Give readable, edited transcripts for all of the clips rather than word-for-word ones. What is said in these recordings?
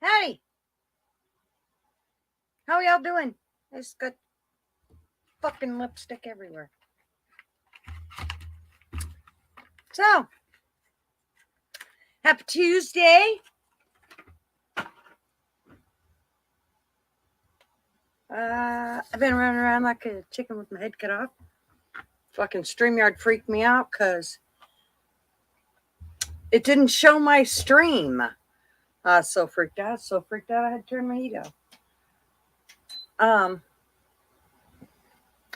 Howdy. How y'all doing? I just got fucking lipstick everywhere. So, happy Tuesday. I've been running around like a chicken with my head cut off. Fucking StreamYard freaked me out because it didn't show my stream. So freaked out, I had to turn my heat off.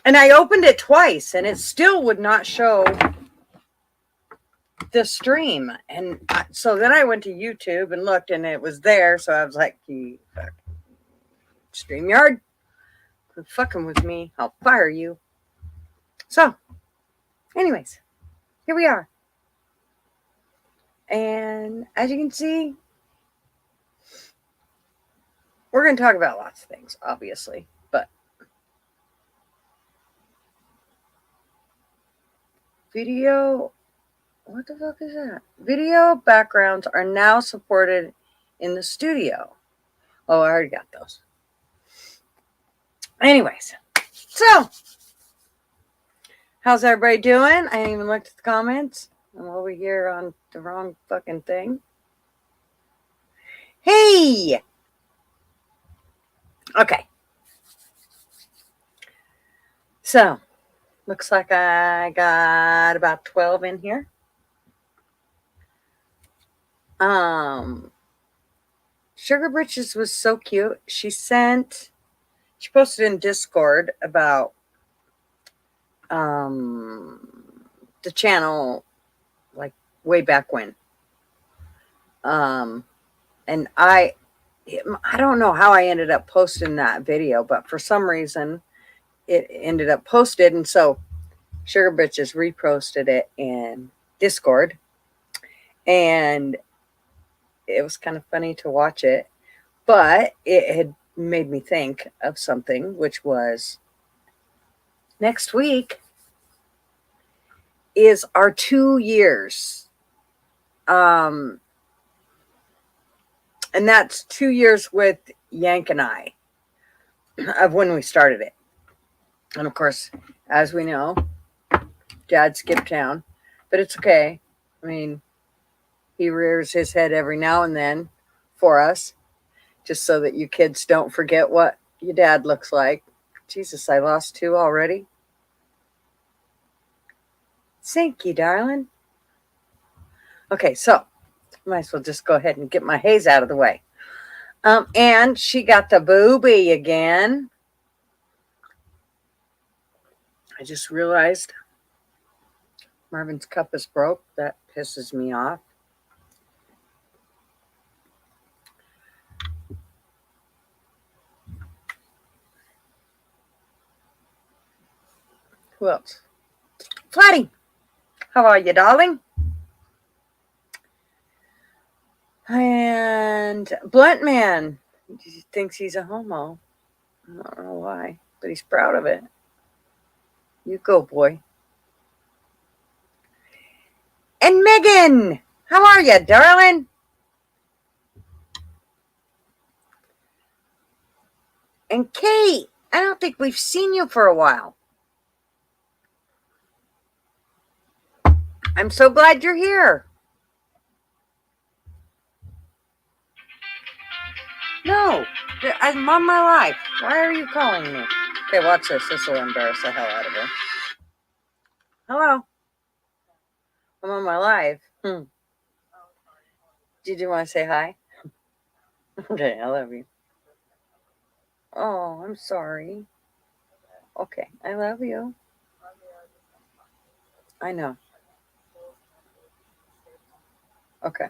And I opened it twice and it still would not show the stream. And so then I went to YouTube and looked and it was there. So I was like, you fuck. StreamYard, quit fucking with me. I'll fire you. So, anyways, here we are. And as you can see, we're going to talk about lots of things, obviously. But video, what the fuck is that? Video backgrounds are now supported in the studio. Oh, I already got those. Anyways, so how's everybody doing? I didn't even look at the comments. I'm over here on the wrong fucking thing. Hey! Okay. So, looks like I got about 12 in here. Sugar Britches was so cute. She posted in Discord about the channel like way back when. And I don't know how I ended up posting that video, but for some reason it ended up posted, and so Sugar Britches reposted it in Discord, and it was kind of funny to watch it, but it had made me think of something, which was next week is our 2 years. And that's 2 years with Yank and I of when we started it. And of course, as we know, Dad skipped town, but it's okay. I mean, he rears his head every now and then for us, just so that you kids don't forget what your dad looks like. Jesus, I lost 2 already. Thank you, darling. Okay, so might as well just go ahead and get my haze out of the way. And she got the boobie again. I just realized Marvin's cup is broke. That pisses me off. Who else? Flatty, how are you, darling? And Blunt Man, he thinks he's a homo. I don't know why, but he's proud of it. You go, boy. And Megan, how are you, darling? And Kate, I don't think we've seen you for a while. I'm so glad you're here. No, I'm on my life. Why are you calling me? Okay, watch this. This will embarrass the hell out of her. Hello. I'm on my live. Did you want to say hi? Okay, I love you. Oh, I'm sorry. Okay, I love you. I know. Okay.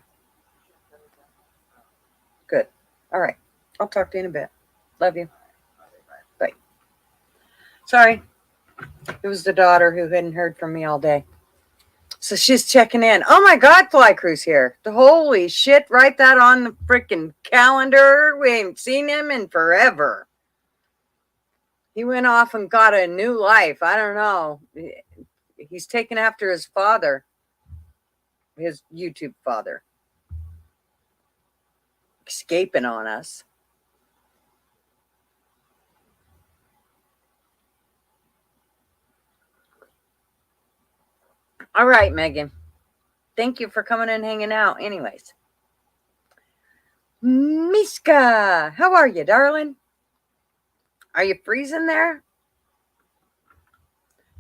Good. All right. I'll talk to you in a bit. Love you. Bye. Sorry. It was the daughter who hadn't heard from me all day. So she's checking in. Oh my God, Fly Crew's here. Holy shit, write that on the freaking calendar. We ain't seen him in forever. He went off and got a new life. I don't know. He's taken after his father, his YouTube father. escaping on us. All right, Megan. Thank you for coming and hanging out. Anyways, Miska, how are you, darling? Are you freezing there?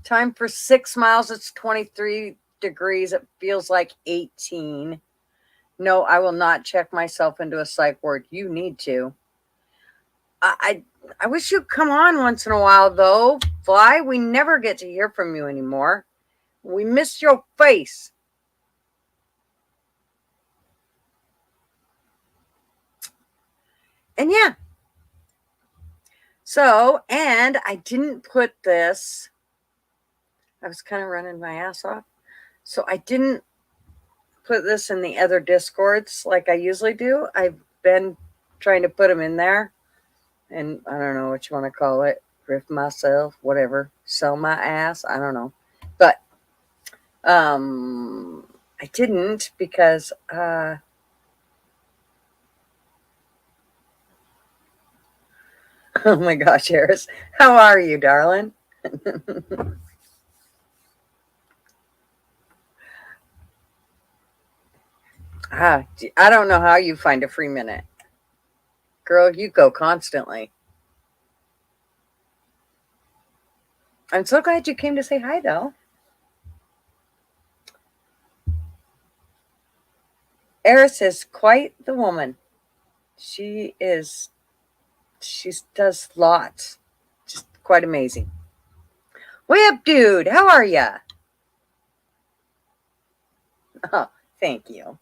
Time for 6 miles. It's 23 degrees. It feels like 18. No, I will not check myself into a psych ward. You need to. I wish you'd come on once in a while, though. Fly, we never get to hear from you anymore. We miss your face. And yeah. So, and I didn't put this. I was kind of running my ass off. So I didn't put this in the other Discords like I usually do. I've been trying to put them in there. And I don't know what you want to call it. Riff myself, whatever. Sell my ass. I don't know. But I didn't because oh my gosh, Harris. How are you, darling? I don't know how you find a free minute. Girl, you go constantly. I'm so glad you came to say hi, though. Eris is quite the woman. She is, she does lots. Just quite amazing. Way up, dude. How are ya? Oh, thank you.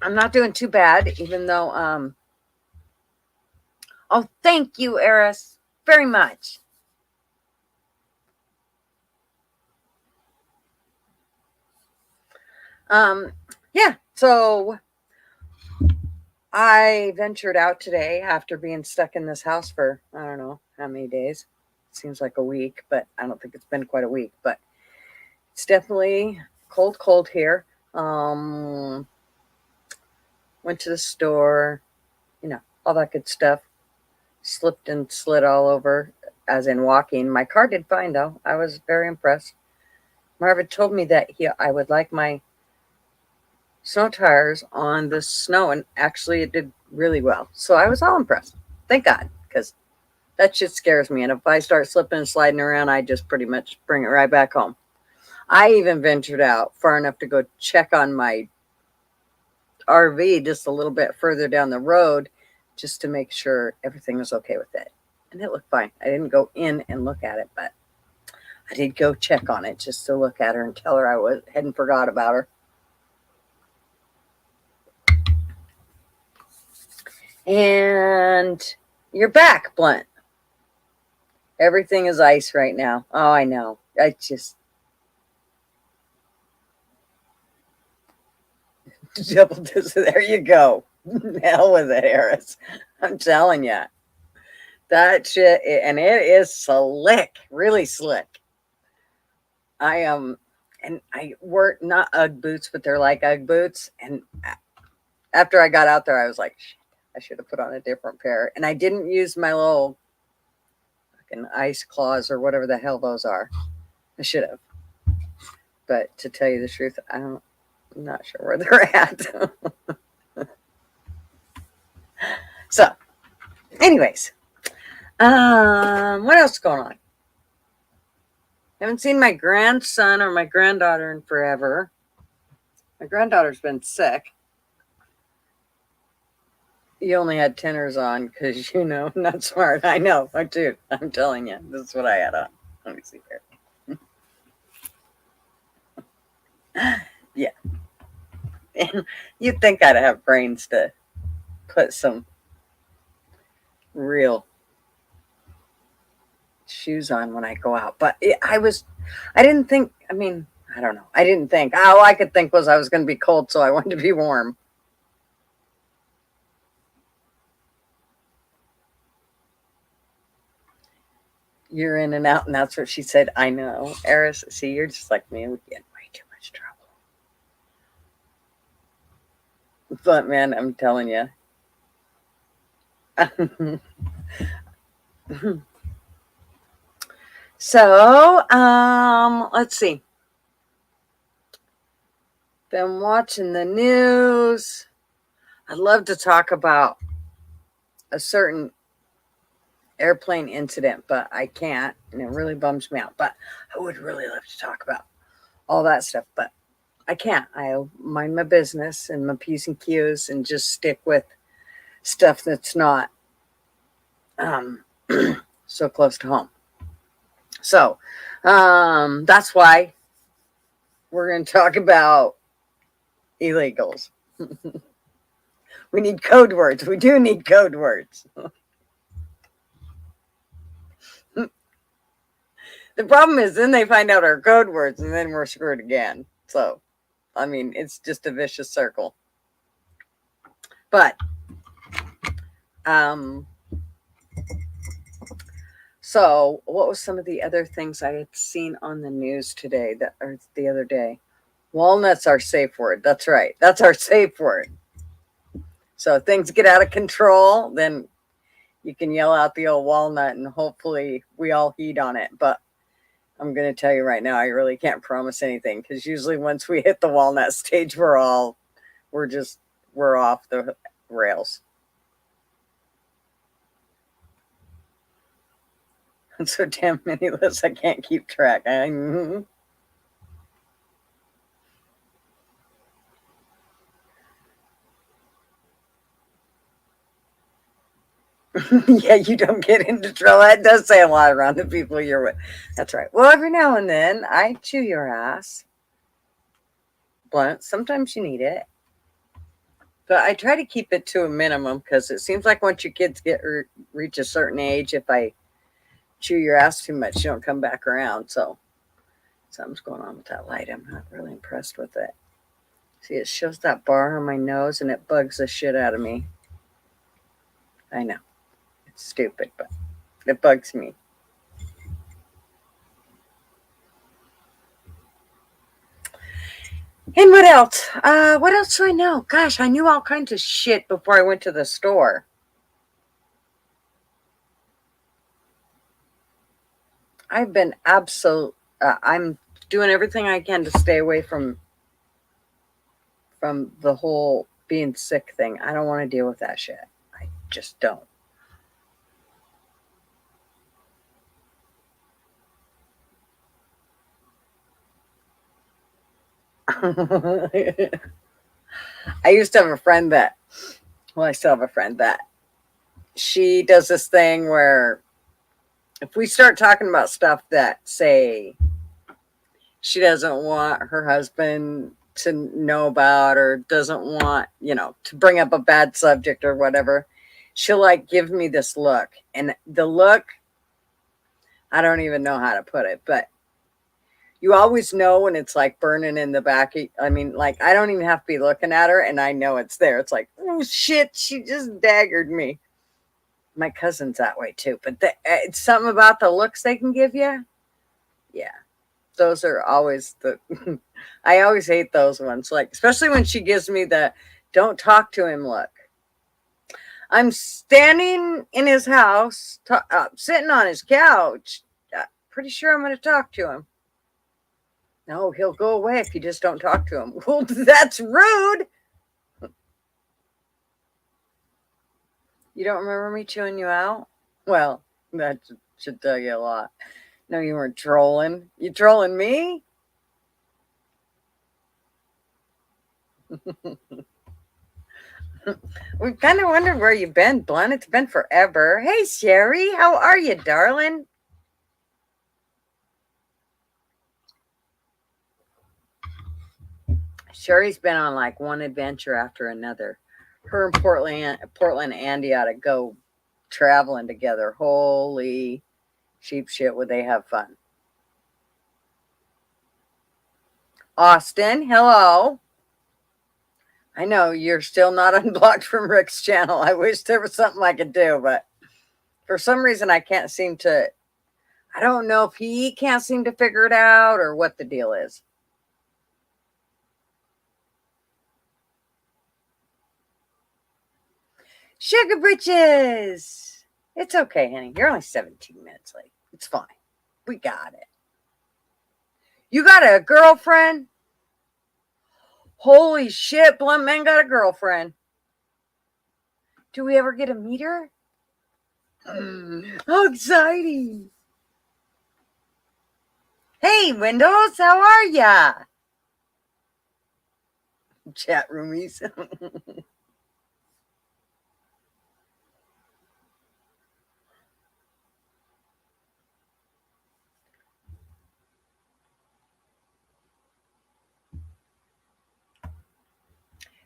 I'm not doing too bad, even though, oh, thank you, Eris, very much. Yeah, so I ventured out today after being stuck in this house for, I don't know how many days. Seems like a week, but I don't think it's been quite a week. But it's definitely cold here. Went to the store, all that good stuff. Slipped and slid all over, as in walking. My car did fine, though. I was very impressed. Marvin told me that I would like my snow tires on the snow, and actually it did really well. So I was all impressed. Thank God, because that shit scares me. And if I start slipping and sliding around, I just pretty much bring it right back home. I even ventured out far enough to go check on my RV just a little bit further down the road just to make sure everything was okay with it. And it looked fine. I didn't go in and look at it, but I did go check on it just to look at her and tell her I hadn't forgot about her. And you're back, Blunt. Everything is ice right now. Oh, I know. I just double this. There you go. Hell with it, Harris. I'm telling you. That shit, and it is slick, really slick. I and I wore not Ugg boots, but they're like Ugg boots. And after I got out there, I was like, shit, I should have put on a different pair. And I didn't use my little fucking ice claws or whatever the hell those are. I should have. But to tell you the truth, I'm not sure where they're at. So, anyways, what else is going on? Haven't seen my grandson or my granddaughter in forever. My granddaughter's been sick. You only had tenors on because, not smart. I know, dude. I'm telling you, this is what I had on. Let me see here. Yeah. And you'd think I'd have brains to put some real shoes on when I go out. But I didn't think, I don't know. I didn't think. All I could think was I was going to be cold, so I wanted to be warm. You're in and out, and that's what she said. I know. Eris, see, you're just like me. We get in way too much trouble. But man, I'm telling you. So, let's see. Been watching the news. I'd love to talk about a certain airplane incident, but I can't, and it really bums me out. But I would really love to talk about all that stuff, but I can't. I mind my business and my P's and Q's and just stick with stuff that's not um, so close to home. So that's why we're going to talk about illegals. We need code words. We do need code words. The problem is then they find out our code words and then we're screwed again. So, I mean, it's just a vicious circle. But, so what was some of the other things I had seen on the news today or the other day? Walnut's our safe word. That's right. That's our safe word. So if things get out of control, then you can yell out the old walnut and hopefully we all heed on it. But I'm going to tell you right now, I really can't promise anything because usually once we hit the walnut stage, we're off the rails. So damn many lists I can't keep track. Yeah, you don't get into trouble. That does say a lot around the people you're with. That's right. Well, every now and then I chew your ass. Blunt. Sometimes you need it. But I try to keep it to a minimum because it seems like once your kids reach a certain age, if I chew your ass too much, you don't come back around. So something's going on with that light. I'm not really impressed with it. See, it shows that bar on my nose and it bugs the shit out of me. I know. It's stupid, but it bugs me. And what else? What else do I know? Gosh, I knew all kinds of shit before I went to the store. I've been I'm doing everything I can to stay away from the whole being sick thing. I don't want to deal with that shit. I just don't. I used to have a friend that, well, I still have a friend that she does this thing where if we start talking about stuff that, say, she doesn't want her husband to know about or doesn't want, to bring up a bad subject or whatever, she'll like give me this look. And the look, I don't even know how to put it, but you always know when it's like burning in the back. I mean, like, I don't even have to be looking at her and I know it's there. It's like, oh shit, she just daggered me. My cousin's that way too, but it's something about the looks they can give you. Yeah. Those are always I always hate those ones. Like, especially when she gives me the don't talk to him look. I'm standing in his house, sitting on his couch. Pretty sure I'm going to talk to him. No, he'll go away if you just don't talk to him. Well, that's rude. You don't remember me chewing you out? Well, that should tell you a lot. No, you weren't trolling. You trolling me? We kind of wondered where you've been, Blunt. It's been forever. Hey, Sherry, how are you, darling? Sherry's been on like one adventure after another. Her and Portland Andy ought to go traveling together. Holy sheep shit, would they have fun? Austin, hello. I know you're still not unblocked from Rick's channel. I wish there was something I could do, but for some reason I can't seem to. I don't know if he can't seem to figure it out or what the deal is. Sugar Britches! It's okay, honey. You're only 17 minutes late. It's fine. We got it. You got a girlfriend? Holy shit, Blunt Man got a girlfriend. Do we ever get to meet her? How exciting. Hey, Windows, how are ya? Chat roomies.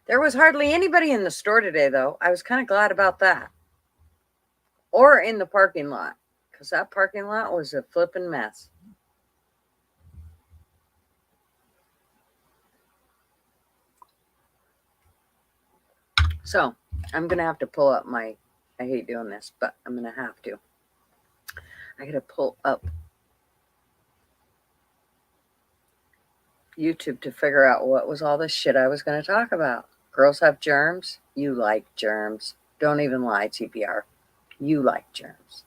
There was hardly anybody in the store today, though. I was kind of glad about that. Or in the parking lot, because that parking lot was a flippin' mess. So, I'm going to have to pull up my, I hate doing this, but I'm going to have to. I got to pull up YouTube to figure out what was all this shit I was going to talk about. Girls have germs. You like germs. Don't even lie, TPR. You like germs.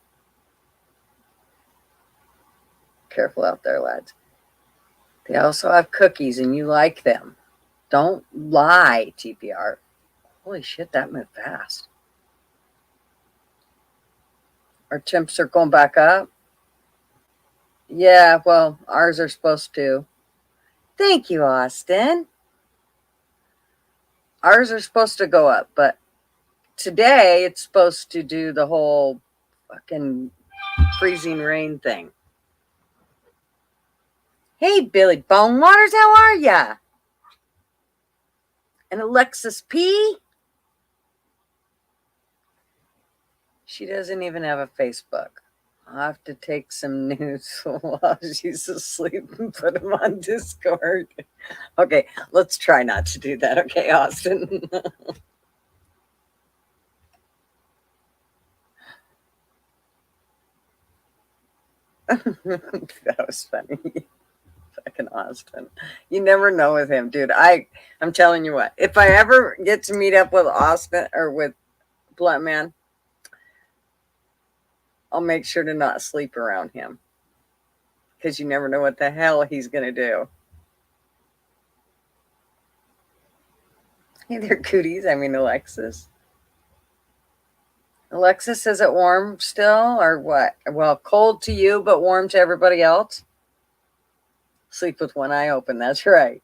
Careful out there, lads. They also have cookies and you like them. Don't lie, TPR. Holy shit, that moved fast. Our temps are going back up. Yeah, well, ours are supposed to. Thank you, Austin. Ours are supposed to go up, but today it's supposed to do the whole fucking freezing rain thing. Hey, Billy Bonewaters, how are ya? And Alexis P? She doesn't even have a Facebook. I'll have to take some news while she's asleep and put them on Discord. Okay, let's try not to do that. Okay, Austin. That was funny. Fucking Austin. You never know with him, dude. I'm telling you what. If I ever get to meet up with Austin or with Blunt Man, I'll make sure to not sleep around him. Because you never know what the hell he's going to do. Hey there, cooties. I mean, Alexis. Alexis, is it warm still or what? Well, cold to you, but warm to everybody else. Sleep with one eye open. That's right.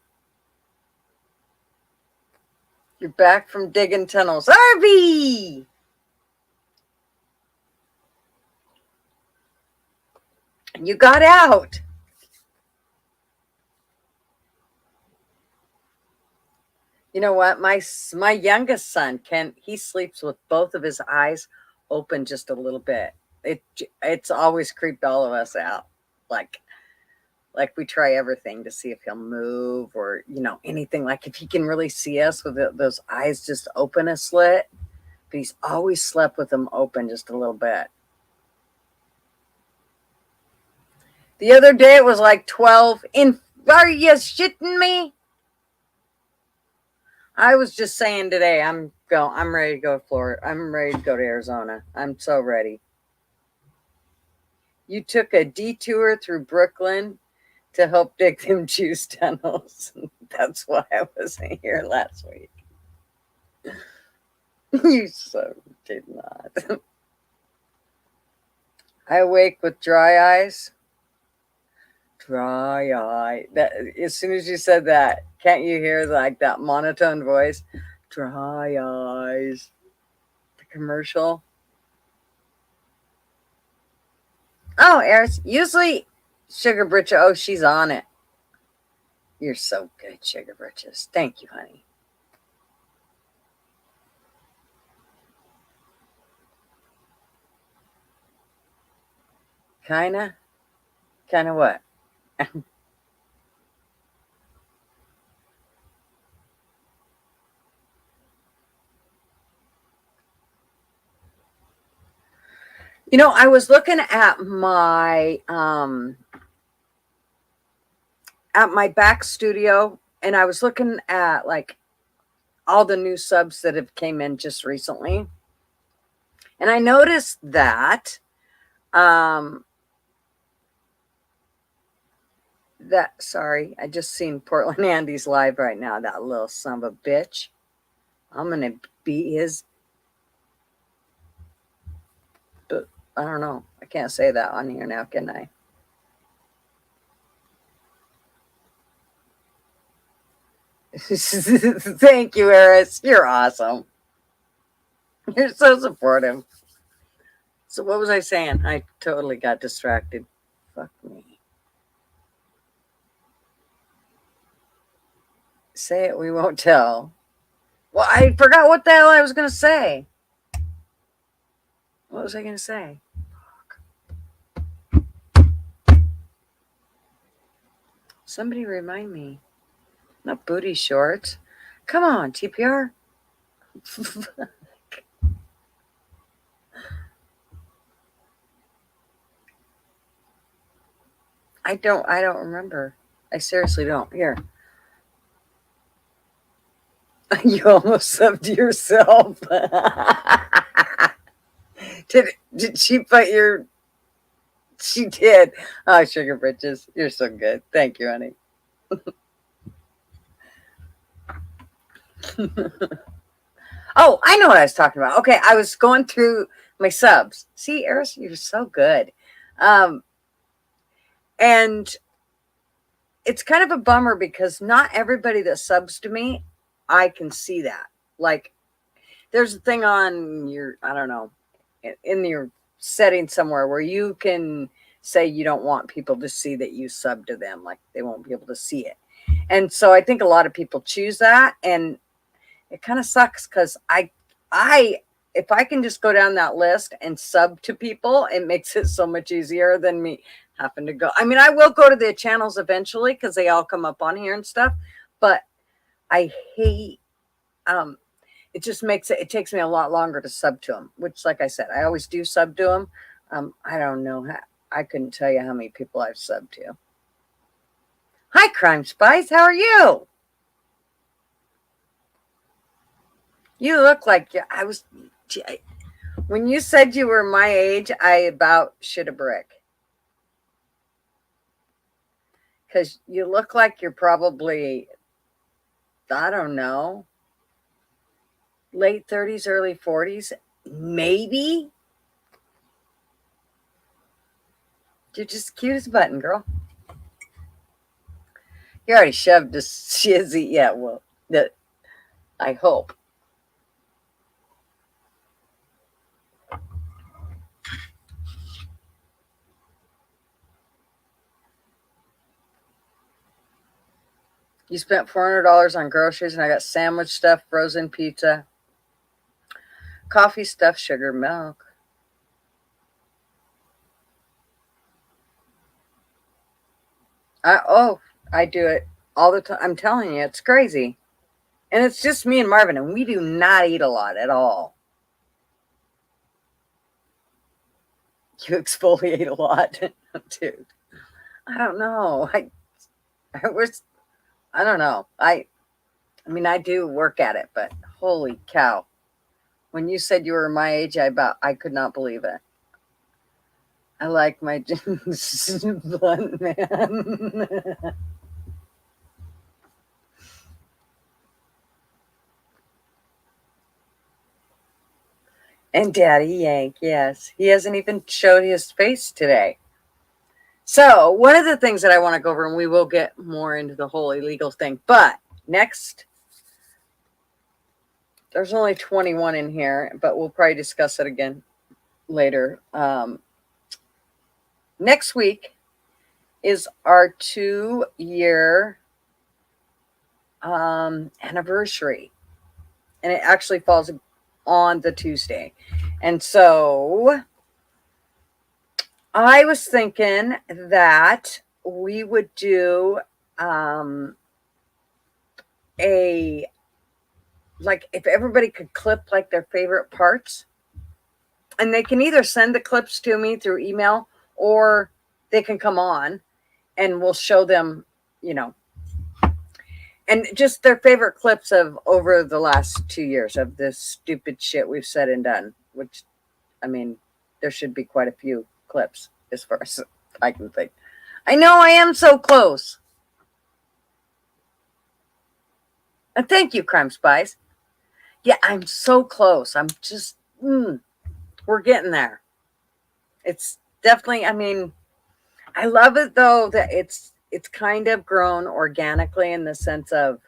You're back from digging tunnels. Arby! You got out. You know what? My youngest son he sleeps with both of his eyes open just a little bit. It's always creeped all of us out. Like we try everything to see if he'll move or anything. Like if he can really see us with those eyes just open a slit. But he's always slept with them open just a little bit. The other day it was like 12. Are you shitting me? I was just saying today, I'm ready to go to Florida. I'm ready to go to Arizona. I'm so ready. You took a detour through Brooklyn to help dig them juice tunnels. That's why I wasn't here last week. You so did not. I awake with dry eyes. Dry eye. That as soon as you said that, can't you hear like that monotone voice? Dry eyes. The commercial. Oh, Eris. Usually, Sugar Britcha. Oh, she's on it. You're so good, Sugar Britches. Thank you, honey. Kinda what? I was looking at my back studio, and I was looking at like all the new subs that have came in just recently, And I noticed that sorry, I just seen Portland Andy's live right now, that little son of a bitch. I'm gonna beat his, but I don't know. I can't say that on here now, can I? Thank you, Eris. You're awesome. You're so supportive. So what was I saying? I totally got distracted. Fuck me. Say it, we won't tell. Well, I forgot what the hell I was gonna say. What was I gonna say? Somebody remind me. Not booty shorts. Come on, TPR. I don't remember. I seriously don't. Here. You almost subbed yourself. did she put your She did. Oh, sugar britches. You're so good. Thank you, honey. Oh, I know what I was talking about. Okay, I was going through my subs. See, Eris, you're so good. Um, and it's kind of a bummer because not everybody that subs to me, I can see that. Like, there's a thing on your, I don't know, in your setting somewhere where you can say you don't want people to see that you sub to them. Like, they won't be able to see it. And so I think a lot of people choose that, and it kind of sucks because if I can just go down that list and sub to people, it makes it so much easier than me having to go. I mean, I will go to the channels eventually because they all come up on here and stuff, but I hate, it just makes it takes me a lot longer to sub to them, which, like I said, I always do sub to them. I don't know how, I couldn't tell you how many people I've subbed to. Hi, Crime Spice. How are you? You look like I was. When you said you were my age, I about shit a brick. Because you look like you're probably, I don't know, late 30s, early 40s, maybe. You're just cute as a button, girl. You already shoved a shizzy. Yeah, well, that I hope. You spent $400 on groceries, and I got sandwich stuff, frozen pizza, coffee stuff, sugar, milk. I do it all the time. I'm telling you, it's crazy. And it's just me and Marvin, and we do not eat a lot at all. You exfoliate a lot, dude. I don't know. I was, I don't know. I mean, I do work at it, but holy cow! When you said you were my age, I could not believe it. I like my jeans, blunt man. And Daddy Yank, yes. He hasn't even showed his face today. So, one of the things that I want to go over, and we will get more into the whole illegal thing, but next, there's only 21 in here, but we'll probably discuss it again later. Next week is our 2-year anniversary, and it actually falls on the Tuesday. And so I was thinking that we would do like if everybody could clip like their favorite parts, and they can either send the clips to me through email or they can come on and we'll show them, you know, and just their favorite clips of over the last 2 years of this stupid shit we've said and done, which I mean, there should be quite a few clips as far as I can think. I know I am so close. And thank you, Crime Spies. Yeah, I'm so close. I'm just, we're getting there. It's definitely, I mean, I love it though that it's kind of grown organically in the sense of,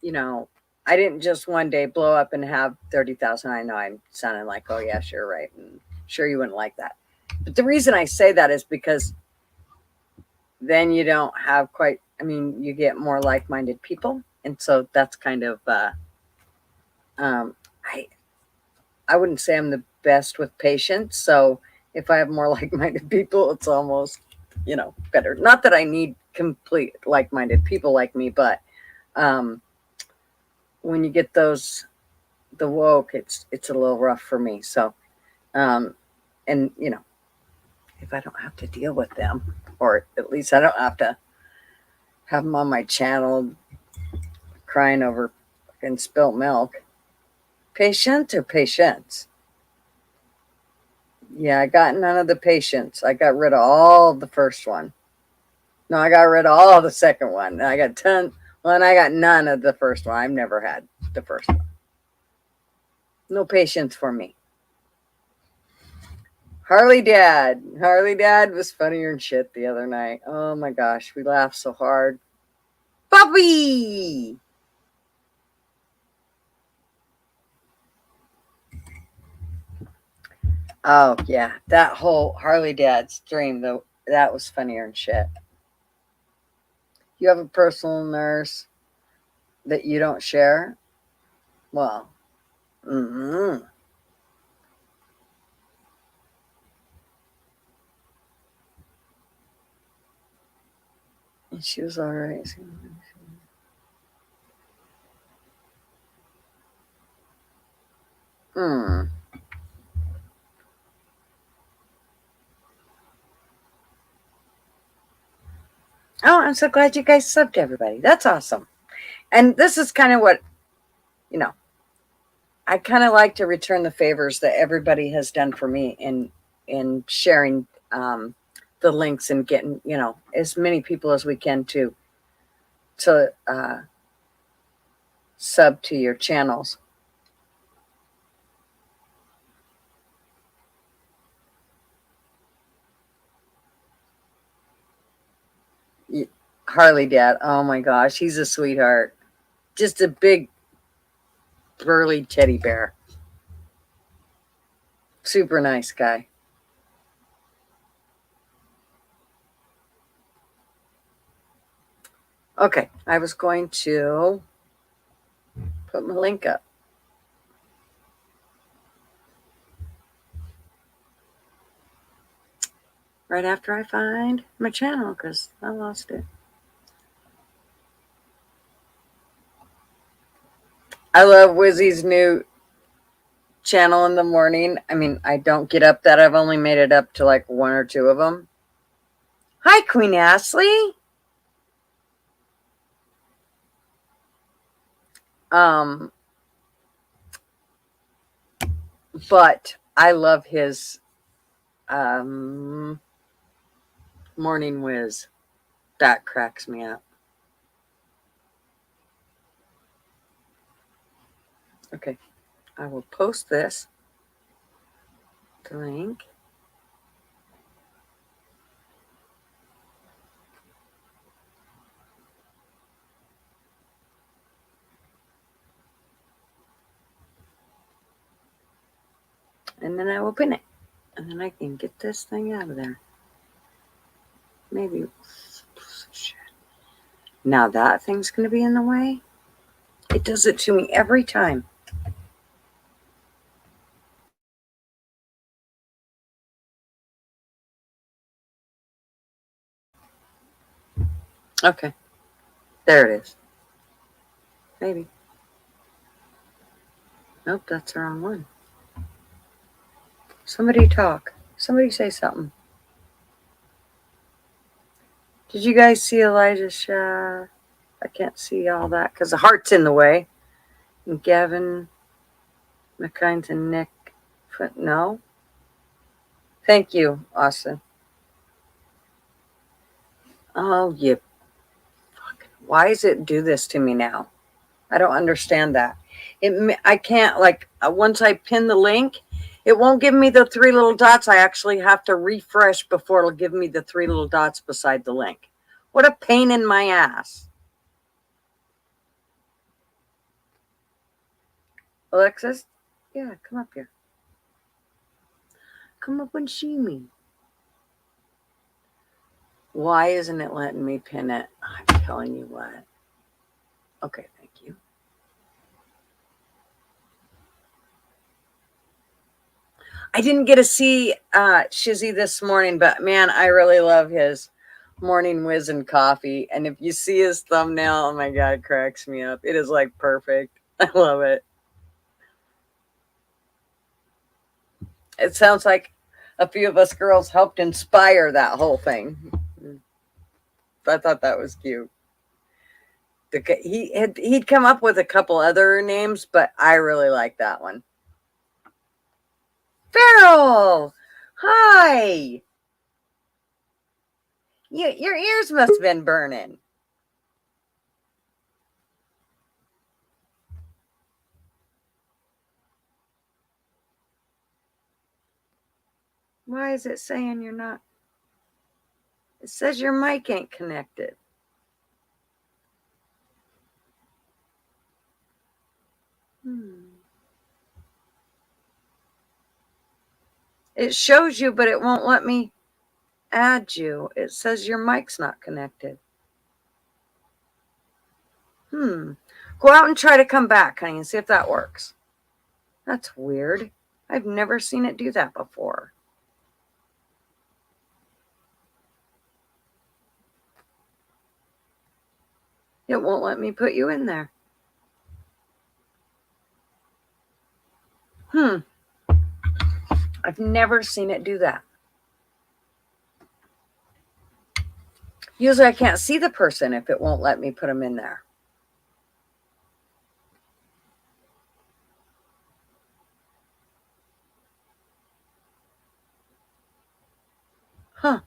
you know, I didn't just one day blow up and have 30,000. I know I'm sounding like, oh yeah, sure, right. And sure you wouldn't like that. But the reason I say that is because then you don't have quite, I mean, you get more like-minded people. And so that's kind of, um, I, I wouldn't say I'm the best with patience. So if I have more like-minded people, it's almost, better. Not that I need complete like-minded people like me, but, when you get the woke, it's a little rough for me. So, um, and if I don't have to deal with them, or at least I don't have to have them on my channel crying over fucking spilt milk. Patient or patience? Yeah, I got none of the patience. I got rid of all the first one. No, I got rid of all the second one. I got 10. Well, and I got none of the first one. I've never had the first one. No patience for me. Harley Dad. Harley Dad was funnier than shit the other night. Oh my gosh, we laughed so hard. Puppy! Oh yeah, that whole Harley Dad stream though, that was funnier than shit. You have a personal nurse that you don't share? Well, mm-hmm. And she was all right. Hmm. Oh, I'm so glad you guys subbed everybody. That's awesome. And this is kind of what, you know, I kind of like to return the favors that everybody has done for me in sharing the links and getting, as many people as we can to sub to your channels. Harley Dad, oh my gosh, he's a sweetheart. Just a big burly teddy bear. Super nice guy. Okay, I was going to put my link up. Right after I find my channel because I lost it. I love Wizzy's new channel in the morning. I mean, I don't get up that. I've only made it up to like one or two of them. Hi, Queen Ashley. But I love his Morning Whiz. That cracks me up. Okay, I will post this. The link. And then I will pin it. And then I can get this thing out of there. Maybe. Now that thing's going to be in the way. It does it to me every time. Okay. There it is. Maybe. Nope, that's the wrong one. Somebody talk. Somebody say something. Did you guys see Elijah Shah? I can't see all that because the heart's in the way. And Gavin McKind and Nick No. Thank you, Austin. Oh, you fucking. Why does it do this to me now? I don't understand that. I can't, like, once I pin the link, it won't give me the 3 little dots. I actually have to refresh before it'll give me the 3 little dots beside the link. What a pain in my ass. Alexis? Yeah, come up here. Come up and see me. Why isn't it letting me pin it? I'm telling you what. Okay, thank you. I didn't get to see Shizzy this morning, but man, I really love his morning whiz and coffee. And if you see his thumbnail, oh my God, it cracks me up. It is like perfect. I love it. It sounds like a few of us girls helped inspire that whole thing. I thought that was cute. He'd come up with a couple other names, but I really like that one. Farrell! Hi! Your ears must have been burning. Why is it saying you're not? It says your mic ain't connected. It shows you, but it won't let me add you. It says your mic's not connected. Go out and try to come back, honey, and see if that works. That's weird. I've never seen it do that before. It won't let me put you in there. I've never seen it do that. Usually I can't see the person if it won't let me put them in there. I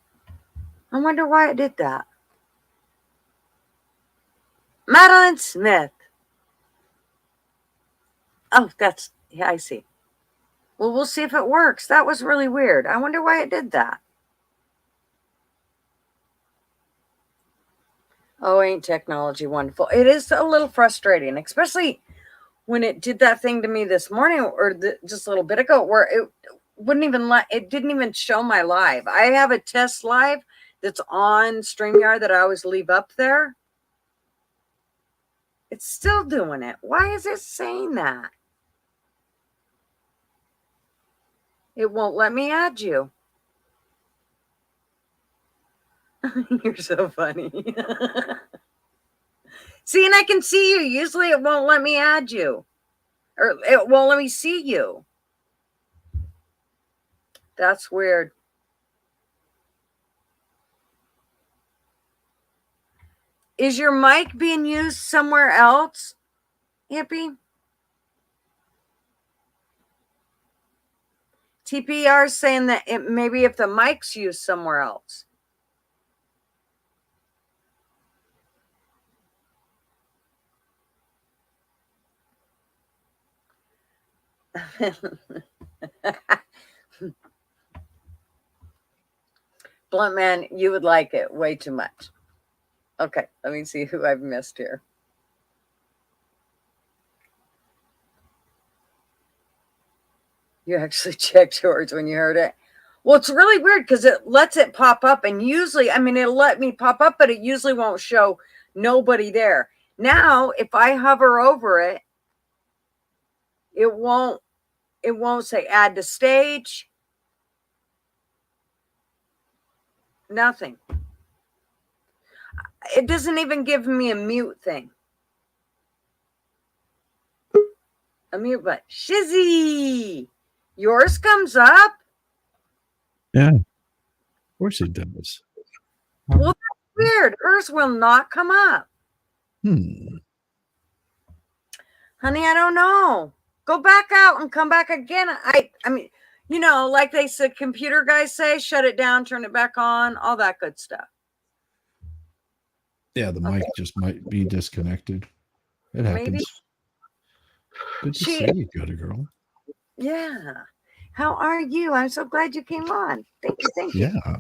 wonder why it did that. Madeline Smith. Oh, yeah, I see. Well, we'll see if it works. That was really weird. I wonder why it did that. Oh, ain't technology wonderful? It is a little frustrating, especially when it did that thing to me this morning or just a little bit ago where it didn't even show my live. I have a test live that's on StreamYard that I always leave up there. It's still doing it. Why is it saying that? It won't let me add you. You're so funny. See, and I can see you. Usually it won't let me add you. Or it won't let me see you. That's weird. Is your mic being used somewhere else, Hippie? TPR is saying that maybe if the mic's used somewhere else. Blunt Man, you would like it way too much. Okay, let me see who I've missed here. You actually checked yours when you heard it. Well, it's really weird because it lets it pop up, and usually, it'll let me pop up, but it usually won't show nobody there. Now, if I hover over it, it won't say add to stage. Nothing. It doesn't even give me a mute thing. A mute button. Shizzy! Yours comes up? Yeah. Of course it does. Well, that's weird. Hers will not come up. Honey, I don't know. Go back out and come back again. I mean, like they said, computer guys say, shut it down, turn it back on, all that good stuff. Yeah, the mic just might be disconnected. It happens. Maybe. Good to see you, good girl. Yeah. How are you? I'm so glad you came on. Thank you. Yeah.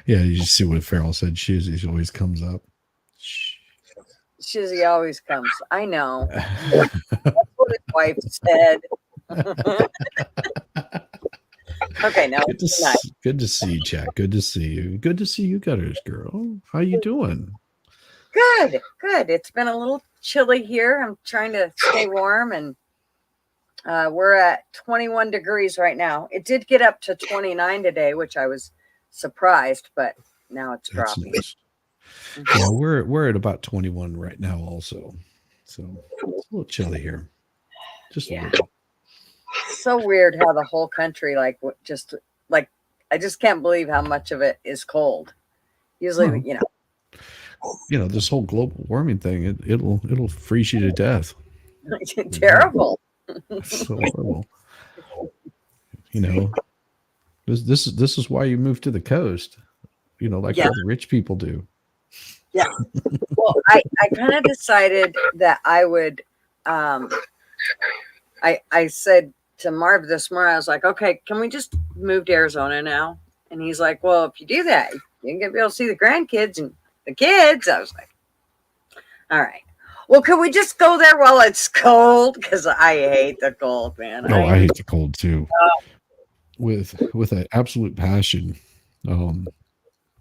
Yeah, you just see what Farrell said. Shizzy always comes up. Shizzy always comes. I know. That's what his wife said. Okay, now good to see you, chat. Good to see you. Good to see you, gutters girl. How you doing? Good. It's been a little chilly here. I'm trying to stay warm, and we're at 21 degrees right now. It did get up to 29 today, which I was surprised, but now it's dropping. Nice. Yeah, we're at about 21 right now also. So it's a little chilly here. Just a little. So weird how the whole country I just can't believe how much of it is cold. Usually, this whole global warming thing, it'll freeze you to death. Terrible. It's so horrible. This is why you move to the coast. Like all the rich people do. Yeah. Well, I kind of decided that I would. I said to Marv this morning, I was like, okay, can we just move to Arizona now? And he's like, well, if you do that, you can be able to see the grandkids and the kids. I was like, all right. Well, could we just go there while it's cold? Because I hate the cold, man. Oh, I hate the cold too. With an absolute passion.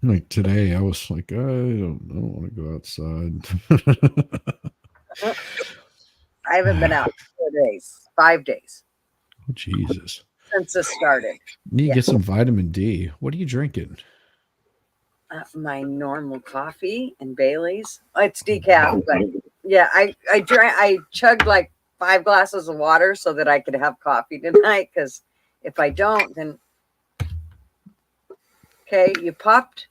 Like today, I was like, I don't want to go outside. I haven't been out 5 days. Oh, Jesus. Since this started. You need to get some vitamin D. What are you drinking? My normal coffee and Bailey's. It's decaf, but yeah, I chugged like 5 glasses of water so that I could have coffee tonight, because if I don't, then okay, you popped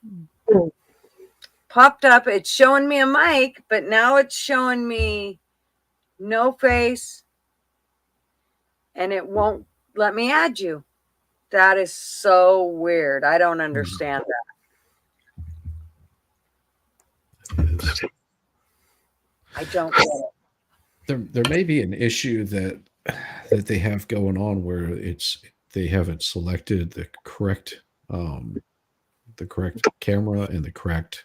up. It's showing me a mic, but now it's showing me no face, and it won't let me add you. That is so weird. I don't understand that. I don't get it. There may be an issue that they have going on where they haven't selected the correct camera and the correct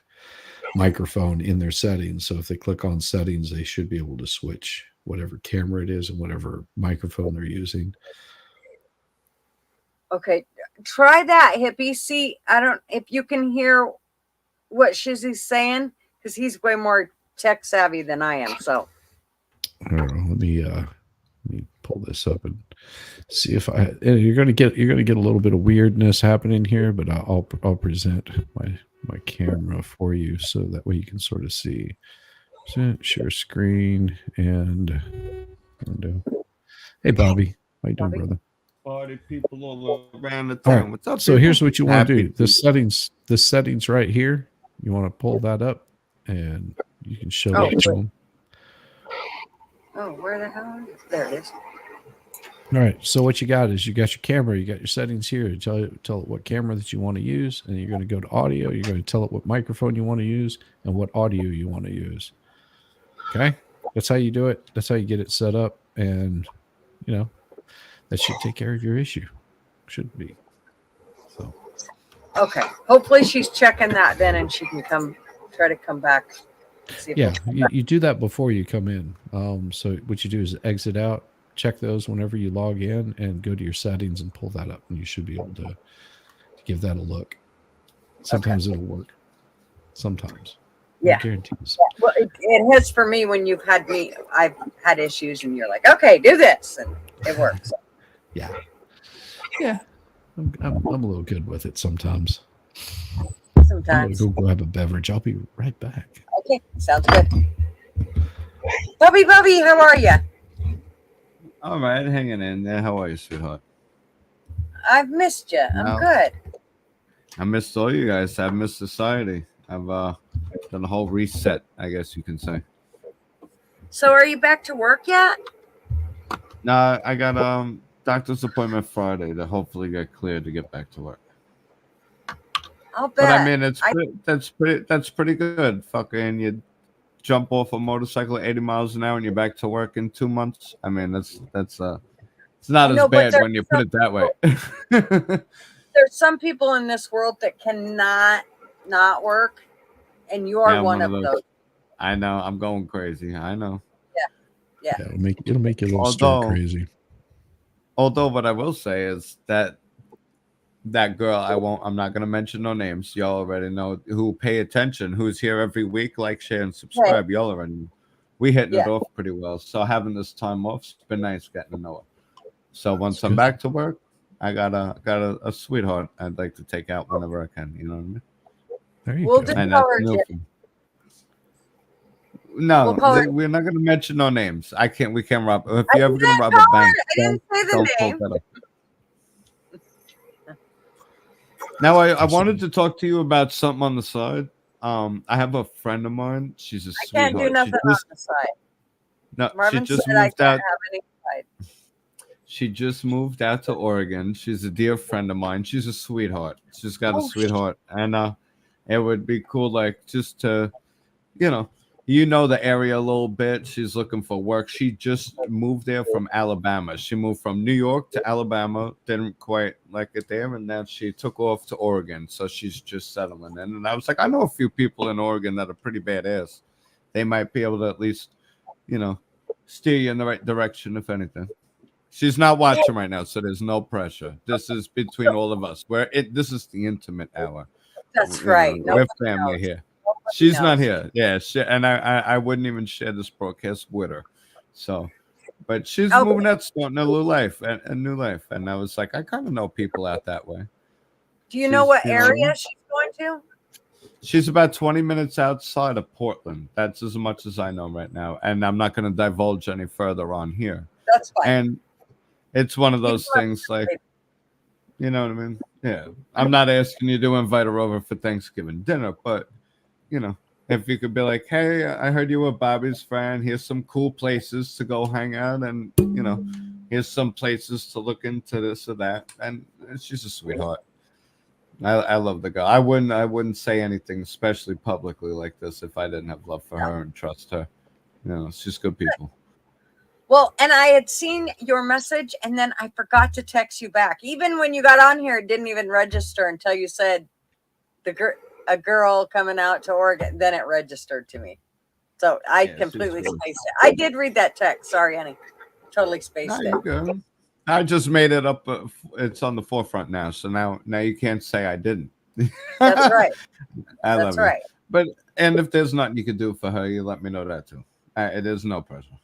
microphone in their settings. So if they click on settings, they should be able to switch whatever camera it is and whatever microphone they're using. Okay, try that, hippie. See, if you can hear what Shizzy's saying, because he's way more tech savvy than I am. So I don't know. Let me pull this up and see if you're gonna get a little bit of weirdness happening here, but I'll present my camera for you so that way you can sort of see. Share screen and window. Hey Bobby, how you doing, brother? Party people all around the town. Right. What's up? So people? here's what you want to do. Happy The settings right here. You want to pull that up, and you can show that to them. Oh, where the hell is it? There it is. All right. So what you got is you got your camera. You got your settings here. Tell it what camera that you want to use, and you're going to go to audio. You're going to tell it what microphone you want to use and what audio you want to use. Okay, that's how you do it. That's how you get it set up, and that should take care of your issue. Should be. So. Okay. Hopefully she's checking that then, and she can try to come back. See if you do that before you come in. So what you do is exit out, check those whenever you log in, and go to your settings and pull that up, and you should be able to give that a look. Sometimes it'll work. Sometimes. Yeah. Guarantees. Well, it has for me when I've had issues, and you're like, okay, do this, and it works. Yeah. I'm a little good with it sometimes. I'm gonna go grab a beverage. I'll be right back. Okay, sounds good. Bubby, how are you? All right, hanging in there. How are you, sweetheart? I've missed you. I'm good. I missed all you guys. I've missed society. I've done a whole reset, I guess you can say. So are you back to work yet? Nah, I got doctor's appointment Friday to hopefully get cleared to get back to work. I'll But I bet. mean, that's pretty good. Fucking, you jump off a motorcycle at 80 miles an hour and you're back to work in 2 months. I mean, that's it's not I as know, but bad when you put it that way. there's some people in this world that cannot not work, and you are Yeah, I'm one one of of those. those. I know. I'm going crazy. I know. Yeah. Yeah, it'll make you a little stir Although, crazy. what I will say is that girl, I'm not gonna mention no names. Y'all already know who pay attention, who's here every week, like, share, and Right. subscribe. Y'all already know. We hitting it Yeah. off pretty well. So having this time off's been nice getting to know her. So once That's I'm good. back to work, I got a sweetheart I'd like to take out whenever I can. You know what I mean? There you We'll go. just And call that's her new. Jenny. No, We'll call her. we're not gonna mention no names. We can't rob. If I you're ever gonna didn't rob call a bank, her. I didn't say the don't name. quote that up. Now, I wanted to talk to you about something on the side. I have a friend of mine. She's a I can't do sweetheart. nothing on the side. No, she Marvin just said I moved can't out. have any side. She just moved out to Oregon. She's a dear friend of mine. She's a sweetheart. She's got a Oh, sweetheart, and it would be cool, like, just to, you know the area a little bit. She's looking for work. She just moved there from Alabama. She moved from New York to Alabama, didn't quite like it there, and then she took off to Oregon. So she's just settling in. And I was like, I know a few people in Oregon that are pretty badass. They might be able to at least, steer you in the right direction, if anything. She's not watching right now, so there's no pressure. This is between all of us. This is the intimate hour. that's right. We're Nobody family knows. here. Nobody She's not knows. here. Yeah, and I wouldn't even share this broadcast with her. So, but she's Okay. moving out, starting a new life, a new life. And I was like, I kind of know people out that way. Do you know She's- what you know what I area mean? she's going to? She's about 20 minutes outside of Portland. That's as much as I know right now. And I'm not going to divulge any further on here. That's fine. And it's one of those things, like, you know what I mean? Yeah. I'm not asking you to invite her over for Thanksgiving dinner, but, if you could be like, hey, I heard you were Bobby's friend. Here's some cool places to go hang out. And, here's some places to look into this or that. And she's a sweetheart. I love the girl. I wouldn't say anything, especially publicly like this, if I didn't have love for her and trust her. She's good people. Well, and I had seen your message, and then I forgot to text you back. Even when you got on here, it didn't even register until you said a girl coming out to Oregon. Then it registered to me. So I completely spaced it. I did read that text. Sorry, honey. Totally spaced it. Good. I just made it up. It's on the forefront now, so now you can't say I didn't. That's right. I That's love right. But if there's nothing you can do for her, you let me know that too. It is no pressure.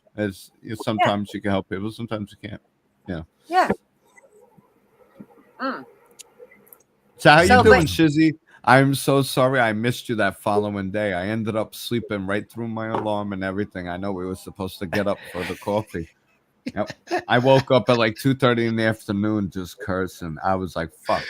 Sometimes you can help people, sometimes you can't. Yeah. So how you doing, but- Shizzy? I'm so sorry I missed you that following day. I ended up sleeping right through my alarm and everything. I know we were supposed to get up for the coffee. Yep. I woke up at like 2:30 in the afternoon just cursing. I was like, fuck.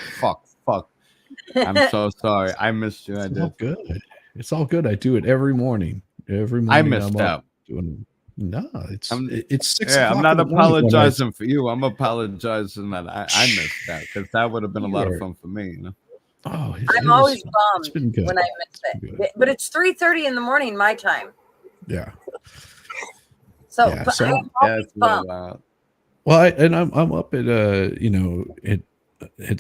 I'm so sorry. I missed you. I It's did. all good. It's all good. I do it every morning. Every morning I missed I'm out. up doing. No, it's 6 Yeah, o'clock. I'm not in the morning when apologizing for you. I'm apologizing that I missed that, because that would have been a lot of Sure. fun for me. Oh, I'm always it's been bummed good. when I miss it. But it's 3:30 in the morning my time. Yeah. So, Yeah, but so- I'm always bummed. Well, I'm up at at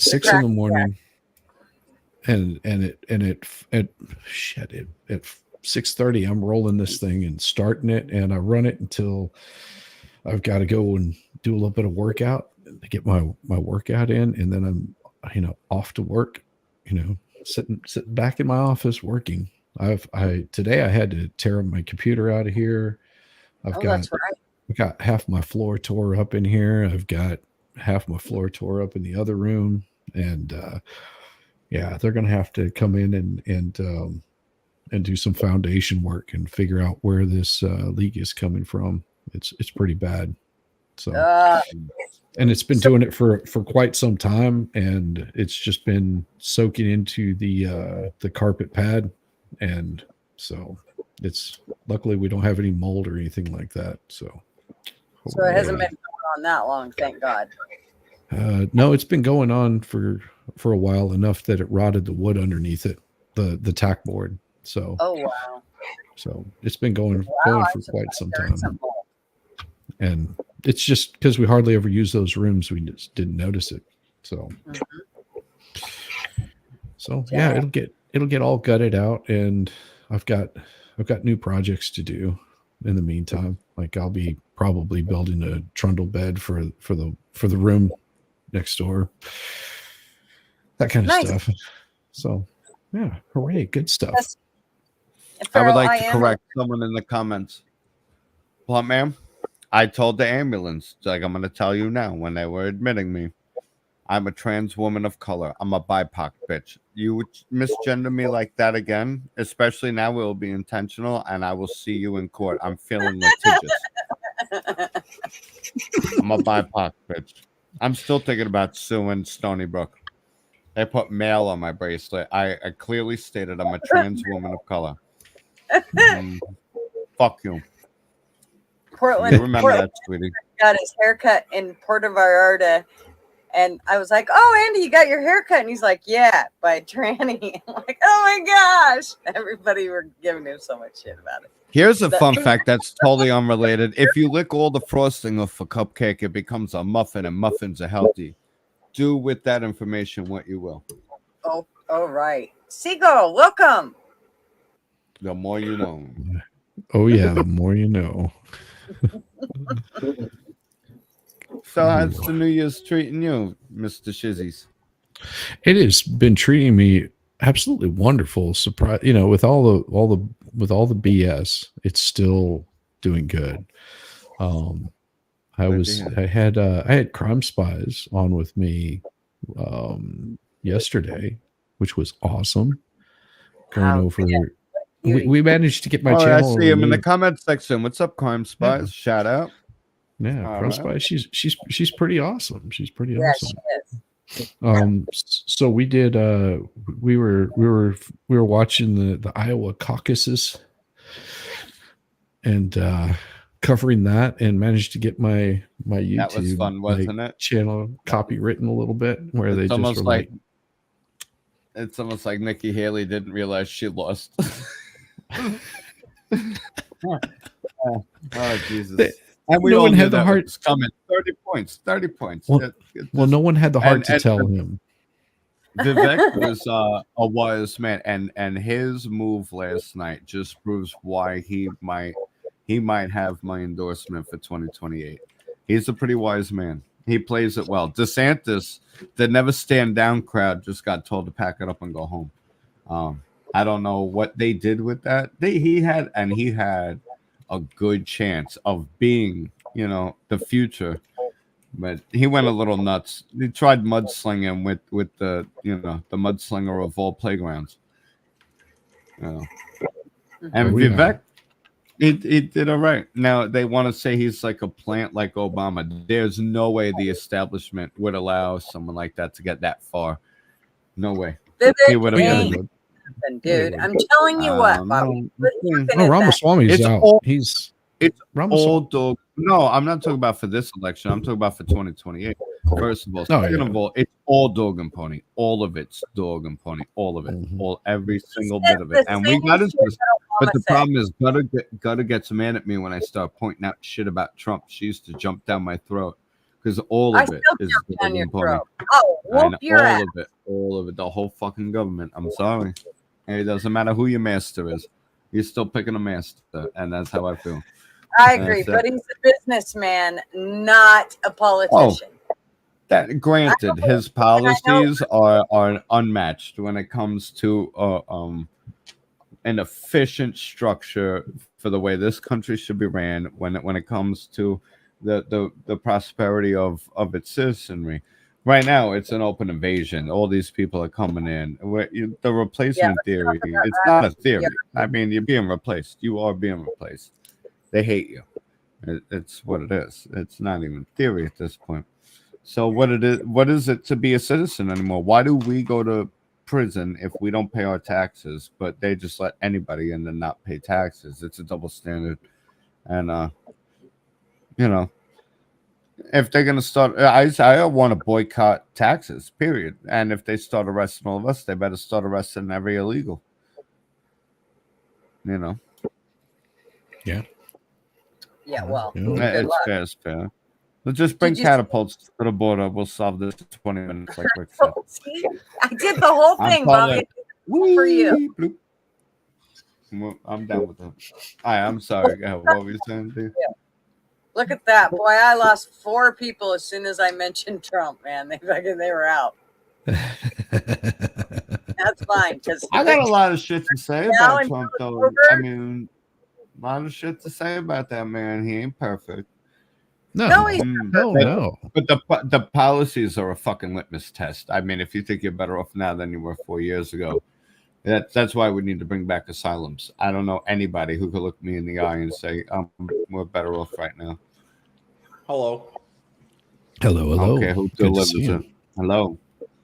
6 in the morning, and at 6:30 I'm rolling this thing and starting it, and I run it until I've got to go and do a little bit of workout to get my workout in, and then I'm off to work, sitting back in my office working. Today I had to tear my computer out of here. That's right. I got half my floor tore up in here. I've got half my floor tore up in the other room, and they're going to have to come in and do some foundation work and figure out where this leak is coming from. It's pretty bad. So, and it's been doing it for quite some time, and it's just been soaking into the carpet pad, and so luckily we don't have any mold or anything like that. So it hasn't been going on that long, thank God. No, it's been going on for a while, enough that it rotted the wood underneath it, the tack board. So Oh wow. so it's been going Wow, for I'm quite surprised some there time. isn't mold. And it's just because we hardly ever use those rooms, we just didn't notice it. So yeah, it'll get all gutted out, and I've got new projects to do in the meantime. Like I'll be probably building a trundle bed for the room next door, that kind of Nice. stuff. So yeah, hooray, good stuff. Yes. I would Farrell, like to am- correct someone in the comments. What, ma'am? I told the ambulance, like I'm going to tell you now, when they were admitting me, I'm a trans woman of color. I'm a BIPOC bitch. You would misgender me like that again, especially now, it will be intentional, and I will see you in court. I'm feeling litigious. I'm a BIPOC bitch. I'm still thinking about suing Stony Brook. They put male on my bracelet. I clearly stated I'm a trans woman of color. Fuck you. Portland. You remember Portland that, sweetie. got his haircut in Puerto Vallarta, and I was like, "Oh, Andy, you got your haircut?" And he's like, "Yeah, by a tranny." I'm like, "Oh my gosh!" Everybody were giving him so much shit about it. Here's a fun fact that's totally unrelated. If you lick all the frosting off a cupcake, it becomes a muffin, and muffins are healthy. Do with that information what you will. Oh, right. Seagull, welcome. The more you know. Oh yeah, the more you know. So how's the New Year's treating you, Mr. Shizzies? It has been treating me absolutely wonderful. Surprise, with all the BS, it's still doing good. I had Crime Spies on with me yesterday, which was awesome. Going over, we managed to get my channel. I see him in the comment section. What's up, Crime Spies? Yeah. Shout out. Yeah, Crime Spies. She's pretty awesome. She's pretty awesome. She is. So we did. We were watching the Iowa caucuses and covering that, and managed to get my YouTube that was fun, wasn't it? Channel copywritten a little bit, where it's they just were like, it's almost like Nikki Haley didn't realize she lost. Oh Jesus! And we no all one knew had the that heart. Was coming 30 points. 30 points. Well, no one had the heart to tell him. Vivek was a wise man, and his move last night just proves why he might have my endorsement for 2028. He's a pretty wise man. He plays it well. DeSantis, the never stand down crowd, just got told to pack it up and go home. I don't know what they did with that. He had a good chance of being, the future, but he went a little nuts. He tried mudslinging with the the mudslinger of all playgrounds. And Vivek, he did all right. Now they want to say he's like a plant like Obama. There's no way the establishment would allow someone like that to get that far. No way. He would have been. Dude, I'm telling you what, Bobby. Ramaswamy's out. It's all dog. No, I'm not talking about for this election. I'm talking about for 2028. First of all, second of all, it's all dog and pony. All of it's dog and pony. All of it. Every single bit of it. And we got into this. But the problem is, Gutter gets mad at me when I start pointing out shit about Trump. She used to jump down my throat because all of it is dog and pony. Oh, whoop your ass. All of it, the whole fucking government. I'm sorry. And it doesn't matter who your master is. You're still picking a master, and that's how I feel. I agree, but he's a businessman, not a politician. That granted, his policies are unmatched when it comes to an efficient structure for the way this country should be ran. When it comes to the prosperity of its citizenry. Right now, it's an open invasion. All these people are coming in. The replacement theory, it's not a theory. I mean, you're being replaced. You are being replaced. They hate you. It's what it is. It's not even theory at this point. So what is it to be a citizen anymore? Why do we go to prison if we don't pay our taxes, but they just let anybody in and not pay taxes? It's a double standard. And If they're gonna start, I want to boycott taxes. Period. And if they start arresting all of us, they better start arresting every illegal. You know, Yeah, well, You know, good it's luck. fair. It's fair. Let's just bring Did you catapults to the border. We'll solve this in 20 minutes, like Rick said. see? I did the whole I'm thing, calling Bobby. it. For you. Bloop. Well, I'm down with that. I'm sorry. What were you saying, dude? Look at that. Boy, I lost 4 people as soon as I mentioned Trump, man. They were out. That's fine. Because I got a lot of shit to say now about and Trump, though. over. I mean, a lot of shit to say about that man. He ain't perfect. No, he's hell no. But the policies are a fucking litmus test. I mean, if you think you're better off now than you were 4 years ago, that's why we need to bring back asylums. I don't know anybody who could look me in the eye and say, we're better off right now. Hello. Hello. Okay, who Good to delivers see it? you. Hello.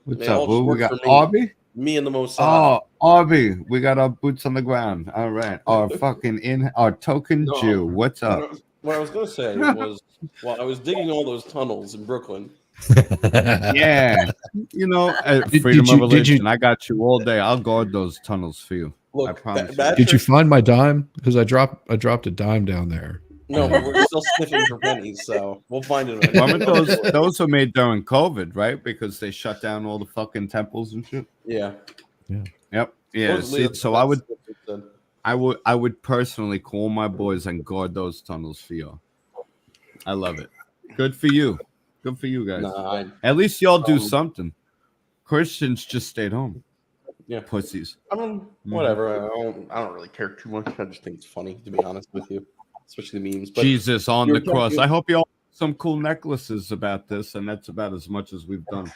What's They up? all just Who we work got? for me. Arby? Me and the Mossad. Oh, Arby. We got our boots on the ground. All right. Our fucking our token No. Jew. What's up? What I was going to say was, while I was digging all those tunnels in Brooklyn, Yeah. You know, Did freedom you- of did you- religion. I got you all day. I'll guard those tunnels for you. I look, promise you. bad Did you trick- find my dime? Because I dropped a dime down there. No, but we're still sniffing for pennies, so we'll find it. Weren't those were made during COVID, right? Because they shut down all the fucking temples and shit. Yeah. Yep. Yeah. Supposedly See, that's- so that's what they said. I would personally call my boys and guard those tunnels for you. I love it. Good for you. Good for you guys. Nah, At least y'all do something. Christians just stayed home. Yeah. Pussies. I mean, whatever. I don't really care too much. I just think it's funny, to be honest with you, especially the memes. But Jesus on you the were cross. talking- I hope y'all have some cool necklaces about this, and that's about as much as we've done.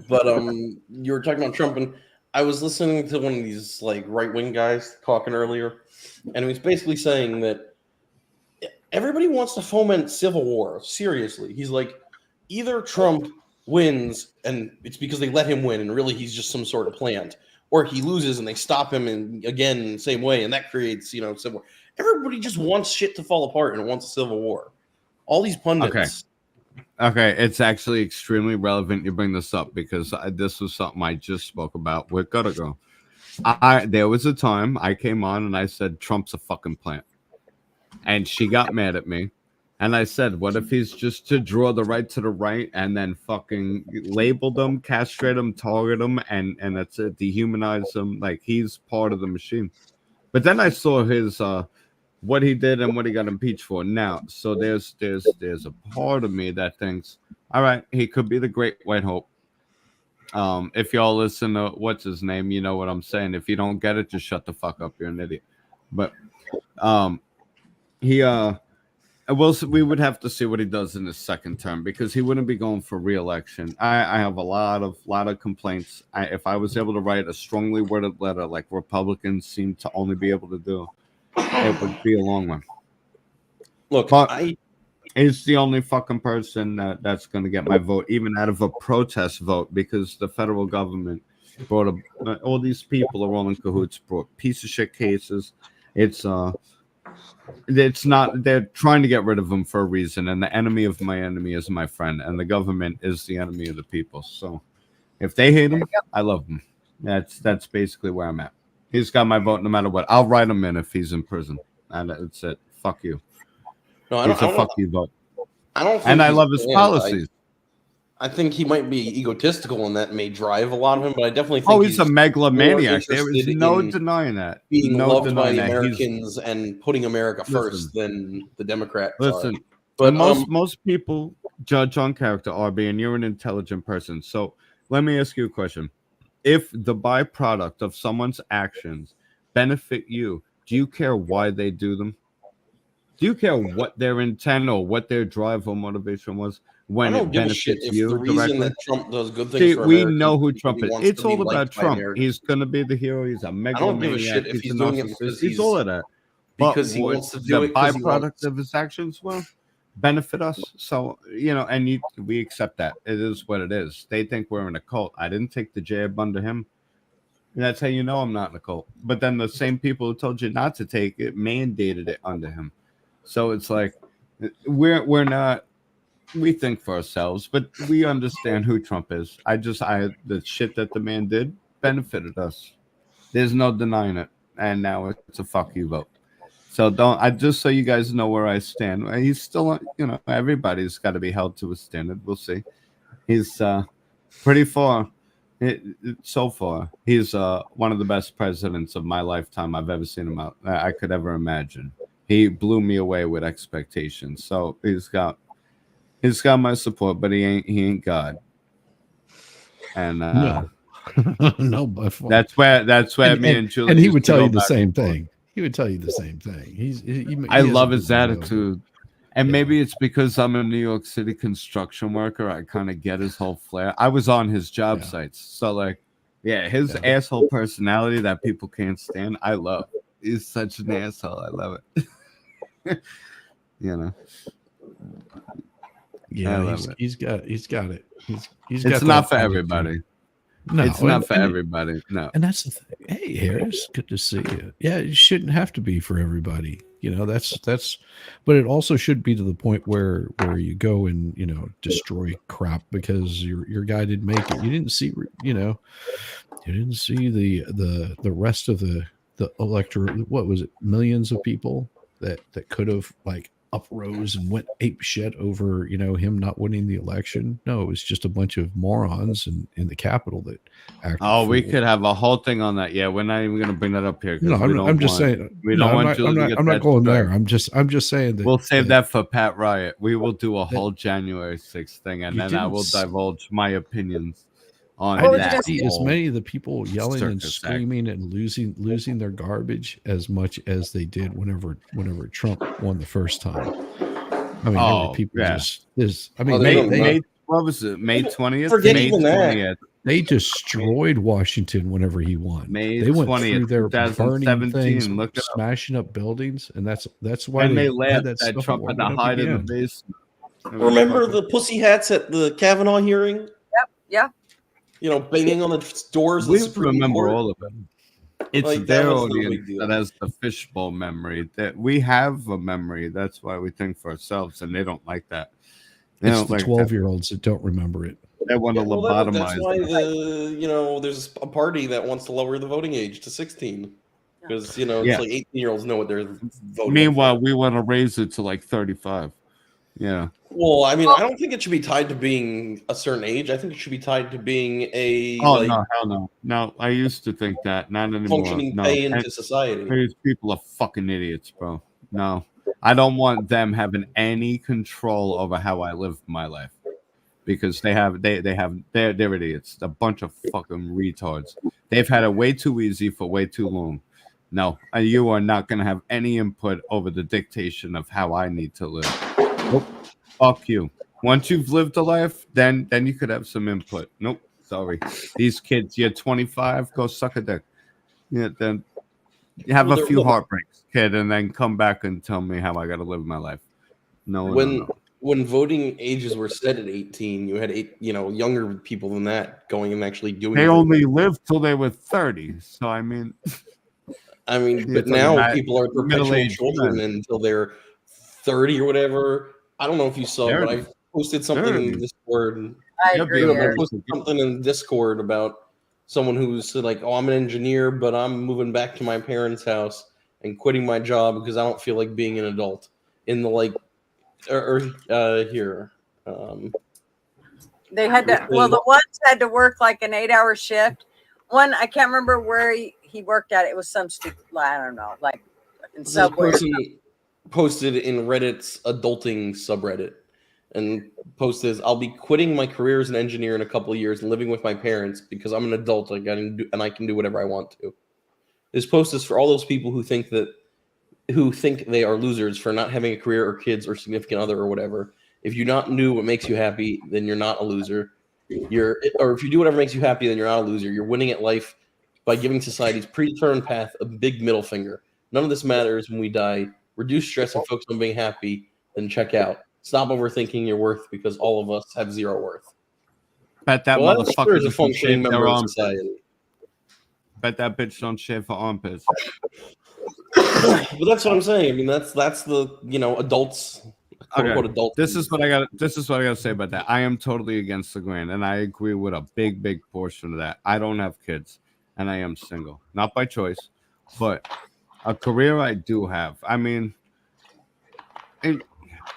But you were talking about Trump, and I was listening to one of these like right wing guys talking earlier, and he was basically saying that everybody wants to foment civil war. Seriously, he's like, either Trump wins and it's because they let him win, and really he's just some sort of plant, or he loses and they stop him, and again the same way, and that creates civil war. Everybody just wants shit to fall apart and wants a civil war. All these pundits. Okay, it's actually extremely relevant you bring this up because this was something I just spoke about with Gotta Go. There was a time I came on and I said Trump's a fucking plant, and she got mad at me, and I said, what if he's just to draw the right to the right and then fucking label them, castrate them, target them, and that's it, dehumanize them, like he's part of the machine. But then I saw his what he did and what he got impeached for now. So there's a part of me that thinks, all right, he could be the great white hope. If y'all listen to what's his name, you know what I'm saying. If you don't get it, just shut the fuck up. You're an idiot. But we would have to see what he does in his second term because he wouldn't be going for re-election. I have a lot of complaints. If I was able to write a strongly worded letter like Republicans seem to only be able to do, it would be a long one. Look, But he's the only fucking person that's going to get my vote, even out of a protest vote, because the federal government brought all these people are all in cahoots, brought piece of shit cases. It's not, they're trying to get rid of him for a reason, and the enemy of my enemy is my friend, and the government is the enemy of the people. So if they hate him, I love him. That's basically where I'm at. He's got my vote no matter what. I'll write him in if he's in prison, and that's it. Fuck you. no, It's a fuck you vote. I don't. Think And I he's love his banned. policies. I think he might be egotistical, and that may drive a lot of him. But I definitely think Oh, he's a megalomaniac. more There is no interested in denying that. being No loved by denying the that. Americans and putting America first than the Democrats are. Listen, But most people judge on character, RB, and you're an intelligent person. So let me ask you a question. If the byproduct of someone's actions benefit you, do you care why they do them? Do you care what their intent or what their drive or motivation was when I it don't give a shit benefits if you the reason directly? that Trump does good things See, for we Americans know who because Trump he is. wants It's to be all about liked by Trump. Americans. He's going to be the hero. He's a I don't give a shit megalomaniac. if He's a he's doing it because narcissist. He's he's- all of that. But because he wants to do the it 'cause he byproduct wants. of his actions will benefit us. So, and we accept that. It is what it is. They think we're in a cult. I didn't take the jab under him. And that's how you know I'm not in a cult. But then the same people who told you not to take it mandated it under him. So it's like, We're not. We think for ourselves, but we understand who Trump is. The shit that the man did benefited us. There's no denying it, and now it's a fuck you vote. So don't. I just so you guys know where I stand. He's still, everybody's got to be held to a standard. We'll see. He's pretty far. So far, he's one of the best presidents of my lifetime I've ever seen him out. I could ever imagine. He blew me away with expectations. So he's got my support, but he ain't God. And No, no, by far. that's where me and Julie. And he would tell you the same thing. He would tell you the same thing. I love his attitude. And maybe it's because I'm a New York City construction worker. I kind of get his whole flair. I was on his job sites. So, his asshole personality that people can't stand, I love. He's such an asshole. I love it. Yeah, he's got it. He's it's not for everybody. No, it's not for everybody. No. And that's the thing. Hey, Harris, good to see you. Yeah, it shouldn't have to be for everybody. But it also should be to the point where you go and, destroy crap because your guy didn't make it. You didn't see, you didn't see the rest of the electorate. What was it? Millions of people that could have uprose and went ape shit over him not winning the election. No, it was just a bunch of morons in the Capitol that acted. Oh, we could have a whole thing on that. Yeah, we're not even going to bring that up here. No, I'm just saying. I'm not going there. I'm just saying that we'll save that for Pat Riot. We will do a whole January 6th thing, and then I will divulge my opinions on that. See as many of the people yelling and screaming and losing their garbage as much as they did whenever Trump won the first time. I mean, people what was it? May 20th? Forget May even 20th. They destroyed Washington whenever he won. They went 20th, through their burning things, Look smashing up buildings, and that's why they laughed that Trump had to hide in the basement. Remember the pussy hats at the Kavanaugh hearing? Yep. Banging on the doors. We remember all of it. It's their audience no that has the fishbowl memory. That we have a memory. That's why we think for ourselves, and they don't like that. It's the 12-year-olds that don't remember it. They want to lobotomize. That's why there's a party that wants to lower the voting age to 16 because it's 18-year-olds know what they're voting. Meanwhile, we want to raise it to 35. Yeah. Well, I mean, I don't think it should be tied to being a certain age. I think it should be tied to being a no, hell no. No, I used to think that. Not anymore. Functioning pay into society. These people are fucking idiots, bro. No. I don't want them having any control over how I live my life. Because they're idiots. A bunch of fucking retards. They've had it way too easy for way too long. No, you are not going to have any input over the dictation of how I need to live. Nope. Fuck you. Once you've lived a life, then you could have some input. Nope. Sorry. These kids, you're 25, go suck a dick. Yeah, then you have a few heartbreaks, kid, and then come back and tell me how I got to live my life. No. When voting ages were set at 18, you had younger people than that going and actually doing. They only lived till they were 30. So I mean, but now people are perpetual children until they're 30 or whatever. I don't know if you saw, but I posted something in Discord. I agree. I posted something in Discord about someone who's like, "Oh, I'm an engineer, but I'm moving back to my parents' house and quitting my job because I don't feel like being an adult." In the here. They had to. Well, the ones had to work like an 8-hour shift. One, I can't remember where he worked at. It was some stupid. I don't know, like in Subway. Posted in Reddit's adulting subreddit and posted, "I'll be quitting my career as an engineer in a couple of years and living with my parents because I'm an adult and I can do whatever I want to." This post is for all those people who think they are losers for not having a career or kids or significant other or whatever. If you not knew what makes you happy, then you're not a loser. Or if you do whatever makes you happy, then you're not a loser. You're winning at life by giving society's predetermined path a big middle finger. None of this matters when we die. Reduce stress and focus on being happy, then check out. Stop overthinking your worth because all of us have zero worth. Bet that motherfucker is a functioning member of society. Bet that bitch don't shave her armpits. But that's what I'm saying. I mean, that's the adults quote unquote adult. This is what I got. This is what I got to say about that. I am totally against the grain, and I agree with a big portion of that. I don't have kids, and I am single, not by choice, but a career I do have. I mean, and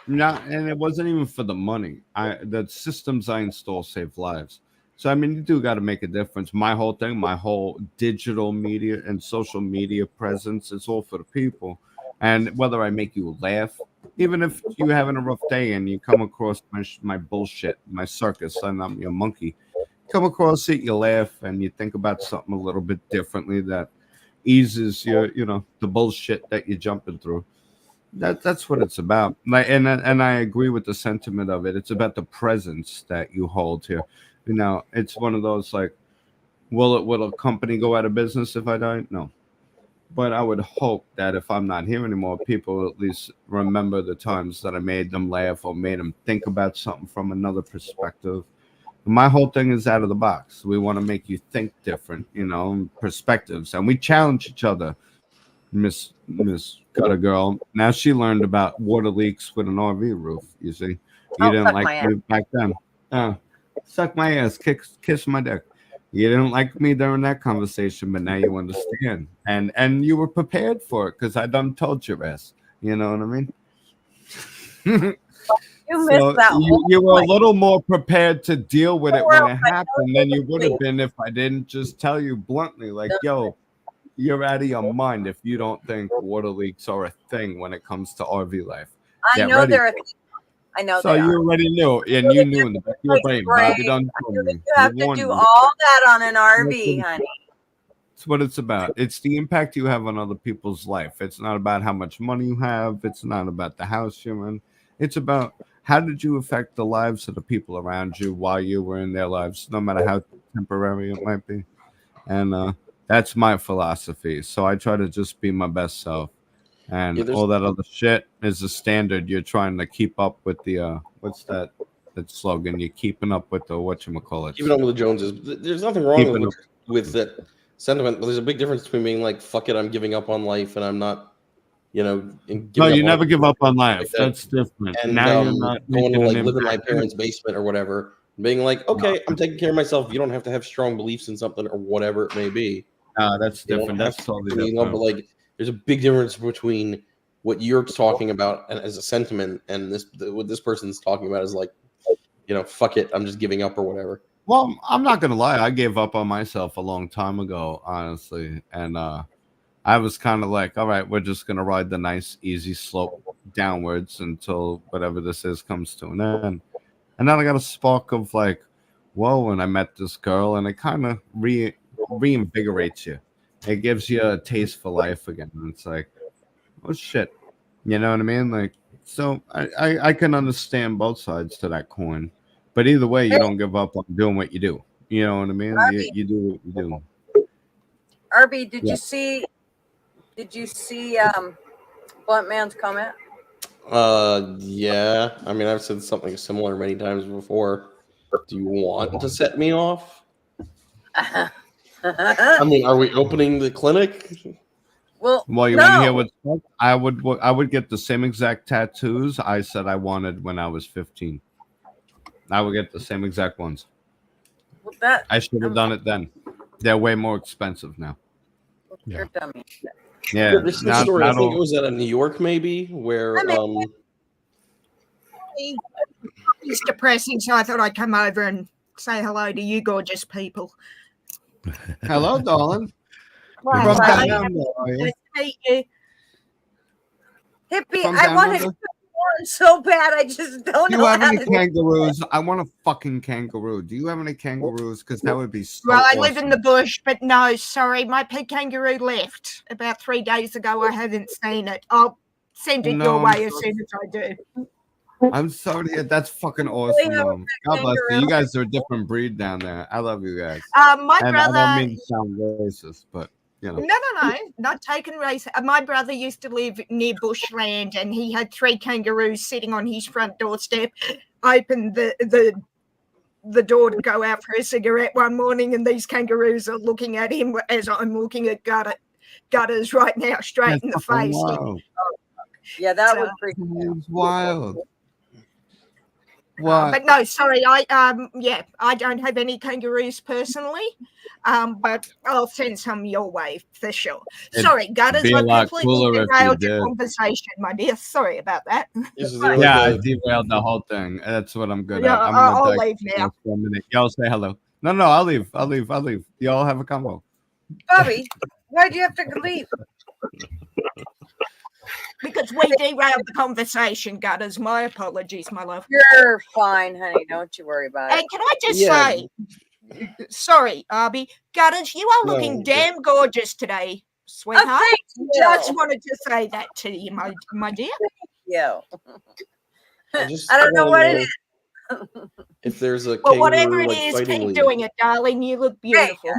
it wasn't even for the money. The systems I install save lives. So I mean, you do got to make a difference. My whole thing, my whole digital media and social media presence, is all for the people. And whether I make you laugh, even if you're having a rough day and you come across my bullshit, my circus, and I'm your monkey, come across it, you laugh, and you think about something a little bit differently that eases your, the bullshit that you're jumping through. That's what it's about. And I agree with the sentiment of it. It's about the presence that you hold here. It's one of those like, will a company go out of business if I die? No. But I would hope that if I'm not here anymore, people at least remember the times that I made them laugh or made them think about something from another perspective. My whole thing is out of the box. We want to make you think different, perspectives. And we challenge each other. Miss Gutter Girl. Now she learned about water leaks with an RV roof, you see. You didn't like me back then. Suck my ass, kiss my dick. You didn't like me during that conversation, but now you understand. And you were prepared for it because I done told your ass. You know what I mean? You missed that you were a little more prepared to deal with it when it happened than you would have been if I didn't just tell you bluntly, like, yo, you're out of your mind if you don't think water leaks are a thing when it comes to RV life. I know they're a thing. I know. So you already knew, and you knew in the back of your brain. Bobby done told me. You have to do all that on an RV, honey. That's what it's about. It's the impact you have on other people's life. It's not about how much money you have. It's not about the house you're in. It's about how did you affect the lives of the people around you while you were in their lives, no matter how temporary it might be. And that's my philosophy. So I try to just be my best self. And all that other shit is a standard you're trying to keep up with the what's that slogan? You're keeping up with the whatchamacallit. Keeping up with the Joneses. There's nothing wrong with that sentiment, but there's a big difference between being like, fuck it, I'm giving up on life and I'm not, No, you never give up on life. Like that's different. And now you're not going to like live in my parents' basement or whatever, being like, okay, I'm taking care of myself. You don't have to have strong beliefs in something or whatever it may be. That's different. That's totally different. But like, there's a big difference between what you're talking about and as a sentiment and what this person's talking about is like, fuck it, I'm just giving up or whatever. Well, I'm not gonna lie, I gave up on myself a long time ago, honestly, and I was kind of like, all right, we're just gonna ride the nice, easy slope downwards until whatever this is comes to an end. And then I got a spark of like, whoa, and I met this girl, and it kind of reinvigorates you. It gives you a taste for life again. And it's like, oh shit, you know what I mean? Like, so I can understand both sides to that coin, but either way, you don't give up on doing what you do. You know what I mean? You do what you do. RB, did you see Blunt Man's comment? Yeah. I mean, I've said something similar many times before. Do you want to set me off? I mean, are we opening the clinic? Well, you want to hear what's up? I would get the same exact tattoos I said I wanted when I was 15. I would get the same exact ones. Well, I should have done it then. They're way more expensive now. You're a dummy. Yeah. There's this story. I think it was out of New York, maybe, where it's depressing, so I thought I'd come over and say hello to you gorgeous people. Hello, darling. Well, From nice to meet you. Hippie, I want to one so bad. I just don't know. Do you have how any to kangaroos? I want a fucking kangaroo. Do you have any kangaroos? Because that would be so Well, I awesome. live in the bush, but no, sorry. My pet kangaroo left about 3 days ago. I haven't seen it. I'll send it your way as soon as I do. I'm sorry to hear. That's fucking awesome. God bless you. You guys are a different breed down there. I love you guys. My and brother. I don't mean to sound racist, but you know. No, not taking race. My brother used to live near bushland, and he had 3 kangaroos sitting on his front doorstep. Opened the door to go out for a cigarette one morning, and these kangaroos are looking at him as I'm looking at Gutters right now, straight in the face. Wild. Yeah, that would freak me out. It's wild. What? But no, sorry. I don't have any kangaroos personally. But I'll send some your way for sure. It'd Sorry, Gutters, be a I've lot completely cooler if you derailed your did. conversation, my dear. Sorry about that. Is there Yeah, I like a derailed the whole thing. That's what I'm good Yeah, at. I'm I'll gonna leave text now. for a minute. Y'all say hello. No, I'll leave. Y'all have a combo. Bobby, why'd you have to leave? Because we derailed the conversation, Gutters. My apologies, my love. You're fine, honey. Don't you worry about it. And can I just Yeah. say, sorry, Arby, Gutters, you are looking No. damn gorgeous today, sweetheart. thank you. Just wanted to say that to you, my dear. Yo. I just I don't know what wanna it know if there's a Well, whatever kangaroo it like is, fighting keep league. doing it, darling. You look beautiful.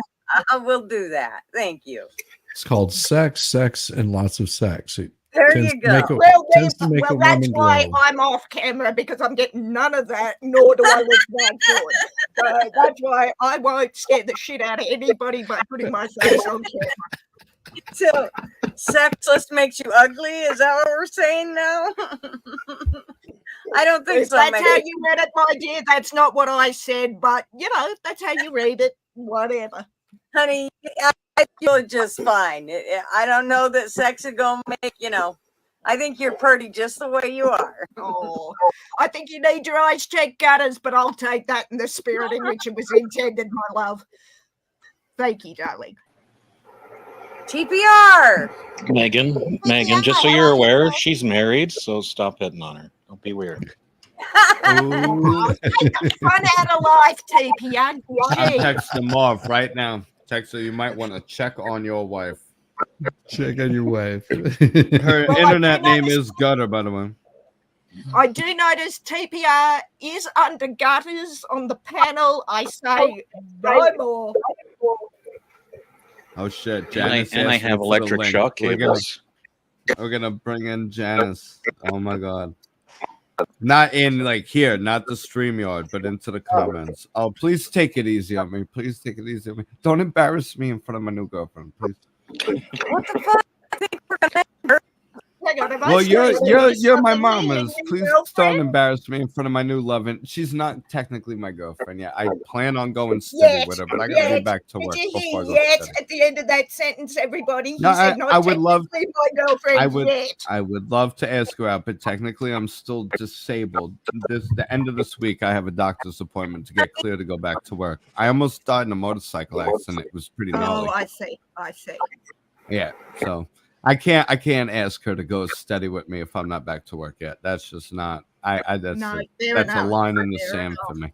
I will do that. Thank you. It's called sex, and lots of sex. It There tends you to make go. a, Well, tends to make a that's woman why glow. I'm off camera, because I'm getting none of that, nor do I look that good. So that's why I won't scare the shit out of anybody by putting my face on camera. So, sexless makes you ugly? Is that what we're saying now? I don't think If so. that's Megan. how you read it, my dear, that's not what I said, but that's how you read it. Whatever. Honey, I feel just fine. I don't know that sex is going to make, I think you're pretty just the way you are. Oh, I think you need your eyes checked, Gutters, but I'll take that in the spirit in which it was intended, my love. Thank you, darling. TPR. Megan, just so you're aware, she's married, so stop hitting on her. Don't be weird. Ooh. Fun out of life, TP. I'm Gee. texting them off right now. Text her, you might want to check on your wife. Check on your wife. Her Well, internet I name is Gutter, by the way. I do notice TPR is under Gutters on the panel. I say no more. Oh shit, And Janice. I asked me have for the electric link. shock We're cables. gonna bring in Janice. Oh my god. Not in like here, not the StreamYard, but into the comments. Oh, please take it easy on me. Please take it easy on me. Don't embarrass me in front of my new girlfriend, please. What the fuck? I think we're gonna Hang on, have I Well, said you're my something mama's. to you, Please girlfriend? don't embarrass me in front of my new love. And she's not technically my girlfriend yet. I plan on going steady Yet, with her, but I gotta be yet. back to Did work you before I hear go yet steady. at the end of that sentence, everybody? He No, said not I would love. technically my girlfriend I would. yet. I would love to ask her out, but technically I'm still disabled. The end of this week I have a doctor's appointment to get clear to go back to work. I almost died in a motorcycle accident. It was pretty gnarly. Oh, I see. Yeah, so I can't ask her to go steady with me if I'm not back to work yet. That's just not. That's No, a, fair that's a enough. line in the Fair sand enough. for me.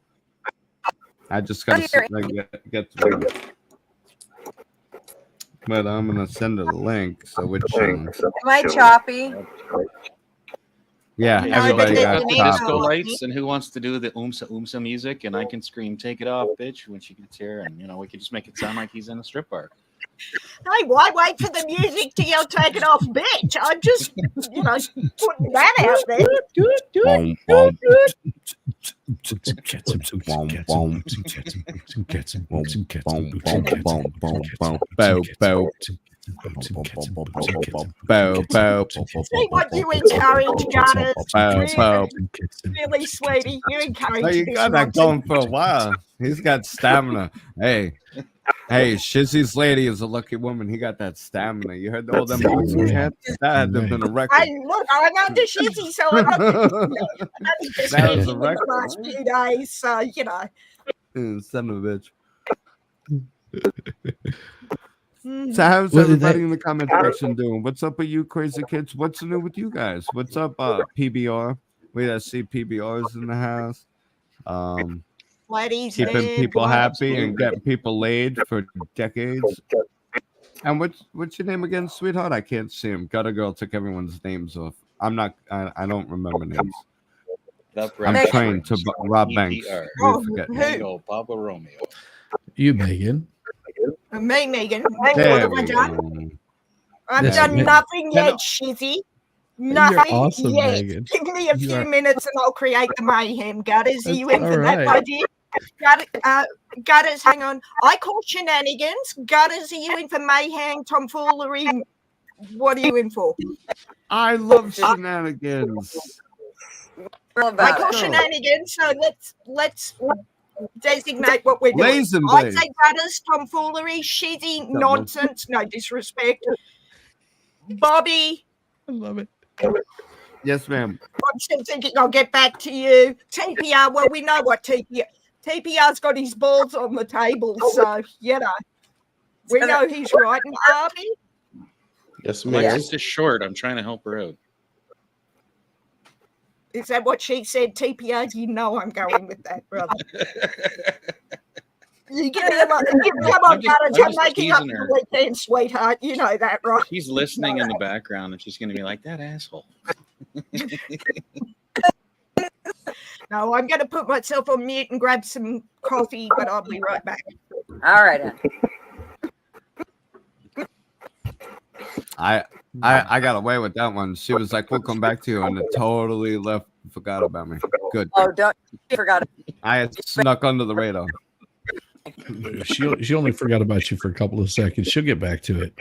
I just gotta get through it. But I'm gonna send her the link. So which Am I choppy? yeah, No, everybody but got then- chopped. Disco lights, and who wants to do the oomsa music? And I can scream, "Take it off, bitch!" when she gets here, and we can just make it sound like he's in a strip bar. Hey, why wait for the music to yell "take it off, bitch"? I'm just, putting that out there. Boom, boom. Bow, bow. See what you encourage, Gutters. Bow, bow. Really, sweetie, you encourage Oh, you this got that nonsense. going for a while. He's got stamina. Hey, Shizzy's lady is a lucky woman. He got that stamina. You heard all them boots he had? That had to have been a record. Hey, look, I'm under shizzy, so I'm not That just was a in the record. last few days, so, Son of a bitch. Mm. So how's Well, everybody in the comment section doing? What's up with you crazy kids? What's new with you guys? What's up, PBR? We got see PBRs in the house. Ladies, Keeping there, people boys. happy and getting people laid for decades. And what's your name again, sweetheart? I can't see him. Gutter Girl took everyone's names off. I don't remember names. I'm trained to rob banks. Oh, We forget. who? Tango, Papa Romeo. You, Megan. Me, Megan. There What we have I done? go. I've Yes, done Megan. nothing No, no. yet, shizzy. Nothing awesome, yet. Megan. Give me a You few are- minutes and I'll create the mayhem. Gutters, are you in That's for that, all my right. dear? Gutters, hang on. I call shenanigans. Gutters, are you in for mayhem, tomfoolery? What are you in for? I love shenanigans. We're all I about call it. shenanigans, so let's designate what we're doing. Blazing I'd Blaze. say gutters, tomfoolery, shitty nonsense, no disrespect. Bobby, I love it. Yes, ma'am. I'm still thinking I'll get back to you. TPR, well, we know what TPR's got his balls on the table, so, you know, we know he's right. And Arby, Yes, ma'am. Alexis is short. I'm trying to help her out. is that what she said? TPR, you know I'm going with that, brother. You give me a come on, I'm just- Gutters, I'm I'm just making up teasing for her. the weekend, sweetheart. You know that, right? She's listening in the background, and she's going to be like, that asshole. No, I'm going to put myself on mute and grab some coffee, but I'll be right back. All right, then. I got away with that one. She was like, "We'll come back to you," and it totally forgot about me. Good. Oh, don't you forgot it. I had snuck under the radar. She only forgot about you for a couple of seconds. She'll get back to it.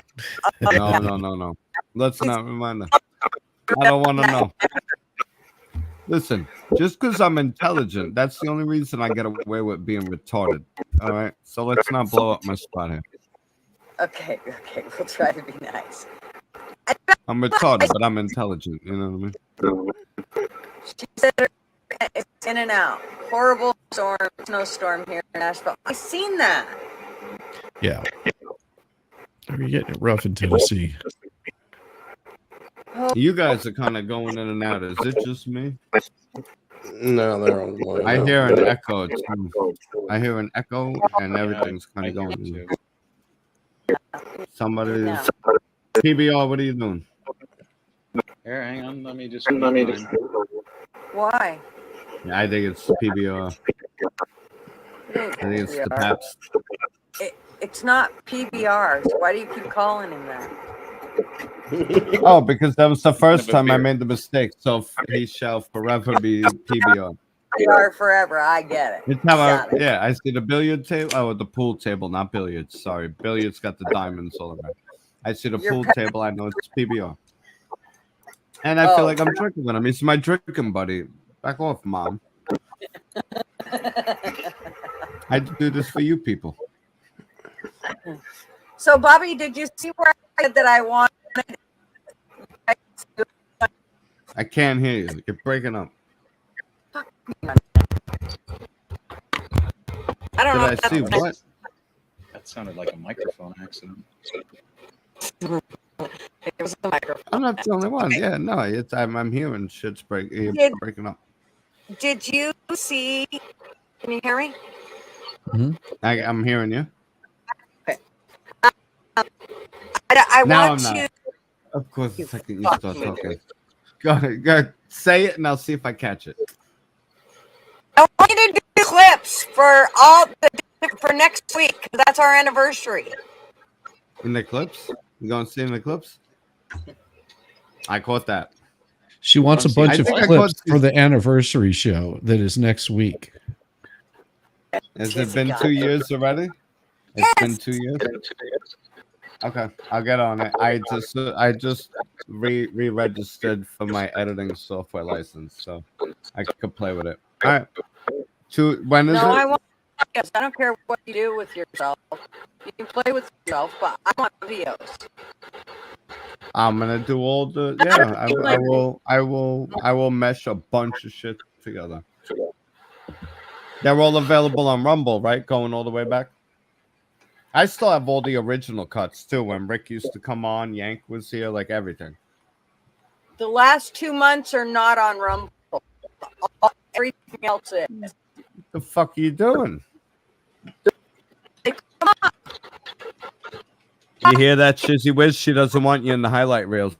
No. Let's not remind her. I don't want to know. Listen, just because I'm intelligent, that's the only reason I get away with being retarded. All right, so let's not blow up my spot here. Okay, we'll try to be nice. I'm retarded, but I'm intelligent. You know what I mean? She said it's in and out. Horrible storm, snowstorm here in Nashville. I've seen that. Yeah. You're getting it rough in Tennessee. You guys are kind of going in and out. Is it just me? No, they're on one. I hear an echo. Too. I hear an echo, and everything's kind of going. too. Somebody's No. PBR. What are you doing? Here, hang on. Let me just. Why? Yeah, I think it's the PBR. I think it's the Paps. It's not PBRs. Why do you keep calling him that? Oh, because that was the first Have a time I beer. made the mistake. So he shall forever be PBR. PBR forever. I get it. It's how Got it. I see the billiard table. Oh, the pool table, not billiards. Sorry, billiards got the diamonds all around. I see the Your pool pet- table. I know it's PBR. And I Oh. feel like I'm drinking with him. He's my drinking buddy. Back off, mom. I do this for you people. So, Bobby, did you see where I said that I wanted? I can't hear you. You're breaking up. I don't Did know. I if see that's- what? That sounded like a microphone accident. It was the microphone. I'm not the only one. Yeah, no, it's I'm hearing shit's breaking up. Did you see? Can you hear me? I'm hearing you. I Now want I'm you. not. Of course, the second you start talking. Go ahead, say it, and I'll see if I catch it. I want you to do clips for for next week because that's our anniversary. In the clips? You going to see in the clips? I caught that. She wants a bunch I of think I clips caught- for the anniversary show that is next week. Has it been 2 years already? It's been 2 years. Okay, I'll get on it. I just re-registered for my editing software license, so I could play with it. All right. When is No, I it? want. Yes, I don't care what you do with yourself. You can play with yourself, but I want videos. I'm gonna do all the I will mesh a bunch of shit together. They're all available on Rumble, right? Going all the way back. I still have all the original cuts too. When Rick used to come on, Yank was here, like everything. The last 2 months are not on Rumble. Everything else is. What the fuck are you doing? You hear that, Shizzy Wiz? She doesn't want you in the highlight reels.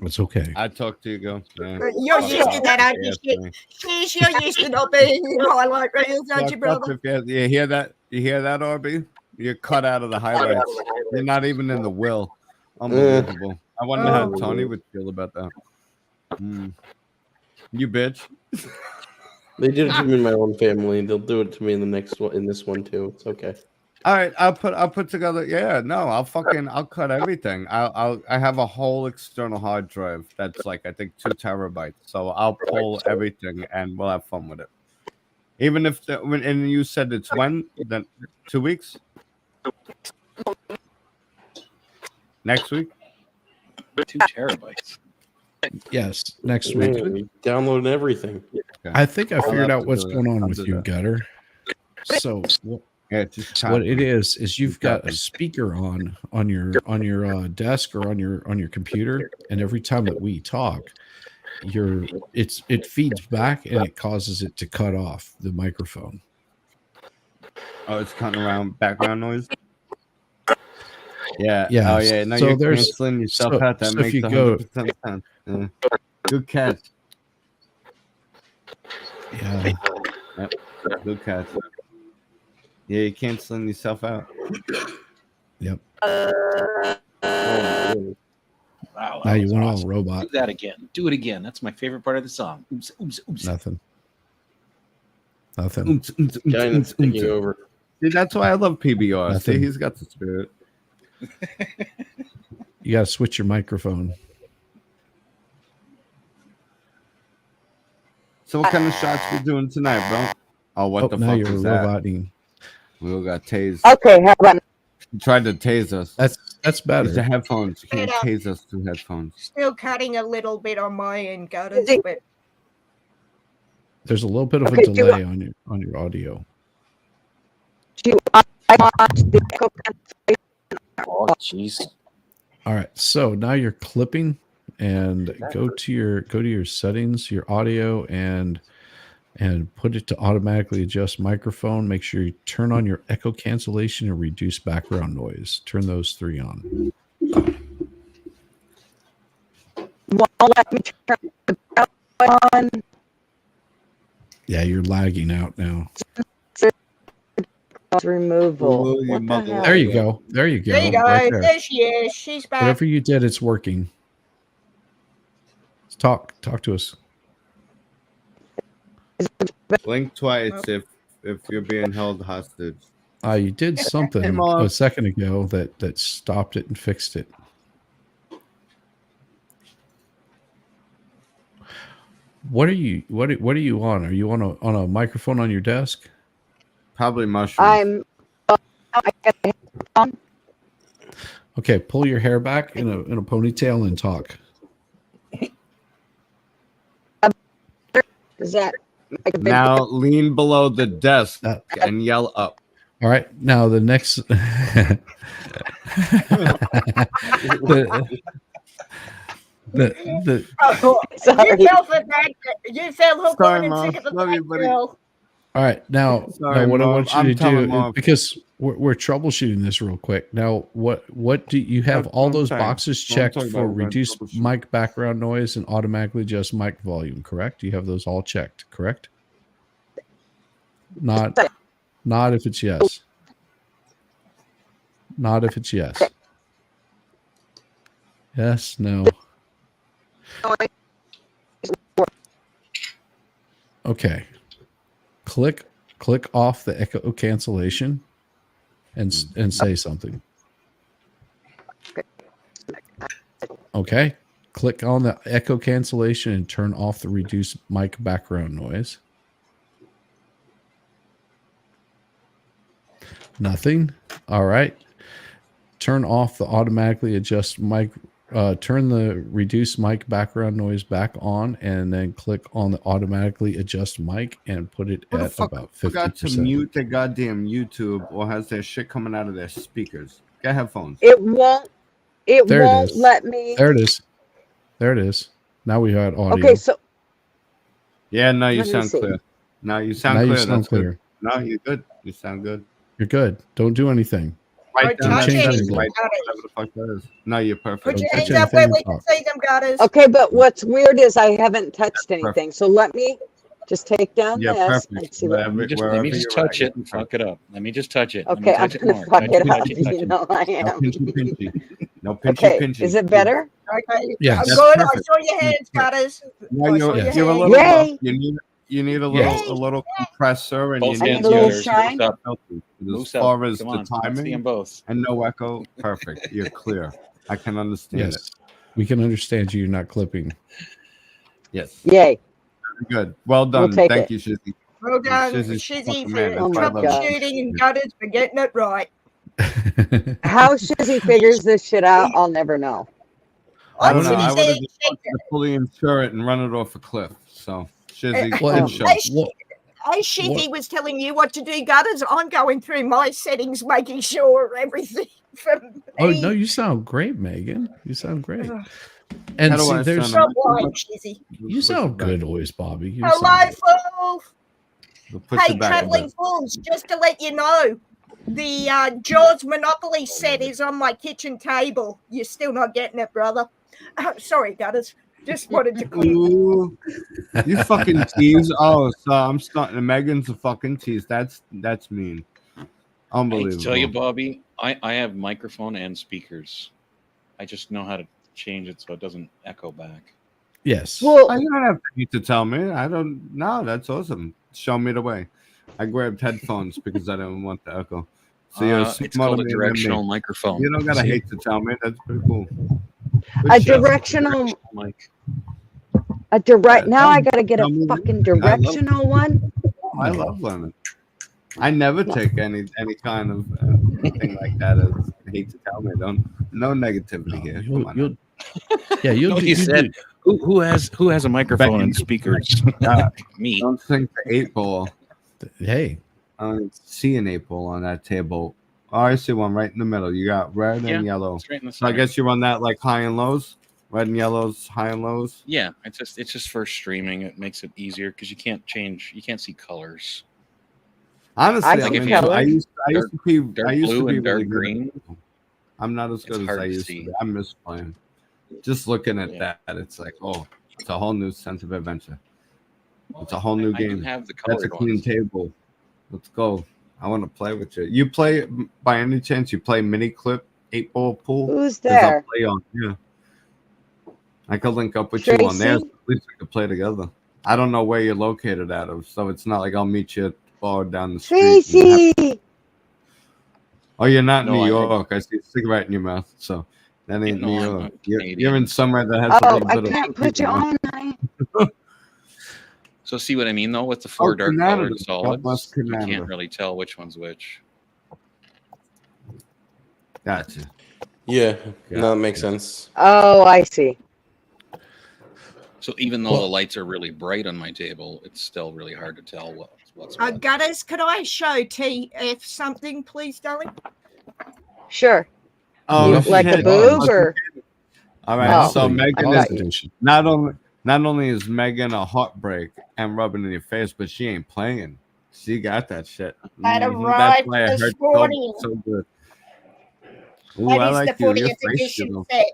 It's okay. I talk to you, go. Yeah. You're Fuck used off. to that, aren't you? Yes, man. Sheesh, you're used to not being in highlight reels, aren't you, Fuck up brother? if you hear that? You hear that, RB? You're cut out of the highlights. You're not even in the will. Unbelievable. I wonder how Tony would feel about that. You bitch. They did it to me in my own family. They'll do it to me in the next one. In this one too. It's okay. All right, I'll put together. Yeah, no, I'll cut everything. I have a whole external hard drive that's like I think 2 terabytes. So I'll pull everything and we'll have fun with it. Even if and you said it's when then 2 weeks next week. 2 terabytes. Yes, next week. Man, downloading everything. I think I I'll figured have out to what's do going that. on I'll with do you, that. Gutter. So Yeah, just what it copy. is you've got a Copy. speaker on your desk or on your computer, and every time that we talk, it feeds back and it causes it to cut off the microphone. Oh, it's cutting around background noise. Yeah. Yeah, Oh, yeah. No, so you're there's- canceling yourself so- out. That so if makes you go- 100% sense. Yeah. Good catch. Yeah, Good catch. Yeah, you're canceling yourself out. yep. Wow. Now that you was went awesome. all robot. Do that again. Do it again. That's my favorite part of the song. Oops, oops, oops. Nothing. Nothing. Giant's taking over. See, that's why I love PBR. Nothing. See, he's got the spirit. You got to switch your microphone. So, what kind of shots we doing tonight, bro? Oh, what the now fuck you're is that? roboting. We all got tased. Okay, how about He tried to tase us. That's It's the better. headphones. You can't Better. tase us through headphones. Still cutting a little bit on my end, Gutters, but There's a little bit of a Okay, do delay on your audio. Oh, jeez. All right, so now you're clipping, and go to your settings, your audio, and put it to automatically adjust microphone. Make sure you turn on your echo cancellation and reduce background noise. Turn those 3 on. let me turn the bell on? Yeah, you're lagging out now. Removal. Oh, you What the mother- hell? There you go. There you go. there you go. Right there. There she is. She's back. Whatever you did, it's working. Talk to us. Blink twice if you're being held hostage. You did something Come on. a second ago that stopped it and fixed it. What are you on? Are you on a microphone on your desk? Probably mushrooms. Okay, pull your hair back in a ponytail and talk. Is that like a big Now lean below the desk That- and yell up. All right, now the next the Oh, Sorry. you fell for that. You fell hook, Sorry, line, and Mom. sinker for Love you, that buddy. girl. all right now Sorry, what I Mom. want you I'm to telling do Mom. because we're troubleshooting this real quick. Now what do you have That's all what I'm those saying. boxes What I'm checked talking for about, we're gonna reduce troubleshoot. mic background noise and automatically adjust mic volume, correct? You have those all checked, correct? Not if it's yes. Not if it's yes. Yes, no. Okay. Click off the echo cancellation and say something. Okay. Click on the echo cancellation and turn off the reduce mic background noise. Nothing. All right. Turn off the automatically adjust mic. Turn the reduce mic background noise back on, and then click on the automatically adjust mic and put it Who the at fuck about forgot to 50%. mute their goddamn YouTube or has their shit coming out of their speakers? Get headphones. It won't. It There it won't is. let me. There it is. There it is. Now we had audio. Okay, so Yeah, no, you Let me sound see. clear. No, you sound Now clear. you sound That's good. clear. No, you're good. You sound good. You're good. Don't do anything. Right Don't down touch that anything. setting, right Gutters. whatever the fuck that is. No, you're perfect. Put your touch hands up where anything we and can talk. see them, Gutters. okay, but what's weird is I haven't touched anything. So let me just take down Yeah, this perfect. and see what. Let me just Wherever touch you're it at. and fuck it up. Let me just touch it. Let me Okay, I'm touch it gonna more. fuck Touch it up. touch touch You know I No am. pinchy pinchy. No pinchy Okay, pinchy. is it better? Okay. Yes. I'm That's good. perfect. I saw your hands, Gutters. No, I saw you're, your Yes. you're a hands. little Yay. rough. You need a Yes. little compressor, and Both you need hands a little together. shine. Moose up. as Moose up. far as Come the on. Let's see them timing both. and no echo. Perfect. You're clear. I can understand Yes, we can understand you. You're not clipping. it. Yes. Yay. Good. Well done. take Thank it. you, Shizzy. Well done, Shizzy's Shizzy, fucking for man. Oh my God. troubleshooting and Gutters for getting it right. How Shizzy figures this shit out, I'll never know. I don't know. Shizzy I would have said- just wanted to fully insure it and run it off a cliff. So Shizzy, Well, good show. As Shizzy was telling you what to do, Gutters, I'm going through my settings, making sure everything from Oh me. no, you sound great, Megan. You sound great. Ugh. And How do see, I there's sound? Stop lying, Shizzy. you sound good always, Bobby. You Hello, sound good. fools. We'll push Hey, it back a traveling bit. fools, just to let you know, the Jaws Monopoly set is on my kitchen table. You're still not getting it, brother. Sorry, Gutters. Just wanted to clear. Ooh, you fucking tease. Oh, so I'm starting. Megan's a fucking tease. That's mean. I hate Unbelievable. to tell you, Bobby, I have microphone and speakers. I just know how to change it so it doesn't echo back. Yes. Well, You don't have to tell me. I don't. No, that's awesome. Show me the way. I grabbed headphones because I didn't want the echo. So you're It's smarter called a than me. directional microphone. You don't gotta See? hate to tell me. That's pretty cool. Good a show. directional, Mic. a direct. Yeah, Now tell I me- gotta get tell a me- fucking I love- directional one. I love learning. I never take any kind of thing like that as hate to tell me. No negativity here. Come on. You'll, yeah, you'll No, do, you you said who has a microphone and speakers? Me. Don't think the 8-ball. do, hey, I don't see an 8-ball on that table. Oh, I see one right in the middle. You got red Yeah. and yellow. It's right in the So I center. guess you run that like high and lows, red and yellows, high and lows. Yeah, it's just for streaming. It makes it easier because you can't see colors. Honestly, I I, see mean, colors. I used Dark to be blue really and good dark at green. it. I'm not as It's good as hard I to used to see. be. I miss playing. Just looking at Yeah. that, it's like, oh, it's a whole new sense of adventure. It's a whole new I do game. have the That's a colored clean ones. table. Let's go. I want to play with you. You play by any chance? You play mini clip 8-ball pool? Who's 'Cause I'll there? play on. Yeah. I could link up with you on there. Tracy? So at least we could play together. I don't know where you're located at, so it's not like I'll meet you at the bar down the street. and have- Tracy. Oh, you're not in No, New I- York. I see a cigarette in your mouth. So that ain't No, New I'm York. not You're Canadian. in somewhere that has a Oh, little I bit can't of put you people on. honey. So see what I mean though with the four dark Canada. colored God bless solids, you Canada. can't really tell which one's which. Gotcha. Yeah, Yeah. no, that makes sense. Oh, I see. So even though the lights are really bright on my table, it's still really hard to tell what's what. Gutters, could I show TF something, please, darling? Sure. Oh, Like a shit. boob or? All right. Oh, so I Megan got is you. not only is Megan a heartbreak and rubbing in your face, but she ain't playing. She got that shit. That Mhm. arrived why I this heard morning. so good. Ooh, That I is like the you. You're 40th feisty, edition though. set.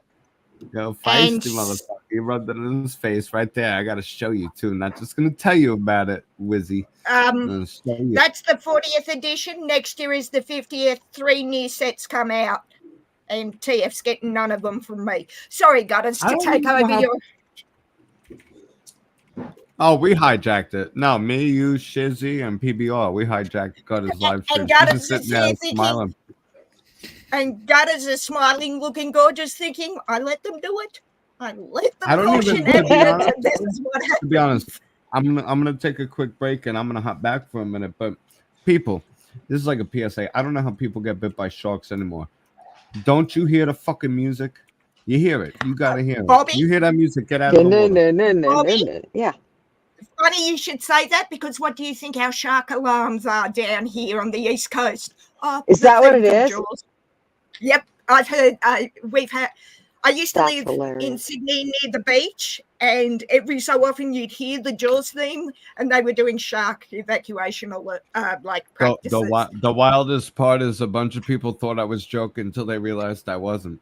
Yo, feisty And- motherfucker. You rubbed it in his face right there. I gotta show you too. Not just gonna tell you about it, Wizzy. I'm gonna show you. That's the 40th edition. Next year is the 50th. 3 new sets come out. And TF's getting none of them from me. Sorry, Gutters, I to don't take know over how- your... Oh, we hijacked it. No, me, you, Shizzy, and PBR. We hijacked Gutter's live stream. And She's Gutters just sitting is there here thinking- smiling. And Gutters is smiling, looking gorgeous, thinking, I let them do it. I let them I don't push even- it. to be honest- And this is what happened. To be honest, I'm gonna take a quick break and I'm gonna hop back for a minute. But people, this is like a PSA. I don't know how people get bit by sharks anymore. Don't you hear the fucking music? You hear it. You gotta hear Bobby? it. You hear that music? Get out No, of the no, water. no, no, no, Bobby? no. Yeah. Funny you should say that, because what do you think our shark alarms are down here on the East Coast? Is the that what thing it from is? Jaws. Yep, I've heard. We've had. I used to That's live hilarious. in Sydney near the beach, and every so often you'd hear the Jaws theme, and they were doing shark evacuation alert, like practices. The wildest part is a bunch of people thought I was joking until they realized I wasn't.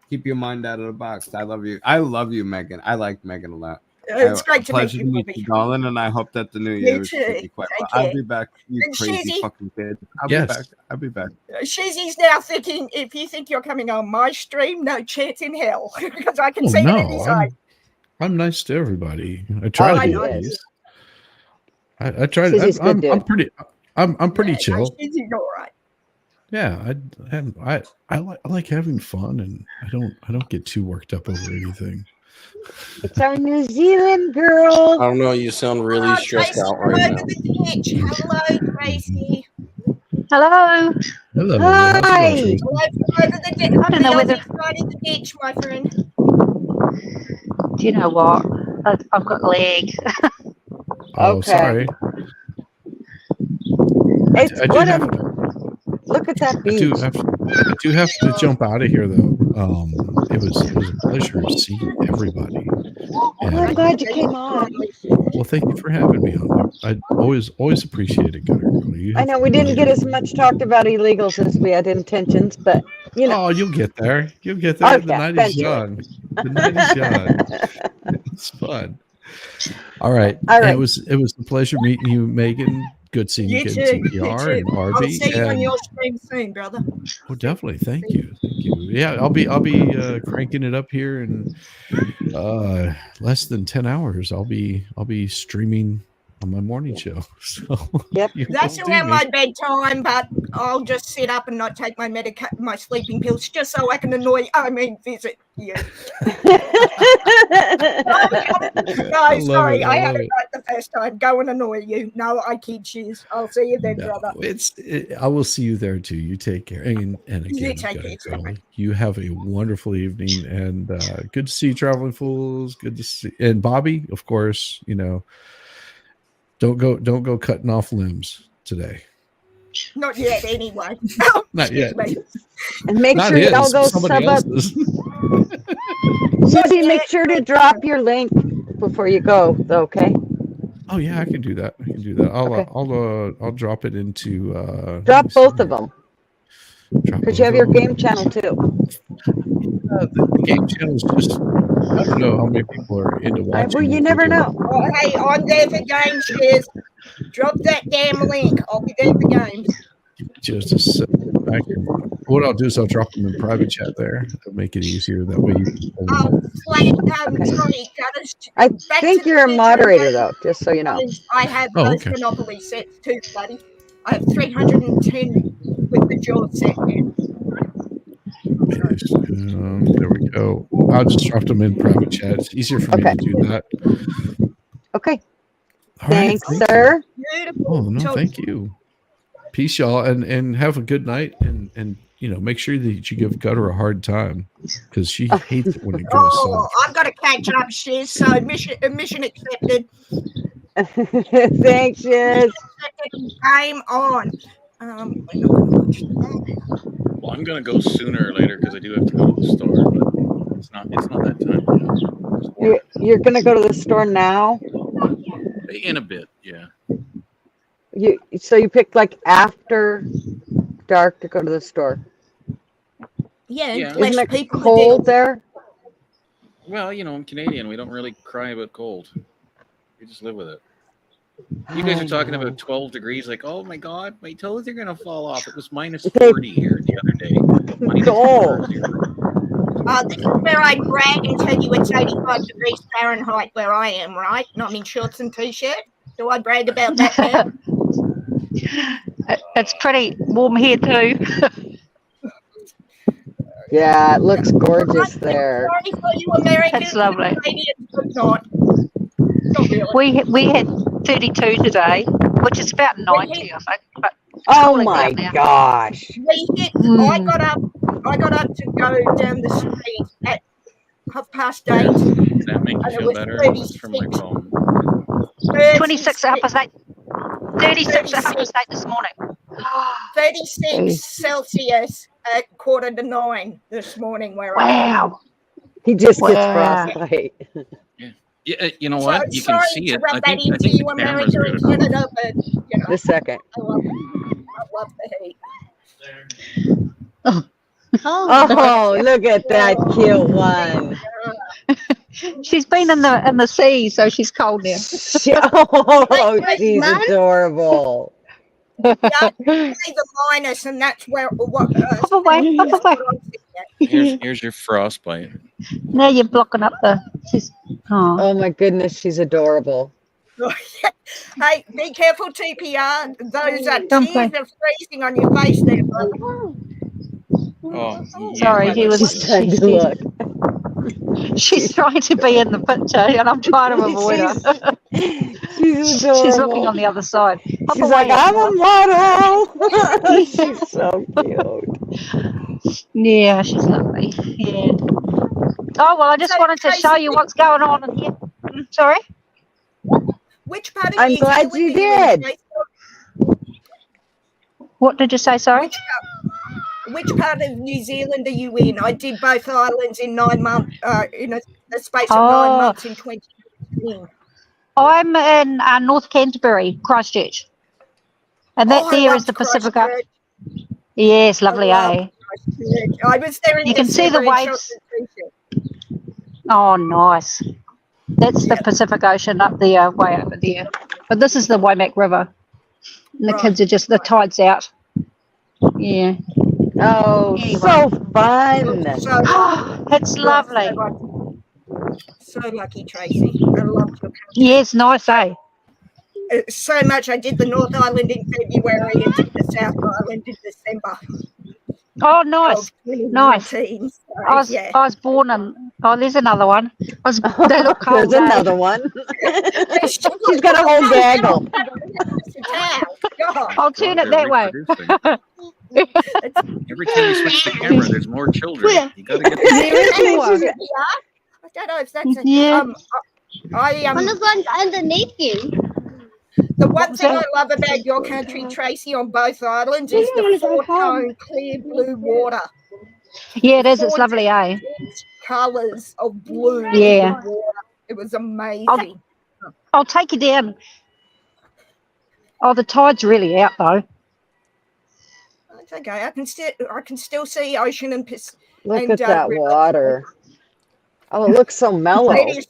Keep your mind out of the box. I love you. I love you, Megan. I like Megan a lot. It's great to meet Pleasure you, to meet Bobby. you, darling, and I hope that the new You year is too. treating you quite well. Take I'll care. be back, you And crazy Shizzy? fucking kid. Yes. I'll be back. Shizzy's now thinking, if you think you're coming on my stream, no chance in hell, because I can oh, see it in no, his eyes. I'm nice to everybody. I try Oh, to I be know. nice. I tried. Susie's good, I'm dude. pretty. I'm pretty chill. She's all right. Yeah, I like having fun, and I don't get too worked up over anything. It's our New Zealand I girl. don't know. You sound really stressed Tracy, out come right over now. the ditch. Hello, Tracy. Hello. Hello, how's it Hi. going, Tracy? Hello, over the ditch. I don't know The whether. Aussie side of the ditch, my friend. Do you know what? I've got leg. Oh, Okay. sorry. It's I do what have. look at that I beach. do have to jump out of here though. It was a pleasure seeing everybody. Well, I'm And, glad you came on. well, thank you for having me on. I always appreciate it, Gutter Girl. You I have know we didn't get as wonderful- much talked about illegals as we had intentions, but you know. Oh, you'll get there. You'll get there. The Okay, night is eventually. young. The night is young. It's fun. All right. All right. It was a pleasure meeting you, Megan. Good seeing you You again, too. TPR and I'll RB. see you on And your stream soon, brother. well, definitely. Thank you. Yeah, I'll be cranking it up here in less than 10 hours. I'll be streaming on my morning show. So Yep. you That's won't see around me. my bedtime, but I'll just sit up and not take my sleeping pills just so I can visit you. No, sorry, I had it right the first time. Go and annoy you. No, I kid you. I'll see you then, No, brother. I will see you there too. You take care. And You again, take Gutter care. Girl, you have a wonderful evening, and good to see you, Traveling Fools. Good to see, and Bobby, of course. Don't go cutting off limbs today. Not yet, anyway. Not yet. Me. And make Not sure his, y'all go somebody sub up. else's. Susie, make sure to drop your link before you go, okay? Oh yeah, I can do that. Okay. I'll drop it into. Drop both of them Drop because you both have your of them. game channel too. The game channel is just. I don't know how many people are into watching. Well, you what we never do. know. Oh, hey, I'm there for game shares. Drop that damn link. I'll be there for games. Just a sec. What I'll do is I'll drop them in private chat there. It'll make it easier. That way you. Sorry, Gutters. I Back think to you're a the moderator game. though, just so you know. I have Oh, those okay. Monopoly sets too, buddy. I have 310 with the Jaws set now. There we go. I'll just drop them in private chat. It's easier for me Okay. to do that. Okay. All right, Thanks, thank you. sir. Beautiful. Oh no, So- thank you. Peace, y'all, and have a good night. And make sure that you give Gutter a hard time because she hates it when it goes Oh, soft. I've got to catch up, Shiz. So mission accepted. Thanks, Shiz. Game on. Well, I'm gonna go sooner or later because I do have to go to the store. But it's not that time yet. You're gonna go to the store now. In a bit, yeah. So you picked like after dark to go to the store. Yeah, Yeah. less Isn't it people to cold deal with. there? Well, I'm Canadian. We don't really cry about cold. We just live with it. You guys are talking about 12 degrees, like, oh my God, my toes are gonna fall off. It was minus 40 here the other day. Minus Cold. 40. This is where I brag and tell you it's 85 degrees Fahrenheit where I am, right? And I'm in shorts and t-shirt. Do I brag about that now? It's pretty warm here too. Yeah, it looks gorgeous there. Sorry for you Americans. That's lovely. Canadians, but not. Not really. We had 32 today, which is about 90, I think. But Oh cooling my down now. gosh. We hit. I got up to go down the street at 8:30. Does that make you And it feel was better? 36. It's from my phone. 26 at 36 at 8 this morning. 36 Celsius at 8:45 this morning where I am. Wow. He just gets Wow. frostbite. Yeah, you know what? You can sorry see to it. rub I that think into the you, camera's America good and enough. Canada, but The second. I love the heat. Oh, look at that cute one. She's been in the sea, so she's cold now. Oh, she's adorable. Yeah, the minus, and that's where what. Hop away, hop away. Here's your frostbite. Now you're blocking up the. She's. Oh. Oh my goodness, she's adorable. Hey, be careful, TPR. Those Don't tears play. are freezing on your face there, brother. Oh, Sorry, he was. She's trying to look. She's trying to be in the picture, and I'm trying to avoid her. She's adorable. She's looking on the other side. Hop She's away, like, I'm a Angela. model. She's so cute. Yeah, she's lovely. Yeah. Oh well, I just So, wanted to show Tracy, you what's going on in here. Sorry. which part of I'm New glad Zealand you are in, did. Tracy? What did you say? Sorry. Which part of New Zealand are you in? I did both islands in 9 months, in a space of 9 Oh. months in 2015. I'm in North Canterbury, Christchurch, and that Oh, I there is loved the Pacific. Christchurch. Yes, lovely, I eh? loved Christchurch. I was there in You can see the December and shot waves. the t-shirt. Oh, nice. That's the Yeah. Pacific Ocean up there, way over there. But this is the Waimak River. And the Right. kids are just, the tide's out. Yeah. Oh, Anyway. so fun. So, It's lovely. so lucky, Tracy. I loved your country. Yes, nice, eh? So much. I did the North Island in February and did the South Island in December Oh, nice. of 2019. Nice. So, I was born in, oh, there's another one. They look cold. There's eh? another one. She's She's got a whole gaggle. God. I'll turn Well, it that way. reproducing. Every time you switch the camera, there's more children. Yeah. You gotta get the There you are. I don't know if that's Yeah. One of one's underneath you. the one was thing that? I love about your country, Tracy, on both islands is the four-tone clear blue water. Yeah, it is. It's lovely, eh? Colours of blue. in Yeah. the water. It was amazing. I'll take you down. Oh, the tide's really out, though. It's okay. I can still see ocean and Look and, at that river. water. Oh, it looks so mellow. It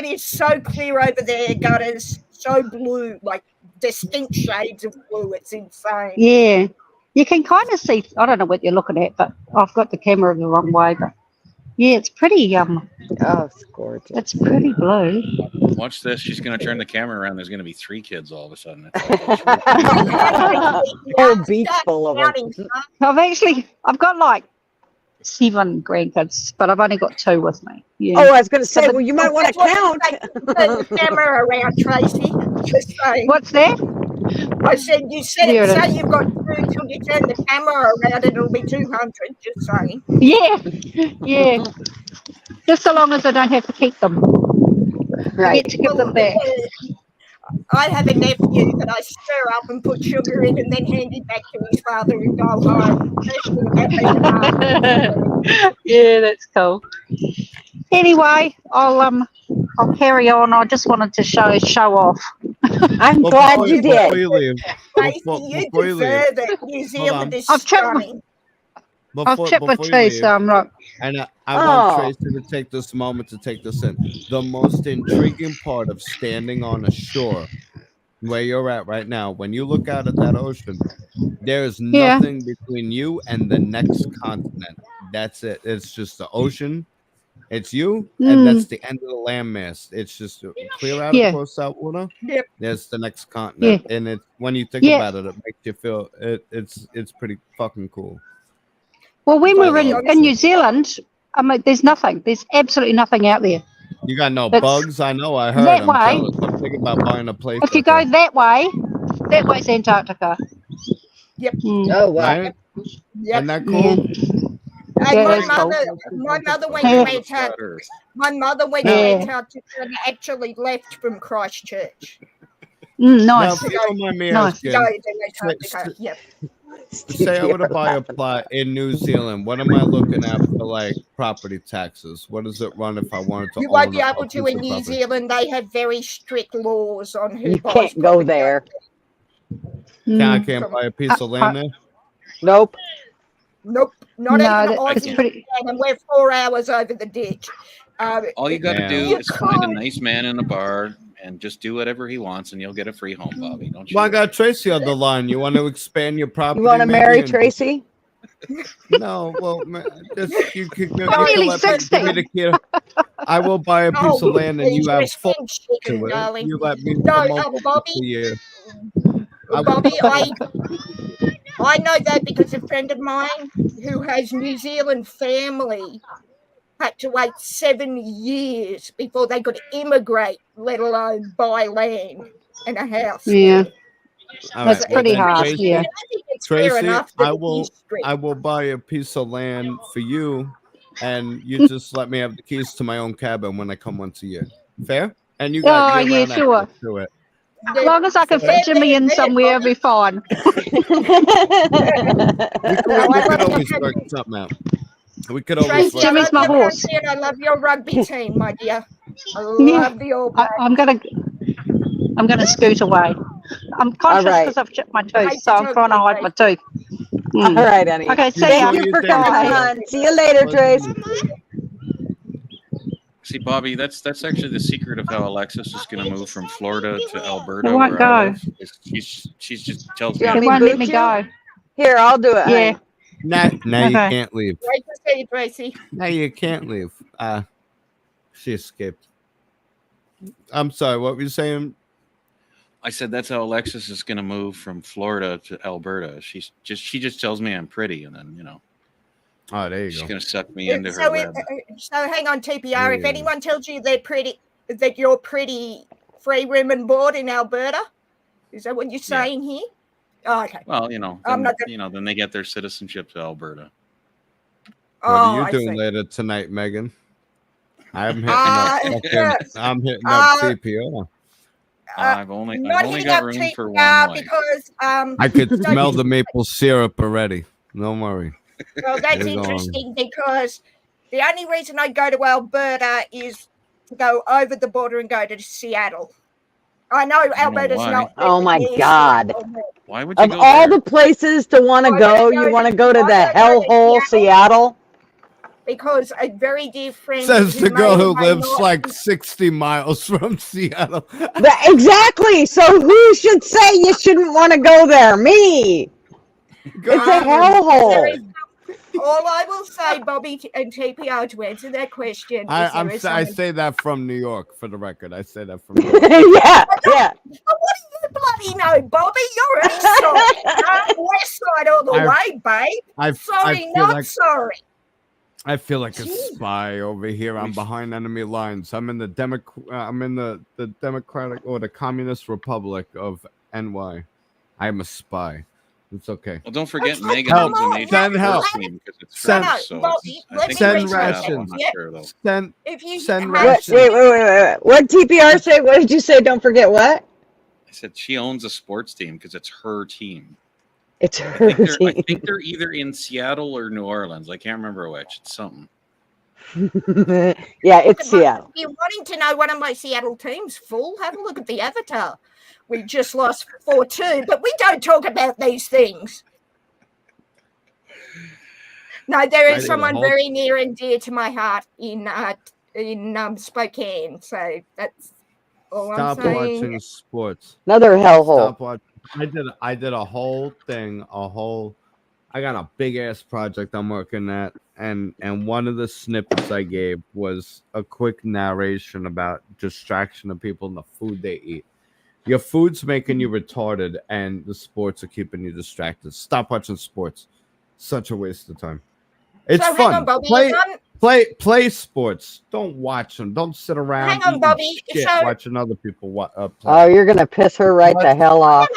is so clear over there, gutters, so blue, like distinct shades of blue. It's insane. Yeah. You can kind of see, I don't know what you're looking at, but I've got the camera the wrong way, but yeah, it's pretty, Oh, it's gorgeous. it's pretty blue. Watch this. She's gonna turn the camera around. There's gonna be 3 kids all of a sudden. Whole beach full of them. I've got like 7 grandkids, but I've only got 2 with me. Yeah. Oh, I was going to say, So the- well, you might want to count. Turn the camera around, Tracy. Just saying. What's that? I said you said Here it. it Say is. you've got 2 till you turn the camera around. It'll be 200. Just saying. Yeah. Yeah. Just so long as I don't have to keep them. I Right. get to give them back. I have a nephew that I stir up and put sugar in and then hand him back to his father and go home. Yeah, that's cool. Anyway, I'll carry on. I just wanted to show off. I'm Well, glad before- you Before did. you leave, Tracy, before, you before you leave, deserve it. New Zealand is I've tripped my- stunning. I've chipped my before you teeth, leave, so I'm not. and I want Oh. Tracy to take this moment to take this in. The most intriguing part of standing on a shore where you're at right now, when you look out at that ocean, there is Yeah. nothing between you and the next continent. That's it. It's just the ocean. It's you, and that's the end of the landmass. It's just clear out Yeah. across that water. Yep. There's the next continent, and it's when you think Yeah. about it, it makes you feel it's pretty fucking cool. Well, when we were But- in New Zealand, I mean, there's nothing. There's absolutely nothing out there. You got no It's bugs. I know. I heard. that I'm way. jealous. I'm thinking about buying a place. If you like go that. that way's Antarctica. Yep. Mm. Oh, wow. Right? Yep. Isn't that Yeah. cool? And Yeah, my that's cool. mother went Yeah. to Antarctica. My mother went to Yeah. Antarctica and actually left from Christchurch. Now, Nice. if you don't mind me Nice. asking, Go to Antarctica. Yep. say I were to buy a plot in New Zealand, what am I looking at for like property taxes? What does it run if I wanted to You own won't be a able to piece in of New property? Zealand. They have very strict laws on who You buys can't go property. there. I Mm. can't buy a piece of land there. Nope. Nope, not No, even it's Aussie. pretty. And we're 4 hours over the ditch. All you got to Yeah. do You is find a can't. nice man in a bar and just do whatever he wants, and you'll get a free home, Bobby. Don't you? Well, I got Tracy on the line. You want to expand your property? You want to maybe, marry and Tracy? No, well, just you could go. No, You nearly can let me, 60. give me the key. I will buy a piece Oh, of land and you have full chicken, to it. darling. You let me No, promote it Bobby, for you. I will- Bobby, I know that because a friend of mine who has New Zealand family had to wait 7 years before they could immigrate, let alone buy land and a house. Yeah. there. All That's right, pretty then, hard, Tracy, yeah. I think it's fair Tracy, enough that it is strict. I will buy a piece of land for you, and you just let me have the keys to my own cabin when I come once a year. Fair? And you got Oh, yeah, year-round sure. access to it. As long as I can fit Jimmy in somewhere, it'll be fine. We could always work something out. We could always Tracy, work I Jimmy's love my your horse. rugby and I love your rugby team, my dear. I Yeah. love the All Blacks. I'm gonna scoot away. I'm conscious right. because I've chipped my I tooth, hate so to I'm talk trying to to you, hide my tooth. All Mm. right, honey. Okay, see Thank ya. you for Enjoy your coming day. on. See you later, Trace. See, Bobby, that's actually the secret of how Alexis is going to move from Florida to Alberta, It won't where I go. live. She's just tells You me want It me to won't let boot me you? go. Here, I'll do it. Yeah. honey. Now you Okay. can't leave. Great to see you, Tracy. Now you can't leave. She escaped. I'm sorry. What were you saying? I said that's how Alexis is going to move from Florida to Alberta. She just tells me I'm pretty, and then Oh, there you she's go. going to suck me into her web. So hang on, TPR. If Yeah. anyone tells you they're pretty, that you're pretty, free room and board in Alberta, is that what you're Yeah. saying here? Oh, okay. Well, I'm then, not gonna- then they get their citizenship to Alberta. What are you I doing see. later tonight, Megan? I'm hitting I'm hitting up TPO. I've only Not hitting got up room for one TPR wife. because I could don't smell you- the maple syrup already. Don't worry. Well, that's We're going. interesting because the only reason I go to Alberta is to go over the border and go to Seattle. I know Alberta's why. not. Oh my near God. Seattle. Why would you Of go all there? the places to want to Why go, would I you go want to to- go to why the would I go to hellhole Seattle? Because a very dear friend Says the may girl or who may lives not- like 60 miles from Seattle. Exactly. So who should say you shouldn't want to go there? Me. It's a there hellhole. is- all I will say, Bobby and TPO, to answer that question, is there is I some- say that from New York, for the record. I say that from New York. Yeah, yeah. Oh, what do you bloody know, Bobby? You're east side, west side all the way, babe. I Sorry, feel not like sorry. I feel like a Jeez. spy over here. I'm behind enemy lines. I'm in the the Democratic or the Communist Republic of NY. I'm a spy. It's okay. Well, don't forget Okay, Megan help. owns a major Send help. sports team because it's Send- French, so No, it's, let I me think Send it's rephrase Seattle. I'm rations. not Yeah. sure though. Send If you Send have- What, wait. What TPR say? What did you say? Don't forget what? I said she owns a sports team because it's her team. It's I her think team. they're either in Seattle or New Orleans. I can't remember which. It's something. Yeah, it's Seattle. If you're wanting to know one of my Seattle teams full, have a look at the avatar. We just lost 4-2, but we don't talk about these things. No, there I is did a someone whole- very near and dear to my heart in Spokane, so that's all Stop I'm saying. watching sports. Another hellhole. Stop watching. I did a whole thing, I got a big ass project I'm working at, and one of the snippets I gave was a quick narration about distraction of people and the food they eat. Your food's making you retarded, and the sports are keeping you distracted. Stop watching sports. Such a waste of time. It's So fun. hang on, Bobby. Play sports. Don't watch them. Don't sit around Hang on, eating Bobby. shit So- watching other people play. Oh, you're gonna piss her right the hell off.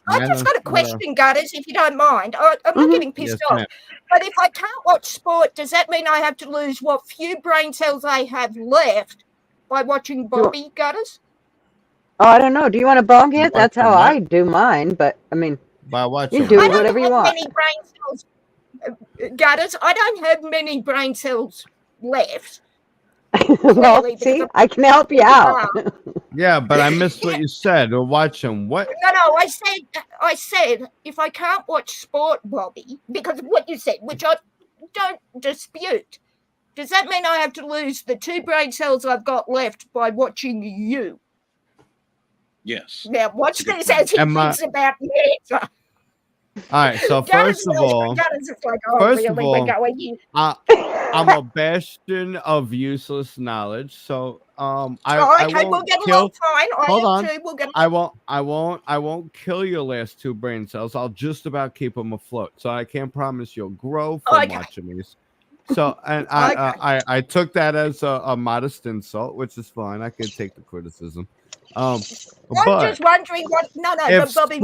I just got a question, Gutters, if you don't mind. I'm not Mhm. getting pissed Yes, off. ma'am. But if I can't watch sport, does that mean I have to lose what few brain cells I have left by watching Bobby, Gutters? Oh, I don't know. Do you want to bong it? That's how Watching I do mine. But I mean, By watching. You do I don't whatever you have want. many brain cells, Gutters. I don't have many brain cells left. well, Clearly, see, because I can help you out. Yeah, but I missed what you said. We're watching what? No, I said if I can't watch sport, Bobby, because of what you said, which I don't dispute, does that mean I have to lose the 2 brain cells I've got left by watching you? Yes. Now, watch That's a good this point. as he Am I- thinks about the answer. All right. So Gunners first of all, is like, oh, first really? of We're all, going here. I'm a bastion of useless knowledge. So Oh, I okay, we'll won't get kill. along fine. I Hold am on. too. We'll get I won't kill your last 2 brain cells. I'll just about keep them afloat. So I can't promise you'll grow from Okay. watching these. So and Okay. I took that as a modest insult, which is fine. I can take the criticism. I'm But just wondering what. No, if but Bobby,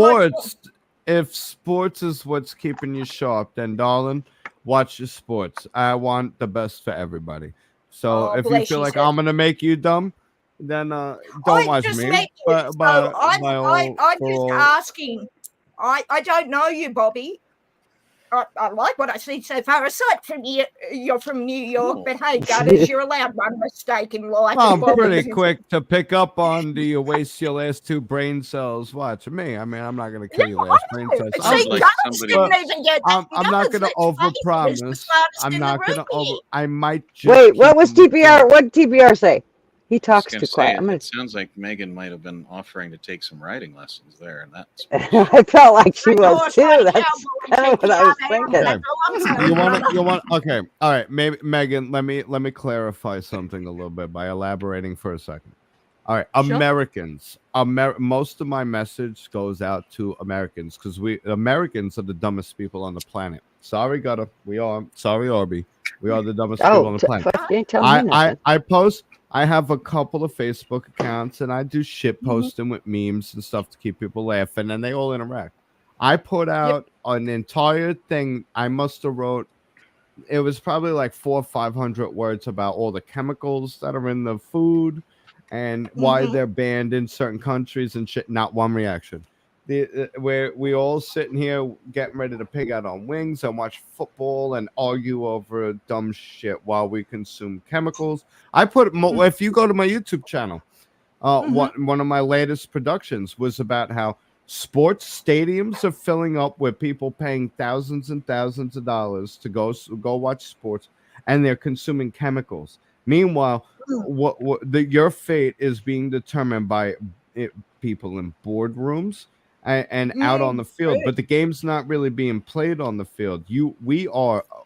sports is what's keeping you sharp, then darling, watch your sports. I want the best for everybody. So Oh, if you bless feel you, like sir. I'm gonna make you dumb, then don't I watch just me. met you, But so I'm for just all, asking. I don't know you, Bobby. I like what I see so far. Aside from you're from New York, but hey, Gunners, you're allowed one mistake in life. I'm and pretty Bobby's quick to pick up on do you waste your last 2 brain cells watching me. I mean, I'm not gonna Yeah, kill your last brain I cells. know. Sounds See, like Gunners somebody. didn't even get that. I'm not Gunners, gonna let's face it, is the overpromise. smartest I'm in the not room gonna here. I might just Wait, keep what was them TPR? afloat. What did TPR say? He I was talks going too to quiet. say, I'm gonna. it sounds like Megan might have been offering to take some riding lessons there, and that's I felt like she I know was I too. tried to That's cowboy kind of what I was TPR thinking. now. Okay. That's all I'm saying, brother. You want okay. All right, maybe Megan, let me clarify something a little bit by elaborating for a second. All right, Sure. Americans. Most of my message goes out to Americans because Americans are the dumbest people on the planet. Sorry, Gutter. We are. Sorry, Orby. We are the dumbest people on the planet. Fuck, you ain't telling me nothing. I post. I have a couple of Facebook accounts and I do shit Mm-hmm. posting with memes and stuff to keep people laughing, and they all interact. I put out an entire thing. I must have wrote. It was probably like 400 or 500 words about all the chemicals that are in the food and why Mhm. they're banned in certain countries and shit. Not one reaction. Where we all sitting here getting ready to pig out on wings and watch football and argue over dumb shit while we consume chemicals. I put if you go to my YouTube channel, one of my latest productions was about how sports stadiums are filling up with people paying thousands and thousands of dollars to go watch sports, and they're consuming chemicals. Meanwhile, your fate is being determined by people in boardrooms and out on the field, but the game's not really being played on the field.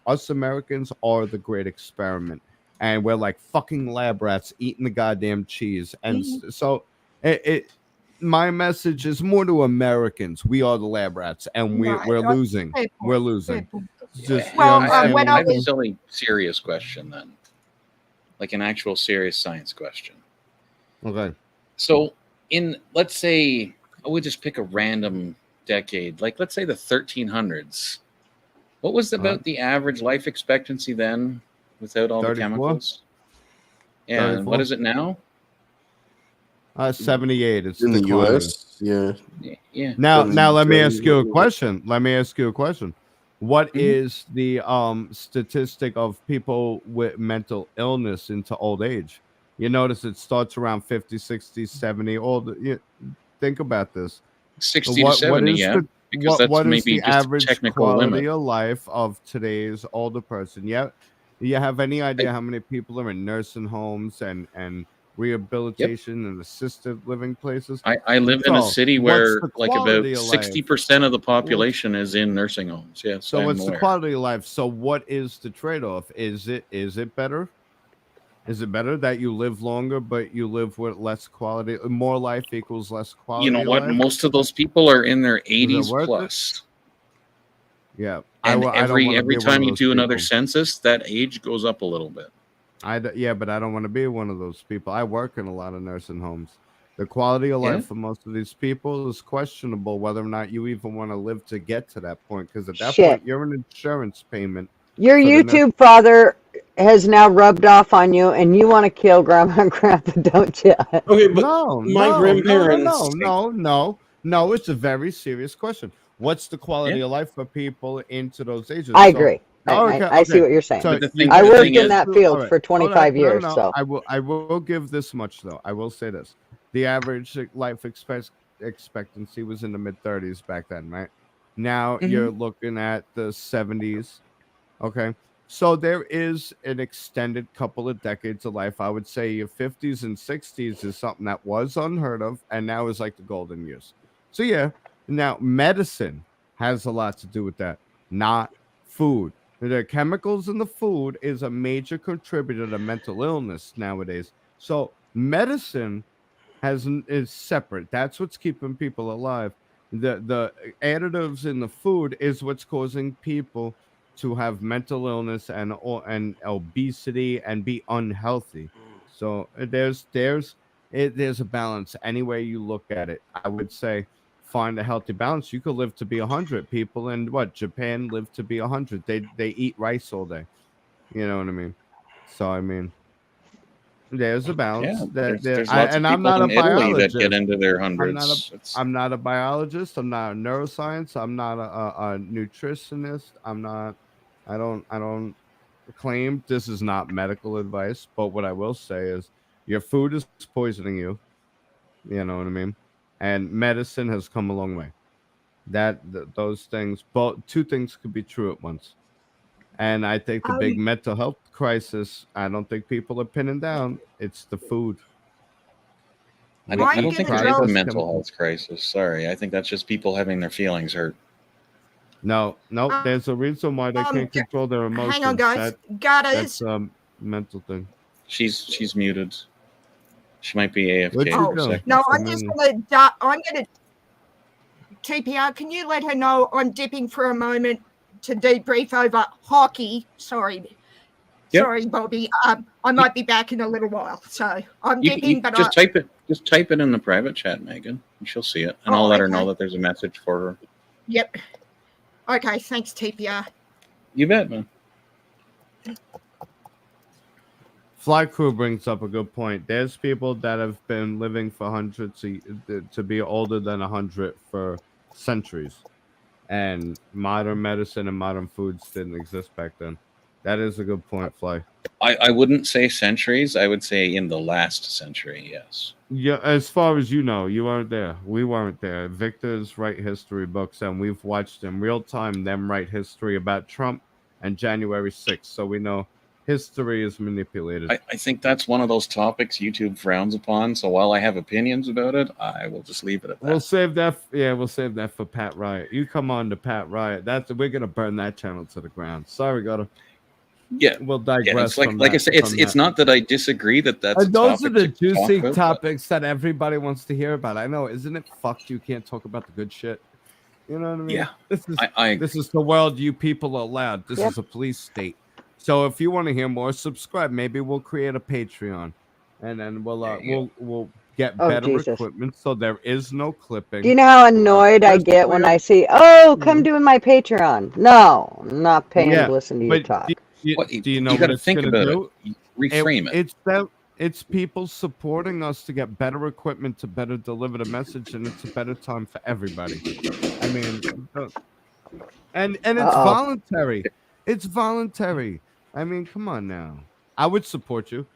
Us Americans are the great experiment, and we're like fucking lab rats eating the goddamn cheese. And so my message is more to Americans. We are the lab rats, and we're losing. We're losing. Just, Well, you understand when what I I'm I have a saying? silly, serious question then, like an actual serious science question. Okay. So, let's say, we'll just pick a random decade, like let's say the 1300s. What was about the average life expectancy then, without all 34? the chemicals? Yeah, and 34? what is it now? 78. It's In the declining. U.S., yeah. Yeah. Now let me ask you a Very- question. What Mhm. is the statistic of people with mental illness into old age? You notice it starts around 50, 60, 70 think about this. 60 to 70, yeah. Because that's what is maybe the just a average technical quality limit. of life of today's older person? Yeah. You have any idea how many people are in nursing homes and rehabilitation and assisted living places? I live in a So, city what's where the like about quality of life? 60% of the population is in nursing homes. Yes, So I'm what's the aware. quality of life? So what is the trade-off? Is it better? Is it better that you live longer but you live with less quality? More life equals less quality. You know what? Life? Most of those people are in their 80s worth it? plus. Yeah. And I don't wanna every be one time of you those do another people. census, that age goes up a little bit. Yeah, but I don't want to be one of those people. I work in a lot of nursing homes. The quality of life Yeah. for most of these people is questionable whether or not you even want to live to get to that point. Because at that Shit. point, you're an insurance payment. Your for the nurse. YouTube father has now rubbed off on you, and you want to kill Grandma and Grandpa, don't you? Okay, but No, my grandparents. no. It's a very serious question. What's the quality Yeah. of life for people into those ages? I agree. Okay, I see okay. what you're saying. So But the thing- I the worked thing in is- that all field right, for hold on. 25 years, No. so I will give this much though. I will say this: the average life expectancy was in the mid-30s back then, right? Now you're looking at the 70s. Okay. So there is an extended couple of decades of life. I would say your 50s and 60s is something that was unheard of and now is like the golden years. So yeah, now medicine has a lot to do with that, not food. The chemicals in the food is a major contributor to mental illness nowadays. So medicine is separate. That's what's keeping people alive. The additives in the food is what's causing people to have mental illness and obesity and be unhealthy. So there's a balance any way you look at it. I would say find a healthy balance. You could live to be 100. People in Japan live to be 100. They eat rice all day. You know what I mean? So I mean, there's a balance Yeah, that there's lots of and I'm people not a in Italy that get biologist. into their I'm not a hundreds. I'm not a biologist. I'm not a neuroscience. I'm not a nutritionist. I don't claim this is not medical advice, but what I will say is your food is poisoning you. You know what I mean? And medicine has come a long way. Those things, both two things could be true at once. And I think the big Um, mental health crisis, I don't think people are pinning down. It's the food. I We don't. I I'm don't eat think gonna it's a go. processed mental chemicals. health crisis. Sorry, I think that's just people having their feelings hurt. No, no, there's a reason why they can't G- control their Hang on, emotions. guys. That's Gutters. mental thing. She's muted. She might be What'd AFK you for a Oh do? second. no, I I'm just mean, gonna. I'm gonna TPR. Can you let her know I'm dipping for a moment to debrief over hockey? Sorry. Yep. Sorry, Bobby. I might be back in a little while, so I'm You dipping. But just type it. Just type it in the private chat, Megan, and she'll see it. And I'll let her know that there's a message for her. Yep. Okay. Thanks, TPR. You bet, man. Fly Crew brings up a good point. There's people that have been living for hundreds to be older than 100 for centuries, and modern medicine and modern foods didn't exist back then. That is a good point, Fly. I wouldn't say centuries. I would say in the last century, yes. Yeah, as far as you know, you weren't there. We weren't there. Victor's write history books, and we've watched in real time them write history about Trump and January 6th. So we know history is manipulated. I think that's one of those topics YouTube frowns upon. So while I have opinions about it, I will just leave it at that. We'll save that. Yeah, we'll save that for Pat Riot. You come on to Pat Riot. We're gonna burn that channel to the ground. Sorry, Gotta. Yeah, We'll digress. yeah, it's from like that, I said, it's not that I disagree that that's And those are the juicy about, topics that everybody wants to hear about. I know, isn't it? Fucked. You can't talk about the good shit. You know what I mean? Yeah, This is I this is the world you people are allowed. This is a police state. So if you want to hear more, subscribe. Maybe we'll create a Patreon, and then we'll get better equipment so there is no clipping. Do you know how annoyed I get when I see, come do my Patreon? No, I'm not paying to listen to you talk. Do you know what it's going to do? Reframe it. It's people supporting us to get better equipment to better deliver the message, and it's a better time for everybody. I mean, and it's voluntary. It's voluntary. I mean, come on now. I would support you.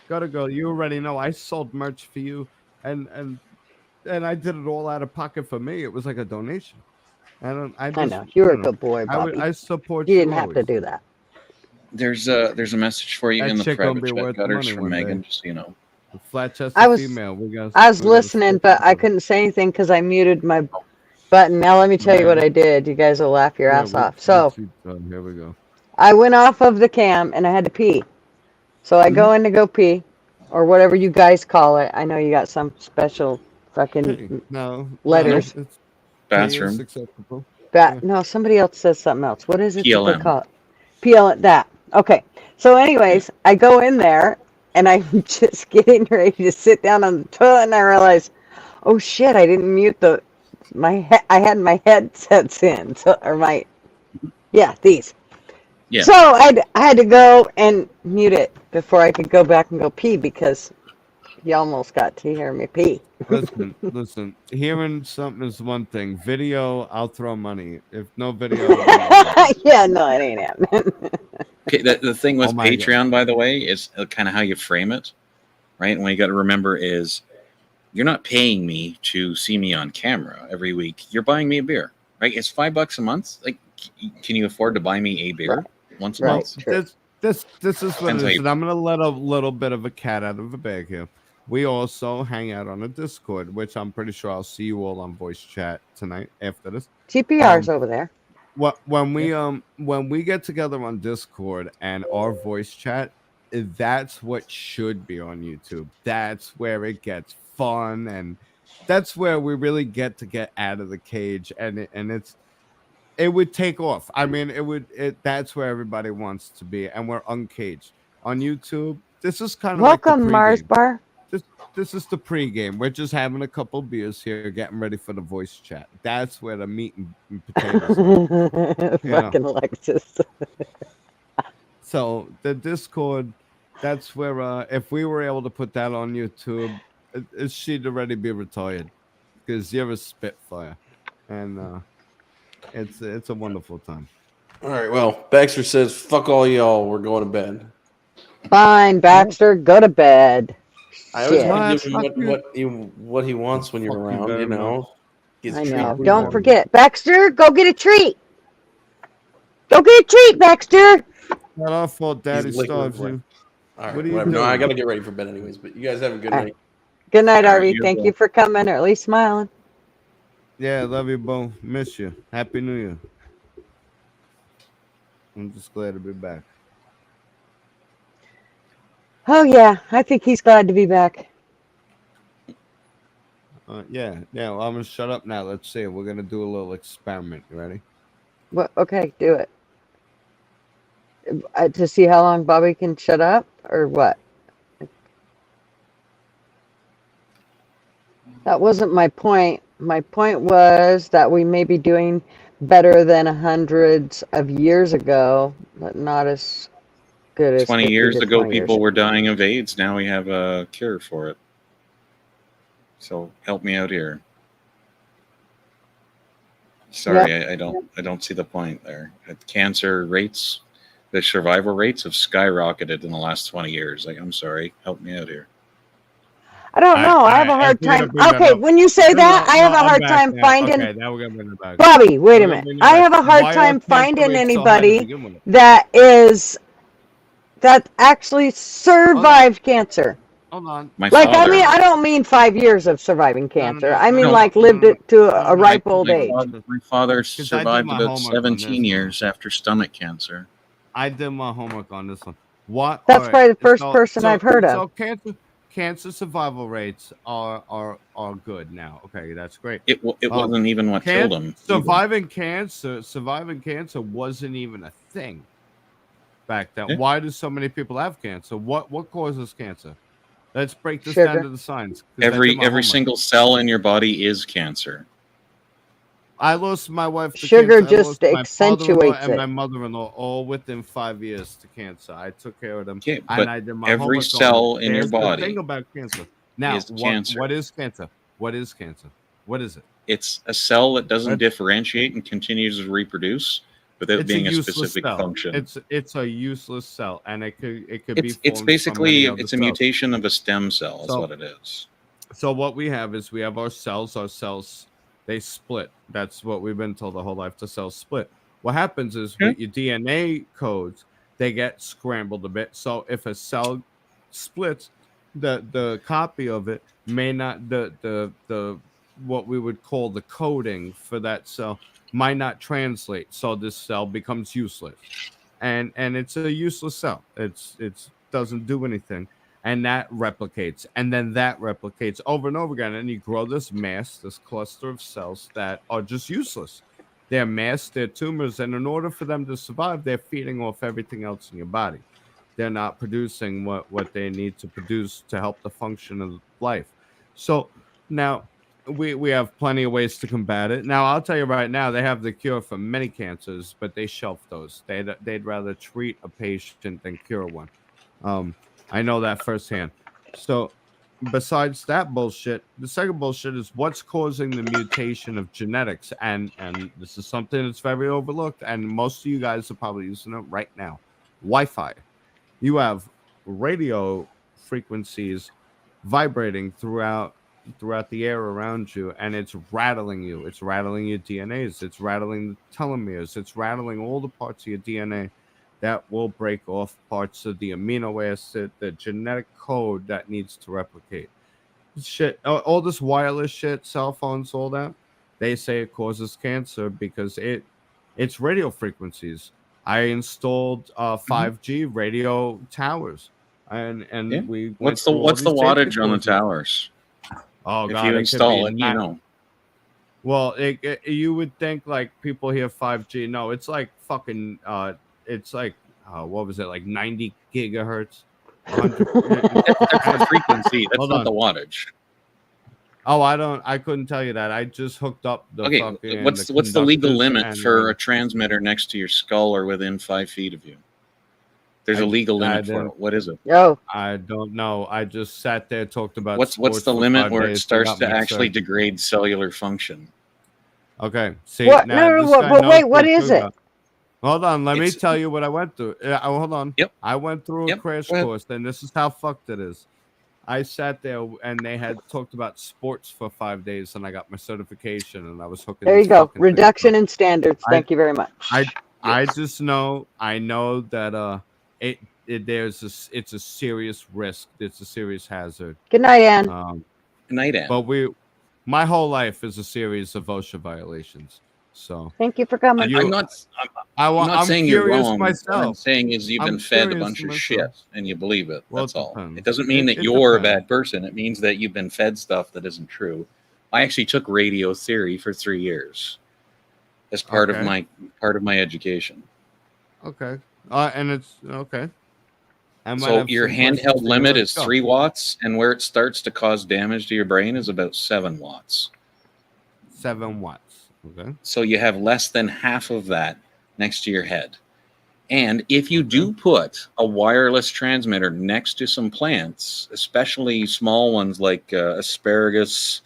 Gotta go. You already know I sold merch for you, and I did it all out of pocket for me. It was like a donation. I know you're a good boy, Bobby. I support you. You didn't have to do that. There's a message for you That in the chick private gonna be chat, worth Gutters, money from one day. Megan, just so you know. Flat chested I was female. I was listening, but I couldn't say anything because I muted my button. Now let me tell you what I did. You guys will laugh your ass off. So here we go. I went off of the cam and I had to pee. So I go in to go pee, or whatever you guys call it. I know you got some special fucking letters. Bathroom. Acceptable. No, somebody else says something else. What is it that they PLM. call it? PLM. That. Okay. So anyways, I go in there and I'm just getting ready to sit down on the toilet and I realize, oh shit, I didn't mute I had my headsets in. These. Yeah. So I had to go and mute it before I could go back and go pee because you almost got to hear me pee. Listen. Hearing something is one thing. Video, I'll throw money. If no video, yeah, no, it ain't happening. Okay, the thing with my Patreon, by the way, is kind of how you frame it, right? And what you got to remember is you're not paying me to see me on camera every week. You're buying me a beer, right? It's $5 a month. Like, can you afford to buy me a beer once a month? This is what Depends it how is. you- And I'm going to let a little bit of a cat out of the bag here. we also hang out on a Discord, which I'm pretty sure I'll see you all on voice chat tonight after this. TPR's over there. When we get together on Discord and our voice chat, that's what should be on YouTube. That's where it gets fun, and that's where we really get out of the cage, and it would take off. I mean, that's where everybody wants to be, and we're uncaged on YouTube. This is kind of like the Welcome, Mars pregame. Bar. This is the pregame. We're just having a couple beers here, getting ready for the voice chat. That's where the meat and potatoes are. Fucking Alexis. So the Discord, that's where if we were able to put that on YouTube, she'd already be retired because you're a spitfire, and it's a wonderful time. All right. Well, Baxter says, "Fuck all y'all. We're going to bed." Fine, Baxter, go to bed. I always Shit. want to Fuck give him what he wants when you're Fuck you around. very You know. much. Gets I treat. know. Don't forget, Baxter, go get a treat. Go get a treat, Baxter. Not our fault, Daddy He's liquid starves right. you. All right. What are you Whatever. No, I doing? got to get ready for bed anyways. But you guys have a good All right. night. Good night, All right, Arby. you Thank go. you for coming, or at least smiling. Yeah, love you, Bo. Miss you. Happy New Year. I'm just glad to be back. Oh yeah, I think he's glad to be back. Yeah. Well, I'm gonna shut up now. Let's see. We're gonna do a little experiment. You ready? Well, okay, do it. To see how long Bobby can shut up, or what? That wasn't my point. My point was that we may be doing better than hundreds of years ago, but not as good as 20 50 years to ago, 20 years people were dying of AIDS. Now we have a cure for it. So help me out here. Sorry, I don't see the point there. Cancer rates, the survival rates have skyrocketed in the last 20 years. Like, I'm sorry, help me out here. I don't know. I have a hard time. Okay, when you say that, I have a hard time finding. Okay, now we're gonna bring it back. Bobby, wait a We're gonna minute. bring it I back. have a hard Why are time cancer finding rates so high to anybody begin with? that actually survived cancer. Hold on. My Like, father, I don't mean 5 years of surviving cancer. I mean, no, like, lived it to a ripe old age. my father I did survived my about homework on 17 this. years after stomach cancer. I did my homework on this one. What? That's all right, probably the first so- person so- I've heard of. So cancer survival rates are good now. Okay, that's great. It wasn't even what killed him. Surviving cancer wasn't even a thing back then. Yeah. Why do so many people have cancer? What causes cancer? Let's break this Sugar. down to the science. 'cause I did my Every homework. single cell in your body is cancer. I lost my wife to Sugar cancer. I just lost my father-in-law accentuates and it. my mother-in-law all within 5 years to cancer. I took care of them. Okay, and but I did my every homework on cell it. in your There's the body thing about cancer. Now, is cancer. what is cancer? What is cancer? What is it? It's a cell that doesn't Right. differentiate and continues to reproduce without It's being a useless specific cell. function. It's a useless cell, and it could be. It's formed from basically many other it's a cells. mutation of a stem cell. That's So- what it is. So what we have is we have our cells. Our cells, they split. That's what we've been told the whole life. The cells split. What happens is with your DNA codes, they get scrambled a bit. So if a cell splits, the copy of it may not the what we would call the coding for that cell might not translate. So this cell becomes useless, and it's a useless cell. It's doesn't do anything. And that replicates, and then that replicates over and over again. And you grow this mass, this cluster of cells that are just useless. They're mass, they're tumors, and in order for them to survive, they're feeding off everything else in your body. They're not producing what they need to produce to help the function of life. So now we have plenty of ways to combat it. Now, I'll tell you right now, they have the cure for many cancers, but they shelf those. They'd rather treat a patient than cure one. I know that firsthand. So besides that bullshit, the second bullshit is what's causing the mutation of genetics. And this is something that's very overlooked. And most of you guys are probably using it right now. Wi-Fi. You have radio frequencies vibrating throughout the air around you, and it's rattling you. It's rattling your DNAs. It's rattling the telomeres. It's rattling all the parts of your DNA that will break off parts of the amino acid, the genetic code that needs to replicate. shit, all this wireless shit, cell phones, all that, they say it causes cancer because it's radio frequencies. I installed 5G radio towers, and Yeah. we went What's the through all what's the these safety wattage on the courses. towers? Oh If god, you it could install be it, you know. Well, you would think like people hear 5G. No, it's like fucking. It's like what was it, like 90 gigahertz, 100. That's the frequency. That's Hold not on. the wattage. Oh, I couldn't tell you that. I just hooked up the Okay, fucking. what's the legal conductors limit and, for a transmitter next to your skull or within 5 feet of you? There's a legal limit for it. What is it? Oh, I don't know. I just sat there, talked about What's sports the for limit 5 where it days, starts got to me actually sick. degrade cellular function? Okay, see what? now No, this no, guy but knows wait, what he's is talking it? about. Hold on, let me It's- tell you what I went through. Hold on. Yep. I went through a Yep, crash go ahead. course, and this is how fucked it is. I sat there, and they had talked about sports for 5 days, and I got my certification, and I was hooking. There you these go. fucking things Reduction up. in standards. Thank you very much. I just know. I know that it's a serious risk. It's a serious hazard. Good night, Ann. Night Ann. But my whole life is a series of OSHA violations. So Thank you for coming. I'm not I'm saying you're curious wrong. What I'm myself. saying is you've I'm been fed a curious bunch of myself. shit and you believe it. Well, That's it all. depends. It doesn't mean that It you're a depends. bad person. It means that you've been fed stuff that isn't true. I actually took radio theory for 3 years as part of Okay. my education. Okay. And it's okay. I might So have your some questions handheld for you. limit Let's is go. 3 watts, and where it starts to cause damage to your brain is about 7 watts. 7 watts. Okay. So you have less than half of that next to your head. And if you do put a wireless transmitter next to some plants, especially small ones like asparagus,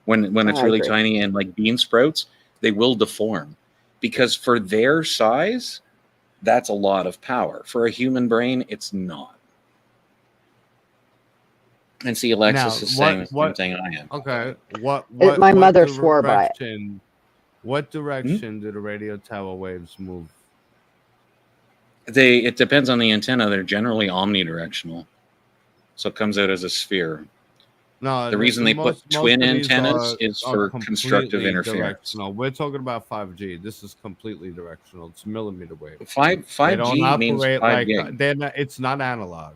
when it's I really agree. tiny, and like bean sprouts, they will deform. Because for their size, that's a lot of power. For a human brain, it's not. And see, Alexis Now, is saying the same thing I am. Okay. My mother swore by it. What direction do the radio tower waves move? It depends on the antenna. They're generally omnidirectional. So it comes out as a sphere. No, The reason they put twin of these antennas are is for constructive completely interference. directional. We're talking about 5G. This is completely directional. It's millimeter wave. 5G means 5 gig. They're not, it's not analog.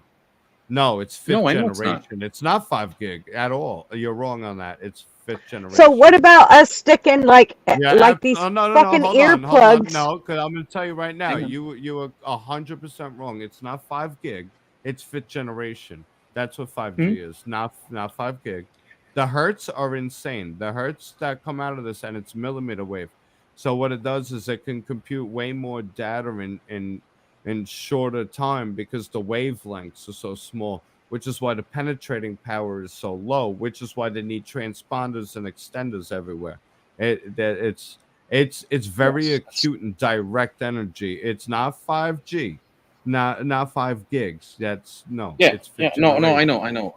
No, it's fifth No, I know it's generation. It's not 5 gig at all. You're wrong on that. It's fifth generation. So what about us sticking like these no, fucking hold earplugs? on. No, because I'm going to tell you right now. Hang on. You are 100% wrong. It's not 5 gig. It's fifth generation. That's what 5G is. Not 5 gig. The hertz are insane. The hertz that come out of this, and it's millimeter wave. So what it does is it can compute way more data in shorter time because the wavelengths are so small, which is why the penetrating power is so low, which is why they need transponders and extenders everywhere. It's very acute and direct energy. It's not 5G, not 5 gigs. It's No, generation. I know.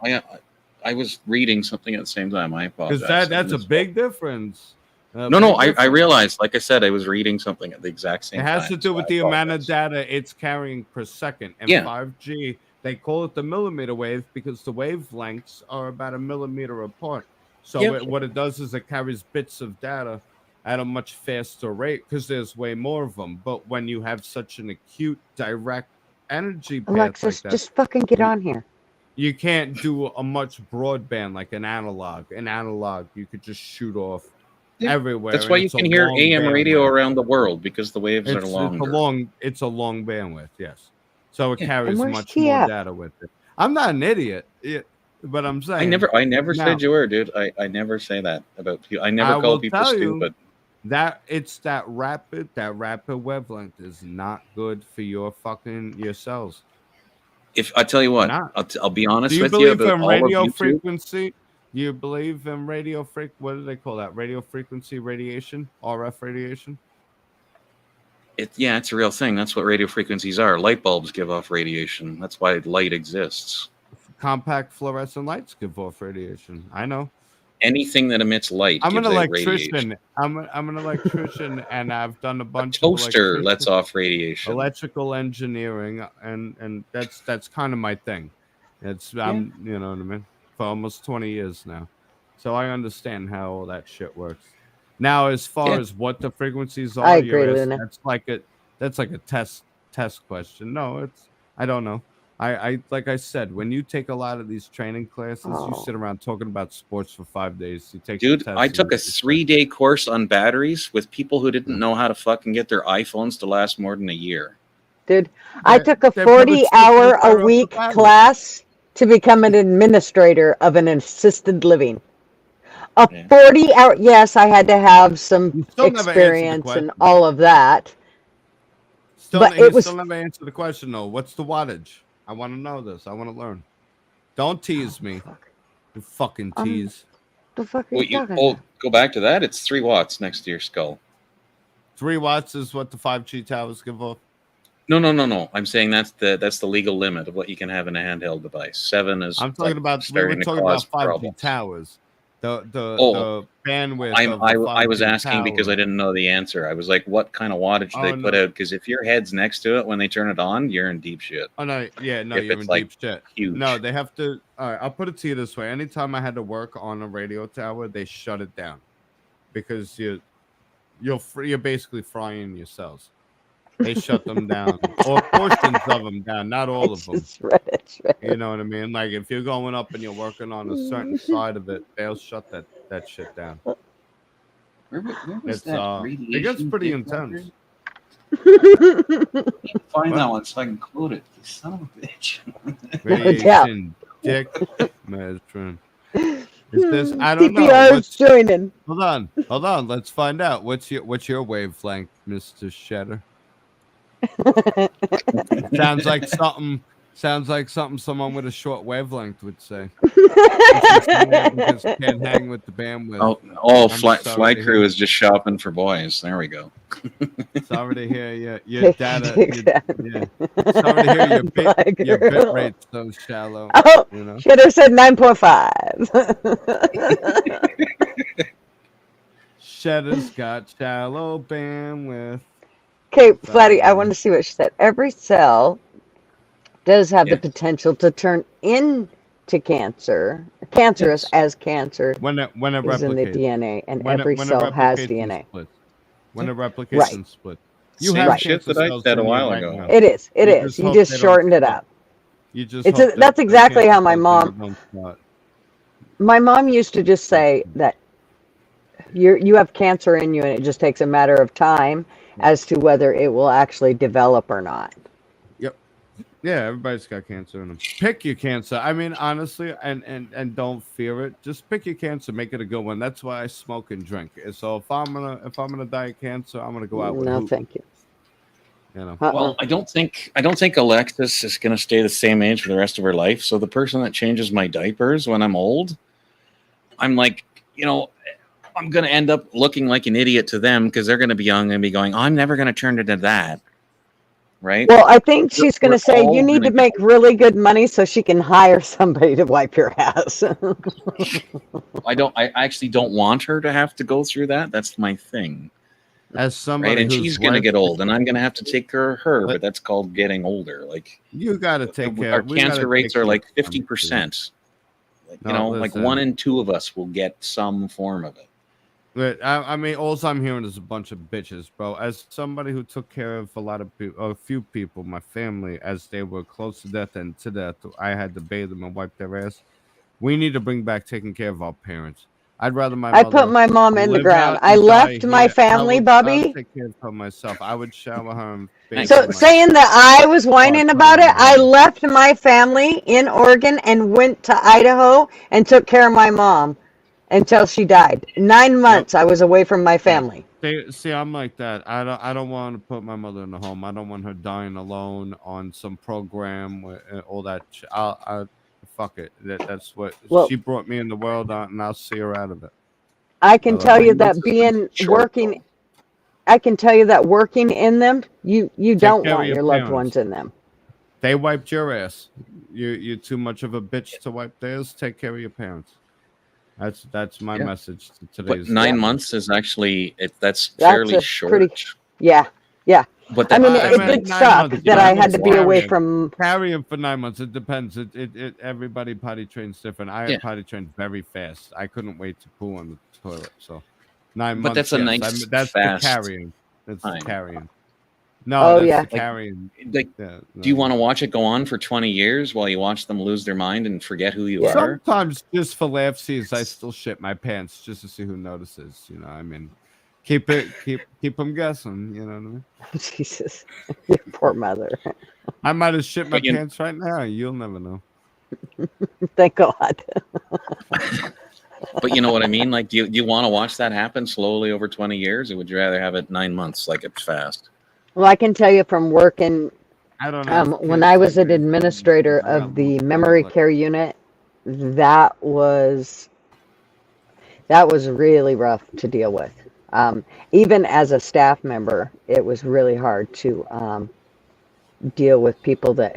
I was reading something at the same time. I apologize. Because that's a big difference. I realized, like I said, I was reading something at the exact same It time. has to do with the amount of data it's carrying per second. And 5G, they call it the millimeter wave because the wavelengths are about a millimeter apart. So what it does is it carries bits of data at a much faster rate because there's way more of them. But when you have such an acute, direct energy path Alexis, like that, just fucking get on here. you can't do a much broadband like an analog. An analog, you could just shoot off everywhere. That's why you can hear AM radio around the world because the waves are longer. It's a long bandwidth, yes. So it carries where's much TF? more data with it. I'm not an idiot, but I'm saying I never said you were, dude. I never say that about you. I never call people stupid. That it's that rapid wavelength is not good for your cells. If I tell you what, I'll be honest with you. Do you believe about in all radio of YouTube. frequency? Do you believe in what do they call that? Radio frequency radiation? RF radiation? It's a real thing. That's what radio frequencies are. Light bulbs give off radiation. That's why light exists. Compact fluorescent lights give off radiation. I know. Anything that emits light. I'm an gives out electrician. radiation. I'm an electrician, and I've done a bunch A toaster lets off radiation. Electrical engineering, and that's kind of my thing. You know what I mean. for almost 20 years now, so I understand how all that shit works. Now, as far as what the frequencies are, I agree, Luna. that's like a test question. No, I don't know. I like I said, when you take a lot of these training classes, you sit around talking about sports for 5 days. You take Dude, the test I and took you a get 3-day course on batteries with people who didn't know how to fucking get their iPhones to last more than a year. Dude, I took a They're probably 40-hour tear a up the week battery. class to become an administrator of an assisted living. A Yeah. 40-hour, yes, I had to have some You still never answered the experience and question. all of that. Still, But he it was still never answered the question though. What's the wattage? I want to know this. I want to learn. Don't tease me. You fucking tease. the fuck are you talking about? Go back to that. It's 3 watts next to your skull. 3 watts is what the 5G towers give off. No. I'm saying that's the legal limit of what you can have in a handheld device. 7 is. I'm talking about. We were starting to talking cause about 5G problems. towers. The Oh, bandwidth of I the was 5G asking because I tower. didn't know the answer. I was like, what kind of wattage do Oh, they put no. out? Because if your head's next to it when they turn it on, you're in deep shit. Oh no, yeah, no, If you're it's, in like, deep shit. huge. No, they have to. All right, I'll put it to you this way: anytime I had to work on a radio tower, they shut it down because you're basically frying your cells. They shut them down, or portions of them down, not all of them. Just read it. You know what I mean? Like if you're going up and you're working on a certain side of it, they'll shut that shit down. Where was It's that it gets radiation pretty dick intense. Find What? that one so I can quote it. You son of a bitch. Radiation dick measuring. Is this? I don't know. CPR's joining. Hold on. Let's find out. What's your wavelength, Mr. Shatter? Sounds like something someone with a short wavelength would say. Because can't hang with the bandwidth. Fly Crew is just shopping for boys. There we go. Sorry to hear your data. Sorry to hear your bit rate's so shallow. Oh, you know? Shitter said 9.5. Shatter's got shallow bandwidth. Okay, Flatty, I want to see what she said. Every cell does have the potential to turn into cancerous as cancer when it is in the replicates. DNA, and When every it cell has replicates and DNA. splits. When it replicates and splits. You Same have shit cancer that I cells said a in you while right ago. now. It is. You You hope just they don't shortened it split. up. You just It's hope that's that exactly cancer how my cells in you mom. don't split. My mom used to just say that you have cancer in you, and it just takes a matter of time as to whether it will actually develop or not. Yep. Yeah, everybody's got cancer in them. Pick your cancer. I mean, honestly, and don't fear it. Just pick your cancer, make it a good one. That's why I smoke and drink. So if I'm gonna die of cancer, I'm gonna go out with No, hoop. thank you. You know. Well, I don't think Alexis is going to stay the same age for the rest of her life. So the person that changes my diapers when I'm old, I'm like, I'm going to end up looking like an idiot to them because they're going to be young and be going, I'm never going to turn into that. Right? Well, I think she's going We're to say all you need to gonna make really good money so she can hire somebody to wipe your ass. I actually don't want her to have to go through that. That's my thing. As somebody Right? And who's she's going to get old and I'm going to have to take care of her, but that's called getting older. Like you got to take care. Our cancer rates are like 50%. Like 1 in 2 of us will get some form of it. But I mean, all I'm hearing is a bunch of bitches, bro. As somebody who took care of a few people, my family, as they were close to death and to death, I had to bathe them and wipe their ass. We need to bring back taking care of our parents. I'd rather I put my mom in the ground. I left my family, I Bobby. would take care of her myself. I would shower her. And bathe So her saying myself. that I was whining about it, I left my family in Oregon and went to Idaho and took care of my mom until she died. 9 months I was away from my family. See, I'm like that. I don't want to put my mother in the home. I don't want her dying alone on some program with all that. I fuck it. That's what she brought me in the world on, and I'll see her out of it. I can tell you that working. I can tell you that working in them, you don't want your loved ones in them. They wiped your ass. You're too much of a bitch to wipe theirs. Take care of your parents. That's my message to today's. But 9 months is actually that's fairly short. Yeah. But I mean, I it mean, did 9 suck months. that I 9 had to months be away carrying. from. Carrying for 9 months. It depends. Everybody potty trains different. I Yeah. potty trained very fast. I couldn't wait to poo on the toilet. So 9 But months. that's a Yes, nice, that's the fast carrying. That's the time. carrying. No, Oh that's yeah, the Like, carrying. like, Yeah, do you no. want to watch it go on for 20 years while you watch them lose their mind and forget who you Yeah. are? Sometimes just for laughsies, I still shit my pants just to see who notices. You know, I mean, keep them guessing. You know what I mean? Jesus, your poor mother. I might have shit my But you, pants right now. You'll never know. Thank God. but you know what I mean? Like, do you want to watch that happen slowly over 20 years, or would you rather have it 9 months, like it's fast? Well, I can tell you from working I don't have when kids I to was an raise them. administrator I got of the long memory like care unit, that was really rough to deal with. Even as a staff member, it was really hard to deal with people that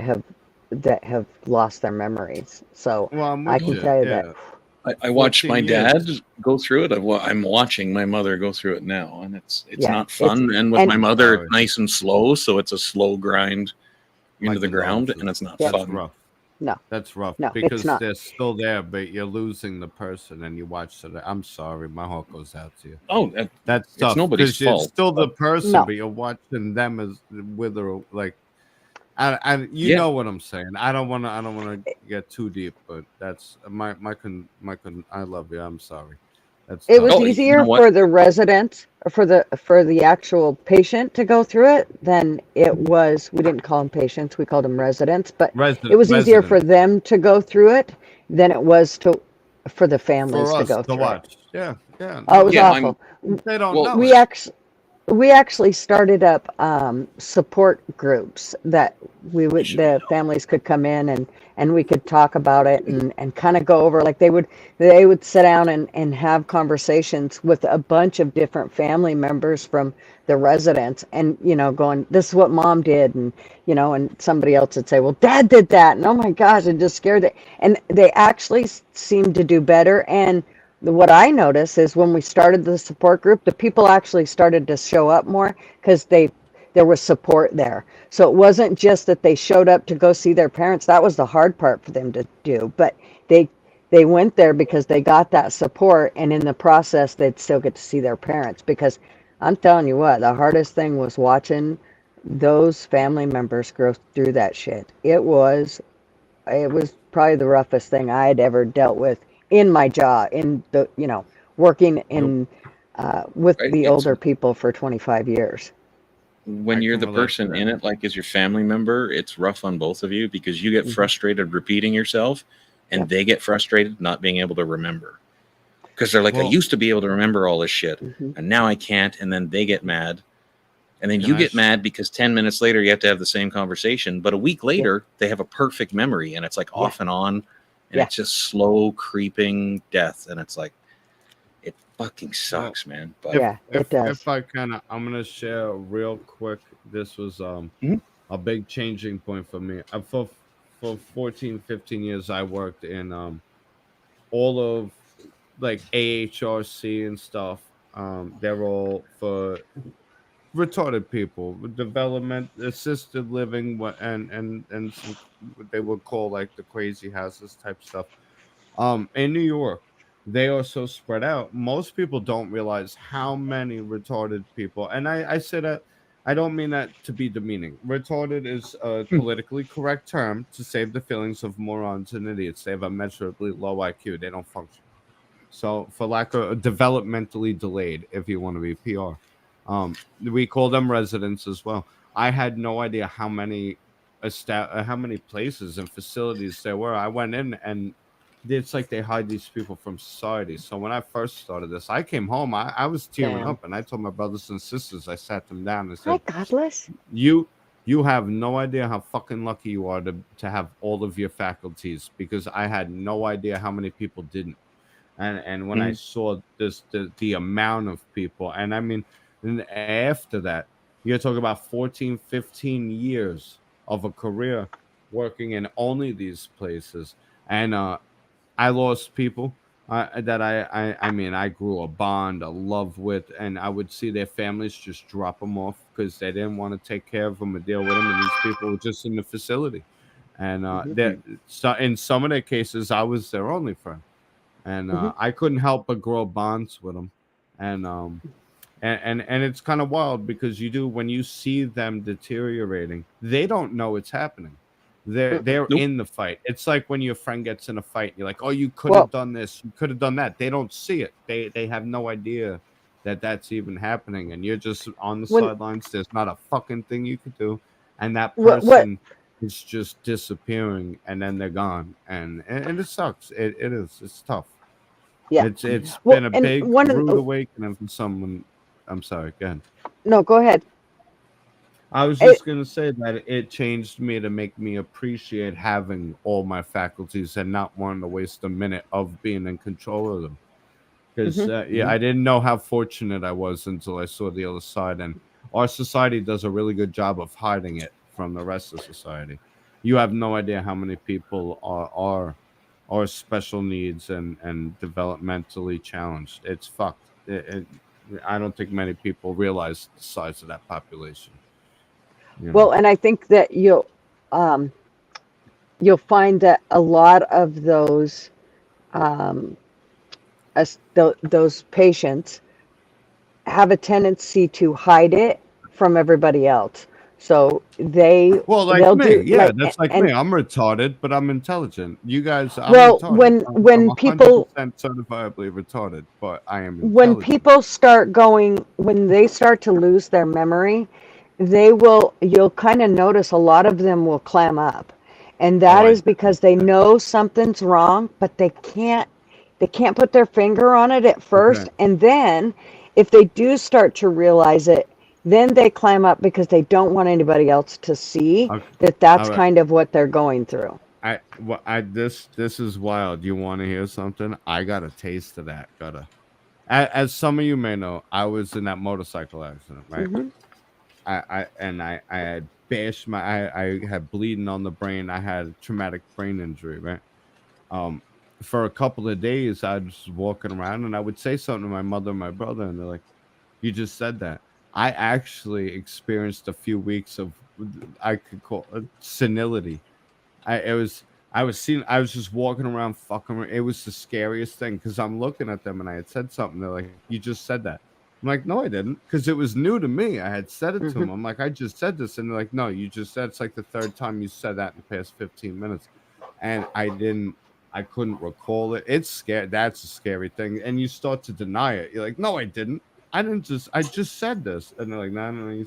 have lost their memories. So Well, I'm I with can you. tell you that. Yeah, I watched my 14 dad years. go through it. I'm watching my mother go through it now, and it's Yeah, not it's fun. And with and my I'm mother, it's sorry. nice and slow, so it's a slow grind My into the ground, condolences. and it's not yeah, That's fun. rough. no, That's rough no, it's because not. they're still there, but you're losing the person, and you watch it. I'm sorry, my heart goes out to you. Oh, That's it's tough nobody's because it's fault. still the person, No, but you're watching them as wither. Like, you Yeah, know what I'm saying. I don't want to. I don't want to get too deep, but that's I love you. I'm sorry. That's it tough. was oh, you know easier what? for the resident, or for the actual patient to go through it than it was. We didn't call them patients; we called them residents. But it was easier Resident for them to go through it than it was for the families for to us go to through it. watch. Yeah, yeah. Oh, it No, was Yeah, no. I'm awful. They don't well. know We it. actually we actually started up support groups that I should the families could come in and we could talk about it and kind of go over, like they would sit down and have conversations with a bunch of different family members from the residents, and going, this is what mom did, and somebody else would say, well, dad did that, and oh my gosh, it just scared it. And they actually seemed to do better. And what I noticed is when we started the support group, the people actually started to show up more because there was support there. So it wasn't just that they showed up to go see their parents. That was the hard part for them to do. But they they went there because they got that support, and in the process, they'd still get to see their parents. Because I'm telling you what, the hardest thing was watching those family members go through that shit. It was probably the roughest thing I had ever dealt with in my job, in the working Nope. in with Right? the It's older people for 25 years. when I you're can the relate to person that. in it, like as your family member, it's rough on both of you because you get Mhm. frustrated repeating yourself, and Yep. they get frustrated not being able to remember because they're like, I Well, used to be able to remember all this shit, Mhm. and now I can't. And then they get mad, and then can you I? get mad because 10 minutes later you have to have the same conversation. But a week Yeah, later, they have a perfect memory, and it's like yeah, off and on, and yeah, it's just slow creeping death, and it's like it fucking Well, sucks, man. But yeah. It if does. I I'm gonna share real quick. This was Mhm. a big changing point for me. For 14, 15 years, I worked in all of like AHRC and stuff. They're all for retarded people with development assisted living, and some what they would call like the crazy houses type stuff. In New York, they are so spread out. Most people don't realize how many retarded people, and I say that, I don't mean that to be demeaning. Retarded is a politically correct term to save the feelings of morons and idiots. They have a measurably low IQ. They don't function. So, for lack of developmentally delayed, if you want to be PR, we call them residents as well. I had no idea how many places and facilities there were. I went in, and it's like they hide these people from society. So when I first started this, I came home, I was tearing Damn. up, and I told my brothers and sisters, I sat them down and Hi, said, Godless. you you have no idea how fucking lucky you are to have all of your faculties, because I had no idea how many people didn't. And when I Mhm. saw the amount of people, and I mean, and after that, you're talking about 14, 15 years of a career working in only these places. And I lost people that I mean, I grew a bond, a love with, and I would see their families just drop them off because they didn't want to take care of them or deal with them, and these people were just in the facility. And so in some of their cases, I was their only friend, and I couldn't help but grow bonds with them, and and it's kind of wild because you do when you see them deteriorating, they don't know it's happening. They're Nope. in the fight. It's like when your friend gets in a fight, you're like, "Oh, you could Well, have done this, you could have done that." They don't see it. They have no idea that that's even happening, and you're just on the when sidelines. There's not a fucking thing you could do, and that what person is just disappearing, and then they're gone, and it sucks. It is. It's tough. yeah. It's Well, been a and big one of rude awakening for someone. I'm sorry. Go ahead. no, go ahead. I was It, just gonna say that it changed me to make me appreciate having all my faculties and not wanting to waste a minute of being in control of them. Because mhm. yeah, I didn't know how fortunate I was until I saw the other side, and our society does a really good job of hiding it from the rest of society. You have no idea how many people are special needs and developmentally challenged. It's fucked. I don't think many people realize the size of that population. You know. Well, and I think that um, you'll find that a lot of those um, those patients have a tendency to hide it from everybody else. So Well, like they'll me, do yeah, like that's like and me. I'm retarded, but I'm intelligent. You guys, I'm well retarded. I'm when people 100% certifiably retarded, but I am when intelligent. people start going when they start to lose their memory, you'll kind of notice a lot of them will clam up, and Oh, that I is did because they that. know something's wrong, but they can't put their finger on it at Okay, first, and then if they do start to realize it, then they clam up because they don't want anybody else to see okay, that that's all right. kind of what they're going through. This is wild. You want to hear something? I got a taste of that. As some of you may know, I was in that motorcycle accident, right? Hmm. I had bashed I had bleeding on the brain. I had traumatic brain injury, right? Um, for a couple of days, I was walking around and I would say something to my mother and my brother, and they're like, "You just said that." I actually experienced a few weeks of I could call it senility. It was I was just walking around fucking. It was the scariest thing because I'm looking at them and I had said something. They're like, "You just said that." I'm like, "No, I didn't," because it was new to me. I had said it to Hmm. them. I'm like, "I just said this," and they're like, "No, you just said it's like the third time you said that in the past 15 minutes," and I didn't. I couldn't recall it. It's scary. That's a scary thing, and you start to deny it. You're like, "No, I didn't. I didn't just. I just said this," and they're like, "No, no, no."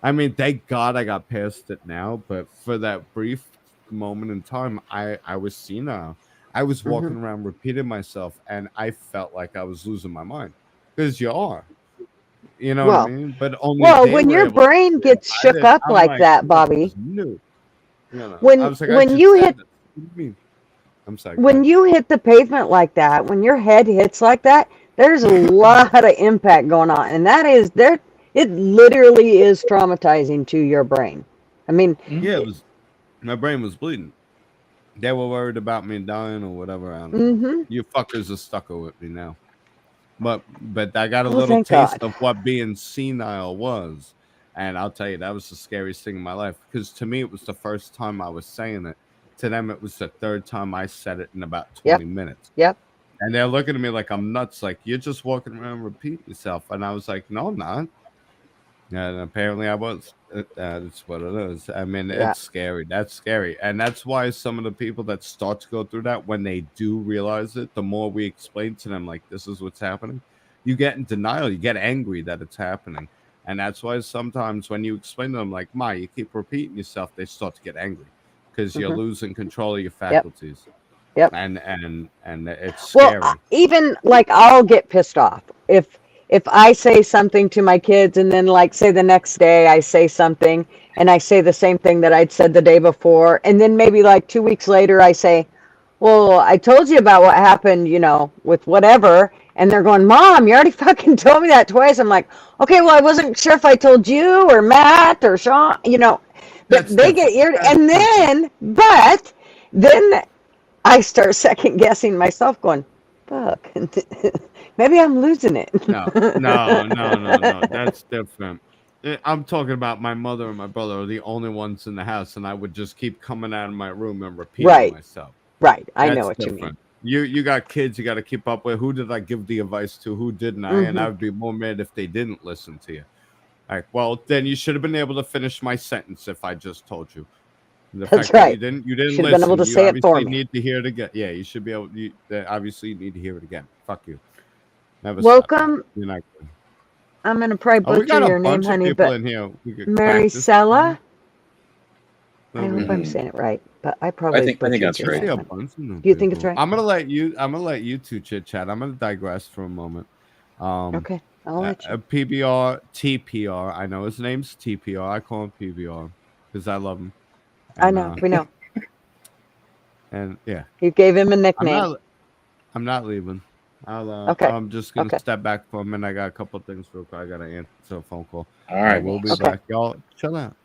I mean, thank God I got past it now, but for that brief moment in time, I was senile. I was Hmm. walking around repeating myself, and I felt like I was losing my mind because you are, you know what I Well, mean? But only well, they when were your able to brain see it. gets I shook did. up I'm like like, that, this Bobby, is new. I was like, I when just you said hit this. What do you mean? I'm sorry. Go when ahead. you hit the pavement like that, when your head hits like that, there's a lot of impact going on, and that is there. It literally is traumatizing to your brain. I mean, Mhm. Yeah, it was. My brain was bleeding. They were worried about me dying or whatever. I don't know. mm-hmm. You fuckers are stucker with me now. But I got a Oh, little thank taste God. of what being senile was, and I'll tell you that was the scariest thing in my life because to me it was the first time I was saying it. To them, it was the third time I said it in about Yep, 20 minutes, yep. and they're looking at me like I'm nuts. Like you're just walking around repeating yourself, and I was like, no, I'm not. And apparently I was. That's what it is. I mean, Yeah. it's scary. That's scary. And that's why some of the people that start to go through that, when they do realize it, the more we explain to them, like, this is what's happening, you get in denial. You get angry that it's happening. And that's why sometimes when you explain to them, like, Ma, you keep repeating yourself, they start to get angry because you're Hmm. losing control of your Yep, faculties. yep. And it's Well, scary. even like I'll get pissed off if I say something to my kids and then like say the next day I say something and I say the same thing that I'd said the day before and then maybe like 2 weeks later I say, "Well, I told you about what happened, with whatever." And they're going, "Mom, you already fucking told me that twice." I'm like, "Okay, well, I wasn't sure if I told you or Matt or Sean. But That's they get different. irritated. That's And different. then I start second guessing myself, going, "Fuck, maybe I'm losing it." No, no, no, no, no. That's different. I'm talking about my mother and my brother are the only ones in the house, and I would just keep coming out of my room and repeating Right. myself. Right. I know That's what different. you mean. You got kids you got to keep up with. Who did I give the advice to? Who didn't I? And I would be more mad if they didn't listen to you. Like, well, then you should have been able to finish my sentence if I just told you. The That's fact that right. you didn't Should have been listen. able to You say it for obviously me. need to hear it again. Yeah, you should be able. Obviously, you need to hear it again. Fuck you. Never stop that. Welcome. You're not good. I'm gonna probably Oh, we butcher got a your name, bunch of honey, people but in here. We could practice. Maricela. I Over hope here. I'm saying it right, but I probably think butchered that's your right. See name, a honey. bunch of new Do you think it's people. right? I'm gonna let you two chit chat. I'm gonna digress for a moment. Okay, I'll let you. PBR, TPR. I know his name's TPR. I call him PBR because I love him. I And, know. We know. And yeah, You gave him a I'm nickname. not leaving. Okay. I'm just gonna Okay. step back for a minute. I got a couple things real quick. I gotta answer a phone call. All right, We'll be boss. Okay. back. Y'all chill out.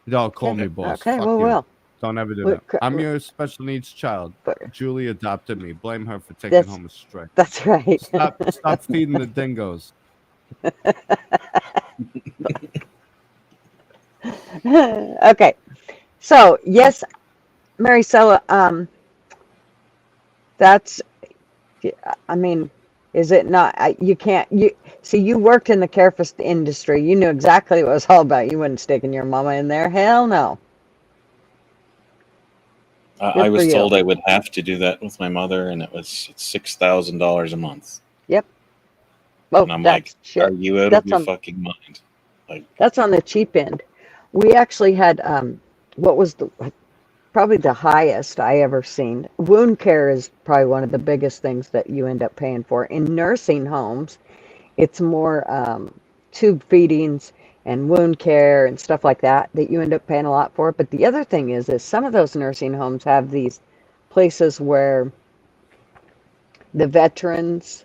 Y'all call me boss. Okay, Fuck well, you. well. Don't ever do Look, that. I'm your special needs child. But Julie adopted me. Blame her for taking That's- home a stray. that's right. Stop feeding the dingoes. Okay. So yes, Maricela, that's, I mean, is it not, you can't, you worked in the care industry. You knew exactly what it was all about. You wouldn't sticking your mama in there. Hell no. I Good was for you. told I would have to do that with my mother, and it's $6,000 a month. Yep. Oh, And I'm that's like, shit. are you out That's of your on- fucking mind? Like, That's on the cheap end. We actually had what was probably the highest I ever seen. Wound care is probably one of the biggest things that you end up paying for. In nursing homes, it's more tube feedings and wound care and stuff like that you end up paying a lot for. But the other thing is some of those nursing homes have these places where the veterans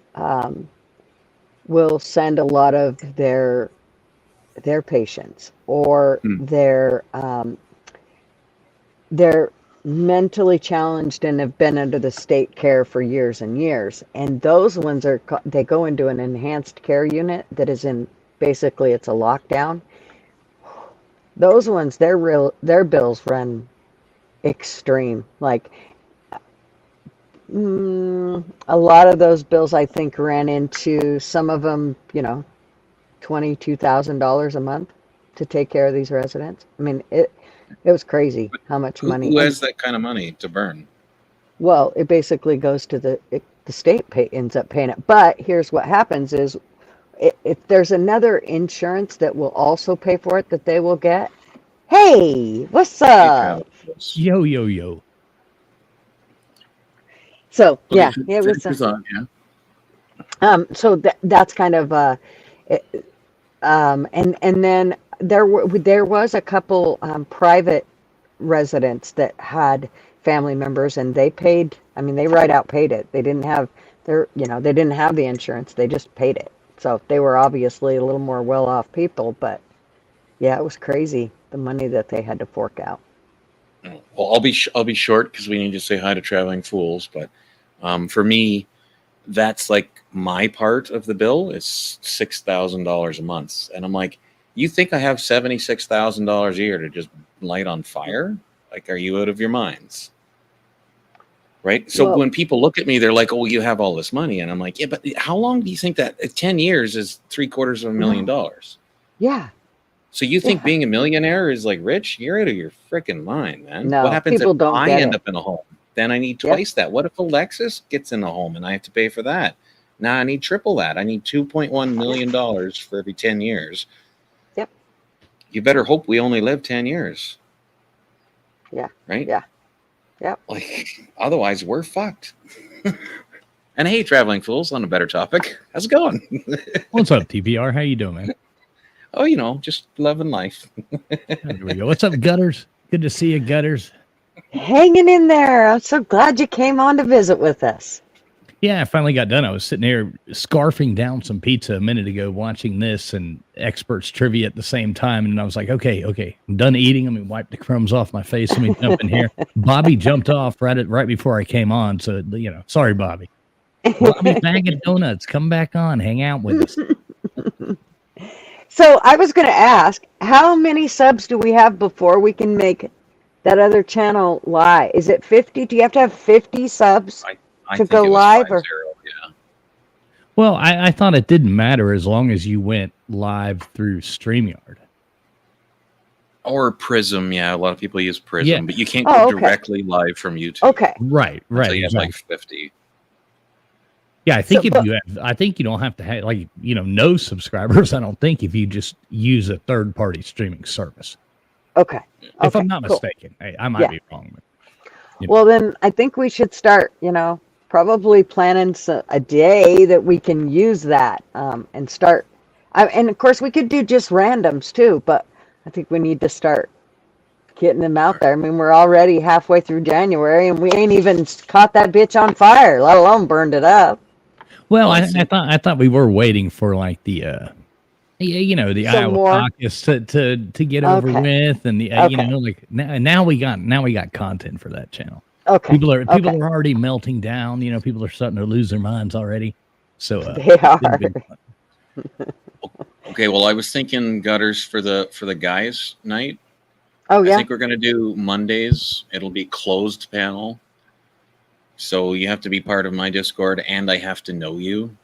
will send a lot of their patients, or they're mentally challenged and have been under the state care for years and years, and those ones they go into an enhanced care unit that is in, basically it's a lockdown. Those ones, their bills run extreme. Like a lot of those bills I think ran into, some of them, $22,000 a month to take care of these residents. I mean, it was crazy how much money. who has that kind of money to burn? Well, it basically goes to the state ends up paying it. But here's what happens is, if there's another insurance that will also pay for it, that they will get. Hey, what's up? Yo, yo, yo. So Okay, yeah, finish it was. your thought, yeah. So that's kind of and then there was a couple private residents that had family members, and they paid. I mean, they right out paid it. They didn't have they didn't have the insurance. They just paid it. So they were obviously a little more well-off people, but yeah, it was crazy the money that they had to fork out. Well, I'll be short because we need to say hi to Traveling Fools. But for me, that's like my part of the bill is $6,000 a month, and I'm like, you think I have $76,000 a year to just light on fire? Like, are you out of your minds? Right. So when people look at me, they're like, "Oh, you have all this money," and I'm like, "Yeah, but how long do you think that? 10 years is $750,000." Yeah. So you think being a millionaire is like rich? You're out of your freaking mind, man. No, What happens people if don't I get end it. up in a home? Then I need twice that. What if Alexis gets in a home and I have to pay for that? Now I need triple that. I need $2.1 million for every 10 years. Yep. You better hope we only live 10 years. Yeah. Right? Yeah. Yep. Like, otherwise we're fucked. And hey, Traveling Fools, on a better topic. How's it going? What's up, TPR? How you doing, man? Oh, just loving life. There we go. What's up, Gutters? Good to see you, Gutters. Hanging in there. I'm so glad you came on to visit with us. Yeah, I finally got done. I was sitting here scarfing down some pizza a minute ago, watching this and experts trivia at the same time. And I was like, okay, I'm done eating. Let me wipe the crumbs off my face. Let me jump in here. Bobby jumped off right before I came on. So, sorry, Bobby. Bobby Bag of Donuts, come back on, hang out with us. So I was going to ask, how many subs do we have before we can make that other channel live? Is it 50? Do you have to have 50 subs I to think go it was live? 5-0. Or Yeah. Well, I thought it didn't matter as long as you went live through StreamYard. Or Prism, yeah. A lot of people use Prism, Yeah. but you can't Oh, go okay. directly live from YouTube. Okay. Right, Until you have exactly. like 50. Yeah, I think So, if but- you have, I think you don't have to have like no subscribers. I don't think if you just use a third party streaming service. Okay. If I'm Okay, not cool. mistaken, hey, I might Yeah. be wrong. But, Well, then I think we should start, probably planning a day that we can use that and start. And of course, we could do just randoms too, but I think we need to start getting them out there. I mean, we're already halfway through January and we ain't even caught that bitch on fire, let alone burned it up. well, Well, I thought we were waiting for like the the Some Iowa more? caucus to get over Okay. with, and the Okay. like now we got content for that channel. Okay. People are Okay. already melting down. People are starting to lose their minds already. So They are. okay, well, I was thinking gutters for the guys' night. Oh, I yeah. think we're gonna do Mondays. It'll be closed panel. So you have to be part of my Discord, and I have to know you.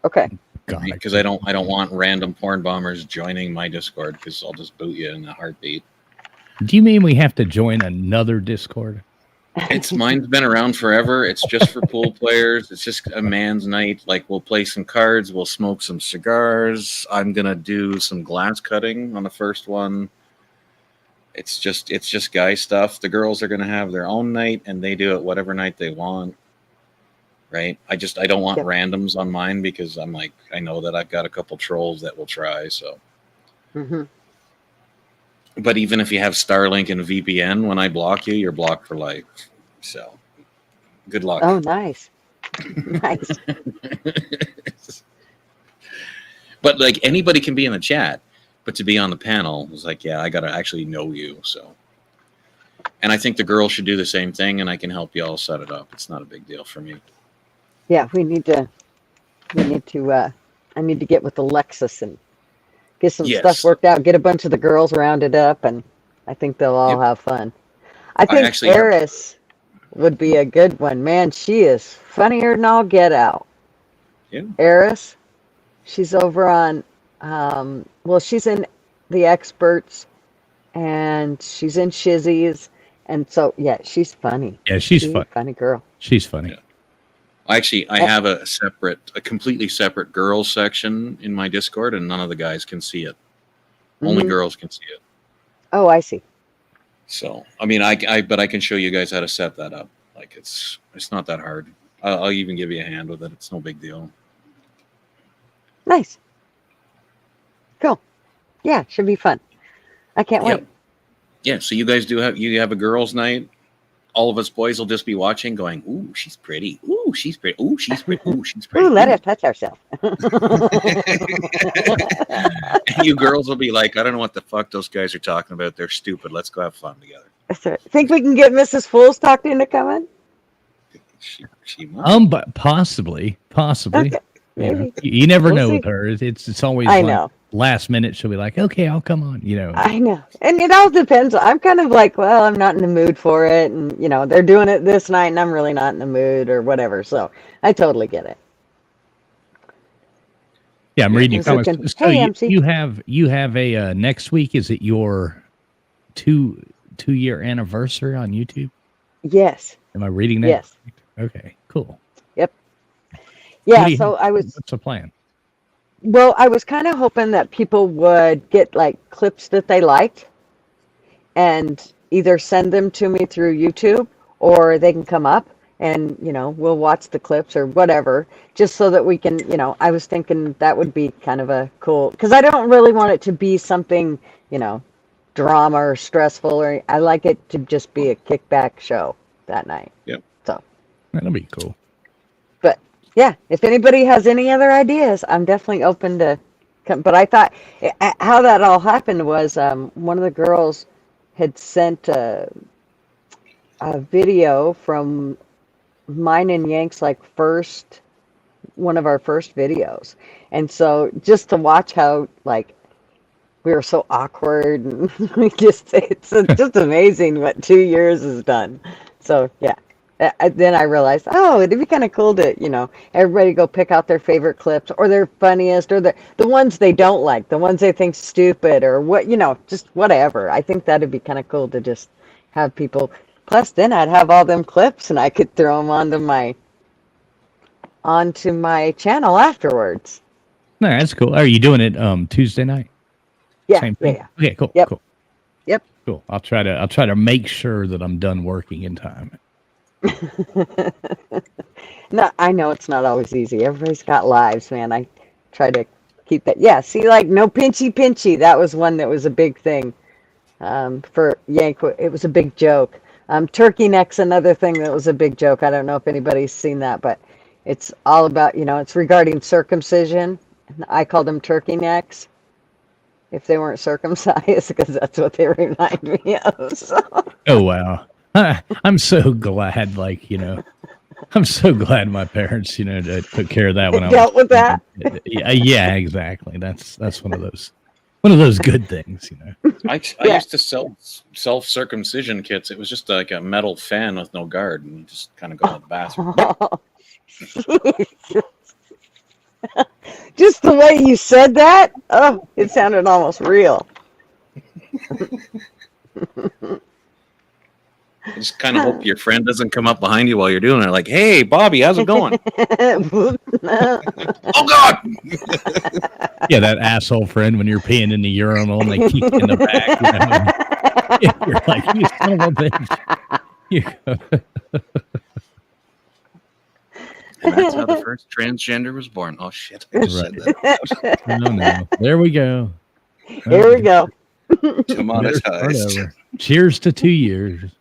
Okay. God, Because I don't want random porn bombers joining my Discord, because I'll just boot you in a heartbeat. Do you mean we have to join another Discord? Mine's been around forever. It's just for pool players. It's just a man's night. Like, we'll play some cards, we'll smoke some cigars. I'm gonna do some glass cutting on the first one. It's just guy stuff. The girls are gonna have their own night, and they do it whatever night they want. Right? I don't want Yep. randoms on mine, because I'm like, I know that I've got a couple trolls that will try. So, Hmm. but even if you have Starlink and VPN, when I block you, you're blocked for life. So, good luck. Oh, nice. Nice. But like, anybody can be in the chat, but to be on the panel is like, yeah, I gotta actually know you. So, and I think the girls should do the same thing, and I can help you all set it up. It's not a big deal for me. Yeah, I need to get with Alexis and get some Yes. stuff worked out, get a bunch of the girls rounded up, and I think they'll all Yep. have fun. I think actually have- Eris would be a good one. Man, she is funnier than all get out. Yeah. Eris, she's over on, she's in The Experts, and she's in Shizzy's, and so, yeah, she's funny. Yeah, she's a fun. funny girl. She's funny. Yeah. Actually, I have a completely separate girls section in my Discord, and none of the guys can see it. Only Mhm. girls can see it. Oh, I see. So, I mean, but I can show you guys how to set that up. Like, it's not that hard. I'll even give you a hand with it. It's no big deal. Nice. Cool. Yeah, should be fun. I can't Yep. wait. Yeah. So you guys have a girls' night. All of us boys will just be watching, going, "Ooh, she's pretty. Ooh, she's pretty. Ooh, she's pretty. Ooh, she's pretty." Ooh, let us touch ourselves. And you girls will be like, "I don't know what the fuck those guys are talking about. They're stupid. Let's go have fun together." Think we can get Mrs. Fools talked into coming? She might. But possibly. Okay, You know, maybe. you never We'll know see. with her. It's always I like know. last minute she'll be like, okay, I'll come on. I know. And it all depends. I'm kind of like, well, I'm not in the mood for it. And, they're doing it this night and I'm really not in the mood or whatever. So I totally get it. Yeah, I'm reading your So comments. can- So hey, MC. you have a next week. Is it your two-year anniversary on YouTube? Yes. Am I reading that? Yes. Okay, cool. Yeah. What do you So have- I was, What's the plan? well, I was kind of hoping that people would get like clips that they liked and either send them to me through YouTube or they can come up and, we'll watch the clips or whatever, just so that we can, I was thinking that would be kind of a cool, because I don't really want it to be something, drama or stressful, or I like it to just be a kickback show that night. Yep. So, That'll be cool. but yeah, if anybody has any other ideas, I'm definitely open to come. But I thought how that all happened was one of the girls had sent a video from mine and Yank's like first one of our first videos. And so just to watch how like we were so awkward and we just just amazing what 2 years has done. So yeah. Then I realized, oh, it'd be kind of cool to, everybody go pick out their favorite clips or their funniest or the ones they don't like, the ones they think stupid or what, just whatever. I think that'd be kind of cool to just have people. Plus, then I'd have all them clips and I could throw them onto my channel afterwards. No, that's cool. Are you doing it Tuesday night? Yeah, Same thing? yeah. Okay, cool. Yep. Cool. Yep. Cool. I'll try to make sure that I'm done working in time. No, I know it's not always easy. Everybody's got lives, man. I try to keep that. Yeah, see, like no pinchy. That was one that was a big thing for Yank. It was a big joke. Turkey neck's another thing that was a big joke. I don't know if anybody's seen that, but it's all about, it's regarding circumcision. I called them turkey necks if they weren't circumcised because that's what they remind me of. So. Oh, wow. I'm so glad, I'm so glad my parents, took care of that when I dealt with that. Yeah, exactly. That's one of those good things, I used to sell self-circumcision kits. It was just like a metal fan with no guard, and you just kind of go to the bathroom. Just the way you said that, oh, it sounded almost real. You just kind of hope your friend doesn't come up behind you while you're doing it. Like, hey, Bobby, how's it going? Oh, God! Yeah, that asshole friend when you're peeing in the urinal and they kick you in the back. You're like, you son of a bitch. And that's how the first transgender was born. Oh, shit. I just said that. No. There we go. Here we go. Demonetized. Cheers to 2 years.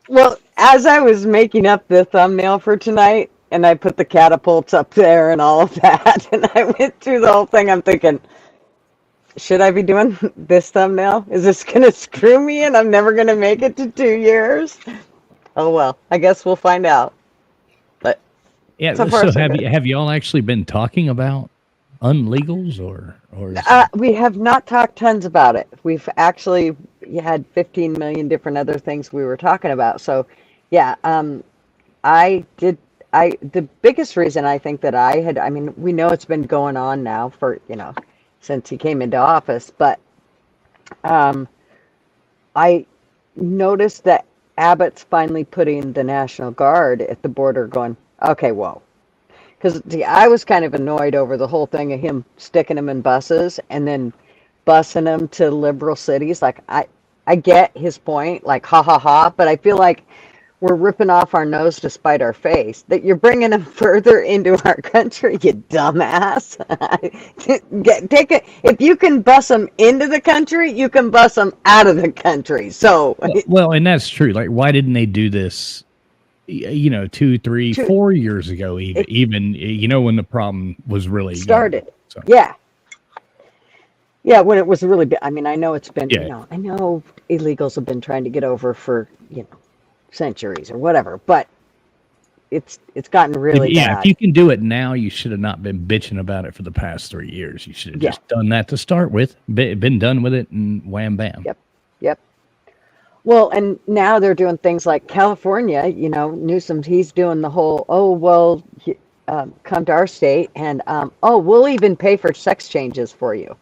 Well, as I was making up the thumbnail for tonight, and I put the catapults up there and all of that, and I went through the whole thing, I'm thinking, should I be doing this thumbnail? Is this going to screw me and I'm never going to make it to 2 years? Oh, well, I guess we'll find out. But yeah, so have you all actually been talking about Unlegals or we have not talked tons about it. We've actually had 15 million different other things we were talking about. So yeah, the biggest reason I think that we know it's been going on now for, since he came into office, but I noticed that Abbott's finally putting the National Guard at the border going, okay, whoa. Because I was kind of annoyed over the whole thing of him sticking them in buses and then busing them to liberal cities. Like, I get his point, like, ha, ha, ha, but I feel like we're ripping off our nose to spite our face. That you're bringing them further into our country, you dumbass. Take it. If you can bus them into the country, you can bus them out of the country. So, well, and that's true. Like, why didn't they do this? 2, 3, 4 years ago, even when the problem was really started. So. Yeah, when it was really big. I mean, I know it's been. Yeah. I know illegals have been trying to get over for centuries or whatever, but it's gotten really bad. If you can do it now, you should have not been bitching about it for the past 3 years. You should have just done that to start with. Been done with it, and wham bam. Yep. Well, and now they're doing things like California, Newsom, he's doing the whole, come to our state and, we'll even pay for sex changes for you.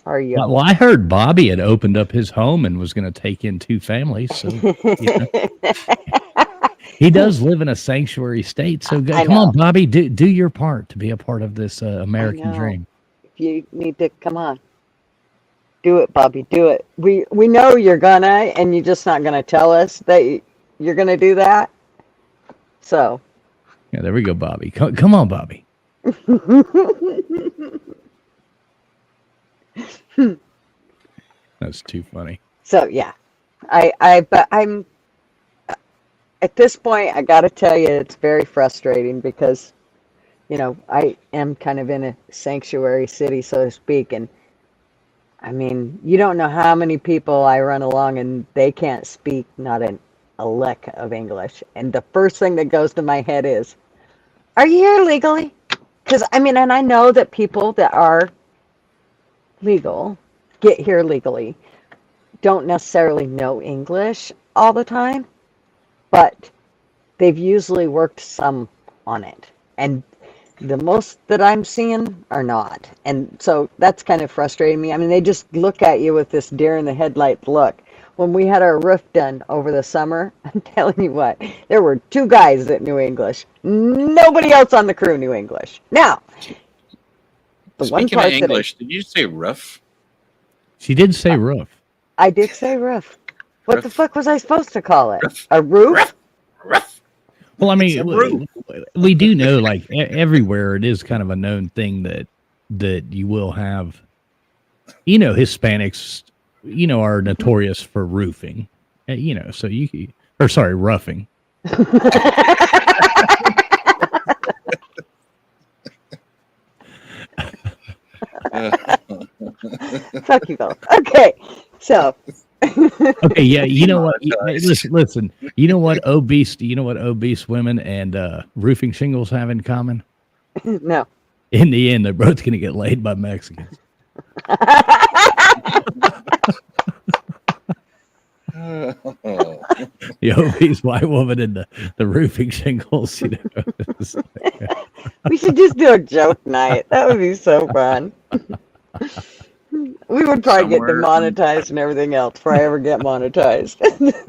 Are you? Well, I heard Bobby had opened up his home and was going to take in 2 families. So he does live in a sanctuary state. So come on, Bobby, do your part to be a part of this American dream. If you need to, come on. Do it, Bobby. Do it. We know you're gonna, and you're just not gonna tell us that you're gonna do that. So. Yeah, there we go, Bobby. Come on, Bobby. That's too funny. So yeah, but I'm at this point. I got to tell you, it's very frustrating because, I am kind of in a sanctuary city, so to speak, and. I mean, you don't know how many people I run along and they can't speak, not an a lick of English. And the first thing that goes to my head is, are you here legally? Because, I mean, and I know that people that are legal, get here legally, don't necessarily know English all the time, but they've usually worked some on it. And the most that I'm seeing are not. And so that's kind of frustrating me. I mean, they just look at you with this deer in the headlight look. When we had our roof done over the summer, I'm telling you what, there were 2 guys that knew English. Nobody else on the crew knew English. Now, the one Speaking of part that English, did you say roof? She did say roof. I did say roof. What the Roof. fuck was I supposed to call it? Roof. A roof? Roof. Roof. Well, I It's a roof. mean, we do know, like everywhere, it is kind of a known thing that you will have, Hispanics, are notorious for roofing, so roughing. Fuck you both. Okay, so. Okay, yeah, you know what? Listen. You know what obese women and roofing shingles have in common? No. In the end, they're both going to get laid by Mexicans. The obese white woman and the roofing shingles. We should just do a joke night. That would be so fun. We would probably get demonetized and everything else before I ever get monetized.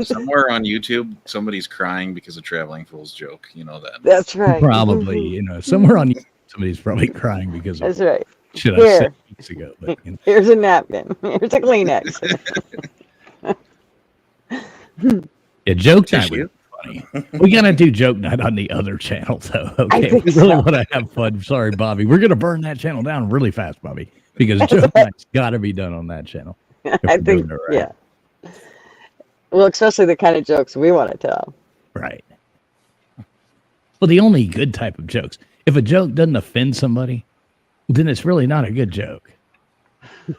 Somewhere on YouTube, somebody's crying because of Traveling Fool's joke. You know that. That's right. Probably, somewhere on YouTube, somebody's probably crying because of That's right. shit I said weeks ago. But, Here's a napkin. Here's a Kleenex. Yeah, joke night would be funny. We gotta do joke night on the other channel, though. Okay, think we really so. want to have fun. Sorry, Bobby. We're gonna burn that channel down really fast, Bobby, because joke night's got to be done on that channel. I we're think, doing it right. yeah. Well, especially the kind of jokes we want to tell. Right. Well, the only good type of jokes. If a joke doesn't offend somebody, then it's really not a good joke.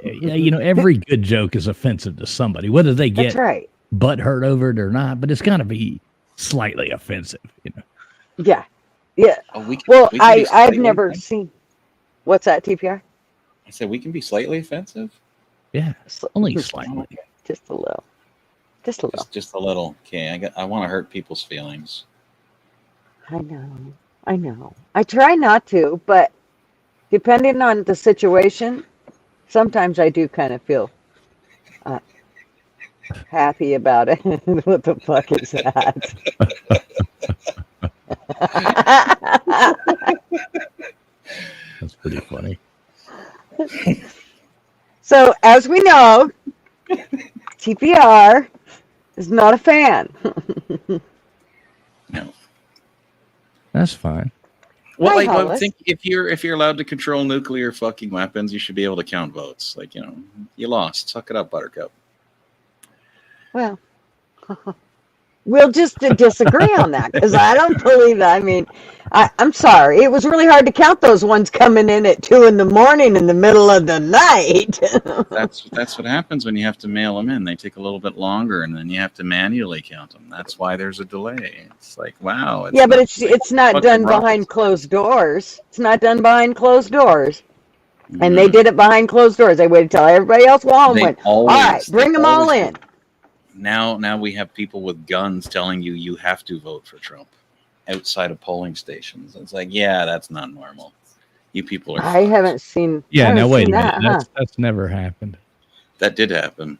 Every good joke is offensive to somebody, whether they get That's right. butt hurt over it or not, but it's got to be slightly offensive, Yeah. Yeah. Oh, we can, Well, we can be I've slightly never offensive. seen. What's that, TPR? I said we can be slightly offensive. Yeah, only slightly. Just a little. Just a little. Just a little. Okay, I want to hurt people's feelings. I know. I try not to, but depending on the situation, sometimes I do kind of feel happy about it. What the fuck is that? That's pretty funny. So, as we know, TPR is not a fan. No. That's fine. Well, Hi, like, I Hollis. think if you're allowed to control nuclear fucking weapons, you should be able to count votes. Like, you lost. Suck it up, Buttercup. Well, we'll just disagree on that because I don't believe that. I mean, I'm sorry. It was really hard to count those ones coming in at 2 a.m. in the middle of the night. That's what happens when you have to mail them in. They take a little bit longer, and then you have to manually count them. That's why there's a delay. It's like, wow. Yeah, but it's not fucking done rocket behind closed doors. It's not done behind closed doors. And they did it behind closed doors. They waited till everybody else went home. They Went, all right, bring them all in. Now we have people with guns telling you have to vote for Trump outside of polling stations. It's like, yeah, that's not normal. You people are. I fucked. haven't seen. Yeah, I haven't now wait a seen minute. that, That's never happened. That did happen.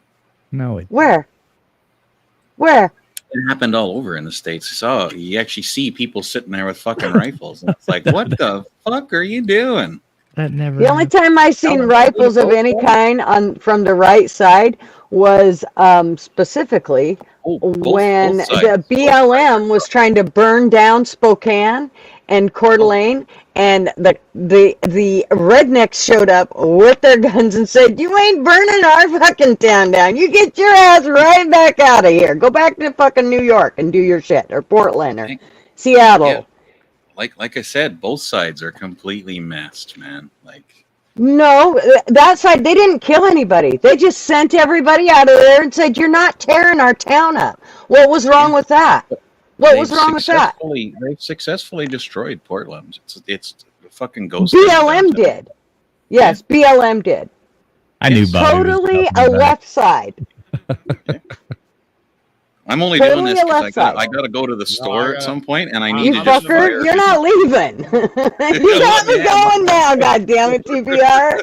No, it Where? Where? It happened all over in the States. You actually see people sitting there with fucking rifles. And it's like, what the fuck are you doing? that never. The only time I seen No, rifles of any kind from the right side was specifically when both the sides. BLM was trying to burn down Spokane and Coeur d'Alene, and the rednecks showed up with their guns and said, "You ain't burning our fucking town down. You get your ass right back out of here. Go back to fucking New York and do your shit, or Portland, or Seattle." Yeah. Like I said, both sides are completely messed, man. Like, No, that side, they didn't kill anybody. They just sent everybody out of there and said, you're not tearing our town up. What was wrong with that? What was wrong with that? They've successfully destroyed Portland. It's a fucking ghost town BLM downtown. did. Yes, BLM did. I knew It's Bobby was totally talking a about left side. I'm only Totally doing this a because left side. I got to go to the store at some point, and I You need to just fire. fucker, you're not leaving. You got me going now, goddammit, TPR.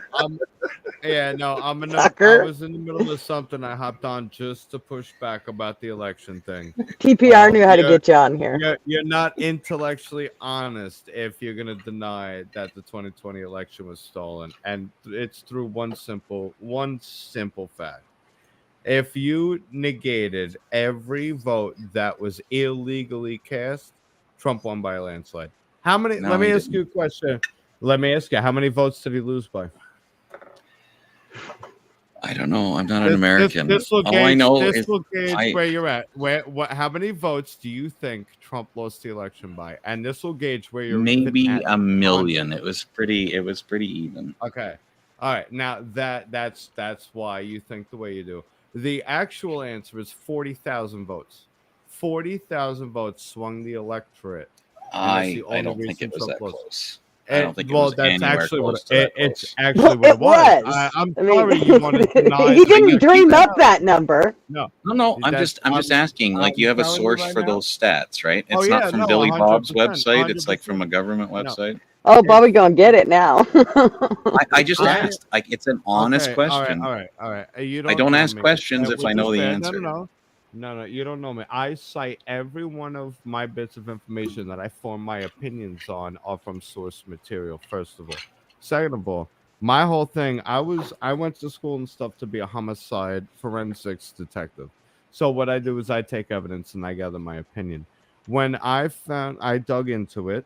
Yeah, no, I Sucker. was in the middle of something. I hopped on just to push back about the election thing. TPR knew how to get you on here. You're not intellectually honest if you're going to deny that the 2020 election was stolen, and it's through one simple fact. If you negated every vote that was illegally cast, Trump won by a landslide. How many? No, let me he ask you a question. Let me ask you, how many votes did he lose by? I don't know. I'm not an American. This will All gauge, I know this is will gauge where you're at. How many votes do you think Trump lost the election by? And this will gauge where you're maybe even at a million. It was pretty even. Okay. All right. Now that's why you think the way you do. The actual answer is 40,000 votes. 40,000 votes swung the electorate. I don't think it was that close. I don't think it well, was that's anywhere actually close what to that it's close. actually what it was. I'm sorry you want to deny. He didn't dream up that number. No. I'm just asking. Like, you have a source for those stats, right? It's not from Billy Bob's 100%, website. It's like from a government website. Oh, Bobby gonna get it now. I just asked. Like, it's an honest question. All right. I don't ask questions if I know the answer. No, you don't know me. I cite every one of my bits of information that I form my opinions on are from source material, first of all. Second of all, my whole thing, I went to school and stuff to be a homicide forensics detective. So what I do is I take evidence and I gather my opinion. When I dug into it,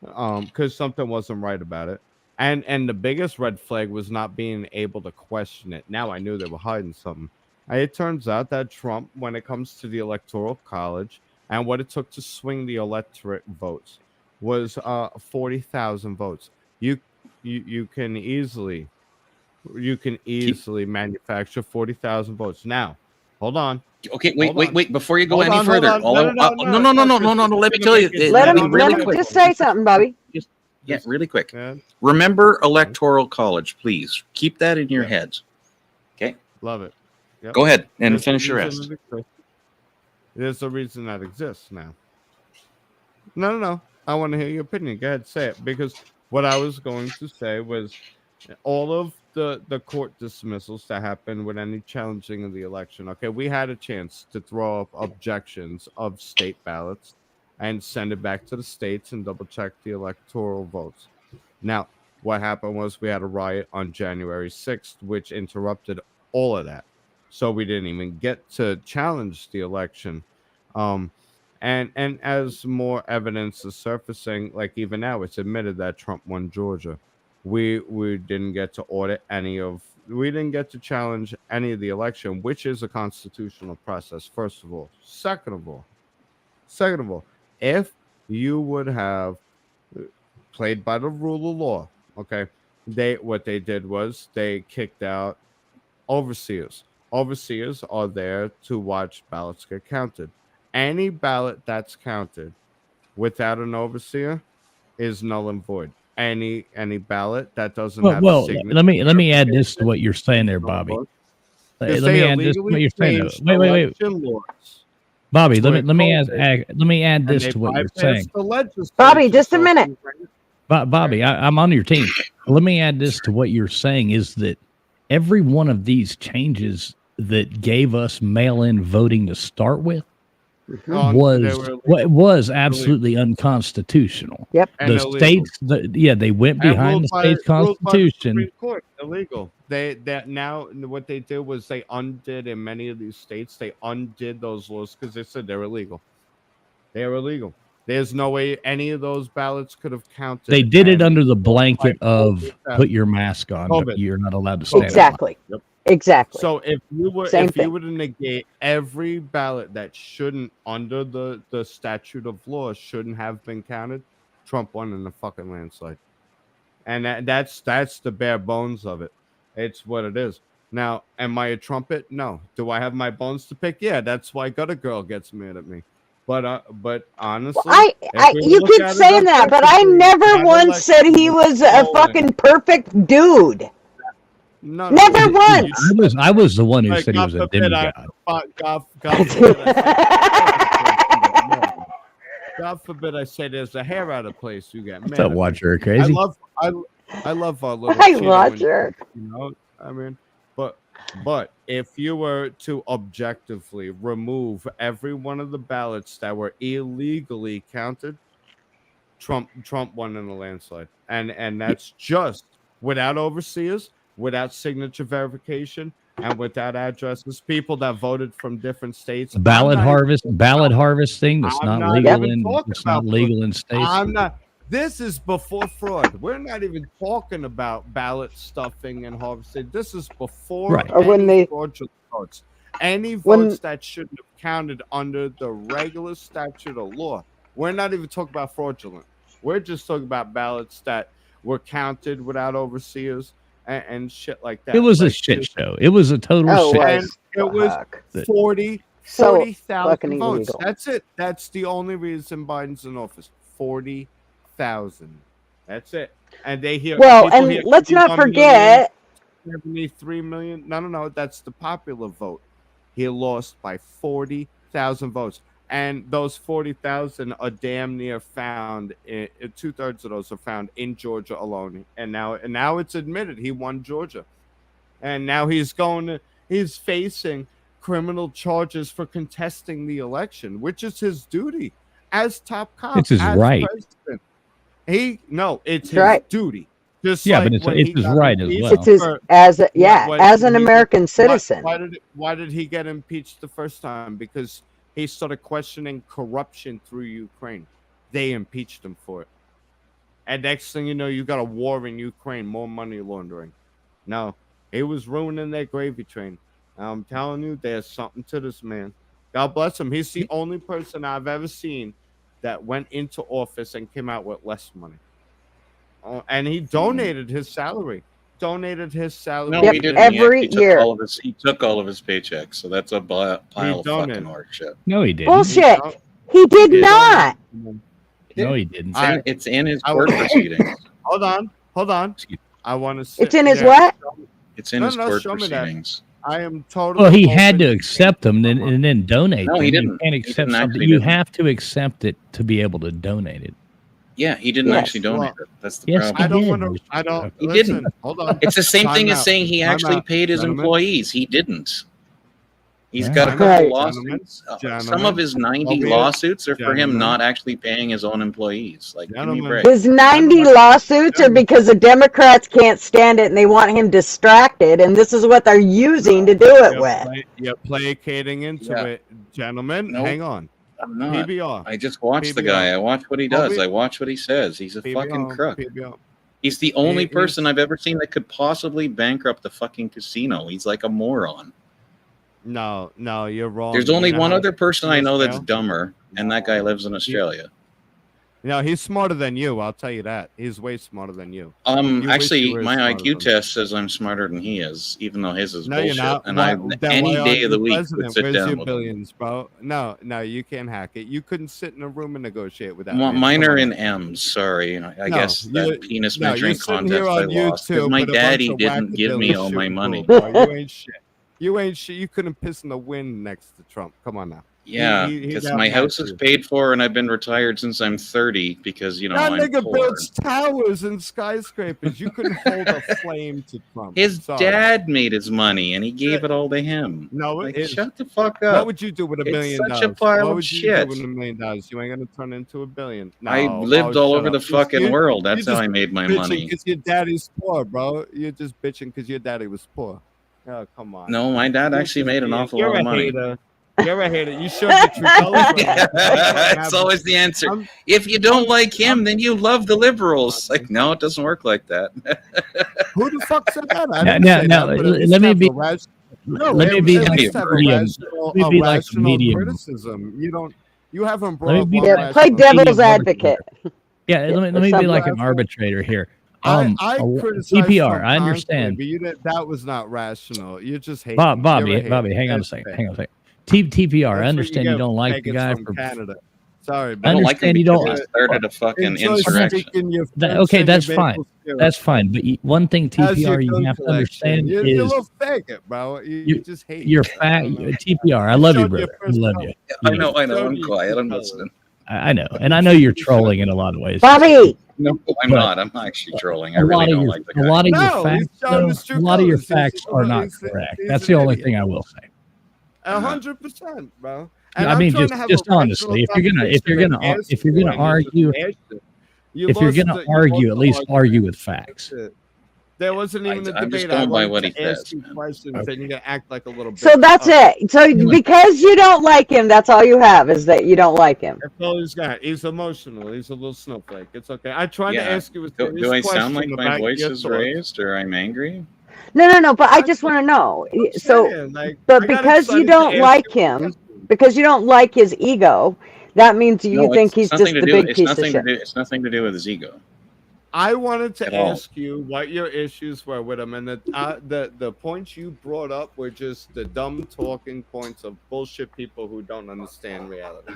because something wasn't right about it. And the biggest red flag was not being able to question it. Now I knew they were hiding something. It turns out that Trump, when it comes to the Electoral College and what it took to swing the electorate votes, was 40,000 votes. You can easily manufacture 40,000 votes. Now, hold on. Okay, wait. Before you go any further, no. Let me tell you. Let him just say something, Bobby. Really quick. Remember Electoral College, please. Keep that in your heads. Okay. Love it. Yep. Go ahead and finish your rest. There's a reason that exists now. No. I want to hear your opinion. Go ahead, say it. Because what I was going to say was all of the court dismissals that happened with any challenging of the election. Okay, we had a chance to throw up objections of state ballots and send it back to the states and double check the electoral votes. Now, what happened was we had a riot on January 6th, which interrupted all of that. So we didn't even get to challenge the election. And as more evidence is surfacing, like even now, it's admitted that Trump won Georgia. We didn't get to we didn't get to challenge any of the election, which is a constitutional process, first of all. Second of all, if you would have played by the rule of law, okay, what they did was they kicked out overseers. Overseers are there to watch ballots get counted. Any ballot that's counted without an overseer is null and void. Any ballot that doesn't have a signature. Let me add this to what you're saying there, Bobby. Let me add this to what you're saying. Wait. Bobby, let me add this to what you're saying. Bobby, just a minute. Bobby, I'm on your team. Let me add this to what you're saying is that every one of these changes that gave us mail-in voting to start with was absolutely unconstitutional. Yep. The states, they went behind the state's constitution. Illegal. Now what they did was they undid in many of these states. They undid those laws because they said they're illegal. They're illegal. There's no way any of those ballots could have counted. They did it under the blanket of put your mask on. COVID. You're not allowed to stand. Exactly. Yep. Exactly. So if you were to negate every ballot that shouldn't, under the statute of law, shouldn't have been counted, Trump won in a fucking landslide. And that's the bare bones of it. It's what it is. Now, am I a trumpet? No. Do I have my bones to pick? Yeah, that's why Gutter Girl gets mad at me. But honestly, you keep saying that, but I never once said he was a fucking perfect dude. No, Never once. I was the one who said he was a demigod. God forbid I say there's a hair out of place. You get mad. What's up, Watcher? Crazy. I love our little Hi, Cheeto Watcher. You know, I mean, but if you were to objectively remove every one of the ballots that were illegally counted, Trump won in a landslide, and that's just without overseers, without signature verification, and without addresses. People that voted from different states. Ballot harvesting. That's not legal in states. I'm not. This is before fraud. We're not even talking about ballot stuffing and harvesting. This is before fraudulent votes. Any votes that shouldn't have counted under the regular statute of law. We're not even talking about fraudulent. We're just talking about ballots that were counted without overseers and shit like that. It was a shit show. It was a total shit. And it was 40,000 votes. That's it. That's the only reason Biden's in office. 40,000. That's it. And they hear. Well, and let's not forget. 73 million. No. That's the popular vote. He lost by 40,000 votes. And those 40,000 are damn near found. 2/3 of those are found in Georgia alone. And now it's admitted he won Georgia. And now he's facing criminal charges for contesting the election, which is his duty as top cop. It's his right. President. It's his duty. Just but it's his right as well. It's his as an American citizen. Why did he get impeached the first time? Because he started questioning corruption through Ukraine. They impeached him for it. And next thing you know, you got a war in Ukraine, more money laundering. No, he was ruining their gravy train. I'm telling you, there's something to this man. God bless him. He's the only person I've ever seen that went into office and came out with less money. And he donated his salary. No, he didn't. Every year. He took all of his paychecks. So that's a pile of fucking horse shit. No, he didn't. Bullshit. He did not. No, he didn't. It's in his court proceedings. Hold on. I want to see. It's in his what? It's in his court proceedings. I am totally. Well, he had to accept them and then donate. No, he didn't. You can't accept something. You have to accept it to be able to donate it. Yeah, he didn't actually donate it. That's the problem. He didn't. Hold on. It's the same thing as saying he actually paid his employees. He didn't. He's got a couple lawsuits. Some of his 90 lawsuits are for him not actually paying his own employees. Like, give me a break. His 90 lawsuits are because the Democrats can't stand it and they want him distracted, and this is what they're using to do it with. You're placating into it, gentlemen. Nope. Hang on. I'm not. PBR. I just watch the guy. I watch what he does. I watch what he says. He's a fucking crook. PBR. He's the only person I've ever seen that could possibly bankrupt the fucking casino. He's like a moron. No, you're wrong. There's only one other person I know that's dumber, and that guy lives in Australia. No, he's smarter than you. I'll tell you that. He's way smarter than you. Actually, my IQ test says I'm smarter than he is, even though his is bullshit. You're not. And any day of the week would sit Where's down your with billions, bro? No, you can't hack it. You couldn't sit in a room and negotiate with that. Mine are in M's. Sorry, I guess that penis measuring contest I lost because my daddy didn't give me all my money. You ain't shit. You couldn't piss in the wind next to Trump. Come on now. Yeah, because my house is paid for and I've been retired since I'm 30 because, that I'm nigga poor. builds towers and skyscrapers. You couldn't hold a flame to Trump. His dad made his money and he gave it all to him. No, shut the fuck up. What would you do with $1 billion? It's such a pile what of would you shit. do with $1 million? You ain't gonna turn into $1 billion. No, I lived all over the fucking world. That's how I made my money. Because your daddy's poor, bro. You're just bitching because your daddy was poor. Oh, come on. No, my dad actually made an awful lot of money. You're a hater. You showed the true colors. It's always the answer. If you don't like him, then you love the liberals. Like, no, it doesn't work like that. Who the fuck said that? Let me be. Let me be like medium. Criticism. You haven't brought. Play devil's advocate. Yeah, let me be like an arbitrator here. I a- criticized TPR, Trump I understand. constantly, but that was not rational. You just hate Bobby, hang on a That's second. fair. Hang on a second. TPR, I That's what you understand get you don't for like the pagans guy from for. Canada. Sorry, I but don't like him understand you because don't. he started a fucking enjoy insurrection. speaking your That, French okay, and that's your fine. maple syrup. That's fine. But one thing How's your TPR you gun have to collection? understand You're a is little faggot, bro. You just hate. you're I fat. don't know. TPR, I You love you, showed your brother. I first love color. you. I You know, know. Showed I'm you quiet. true I'm colors. listening. I know, and I know you're trolling in a lot of ways. Bobby, No, I'm But not. I'm actually trolling. I a really lot of don't your like the a guy. lot of your No, he's facts, showing though, his true a lot of your colors. He's facts a are little- not he's correct. an That's the only idiot. thing I will say. 100%, bro. And I I'm mean, trying to have just a rational honestly, if you're conversation gonna and ask if you're you, gonna and you just argue, bashed it. You if you're lost gonna the- you argue, lost at the least argument. argue with facts. That's it. There wasn't even a I'm just debate. I going by wanted what he to ask says, you man. questions, Okay. and you're gonna act like a little bitch. so that's Okay. it. So because you don't like him, that's all you have is that you don't like him. That's all he's got. He's emotional. He's a little snowflake. It's okay. I tried to Yeah. ask you a Do serious I question sound like my about voice your is thoughts. raised or I'm angry? No. But I just want to know. I'm So, saying, like, but I got because you excited to don't ask like you a him, question. because you don't like his ego, that means you No, think it's he's nothing just to the do. big It's piece of nothing to shit. do. It's nothing to do with his ego I wanted to at all. ask you what your issues were with him, and the points you brought up were just the dumb talking points of bullshit people who don't understand reality.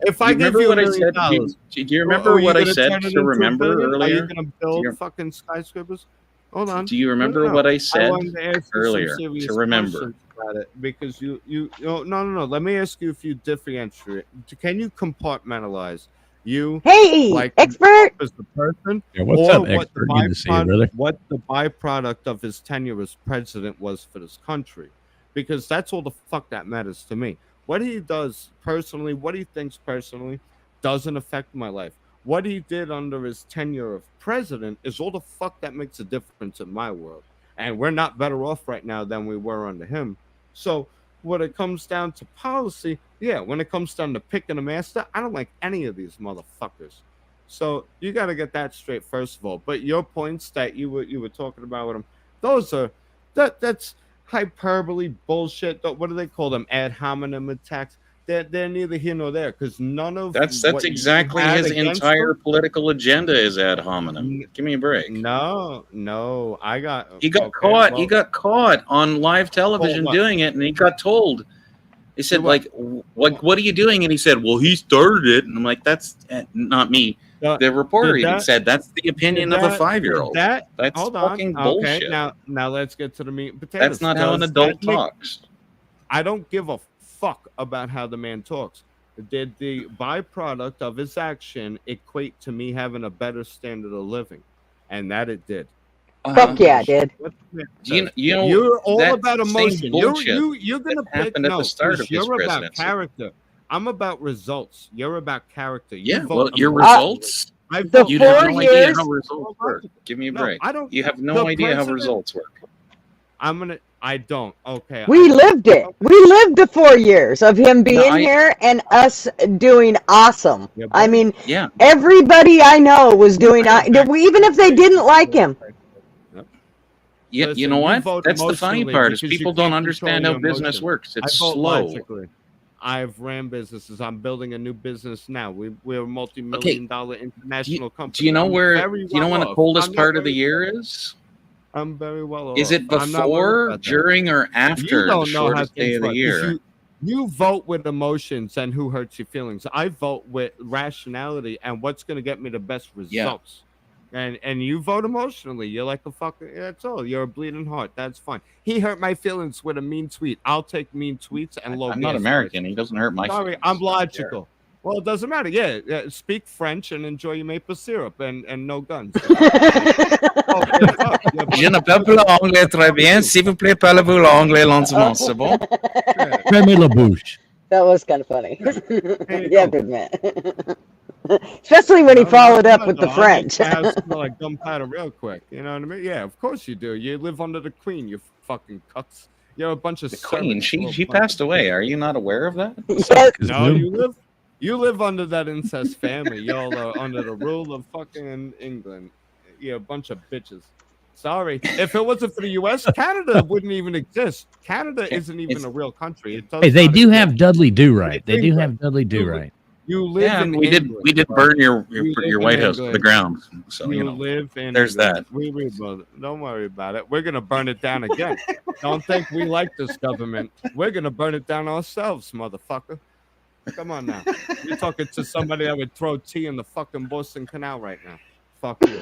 If Do I you give remember you what I $1 said? million, Do you remember are you what I gonna said turn it to into $1 remember billion? Are you earlier? gonna Do build you, fucking skyscrapers? Hold on. do you remember No. what I I said wanted to ask you earlier? some serious To remember. questions about it because no. Let me ask you if you differentiate. Can you compartmentalize you Hey, like expert. as the person, Yeah, what's or up, expert? Good to see you, brother. what the byproduct of his tenure as president was for this country? Because that's all the fuck that matters to me. What he does personally, what he thinks personally, doesn't affect my life. What he did under his tenure of president is all the fuck that makes a difference in my world. And we're not better off right now than we were under him. So when it comes down to policy, yeah, when it comes down to picking a master, I don't like any of these motherfuckers. So you got to get that straight first of all. But your points that you were talking about with him, those are that's hyperbole bullshit. What do they call them? Ad hominem attacks. They're neither here nor there because none of That's what you exactly had his against entire them- political agenda is ad hominem. Give me a break. No, I got. He got okay, caught. well, He got caught on live television what? doing it, and he got told. They said, Do what? what are you doing? And he said, well, he started it. And I'm like, that's not me. The reporter did even that- said that's the opinion of a 5-year-old. That's Hold fucking bullshit. Okay, now let's get to the meat and potatoes. That's not how an Does adult that make- talks. I don't give a fuck about how the man talks. Did the byproduct of his action equate to me having a better standard of living? And that it did. Fuck yeah, I did. What the man You says. know, you know You're all that about same emotion. bullshit You're gonna that pick happened at the no, start 'cause of his you're about presidency. character. I'm about results. You're about character. You Yeah, vote well, your emotionally. results. I The vote You have 4 no emotionally. idea years- how results work. Give me a No, break. I don't. You have the no idea how president- results work. I don't. Okay. We lived it. We lived the 4 years of him being I- here and us doing awesome. Yeah, I mean, Yeah. everybody I know was doing, even if they didn't like him. Yeah, Listen, you know you what? vote That's the funny emotionally part is because you people don't can't understand control how your business emotion. works. I It's vote slow. logically. I've ran businesses. I'm building a new business now. We're a multi-million-dollar international company. Do you know I'm where? very Do you know when well the off. coldest I'm not part of the worried year about is? that. I'm very well off. Is it I'm not worried before, about that. during, or after You the don't know how shortest day things of the work 'cause year? you vote with emotions and who hurts your feelings. I vote with rationality and what's going to get me the best results. And you vote emotionally. You're like a fucking. That's all. You're a bleeding heart. That's fine. He hurt my feelings with a mean tweet. I'll take mean tweets and low. I'm not gas American. prices. He doesn't hurt my Sorry, feelings. I'm logical. Well, it doesn't matter. Yeah, speak French and enjoy your maple syrup and no guns. Je ne peux pas l'anglais très bien. S'il vous plaît, parlez-vous l'anglais lentement, c'est bon? Fermez la bouche. That was kind of funny. you Yeah, go. big man. Especially when he followed up with the French. I have smell like gunpowder real quick. You know what I mean? Yeah, of course you do. You live under the queen, you fucking cucks. You're a bunch of The queen, servants, she little bunch passed away. Are you not aware of that? Yes. No, you live under that incest family. Y'all are under the rule of fucking England. You're a bunch of bitches. Sorry. If it wasn't for the U.S., Canada wouldn't even exist. Canada isn't even a real country. It does Hey, they not do exist. have Dudley Do Right. They do England. have Dudley Do Right. You live Yeah, in we did. England, We did bro. burn your You live White in House to the England. ground. So You you know, live in there's England. that. We rebuild it. Don't worry about it. We're gonna burn it down again. Don't think we like this government. We're gonna burn it down ourselves, motherfucker. Come on now. You're talking to somebody that would throw tea in the fucking Boston Canal right now. Fuck you.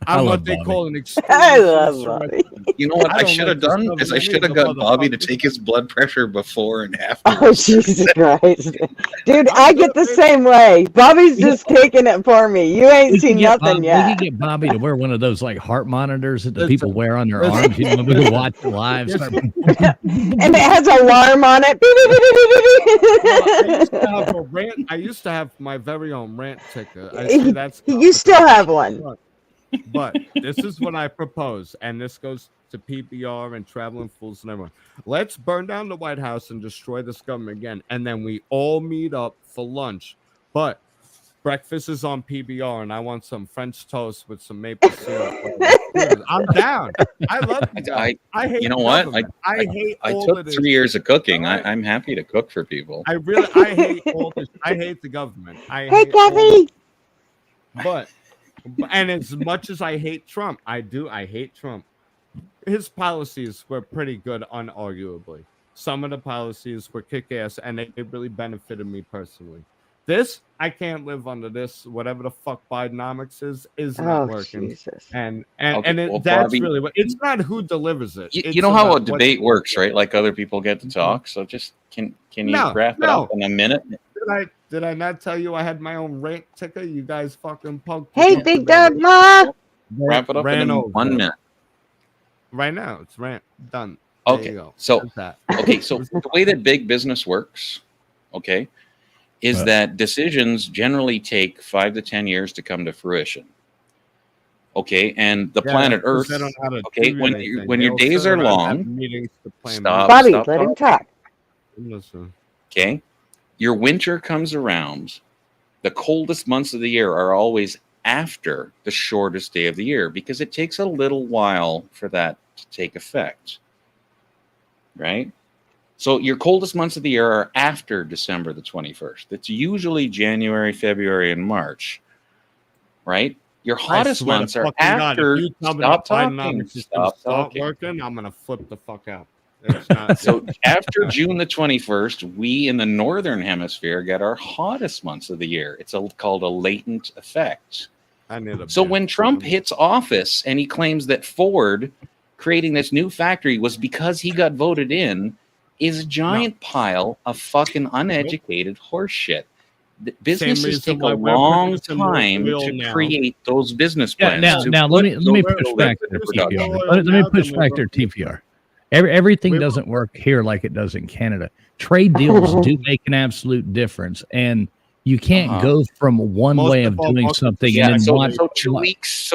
I I'm love what they Bobby. call an I extremist love insurrection. Bobby. You know what I I, don't should like have this done is I government should have either, got Bobby to motherfucker. take his blood pressure before and after. Oh, Jesus Christ. Dude, I'm I good, get the baby. same way. Bobby's just taking it for me. You ain't We seen could get nothing We yet. could get Bobby to wear one of those like heart monitors that the Listen, people wear on their listen, arms. You know, we could watch it live. listen. Start, And it has an alarm on it. I used to have my very own rant ticker. I see that's You still have one. But this is what I propose, and this goes to PBR and traveling fools and everyone. Let's burn down the White House and destroy this government again, and then we all meet up for lunch. But breakfast is on PBR, and I want some French toast with some maple syrup. I'm down. I love you guys. I hate. You know what? government. I hate. I all took of this 3 years of cooking. All right. I'm happy to cook for people. I hate all this. I hate the government. Hey, hate all Gabby. But and as much as I hate Trump, I hate Trump. His policies were pretty good, unarguably. Some of the policies were kick-ass, and they really benefited me personally. This, I can't live under this. Whatever the fuck Bidenomics is not Oh, working. Jesus. And Okay, well, that's Bobby, really what. It's not who delivers it. You It's know how a about what- debate works, right? Like other people get to talk. So just can you No, wrap it no. up in a minute? Did I not tell you I had my own rant ticker? You guys fucking punked. Hey, Big Dog Ma. Wrap it up Ran in over. 1 minute. Right now, it's rant done. There Okay, you go. so That's that. okay, so the way that big business works, okay, is Right. that decisions generally take 5 to 10 years to come to fruition. Okay, and the Yeah, planet that's 'cause Earth. they don't know how to Okay, do when anything. when They your all days sit are around, have long, meetings to plan stop. Bobby, stop let him talking. talk. Listen. Okay, your winter comes around. The coldest months of the year are always after the shortest day of the year because it takes a little while for that to take effect. Right? So your coldest months of the year are after December the 21st. It's usually January, February, and March. Right? Your hottest I swear to months are fucking God, after. if you tell me Stop that talking. Bidenomics is gonna Stop start talking. working, I'm gonna flip the fuck out. It's not. So after June the 21st, we in the northern hemisphere get our hottest months of the year. It's called a latent effect. I need a So beer. when Trump hits office and he claims that Ford creating this new factory was because he got voted in, is a giant pile of fucking uneducated horse shit. Businesses reason take why a we're long producing more time oil to now. create those business Yeah, plans. now let me push back there, TPR. Let me push back there, TPR. Everything doesn't work here like it does in Canada. Trade deals do make an absolute difference, and you can't go from one Most way of of all, doing most- something Yeah, and then so, watch. so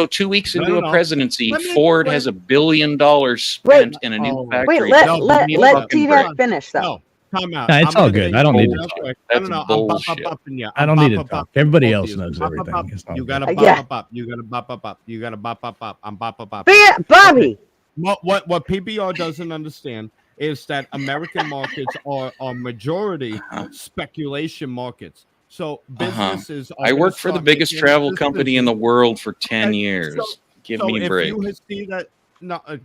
2 weeks No, into no, a no. presidency, Let me- Ford wait. has $1 billion spent in a new Oh. factory. Wait, let No, Give me a let fucking T-Rex break. finish though. No, time out. No, it's I'm all gonna good. say I don't need real to talk. quick. That's No, I'm bullshit. bop-a-popping you. I I'm don't need to bop-a-pop talk. Everybody both else of knows you. everything. Bop-a-pop. It's all You good. gotta Yeah. bop-a-pop. You gotta bop-a-pop. You gotta bop-a-pop. I'm bop-a-pop. Bobby. What PBR doesn't understand is that American markets are majority speculation markets. So businesses are I gonna worked for the start biggest making travel company in the world for 10 Okay, years. Give so me a if break. you see that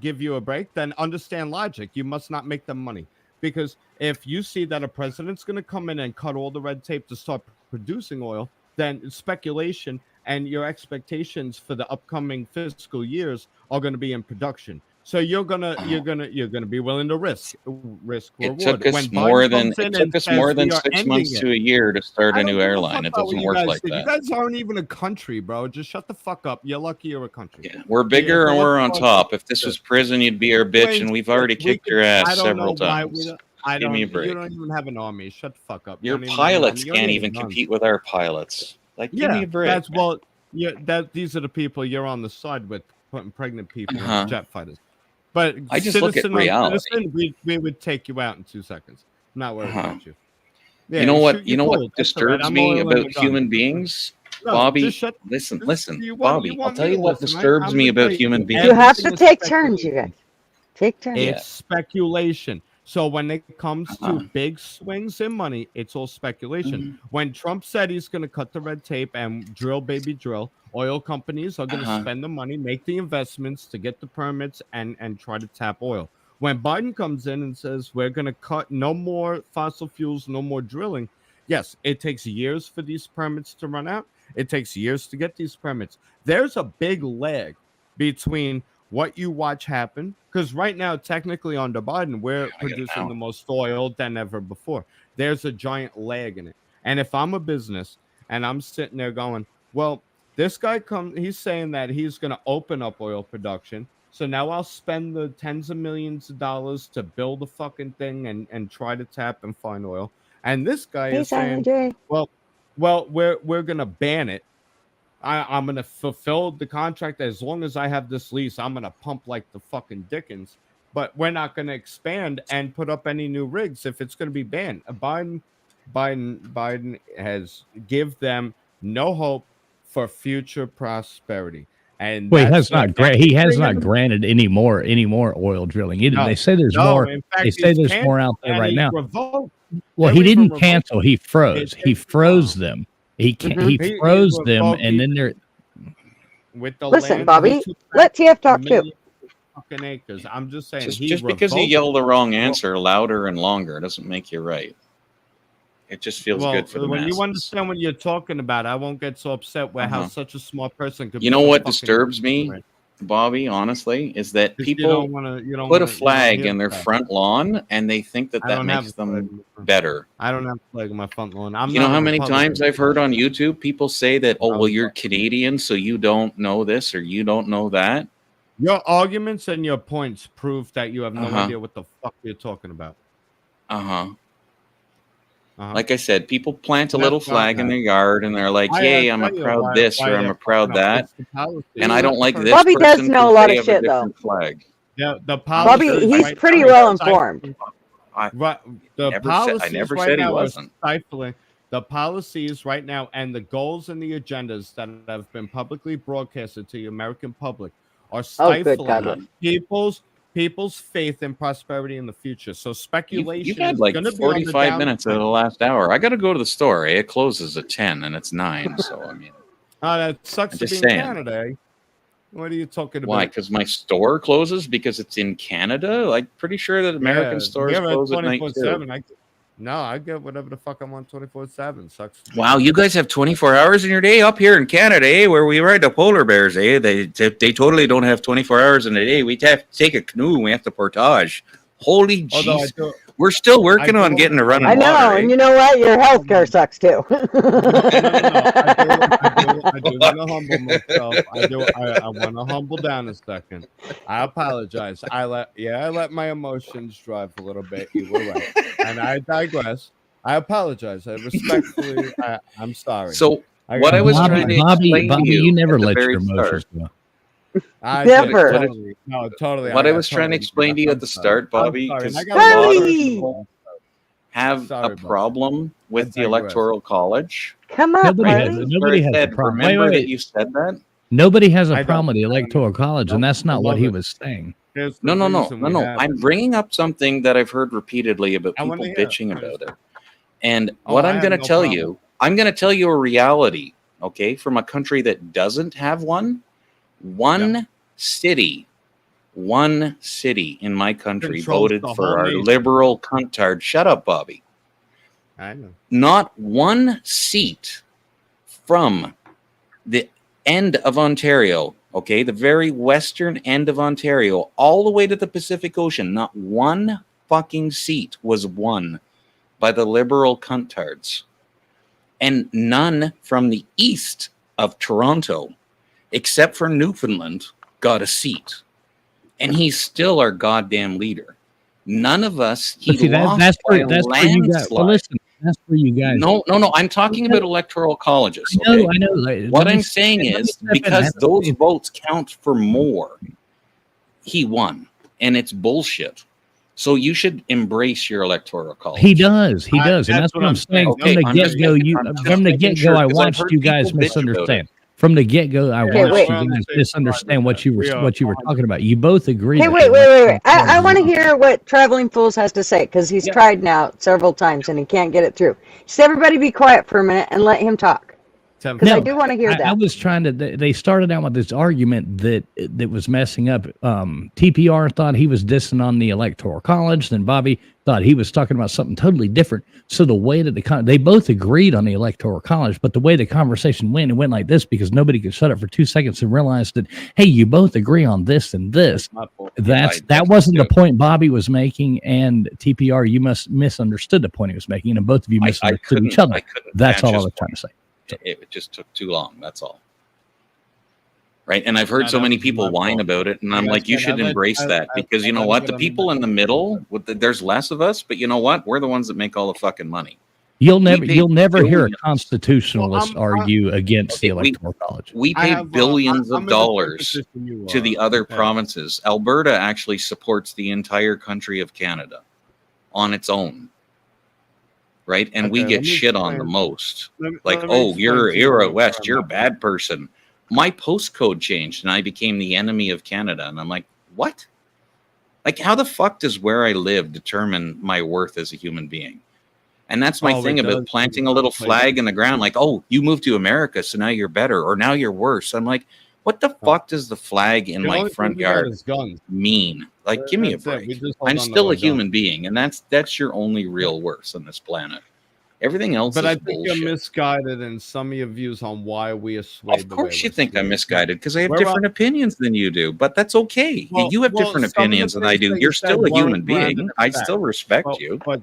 give you a break, then understand logic. You must not make them money. Because if you see that a president's going to come in and cut all the red tape to start producing oil, then speculation and your expectations for the upcoming fiscal years are going to be in production. So you're gonna be willing to risk It reward. took us When more Biden than comes in it and took us says more than we are 6 ending months it, to a year to start I a don't new give a airline. fuck It about what doesn't you work guys like did. You that. guys aren't even a country, bro. Just shut the fuck up. You're lucky you're a country. Yeah, we're bigger so and we're on let's- top. If this was prison, you'd be our bitch, and we've already We kicked your I ass don't several know why we times. don't- I Give me a don't. break. You don't even have an army. Shut the fuck up. You Your don't even have an pilots army. You can't don't even guns. compete with our pilots. Like, give Yeah, me a break. that's well. Yeah, these are the people you're on the side with, putting pregnant people in jet fighters. But I just look at citizen on reality. citizen, we would take you out in 2 seconds. I'm not worried about you. Yeah, you know what? shoot You know cool. what That's all right. disturbs I'm me loyal in about the gun. human beings, No, Bobby? just shut- Listen, just- listen, you want- Bobby. you I'll want tell me you to what listen, right? disturbs I'm me gonna about tell human you. beings. You have to Everything is take turns, speculation. you guys. Take turns. Yeah. It's speculation. So when it comes Uh-huh. to big swings in money, it's all speculation. Mhm. When Trump said he's going to cut the red tape and drill, baby, drill, oil companies are going to Uh-huh. spend the money, make the investments to get the permits and try to tap oil. When Biden comes in and says we're going to cut no more fossil fuels, no more drilling, yes, it takes years for these permits to run out. It takes years to get these permits. There's a big lag between what you watch happen, because right now, technically under Biden, we're producing the most oil than ever before. There's a giant lag in it. And if I'm a business and I'm sitting there going, well, this guy he's saying that he's going to open up oil production. So now I'll spend the tens of millions of dollars to build a fucking thing and try to tap and find oil. And this guy Hey, is Silent saying, J. well, we're going to ban it. I'm going to fulfill the contract as long as I have this lease. I'm going to pump like the fucking Dickens, but we're not going to expand and put up any new rigs if it's going to be banned. Biden has give them no hope for future prosperity. And Well, he that's has not he has not granted any more oil drilling. They say there's more. In fact, They say he's there's more out there and right he now. revoked. Well, he didn't cancel. He froze. He froze them. He froze them, and then they're with the Listen, land, Bobby, let TF talk too. Fucking acres. I'm just saying. Just because you yell the wrong answer louder and longer doesn't make you right. It just feels good for the when masses. you understand what you're talking about, I won't get so upset with how such a smart person could. You know what disturbs me, Bobby? Honestly, is that people put a flag in their front lawn and they think that makes them better. I don't have a flag in my front lawn. You know how many times I've heard on YouTube people say that, oh, well, you're Canadian, so you don't know this or you don't know that. Your arguments and your points prove that you have no idea what the fuck you're talking about. Like I said, people plant a little flag in their yard and they're like, yay, I'm a proud this or I'm a proud that. And I don't like this. Bobby does know a lot of shit, though. Flag. Yeah, the Bobby, he's pretty well informed. I never said he wasn't. Stifling the policies right now and the goals and the agendas that have been publicly broadcasted to the American public are stifling people's faith and prosperity in the future. So speculation. You've had like 45 minutes of the last hour. I got to go to the store. It closes at 10 and it's 9. So I mean, that sucks to be in Canada. What are you talking about? Why? Because my store closes because it's in Canada. Like, pretty sure that American stores close at night too. No, I get whatever the fuck I want 24/7. Sucks. Wow, you guys have 24 hours in your day up here in Canada, eh? Where we ride the polar bears, eh? They totally don't have 24 hours in a day. We have to take a canoe and we have to portage. Holy jeez. We're still working on getting to run. I know, water, and you know what? Your healthcare sucks too. I do want to humble myself. I want to humble down a second. I apologize. I let my emotions drive a little bit. You were right, and I digress. I apologize. I respectfully. I'm sorry. So what I was trying to explain to you never let your emotions go. Never. No, totally. What I was trying to explain to you at the start, Bobby, because a lot of people have a problem with the Electoral College. Come on, nobody has a problem. Remember that you said that? Nobody has a problem with the Electoral College, and that's not what he was saying. No. I'm bringing up something that I've heard repeatedly about people bitching about it. And what I'm going to tell you, I'm going to tell you a reality, okay, from a country that doesn't have one. One city in my country voted for our liberal cuntard. Shut up, Bobby. I know. Not one seat from the end of Ontario, okay, the very western end of Ontario, all the way to the Pacific Ocean, not one fucking seat was won by the liberal cuntards. And none from the east of Toronto, except for Newfoundland, got a seat. And he's still our goddamn leader. None of us, that's where you guys, well, listen, that's where you guys. No, I'm talking about electoral colleges. Okay? I know. What I'm saying is, because those votes count for more, he won. And it's bullshit. So you should embrace your electoral college. He does, and that's what I'm saying. Okay, from the get-go, I watched you guys misunderstand. From the get go, I Okay, watched wait. you We're on the guys same misunderstand side what you with that. were We are talking about. You both agreed. Hey, that wait, the wait, wait, wait. electoral college I is want to wrong. hear what Traveling Fools has to say because he's Yeah. tried now several times and he can't get it through. Just everybody be quiet for a minute and let him talk because I No, do want to hear I that. was trying to. They started out with this argument that was messing up. TPR thought he was dissing on the electoral college. Then Bobby thought he was talking about something totally different. So the way that they both agreed on the electoral college, but the way the conversation went, it went like this because nobody could shut up for 2 seconds and realize that hey, you both agree on this and this. That wasn't the point Bobby was making, and TPR, you misunderstood the point he was making, and both of you misunderstood each other. That's all I was trying to say. It just took too long. That's all. Right. And I've heard so many people whine about it. And I'm like, you should embrace that because you know what? The people in the middle, there's less of us. But you know what? We're the ones that make all the fucking money. You'll never hear a billions. constitutionalist argue against the electoral college. We pay billions of dollars to the other provinces. Alberta actually supports the entire country of Canada on its own. Right. And we get shit on the most. Oh, you're a West, you're a bad person. My postcode changed and I became the enemy of Canada. And I'm like, what? Like, how the fuck does where I live determine my worth as a human being? And that's my thing about planting a little flag in the ground. Like, oh, you moved to America, so now you're better, or now you're worse. I'm like, what the fuck does the flag in my front yard mean? Like, give me a break. I'm still a human being, and that's your only real worth on this planet. Everything else but is I think bullshit. you're misguided in some of your views on why we are swayed. Of course you think I'm misguided because I have different opinions than you do, but that's okay. You have different opinions than I do. You're still a human being. I still respect you. But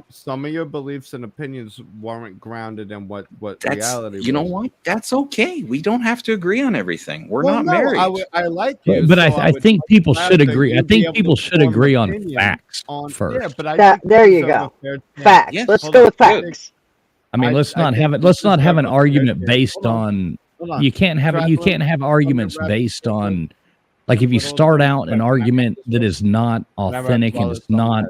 some of your beliefs and opinions weren't grounded in what reality was. You know what? That's okay. We don't have to agree on everything. We're not married. I like you. But I think people should agree. I think people should agree on facts first. Yeah, but there you go. Facts. Yes. Let's go with facts. I mean, let's not have an argument based on. You can't have arguments based on, like, if you start out an argument that is not authentic and it's not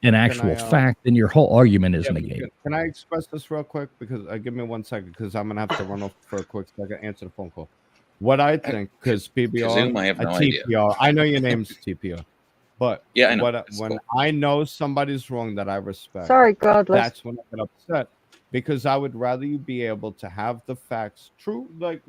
an actual fact, then your whole argument is negated. Can I express this real quick? Because give me 1 second, because I'm gonna have to run off for a quick second. Answer the phone call. What I think, because PBR, I have no TPR, idea. I know your name's TPR, but yeah, I know. When I know somebody's wrong that I respect, sorry, godless. That's when I get upset. Because I would rather you be able to have the facts true, like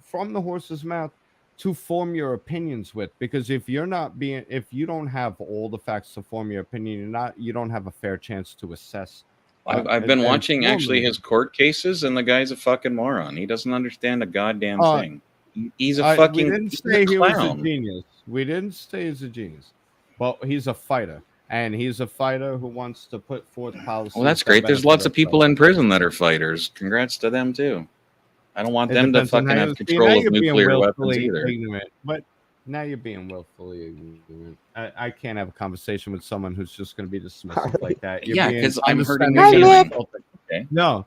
from the horse's mouth, to form your opinions with. Because if you don't have all the facts to form your opinion, you don't have a fair chance to assess. I've been watching actually his court cases, and the guy's a fucking moron. He doesn't understand a goddamn thing. He's a fucking. We didn't say he was a genius. We didn't say he's a genius, but he's a fighter. And he's a fighter who wants to put forth policy. Well, that's great. There's lots of people in prison that are fighters. Congrats to them too. I don't want them to fucking have control of nuclear weapons either. Ignorant, but now you're being willfully ignorant. I can't have a conversation with someone who's just going to be dismissive like that. Because I'm hurting your feelings. Okay. No,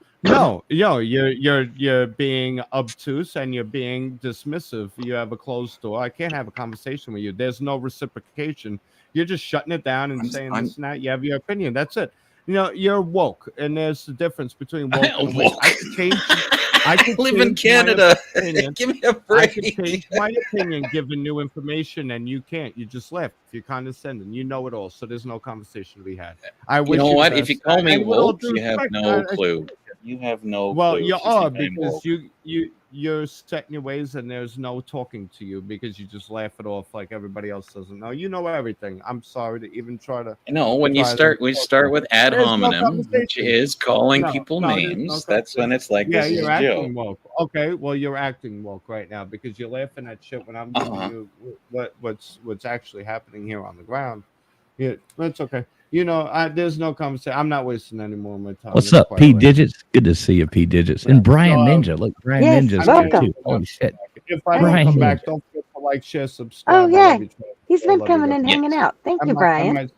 you're being obtuse and you're being dismissive. You have a closed door. I can't have a conversation with you. There's no reciprocation. You're just shutting it down and saying this and that. You have your opinion. That's it. You know, you're woke, and there's the difference between woke and woke. I could live in Canada. Give me a break. I can change my opinion given new information, and you can't. You just left. You're condescending. You know it all, so there's no conversation to be had. You know what? If you call me woke, you have no clue. You have no clue. Well, you are, because you're set in your ways and there's no talking to you because you just laugh it off like everybody else doesn't know. You know everything. I'm sorry to even try to. No, when we start with ad hominem, which is calling people names. That's when it's like, this is acting woke. Okay, well, you're acting woke right now because you're laughing at shit when I'm giving you what's actually happening here on the ground. Yeah, that's okay. You know, there's no conversation. I'm not wasting any more of my time. What's up, P Digits? Good to see you, P Digits. And Brian Ninja. Look, Brian Ninja's here too. Holy shit. If I don't come back, don't forget to like, share, subscribe. Oh, yeah. He's been coming and hanging out. Thank you, Brian.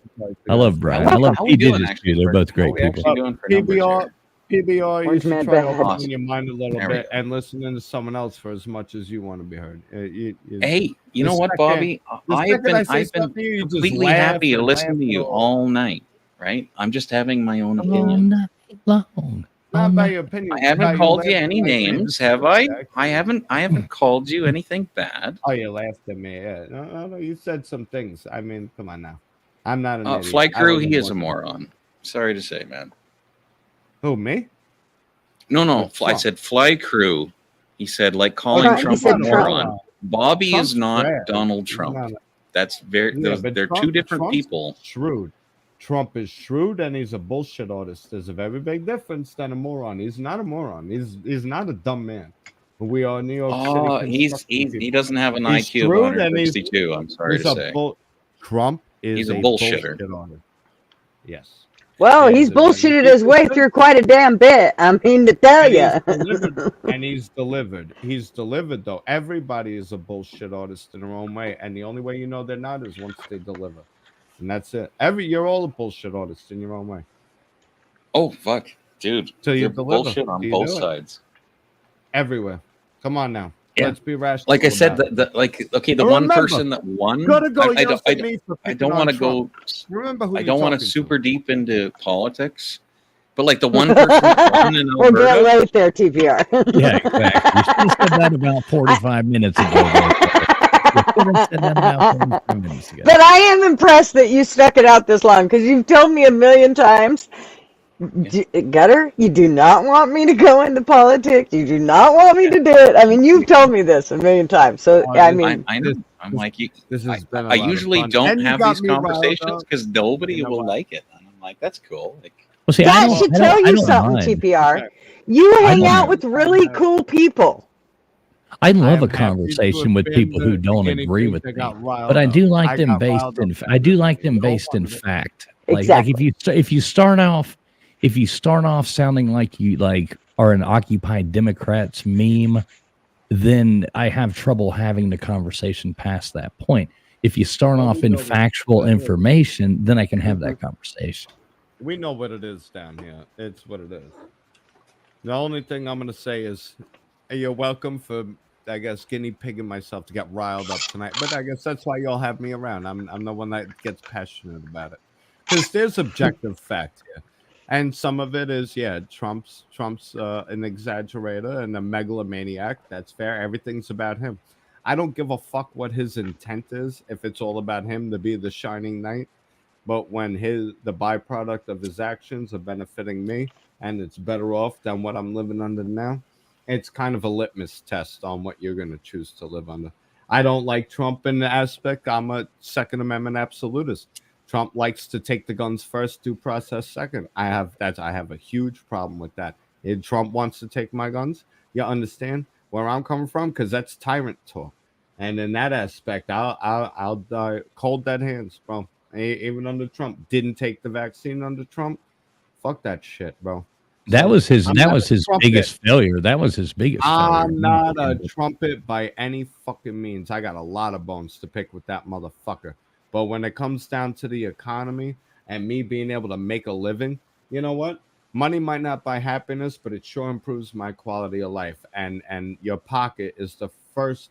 I love Brian. I love P Digits too. They're both great people. PBR, you should try to open your mind a little bit and listening to someone else for as much as you want to be heard. Hey, you know what, Bobby? I've been completely happy to listen to you all night. Right? I'm just having my own opinion. All night long. not by your opinion. I it's by haven't you called you laughing any when I say names, this have shit, I? Jack. I haven't called you anything bad. Oh, you laughed at me. Yeah. No. You said some things. I mean, come on now. I'm not an idiot. Fly I Crew, wasn't he is a born- moron. Sorry to say, man. Who, me? No, Or I Trump? said Fly Crew. He said like calling Trump- he Trump said a Trump. moron. Bobby Trump's is not rare. Donald He's Trump. not- That's very Yeah, but they're two different Trump's people. Shrewd. Trump is shrewd and he's a bullshit artist. There's a very big difference than a moron. He's not a moron. He's not a dumb man. We are New York Oh, City. he construction doesn't have an He's IQ of shrewd and 162. I'm sorry to say. Trump is He's a a bullshitter. bullshit artist. Yes. Well, And he's the- bullshitted his way through quite a damn bit. I mean, to tell And you. he's delivered. He's delivered, though. Everybody is a bullshit artist in their own way, and the only way you know they're not is once they deliver, and that's it. You're all a bullshit artist in your own way. Oh fuck, dude! Till you They're deliver. bullshit on Do you both do it? sides. Everywhere. Come on now. Yeah. Let's be rational. Like I said, about it. the one Remember, person that won. Gotta go I yell don't, at me for I picking don't on want to Trump. go. Remember who I you're don't want to talking super deep into politics, but like the one person that won in We're getting Alberta. late there, TPR. Yeah, exactly. You should have said that about 45 minutes ago. You should have said that about 45 minutes ago. But I am impressed that you stuck it out this long because you've told me a million times, Gutter, you do not want me to go into politics. You do not want me to do it. I mean, you've told me this a million times. So, I mean, I know. I'm like you. This has been a I lot of usually fun. don't And you have got these me riled conversations up. because nobody You know will what? like it. And I'm like, that's cool. Like, Well, see, that should tell you something, mind. TPR. Okay. You I hang don't out mind. with really cool people. I love I a am happy to conversation have with been people who the don't guinea agree pig with that me, got riled but I do up. like I them got based riled in. up I do better like than them you. based in Don't want it. fact. Exactly. Like if you start off sounding like you like are an Occupy Democrats meme, then I have trouble having the conversation past that point. If you start Well, off we in know what- factual that's what- information, then I can have that conversation. We know what it is down here. It's what it is. The only thing I'm gonna say is, hey, you're welcome for, I guess, guinea pigging myself to get riled up tonight. But I guess that's why y'all have me around. I'm the one that gets passionate about it because there's objective fact here, and some of it is Trump's an exaggerator and a megalomaniac. That's fair. Everything's about him. I don't give a fuck what his intent is if it's all about him to be the shining knight. But when the byproduct of his actions are benefiting me and it's better off than what I'm living under now, it's kind of a litmus test on what you're going to choose to live under. I don't like Trump in the aspect. I'm a Second Amendment absolutist. Trump likes to take the guns first, due process second. I have a huge problem with that. If Trump wants to take my guns, you understand where I'm coming from? Because that's tyrant talk. And in that aspect, I'll die cold dead hands, bro. Even under Trump, didn't take the vaccine under Trump. Fuck that shit, bro. That So, was his. I'm That not was a his trumpet. biggest failure. That was his biggest. I'm failure. not a trumpet by any fucking means. I got a lot of bones to pick with that motherfucker. But when it comes down to the economy and me being able to make a living, you know what? Money might not buy happiness, but it sure improves my quality of life. And your pocket is the first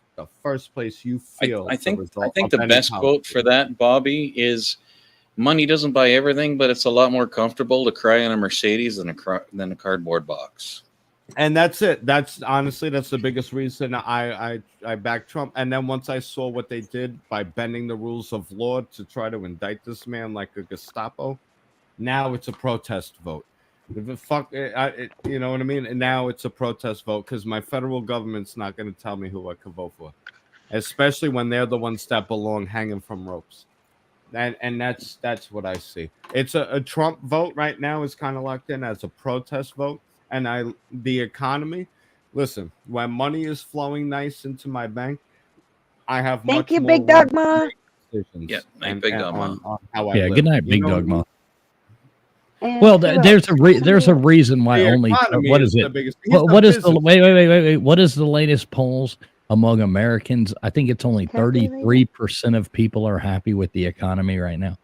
place you feel. I think the best quote for that, Bobby, is money doesn't buy everything, but it's a lot more comfortable to cry in a Mercedes than a cardboard box. And that's it. That's honestly, that's the biggest reason I backed Trump. And then once I saw what they did by bending the rules of law to try to indict this man like a Gestapo, now it's a protest vote. You know what I mean? And now it's a protest vote because my federal government's not going to tell me who I could vote for, especially when they're the ones that belong hanging from ropes. And that's what I see. It's a Trump vote right now is kind of locked in as a protest vote. And the economy, listen, when money is flowing nice into my bank, I have Thank much you, more Big Dog Ma. decisions Yeah, night, Big Dog Ma. on how I Yeah. live. Good night, You Big know Dog what I Ma. And Well, who there's else? there's a reason why The only economy what is the it? biggest- he's What is the business. wait? What is the latest polls among Americans? I think it's only Can I say that? 33% of people are happy with the economy right now.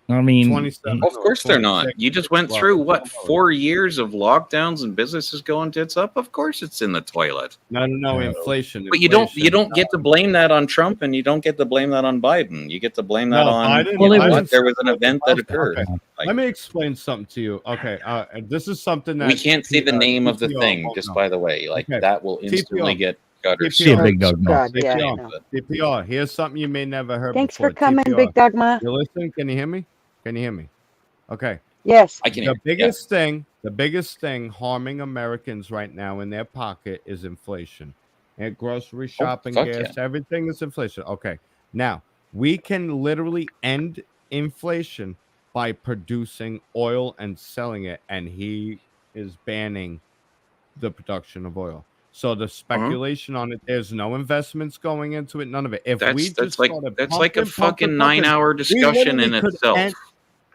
I mean, 27 Of or course they're not. 26 You just went well, through what well, 4 years of lockdowns and businesses going tits up. Of course it's in the toilet. No, inflation. But you don't inflation. get to blame that on Trump, and you don't get to blame that on Biden. You get to blame that No, on Biden- you know Well, what? There was an event that Okay. occurred. Like, Let me explain something to you. Okay, this is something that we can't say the name of the TPR thing, won't just know. by the way. Like Okay. that will instantly TPR. get gutter. See a TPR. big dog. God, Big yeah. name, no. but- TPR. Here's something you may never heard Thanks before. for coming, TPR. Big Dogma. You listen? Can you hear me? Can you hear me? Okay. Yes. I can hear. The biggest thing harming Americans right now in their pocket is inflation. And grocery shopping, fuck gas, everything is inflation. Okay. Now, we can literally end inflation by producing oil and selling it, and he is banning the production of oil. So the speculation on it, there's no investments going into it, none of it. If we That's just like started that's like a pumping, fucking 9-hour discussion in literally could itself.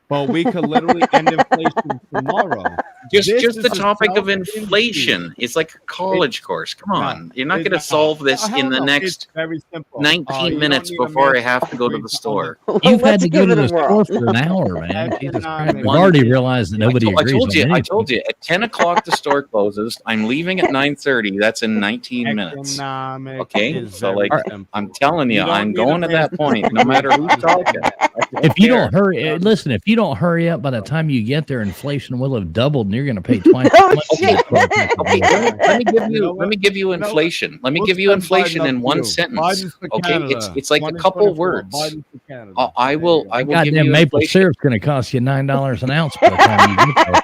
but we could literally end inflation tomorrow. Just This the is a topic of self-issue. inflation. It's like a college course. Come on, you're not It's going to solve this hell in the no, next it's very simple. 19 You minutes don't need a before I master have to go to degree the to store. You've had Let's to go give to it a the store whirl. for an hour, man. Jesus Christ. We've One already is- realized that nobody I agrees told on you. anything. I told you. At 10 o'clock, the store closes. I'm leaving at 9:30. That's in 19 minutes. Economics Okay, is so very like simple. I'm telling you, You don't I'm need a going to that master point, no degree matter to who's understand talking. that. If you don't care. hurry, listen, if you don't hurry up by the time you get there, inflation will have doubled and you're going to pay twice No as much. for shit. the $12 Okay, bill. let me give You know you what? inflation. You know what? Let me We'll give you send inflation Biden in up one to you. sentence. Biden's for Okay, Canada. it's like a couple 2024. words. Biden's for Canada. I There you will go. give Goddamn you maple inflation. syrup's going to cost you $9 an ounce by the time you get there.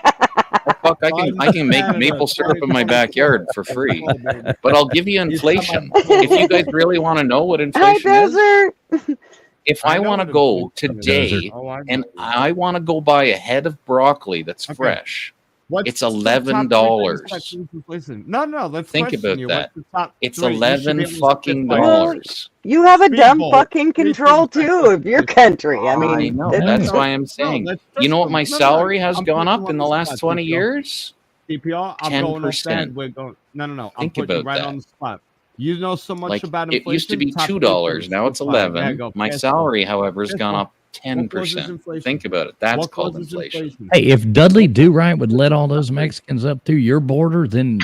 Fuck, I can make maple syrup in my backyard for free. But I'll give you inflation. If you guys really want to know what Hi, inflation is, Bowser. if I I know want to what go inflation is. today Oh, I know. and I want to go buy a head of broccoli that's Okay. fresh, What's it's the top $11. 3 things that cause inflation? No, let's Think question about you. that. What's the top it's 3? You should be $11 able to fucking spit like- dollars. You have a dumb Speedball. fucking control too of your country. I I mean, know. that's- That's why I'm saying. let's You know what just- my no, salary has I'm gone putting up you in on the the last spot, 20 TPR. years? CPR, I'm going off 10%. that. We're going. No. I'm Think putting you about right that. on the spot. You know so much Like about inflation. it used to be Top 3 $2. things. Now it's Fine, there you 11. go. My Guess salary, however, has Guess gone what? up What causes 10%. inflation? Think about it. That's What called causes inflation. Hey, if Dudley Do Right would let all those Mexicans up through your border, then,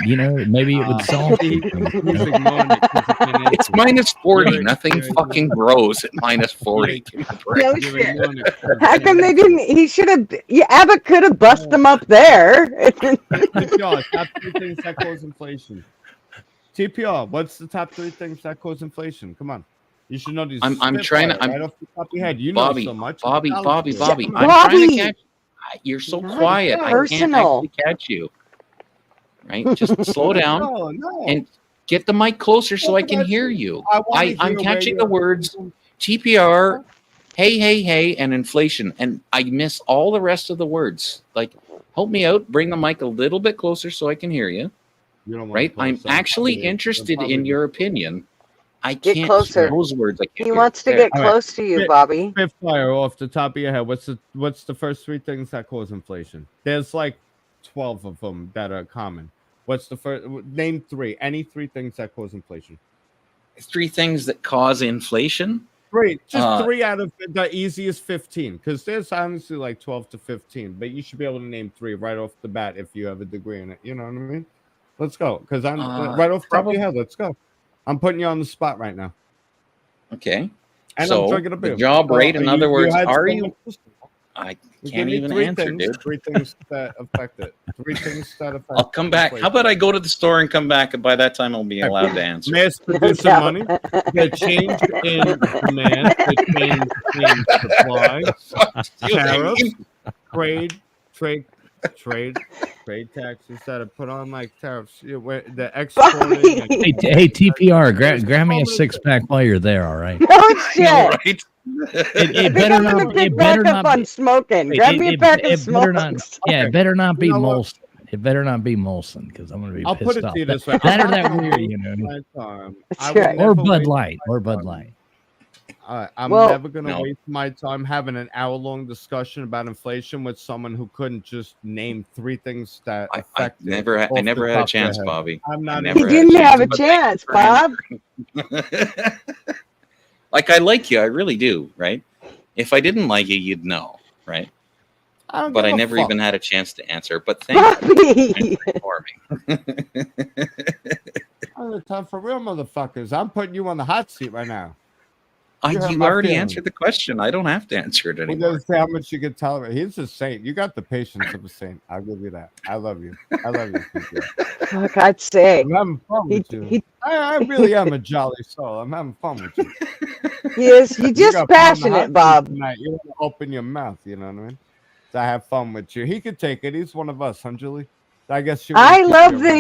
maybe it would solve He's it. ignoring it 'cause he can't It's answer it. minus 40. You're- Nothing you're- fucking grows at minus 40. Give me a break. no You're shit. ignoring it 'cause How he come they can't didn't? He should have. Yeah, Abbott could have busted them up there. TPR, top 3 things that cause inflation. TPR, what's the top 3 things that cause inflation? Come on. You should know these. I'm trying to- Spitfire right off the top of your head. You know Bobby, so much. Bobby. College I'm student. trying to Bobby! catch. You're so Not quiet. I can't personal. actually catch you. Right? Just slow down No. and get the mic closer so I Talk can about hear you. you. I wanna I'm hear where catching you're- the words TPR, hey, and inflation, and I miss all the rest of the words. Like, help me out. Bring the mic a little bit closer so I can hear you. You don't wanna Right? close I'm some. actually Probably- interested probably- in your opinion. I Get can't closer. hear those words. I can't He hear. wants to There. get All right. close to you, Spit- Bobby. Spitfire off the top of your head. What's the first 3 things that cause inflation? There's like 12 of them that are common. What's the first? Name 3. Any 3 things that cause inflation. 3 things that cause inflation. 3. Just Uh, 3 out of the easiest 15. Because there's honestly like 12 to 15. But you should be able to name 3 right off the bat if you have a degree in it. You know what I mean? Let's go. Because I'm right off the top of your head. Let's go. I'm putting you on the spot right now. Okay. And So, I'm drinking a the beer. job rate, in other words, had are so you- much- I We can't give you even 3 answer, things, dude. 3 things that affect it. 3 things that affect. I'll come back. How about I go to the store and come back, and by that time I'll be allowed to answer. Mass producer doubt. money, the change in demand, the change in supply, tariffs, trade taxes that are put on like tariffs. The exporting. and- Hey, TPR, grab me a 6-pack while you're there, all right? No shit. Right? It I think better I'm not. gonna pick It better back up not. on smoking. It- Grab it- me a it- pack of it better not- smokes. Yeah, it better not be You know what? Molson. It better not be Molson because I'm gonna be I'll pissed put it off. to you this way. That or I'm that not gonna weird, waste you know. my time. That's I would right. never Or Bud waste Light. my Or Bud time. Light. I'm Well- never going to No. waste my time having an hour-long discussion about inflation with someone who couldn't just name 3 things that I affect it never off I never the had a top of their chance, head. Bobby. I'm I not never He had didn't have a but chance, for Bob. Like, I like you, I really do, right? If I didn't like you, you'd know. right? I don't But give I a never fuck. even had a chance to answer. But thank you for informing. For real, motherfuckers. I'm putting you on the hot seat right now. You hurt You my already feelings. answered the question. I don't have to answer it We're anymore. gonna see how much you can tolerate. He's a saint. You got the patience of a saint. I'll give you that. I love you. I love you. For God's sake. I'm having fun with you. I really am a jolly soul. I'm having fun with you. He is. You're You just got put on the hot passionate, seat Bob. tonight. You want to open your mouth. You know what I mean? So I have fun with you. He could take it. He's one of us, huh, Julie? I guess you. I love that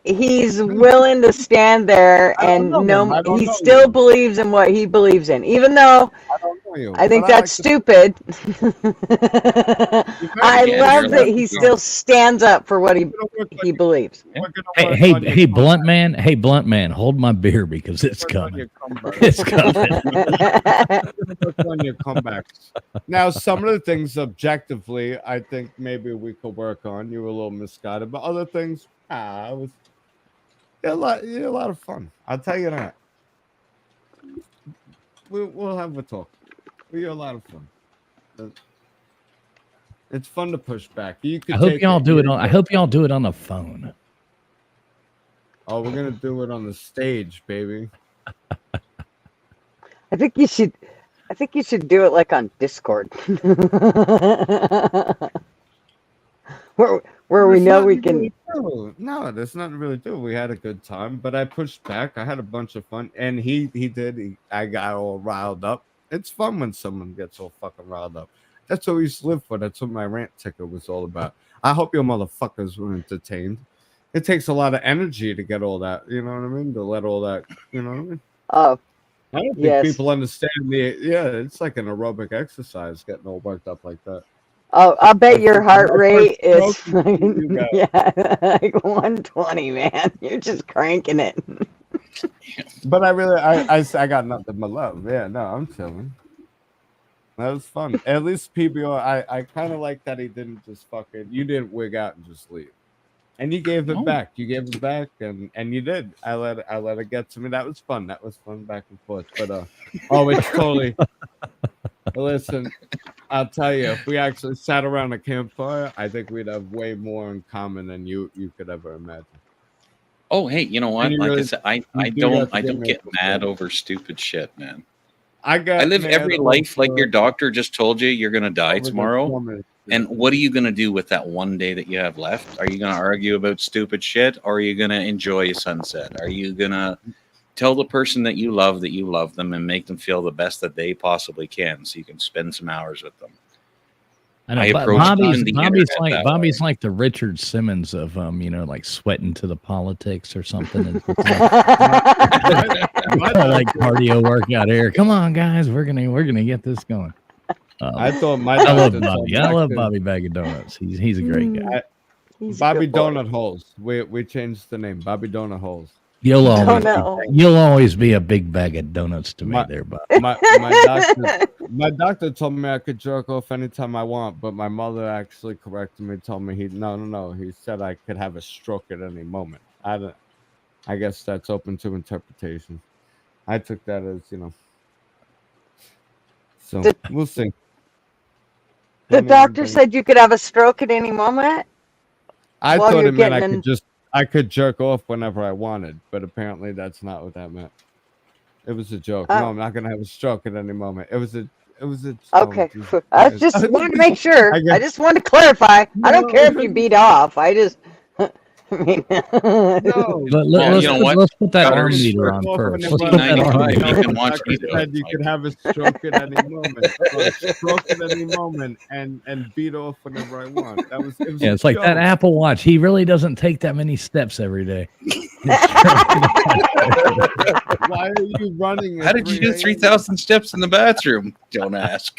he's willing to stand there I don't and know him. I don't he know still you. believes in what he believes in, even though I don't know you. I think but that's like stupid. I Again, love you're that allowed he to still stands up for what he believes. Hey, blunt man. Hey, blunt man. Hold my beer because it's coming. It's coming. Work on your comebacks. Now, some of the things objectively, I think maybe we could work on. You were a little misguided, but other things, it was a lot of fun. I'll tell you that. We'll have a talk. We're a lot of fun. It's fun to push back. You could I hope take y'all it. do it on. I hope y'all do it on the phone. Oh, we're gonna do it on the stage, baby. I think you should do it like on Discord. where we There's know we nothing can really do. No, there's nothing really do. We had a good time, but I pushed back. I had a bunch of fun, and he did. I got all riled up. It's fun when someone gets all fucking riled up. That's what we used to live for. That's what my rant ticket was all about. I hope your motherfuckers were entertained. It takes a lot of energy to get all that. You know what I mean? To let all that. You know what I mean? Oh, I don't think yes. people understand the. Yeah, it's like an aerobic exercise getting all worked up like that. Oh, I'll bet I your think heart my rate first is stroke you got. yeah, like 120, man. You're just cranking it. But I got nothing but love. Yeah, no, I'm chilling. That was fun. At least PBR, I kind of like that he didn't just fucking. You didn't wig out and just leave, and you gave it back. You gave it back, and you did. I let it get to me. That was fun. That was fun back and forth. But it's totally. Listen, I'll tell you, if we actually sat around a campfire, I think we'd have way more in common than you could ever imagine. Oh, hey, you know what? And you Like I really- said, I you do have to don't give me get a mad support. over stupid shit, man. I live mad every life like over- your doctor just told you you're gonna die over the tomorrow. woman. And what are you gonna do with that one day that you have left? Are you gonna argue about stupid shit, or are you gonna enjoy a sunset? Are you gonna tell the person that you love them and make them feel the best that they possibly can, so you can spend some hours with them? I know. I approach Bobby's even the internet that Bobby's like the Richard Simmons of like sweating to the politics or something. And like cardio workout here. Come on, guys, we're gonna get this going. I thought my I love doctor told Bobby. me I love could- Bobby Bag of Donuts. He's a great guy. He's a Bobby good boy. Donut Holes. We changed the name. Bobby Donut Holes. You'll always be a big bag of donuts to me, there, Bob. My doctor told me I could jerk off anytime I want, but my mother actually corrected me, told me no. He said I could have a stroke at any moment. I guess that's open to interpretation. I took that as So we'll see. The doctor said you could have a stroke at any moment. I while thought you're it meant getting I could jerk off whenever I wanted, but apparently that's not what that meant. It was a joke. No, I'm not gonna have a stroke at any moment. It was a Okay. Jesus I Christ. just wanted to make sure. I I just wanted to clarify. I don't care if you beat off. I just. I mean, No. Let's put that arm Gutters. meter on first. Let's put that 95, arm meter. you can watch me do said it. you could have a stroke at any moment, or a stroke at any moment, and beat off whenever I want. It was Yeah, it's like that Apple Watch. He really doesn't take that many steps every day. Why are you running? How did you do 3,000 steps in the bathroom? Don't ask.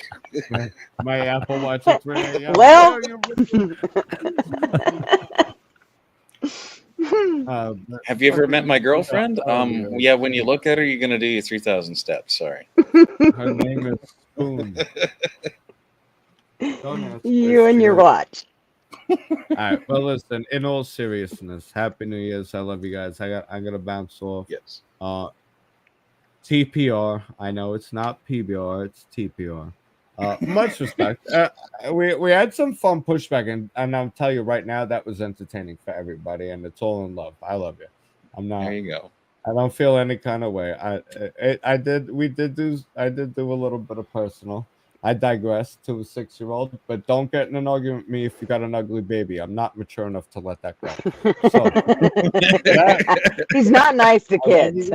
My Apple Watch at 3 a.m. Well. Have you ever met my girlfriend? Yeah, when you look at her, you're gonna do your 3,000 steps. Sorry. Her name is Spoon. You and your watch. All right. Well, listen. In all seriousness, Happy New Year's. I love you guys. I'm gonna bounce off. Yes. TPR. I know it's not PBR. It's TPR. Much respect. We had some fun pushback, and I'll tell you right now that was entertaining for everybody, and it's all in love. I love you. I'm not. There you go. I don't feel any kind of way. I did do a little bit of personal. I digress to a 6-year-old, but don't get in an argument with me if you got an ugly baby. I'm not mature enough to let that go. So He's not nice to kids.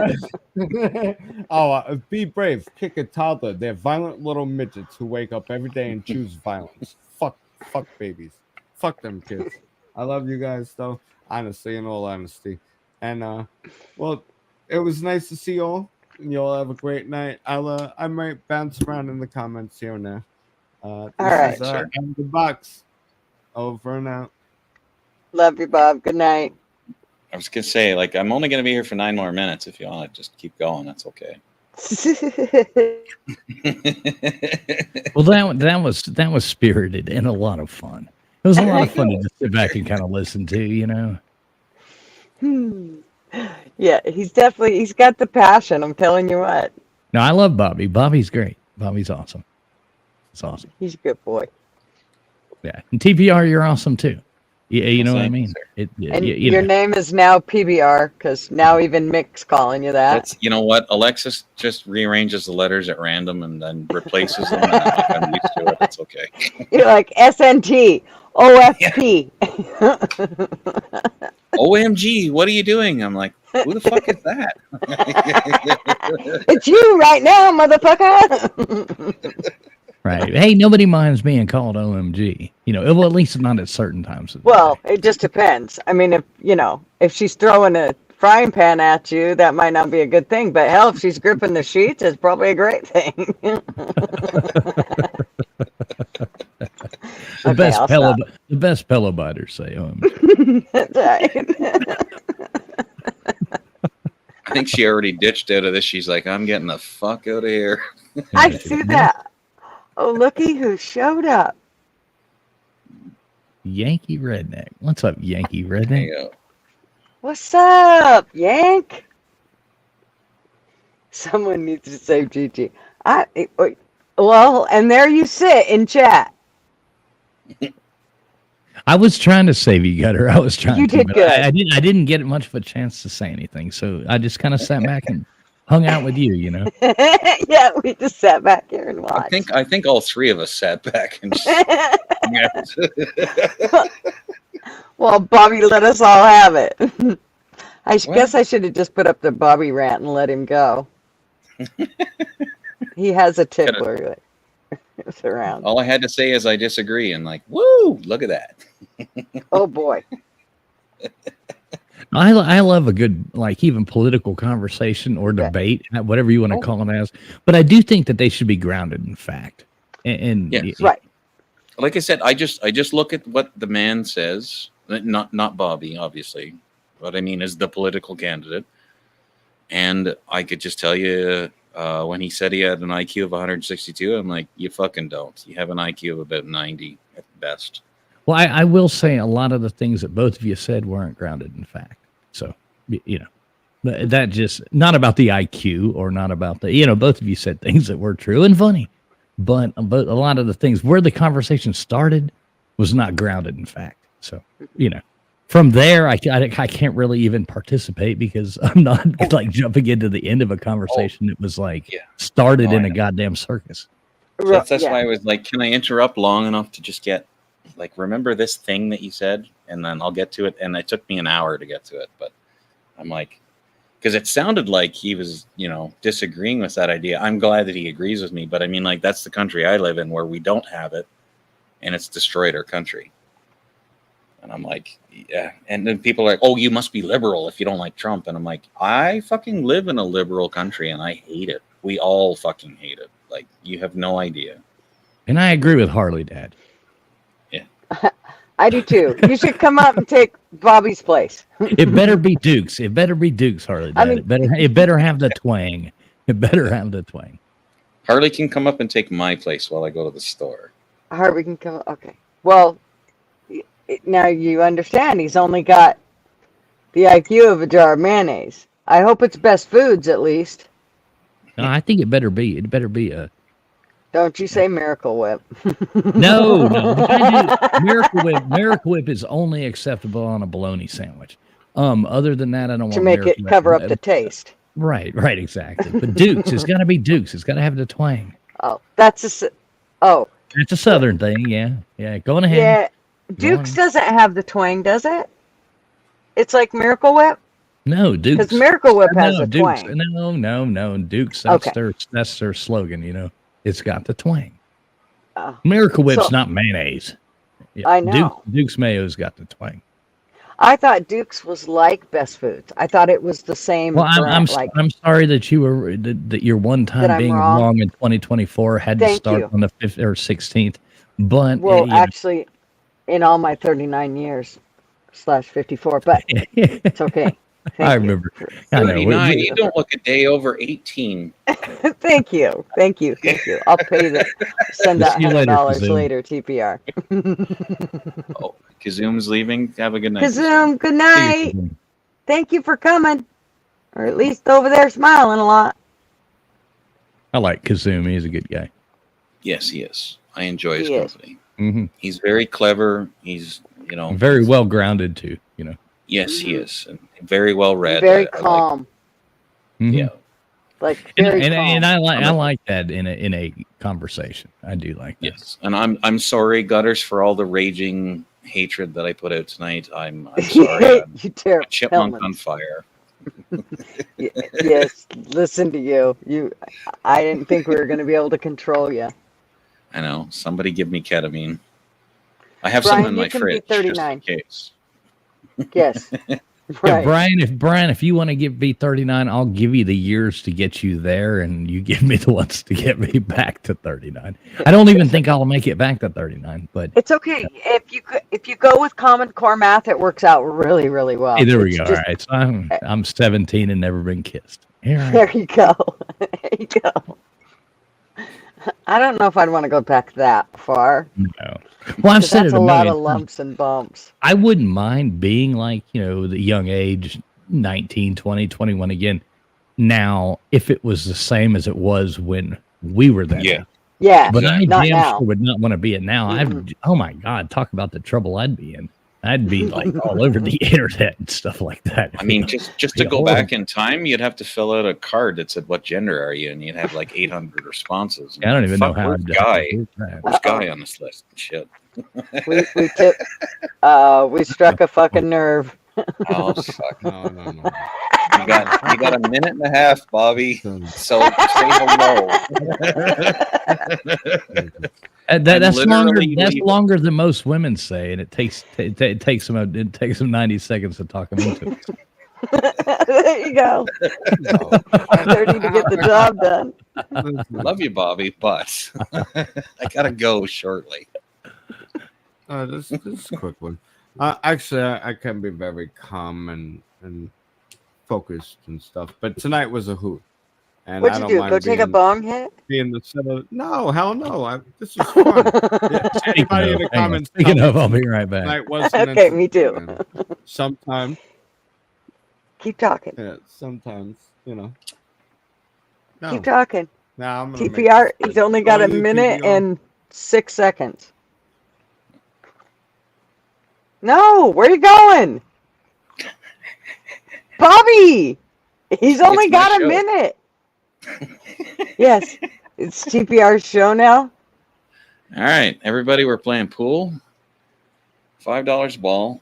Be brave. Kick a toddler. They're violent little midgets who wake up every day and choose violence. Fuck babies. Fuck them kids. I love you guys though. Honestly, in all honesty. And well, it was nice to see you all. And you all have a great night. I might bounce around in the comments here and there. All right. is, End the box. Over and out. Love you, Bob. Good night. I was gonna say, like, I'm only gonna be here for 9 more minutes. If you want to just keep going, that's okay. Well, that was spirited and a lot of fun. It was a lot of fun to just sit back and kind of listen to, you know. Yeah, he's got the passion. I'm telling you what. No, I love Bobby. Bobby's great. Bobby's awesome. It's awesome. He's a good boy. Yeah, and TPR, you're awesome too. Yeah, you know what I Thank you, mean. sir. And You your know. name is now PBR because now even Mick's calling you that. That's, you know what? Alexis just rearranges the letters at random and then replaces them. And I'm used to it. It's okay. You're like SNT, OFP. OMG, what are you doing? I'm like, who the fuck is that? It's you right now, motherfucker. Right. Hey, nobody minds being called OMG. You know, well, at least not at certain times. Of the Well, day. it just depends. I mean, if she's throwing a frying pan at you, that might not be a good thing. But hell, if she's gripping the sheets, it's probably a great thing. The Okay, I'll stop. best pillow biters say OMG. That's right. I think she already ditched out of this. She's like, I'm getting the fuck out of here. I see that. Oh, looky who showed up. Yankee Redneck. What's up, Yankee There Redneck? you go. What's up, Yank? Someone needs to save Gigi. Well, and there you sit in chat. I was trying to save you, Gutter. I was trying You to. did but good. I didn't get much of a chance to say anything, so I just kind of sat back and hung out with you. You know. Yeah, we just sat back here and watched. I think all three of us sat back and just Well, Bobby let us all have it. Guess I should have just put up the Bobby rant and let him go. He has a tickler. It's around. all I had to say is I disagree, and like, woo, look at that. Oh boy. I love a good, like, even political conversation or debate, whatever you want to call it as. But I do think that they should be grounded in fact. And Yes. Right. Like I said, I just look at what the man says, not Bobby, obviously. What I mean is the political candidate, and I could just tell you when he said he had an IQ of 162, I'm like, you fucking don't. You have an IQ of about 90 at best. Well, I will say a lot of the things that both of you said weren't grounded in fact. So, you know, that just not about the IQ or not about the, you know, both of you said things that were true and funny, but a lot of the things where the conversation started was not grounded in fact. So, you know, from there, I can't really even participate because I'm not like jumping into the end of a conversation that was like started in a goddamn circus. So that's why I was like, can I interrupt long enough to just get, like, remember this thing that you said, and then I'll get to it. And it took me an hour to get to it, but I'm like, because it sounded like he was, you know, disagreeing with that idea. I'm glad that he agrees with me, but I mean, like, that's the country I live in where we don't have it, and it's destroyed our country. And I'm like, yeah. And then people are like, oh, you must be liberal if you don't like Trump. And I'm like, I fucking live in a liberal country, and I hate it. We all fucking hate it. Like, you have no idea. And I agree with Harley, Dad. I do too. You should come up and take Bobby's place. It better be Dukes. It better be Dukes, Harley. Dad. I mean- it better have the twang. It better have the twang. Harley can come up and take my place while I go to the store. Harvey can come. Okay. Well, now you understand. He's only got the IQ of a jar of mayonnaise. I hope it's best foods at least. No, I think it better be. It better be a Don't you say Miracle Whip. No. If I do, Miracle Whip is only acceptable on a bologna sandwich. Other than that, I don't To want make Miracle it Whip. cover up the taste. Right, exactly. But Duke's, it's got to be Duke's. It's got to have the twang. Oh, that's oh. It's a Southern thing, yeah. Going ahead. Yeah, Duke's doesn't have the twang, does it? It's like Miracle Whip? No, Duke's. Because Miracle Whip has a Duke's, twang. No. Duke's, Okay. that's their slogan, you know. It's got the twang. Oh. Miracle Whip's So- not mayonnaise. Yeah, I know. Duke's mayo's got the twang. I thought Duke's was like Best Foods. I thought it was the same. Well, I'm brand, I'm sorry that you were that your one That time I'm being wrong. wrong in 2024 had to Thank start you. on the 5th or 16th. But well, you know, actually, in all my 39 years /54, but it's okay. I remember. I know. 39. You don't look a day over 18. Thank you. I'll pay send that See you later, $100 Kazoom. later, TPR. Oh, Kazoom's leaving. Have a good night. Kazoom, good See night. you. Thank you for coming. Or at least over there smiling a lot. I like Kazoom. He's a good guy. Yes, he is. I enjoy his He is. company. Hmm He's very clever. He's, Very well grounded too. You know. Yes, he is. And very well read. Very I like- calm. Mhm. yeah. Like And, very and, calm. and I like that in a conversation. I do like that. Yes. And I'm sorry, Gutters, for all the raging hatred that I put out tonight. I'm sorry. I'm you tear a chipmunk on helmets. fire. Yes, listen to you. I didn't think we were going to be able to control you. I know. Somebody give me ketamine. I have Brian, some in you my can be fridge just in 39. case. Yes. Yeah, Right. Brian, if you want to give me 39, I'll give you the years to get you there, and you give me the ones to get me back to 39. I don't even think I'll make it back to 39, but It's okay. If you go with Common Core math, it works out really, really well. hey, there we It's go. just- All right, so I'm 17 and never been kissed. Here I There you go. There you go. I don't know if I'd want to go back that far. am. No. Well, I've 'Cause said that's it a a lot million of times. lumps and bumps. I wouldn't mind being like, the young age, 19, 20, 21 again. Now, if it was the same as it was when we were there. Yeah. Yeah, But I not damn now. sure would not want to be it now. Oh my God, talk about the trouble I'd be in. I'd be like all over the internet and stuff like that. I mean, just to Yeah, go horrible. back in time, you'd have to fill out a card that said, "What gender are you?" and you'd have like 800 responses. I don't even know Fuck, how where's I'd Guy. do that. Where's Guy on this list? Shit. We struck a fucking nerve. Oh fuck. No. You got a minute and a half, Bobby. So say hello. That's literally That's leaving. longer than most women say, and it takes them 90 seconds to talk them into it. There you go. 30 to get the job done. Love you, Bobby, but I gotta go shortly. This is a quick one. Actually, I can be very calm and focused and stuff, but tonight was a hoot. And What'd I you don't do? mind Go take a bong hit? being the center. No, hell no. This was fun. Yeah, anybody in the comments? Speaking tell of, me I'll be right back. tonight wasn't Okay, me too. entertaining. Sometimes, Keep talking. yeah, sometimes, No. Keep talking. Nah, I'm gonna make TPR, this he's only got a Only minute TPR. and 6 seconds. No, where are you going? Bobby! He's only It's my got a show. minute. Yes, it's TPR's show now. All right, everybody, we're playing pool. $5 ball.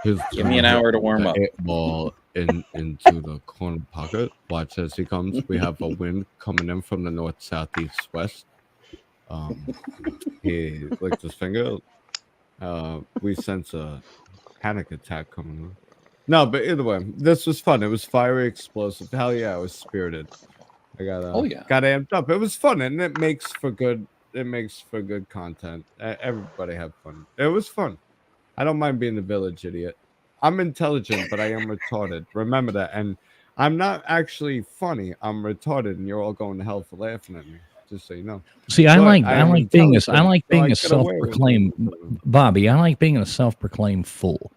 Give me an hour to warm up. Ball into the corner pocket. Watch as he comes. We have a wind coming in from the north, south, east, west. He licked his finger. We sense a panic attack coming on. No, but either way, this was fun. It was fiery, explosive. Hell yeah, I was spirited. I got got amped up. It was fun, and it makes for good. It makes for good content. Everybody had fun. It was fun. I don't mind being the village idiot. I'm intelligent, but I am retarded. Remember that. And I'm not actually funny. I'm retarded, and you're all going to hell for laughing at me. Just so you know. See, I But like am being a intelligent, so I a get away with self-proclaimed it. Bobby. I like being a self-proclaimed fool.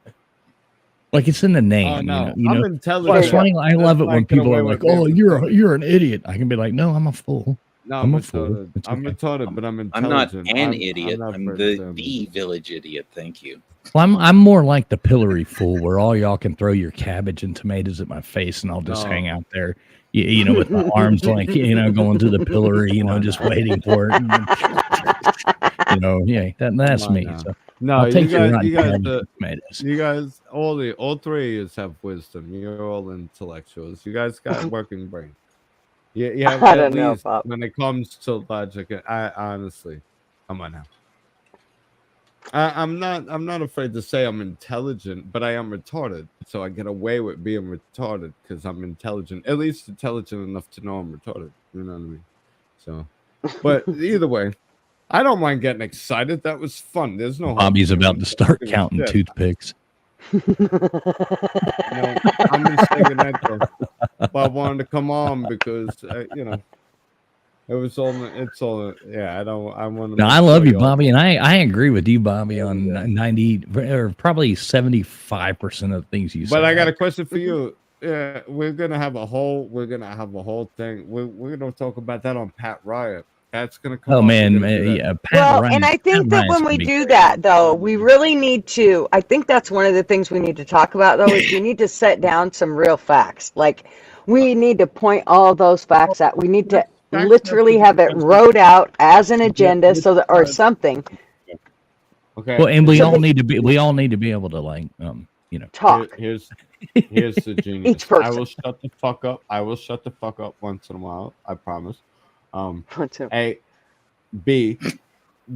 Like it's in the name. Oh no, you I'm know? intelligent. Well, it's funny. I love it That's when not get people away are with like, "Oh, being you're an idiot." I can be like, "No, I'm a fool." No, I'm I'm a fool. retarded. It's I'm okay. retarded, but I'm I'm not intelligent. an idiot. not I'm afraid to the say it. village idiot. Thank you. Well, I'm more like the pillory fool, where all y'all can throw your cabbage and tomatoes at my face, and I'll just No. hang out there, you know, with my arms like going through the pillory, Come on just now. waiting for it. Yeah, that's Come on me. now. So No, I'll take your you rotten guys, cabbage and tomatoes. you guys, all three of you have wisdom. You're all intellectuals. You guys got working brain. You have I at don't know, least Bob. when it comes to logic. I honestly, come on now. I'm not afraid to say I'm intelligent, but I am retarded. So I get away with being retarded because I'm intelligent. At least intelligent enough to know I'm retarded. You know what I mean? So, but either way, I don't mind getting excited. That was fun. There's no Bobby's hard about to feelings. start Give a counting shit. toothpicks. No, I'm just thinking that though. Bob wanted to come on because it was all. It's all. Yeah, I want to. Now, I love you, Bobby, and I agree with you, Bobby, on 90 or probably 75% of the things you said. But I got a question for you. Yeah, we're gonna have a whole thing. We're gonna talk about that on Pat Riot. That's gonna come. Oh up. man, We're gonna do that. yeah, Pat Well, Ryan. and I Pat think that Ryan's when gonna we be do great. that, though, we really need to. I think that's one of the things we need to talk about, though, is we need to set down some real facts. Like, we need to point all those facts out. We need to literally have it wrote out as an agenda, so that or something. Okay. Well, and we So all that- need to be able to like talk. Here's the genius. Each person. I will shut the fuck up. I will shut the fuck up once in a while. I promise. A, B,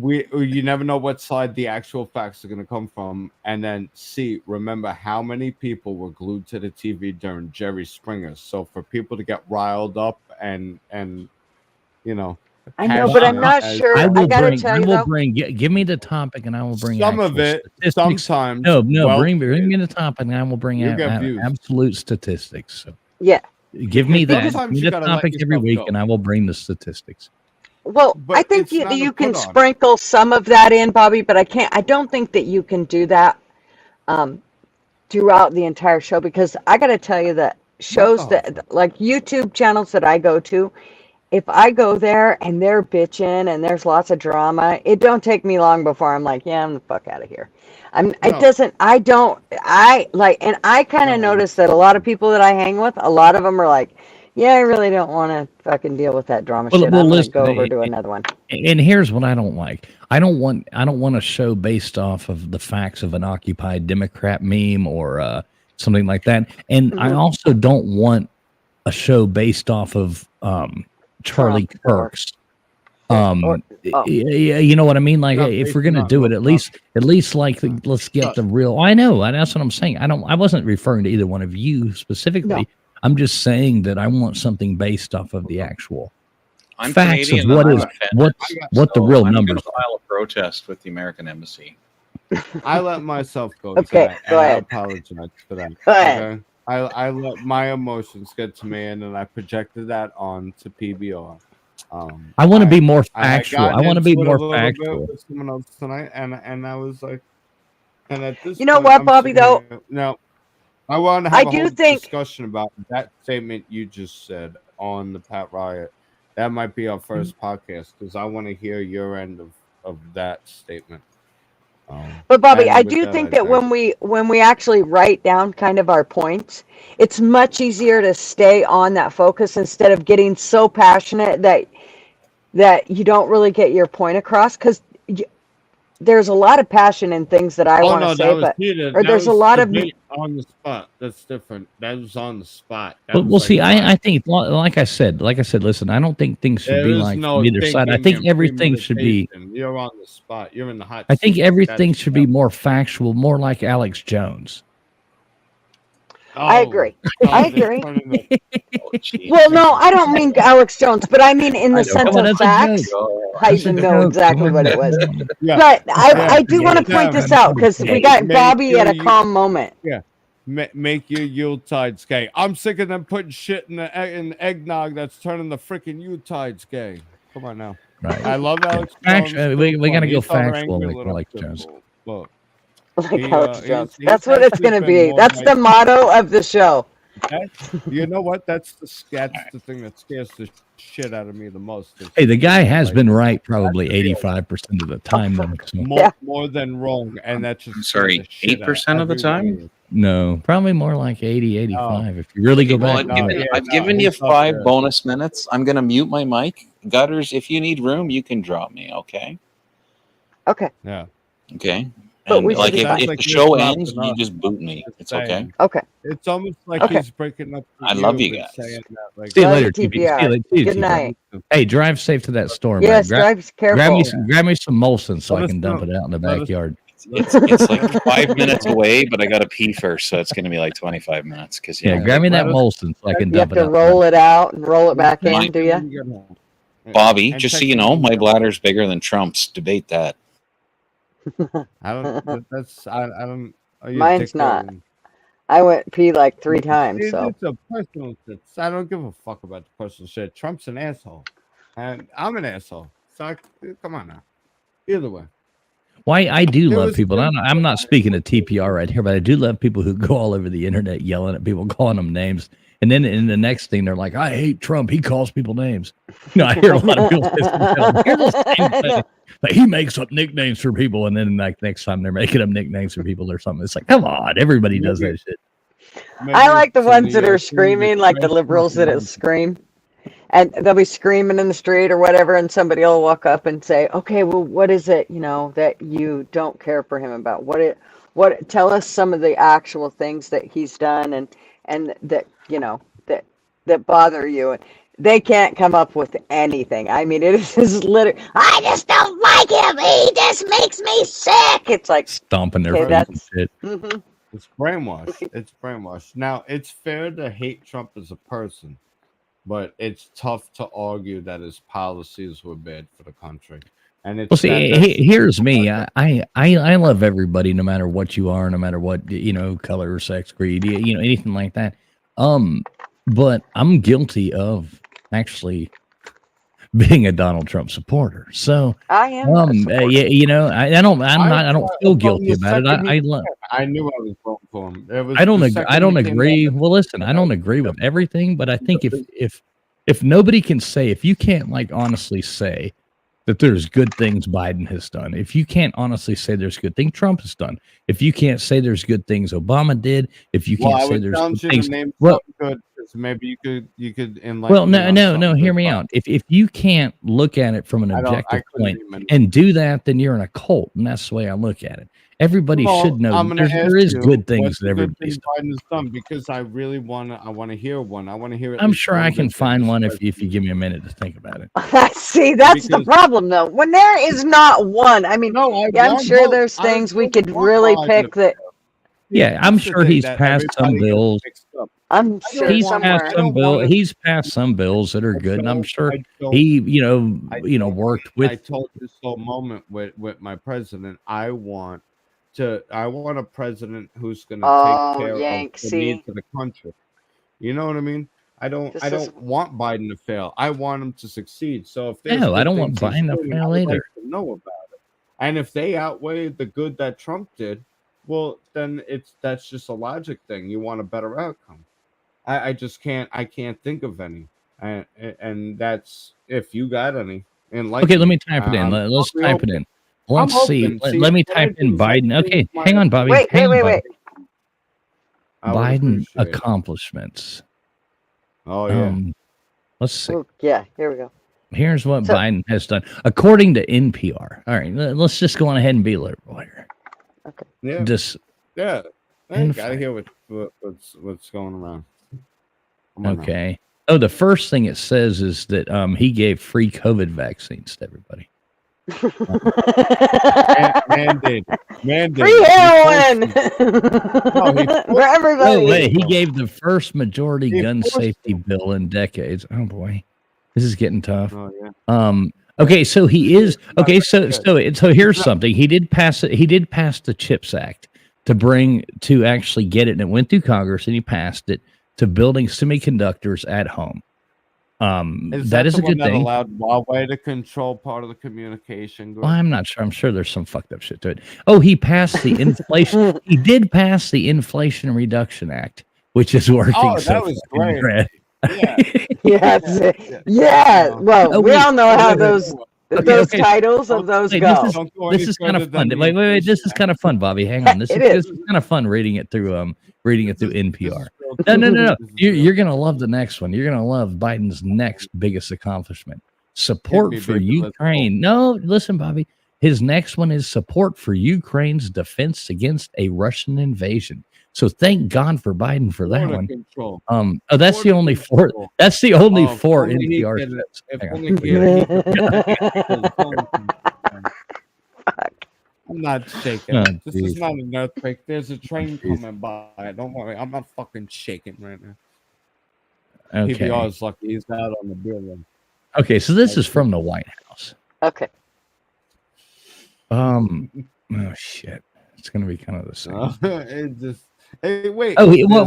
you never know what side the actual facts are going to come from, and then C, remember how many people were glued to the TV during Jerry Springer. So for people to get riled up and I know, but I'm passionate not as- sure. I will gotta bring. tell I you will though. bring. Give me the topic, and I will bring some of actual it. statistics. Sometimes No, well, bring me the topic, and I will bring You out get views. absolute statistics. So Yeah. give me that. Give Sometimes me you the gotta let topic every yourself week, go. and I will bring the statistics. Well, But I think it's not a you can put on. sprinkle some of that in, Bobby, but I don't think that you can do that throughout the entire show, because I got to tell you that shows that like YouTube channels that I go to, if I go there and they're bitching and there's lots of drama, it don't take me long before I'm like, yeah, I'm the fuck out of here. It No. doesn't, I kind of notice that a lot of people that I hang with, a lot of them are like, yeah, I really don't want to fucking deal with that drama shit. I'm going to listen, go over to another one. And here's what I don't like. I don't want a show based off of the facts of an Occupy Democrat meme or something like that. And I also don't want a show based off of Charlie Trump or- Kirk's. oh. You know what I mean? Like, Not if based we're gonna on do it, no at least like let's get the real. I know that's what I'm saying. I wasn't referring to either one of you specifically. No. I'm just saying that I want something based off of the actual I'm facts Canadian. of what and is I'm offended, what the so real I'm numbers gonna file a protest with the American Embassy. I let myself go. Okay, today, go and ahead. I apologize for that. Go ahead. Okay? I let my emotions get to me, and then I projected that on to PBR. I want to be more I factual. got I want to be into it a more little bit factual. with someone else tonight, and I was like, and at this You know point, what, I'm Bobby, sitting though? here- no, I want to I have a do whole think- discussion about that statement you just said on the Pat Riot. That might be our first podcast because I want to hear your end of that statement. But Bobby, And I with do that, think I that when we actually write down kind of our points, it's much easier to stay on that focus instead of getting so passionate that you don't really get your point across, because there's a lot of passion in things that I Oh want to no, say, that was but heated. or That there's a was lot of debate on the spot. That's different. That was on the spot. That But was we'll like see. live. I think, like I said, listen. I don't think things should There be is like no from either side. I thinking think and everything should be. premeditation. You're on the spot. You're in the hot. I think seat. everything That's- should be more factual, more like Alex Jones. I Oh, agree. no, I they're agree. turning the- Oh, jeez. Well, no, I don't mean Alex Jones, but I mean in the I know. sense Come on, of that's a facts. joke. I That's a even know joke. exactly Come what on. it was. Yeah. But Yeah. I do want to point this out because we got Make Bobby at a you- calm moment. Make your Yuletides gay. I'm sick of them putting shit in the eggnog that's turning the freaking Yuletides gay. Come on now. Right. I love Alex Factu- Jones. we gotta go He's our factual angry like little Alex pit Jones. bull. Look, Like He, Alex he's- Jones. he's That's what it's actually going to been be. more That's the nice- motto of the show. you know what? That's the thing that scares the shit out of me the most. Hey, the guy has Like, been right probably 85% of the time, though. So. more than wrong, and that's just I'm sorry, 8% of the time? No, probably more like 80, 85. If you really go Well, back. I've given you 5 bonus minutes. I'm going to mute my mic. Gutters, if you need room, you can drop me, okay? Okay. Yeah. Okay. But And we should like be if, fine. if Like the you're show dropping ends, you off. just boot me. It's okay. Okay. It's almost like Okay. he's breaking up. I love you with guys. saying that, like, See you Love later, you, TP. See TPR. you later. See you, Good TPR. night. Hey, drive safe to that storm. Yes, man. drive careful. Grab me some Molson so Let I us can dump know. it out in the Let us- backyard. It's like 5 minutes away, but I got to pee first, so it's going to be like 25 minutes. Because Yeah, grab me that let us- Molson so I can You have dump it to out. roll it out and roll it back in, do you? you? Bobby, just so you know, my bladder's bigger than Trump's. Debate that. I don't. That's I don't. Are you Mine's dickhead? not. I went pee like 3 See, times, so. it's a personal shit. I don't give a fuck about the personal shit. Trump's an asshole, and I'm an asshole. So come on now. Either way. Why I do There love was- people. I'm not speaking to TPR right here, but I do love people who go all over the internet yelling at people, calling them names. And then in the next thing, they're like, I hate Trump. He calls people names. I hear a lot of people say the same thing. Like, he makes up nicknames for people. And then like next time they're making up nicknames for people or something. It's like, come on, everybody does that shit. I like the ones that are screaming, like the liberals that scream. And they'll be screaming in the street or whatever, and somebody will walk up and say, okay, well, what is it, that you don't care for him about? Tell us some of the actual things that he's done and that, that bother you. And they can't come up with anything. I mean, it is literally, I just don't like him. He just makes me sick. It's like, Stomping their okay, feet and that's, shit. mhm. It's brainwashed. It's brainwashed. Now, it's fair to hate Trump as a person, but it's tough to argue that his policies were bad for the country. And it's Well, see, here's me. I love everybody, no matter what you are, no matter what color, sex, creed, anything like that. But I'm guilty of actually being a Donald Trump supporter. So I am. a supporter. I don't feel guilty about it. I knew I was voting for him. I don't agree. Well, listen, I don't agree with everything, but I think if nobody can say, if you can't like honestly say that there's good things Biden has done, if you can't honestly say there's good things Trump has done, if you can't say there's good things Obama did, if you can't say there's good things, good, maybe you could enlighten. Well, no, hear me out. If you can't look at it from an objective point and do that, then you're in a cult, and that's the way I look at it. Everybody should know there is good things that everybody's done. Biden has done, because I really want to hear one. I want to hear it. I'm sure I can find one if you give me a minute to think about it. See, that's the problem, though. When there is not one, I mean, I'm sure there's things we could really pick that. Yeah, I'm sure he's passed some bills. I'm sure he's passed some bills that are good, and I'm sure he, worked with. I told this whole moment with my president. I want a president who's going to take care of the needs of the country. You know what I mean? I don't want Biden to fail. I want him to succeed. So if I don't want Biden to fail either. Like to know about it, and if they outweigh the good that Trump did, well, then that's just a logic thing. You want a better outcome. I just can't. I can't think of any, and that's if you got any. Okay, let me type it in. Let's type it in. Let's see. Let me type in Biden. Okay, hang on, Bobby. Wait. Biden accomplishments. Oh yeah. Let's see. Oh, yeah, here we go. Here's what Biden has done, according to NPR. All right, let's just go on ahead and be liberal here. Okay. Yeah. I gotta hear what's going around. Okay. Oh, the first thing it says is that he gave free COVID vaccines to everybody. Mandate. Free heroin for everybody. Oh, wait, he gave the first majority gun safety bill in decades. Oh boy, this is getting tough. Oh, yeah. Okay, so he is okay. So here's something. He did pass it. He did pass the CHIPS Act to actually get it, and it went through Congress, and he passed it to building semiconductors at home. That is a good thing. Allowed Huawei to control part of the communication. Well, I'm not sure. I'm sure there's some fucked up shit to it. Oh, he passed the inflation. He did pass the Inflation Reduction Act, which is working. Oh, that was great. Yeah. Yes. Yeah. Yeah. No. Well, Oh, we wait, all know wait, how wait, wait. those Okay, those okay. titles of those Wait, go. Don't go this any is kind further of fun. than Wait, the wait, wait. This Inflation is kind of fun, Bobby. Hang on. This Act. is kind of fun reading it through NPR. real No, no, no, no. This is You're real you're gonna love the next one. You're gonna love Biden's next biggest accomplishment. Hit Support me, for baby. Let's go. Ukraine. No, listen, Bobby. His next one is support for Ukraine's defense against a Russian invasion. So thank God for Biden for that Border one. control. Oh, that's the Border only four. control. That's the only Oh, if four only he NPR could- shows. If Hang on. only he could his phone. I'm not shaking. Oh, This is geez. not an earthquake. There's a train Jeez. coming by. Don't worry. I'm not fucking shaking right now. Okay. PBR is lucky he's out on the building. Okay. So this is from the White House. Okay. Oh shit. It's gonna be kind of the same. It just. Hey, wait. Oh, there's more.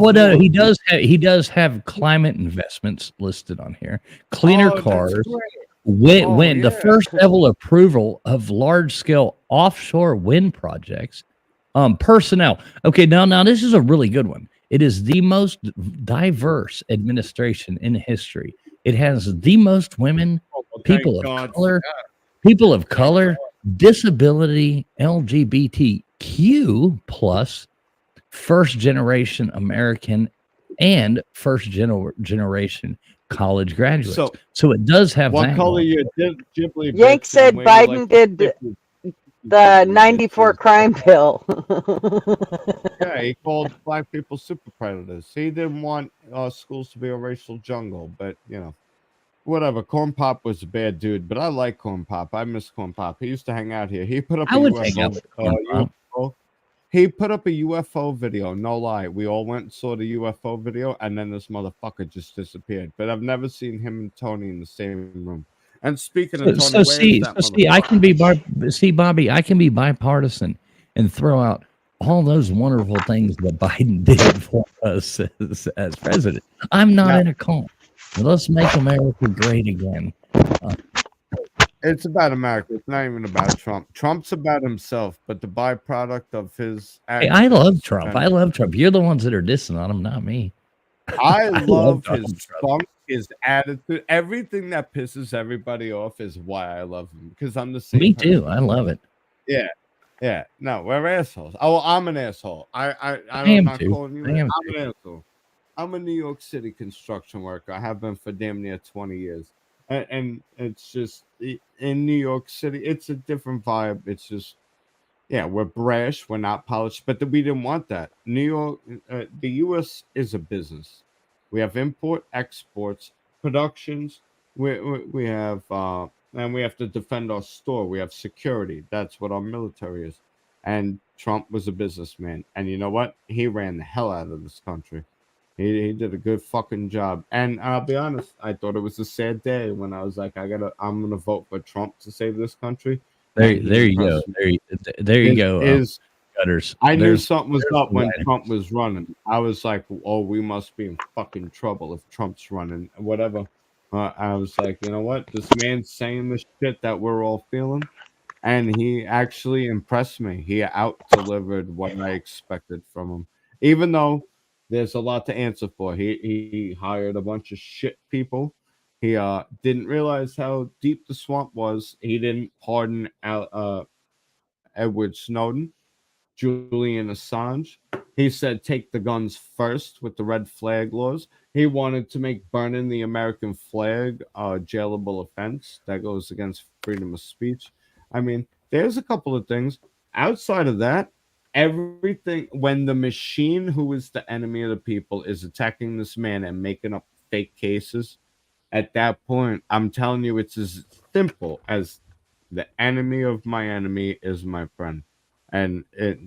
he does have climate investments listed on here. Cleaner Oh, that's cars. great. When the yeah. first ever approval of large scale offshore wind projects. Personnel. Okay, now this is a really good one. It is the most diverse administration in history. It has the most women, Oh, well, people thank of God color, for that. people of color, disability, LGBTQ plus, first generation American, and first generation college graduates. So it does have What that color going. your Ghibli? Yank bitch, said and where you Biden like to did stick the 94 crime bill. Yeah, he called black people super predators. He didn't want schools to be a racial jungle, but you know, whatever. Corn Pop was a bad dude, but I like Corn Pop. I miss Corn Pop. He used to hang out here. He put up I a would hang out with Corn Pop. UFO. He put up a UFO video. No lie, we all went and saw the UFO video, and then this motherfucker just disappeared. But I've never seen him and Tony in the same room. And speaking of Tony, So where is see, that I can be Bobby, I can be bipartisan and throw out all those wonderful things that Biden did for us as president. I'm not Now- in a cult. Let's make America great again. It's about America. It's not even about Trump. Trump's about himself, but the byproduct of his Hey, actions. I love Trump. and I love Trump. You're the ones that are dissing on him, not me. I love love Donald his Trump. spunk, his attitude. Everything that pisses everybody off is why I love him. Because I'm the same. Me too. person. I love it. Yeah. No, we're assholes. Oh, I'm an asshole. I I'm am not too. calling you. I am I'm an asshole. I'm a New York City construction worker. I have been for damn near 20 years. And it's just in New York City, it's a different vibe. It's just, yeah, we're brash, we're not polished, but we didn't want that. New York, the U.S. is a business. We have import, exports, productions. We have, and we have to defend our store. We have security. That's what our military is. And Trump was a businessman, and you know what? He ran the hell out of this country. He did a good fucking job. And I'll be honest, I thought it was a sad day when I was like, I'm gonna vote for Trump to save this country. There And he you go. impressed me. There you go. Gutters. I knew There's- something was there's up when the Trump was running. I was like, oh, we must be in fucking trouble if Trump's running. Whatever. I was like, you know what? This man's saying the shit that we're all feeling. And he actually impressed me. He out-delivered what I expected from him. Even though there's a lot to answer for. He hired a bunch of shit people. He didn't realize how deep the swamp was. He didn't pardon Edward Snowden, Julian Assange. He said take the guns first with the red flag laws. He wanted to make burning the American flag a jailable offense. That goes against freedom of speech. I mean, there's a couple of things. Outside of that, everything, when the machine who is the enemy of the people is attacking this man and making up fake cases, at that point, I'm telling you, it's as simple as the enemy of my enemy is my friend. And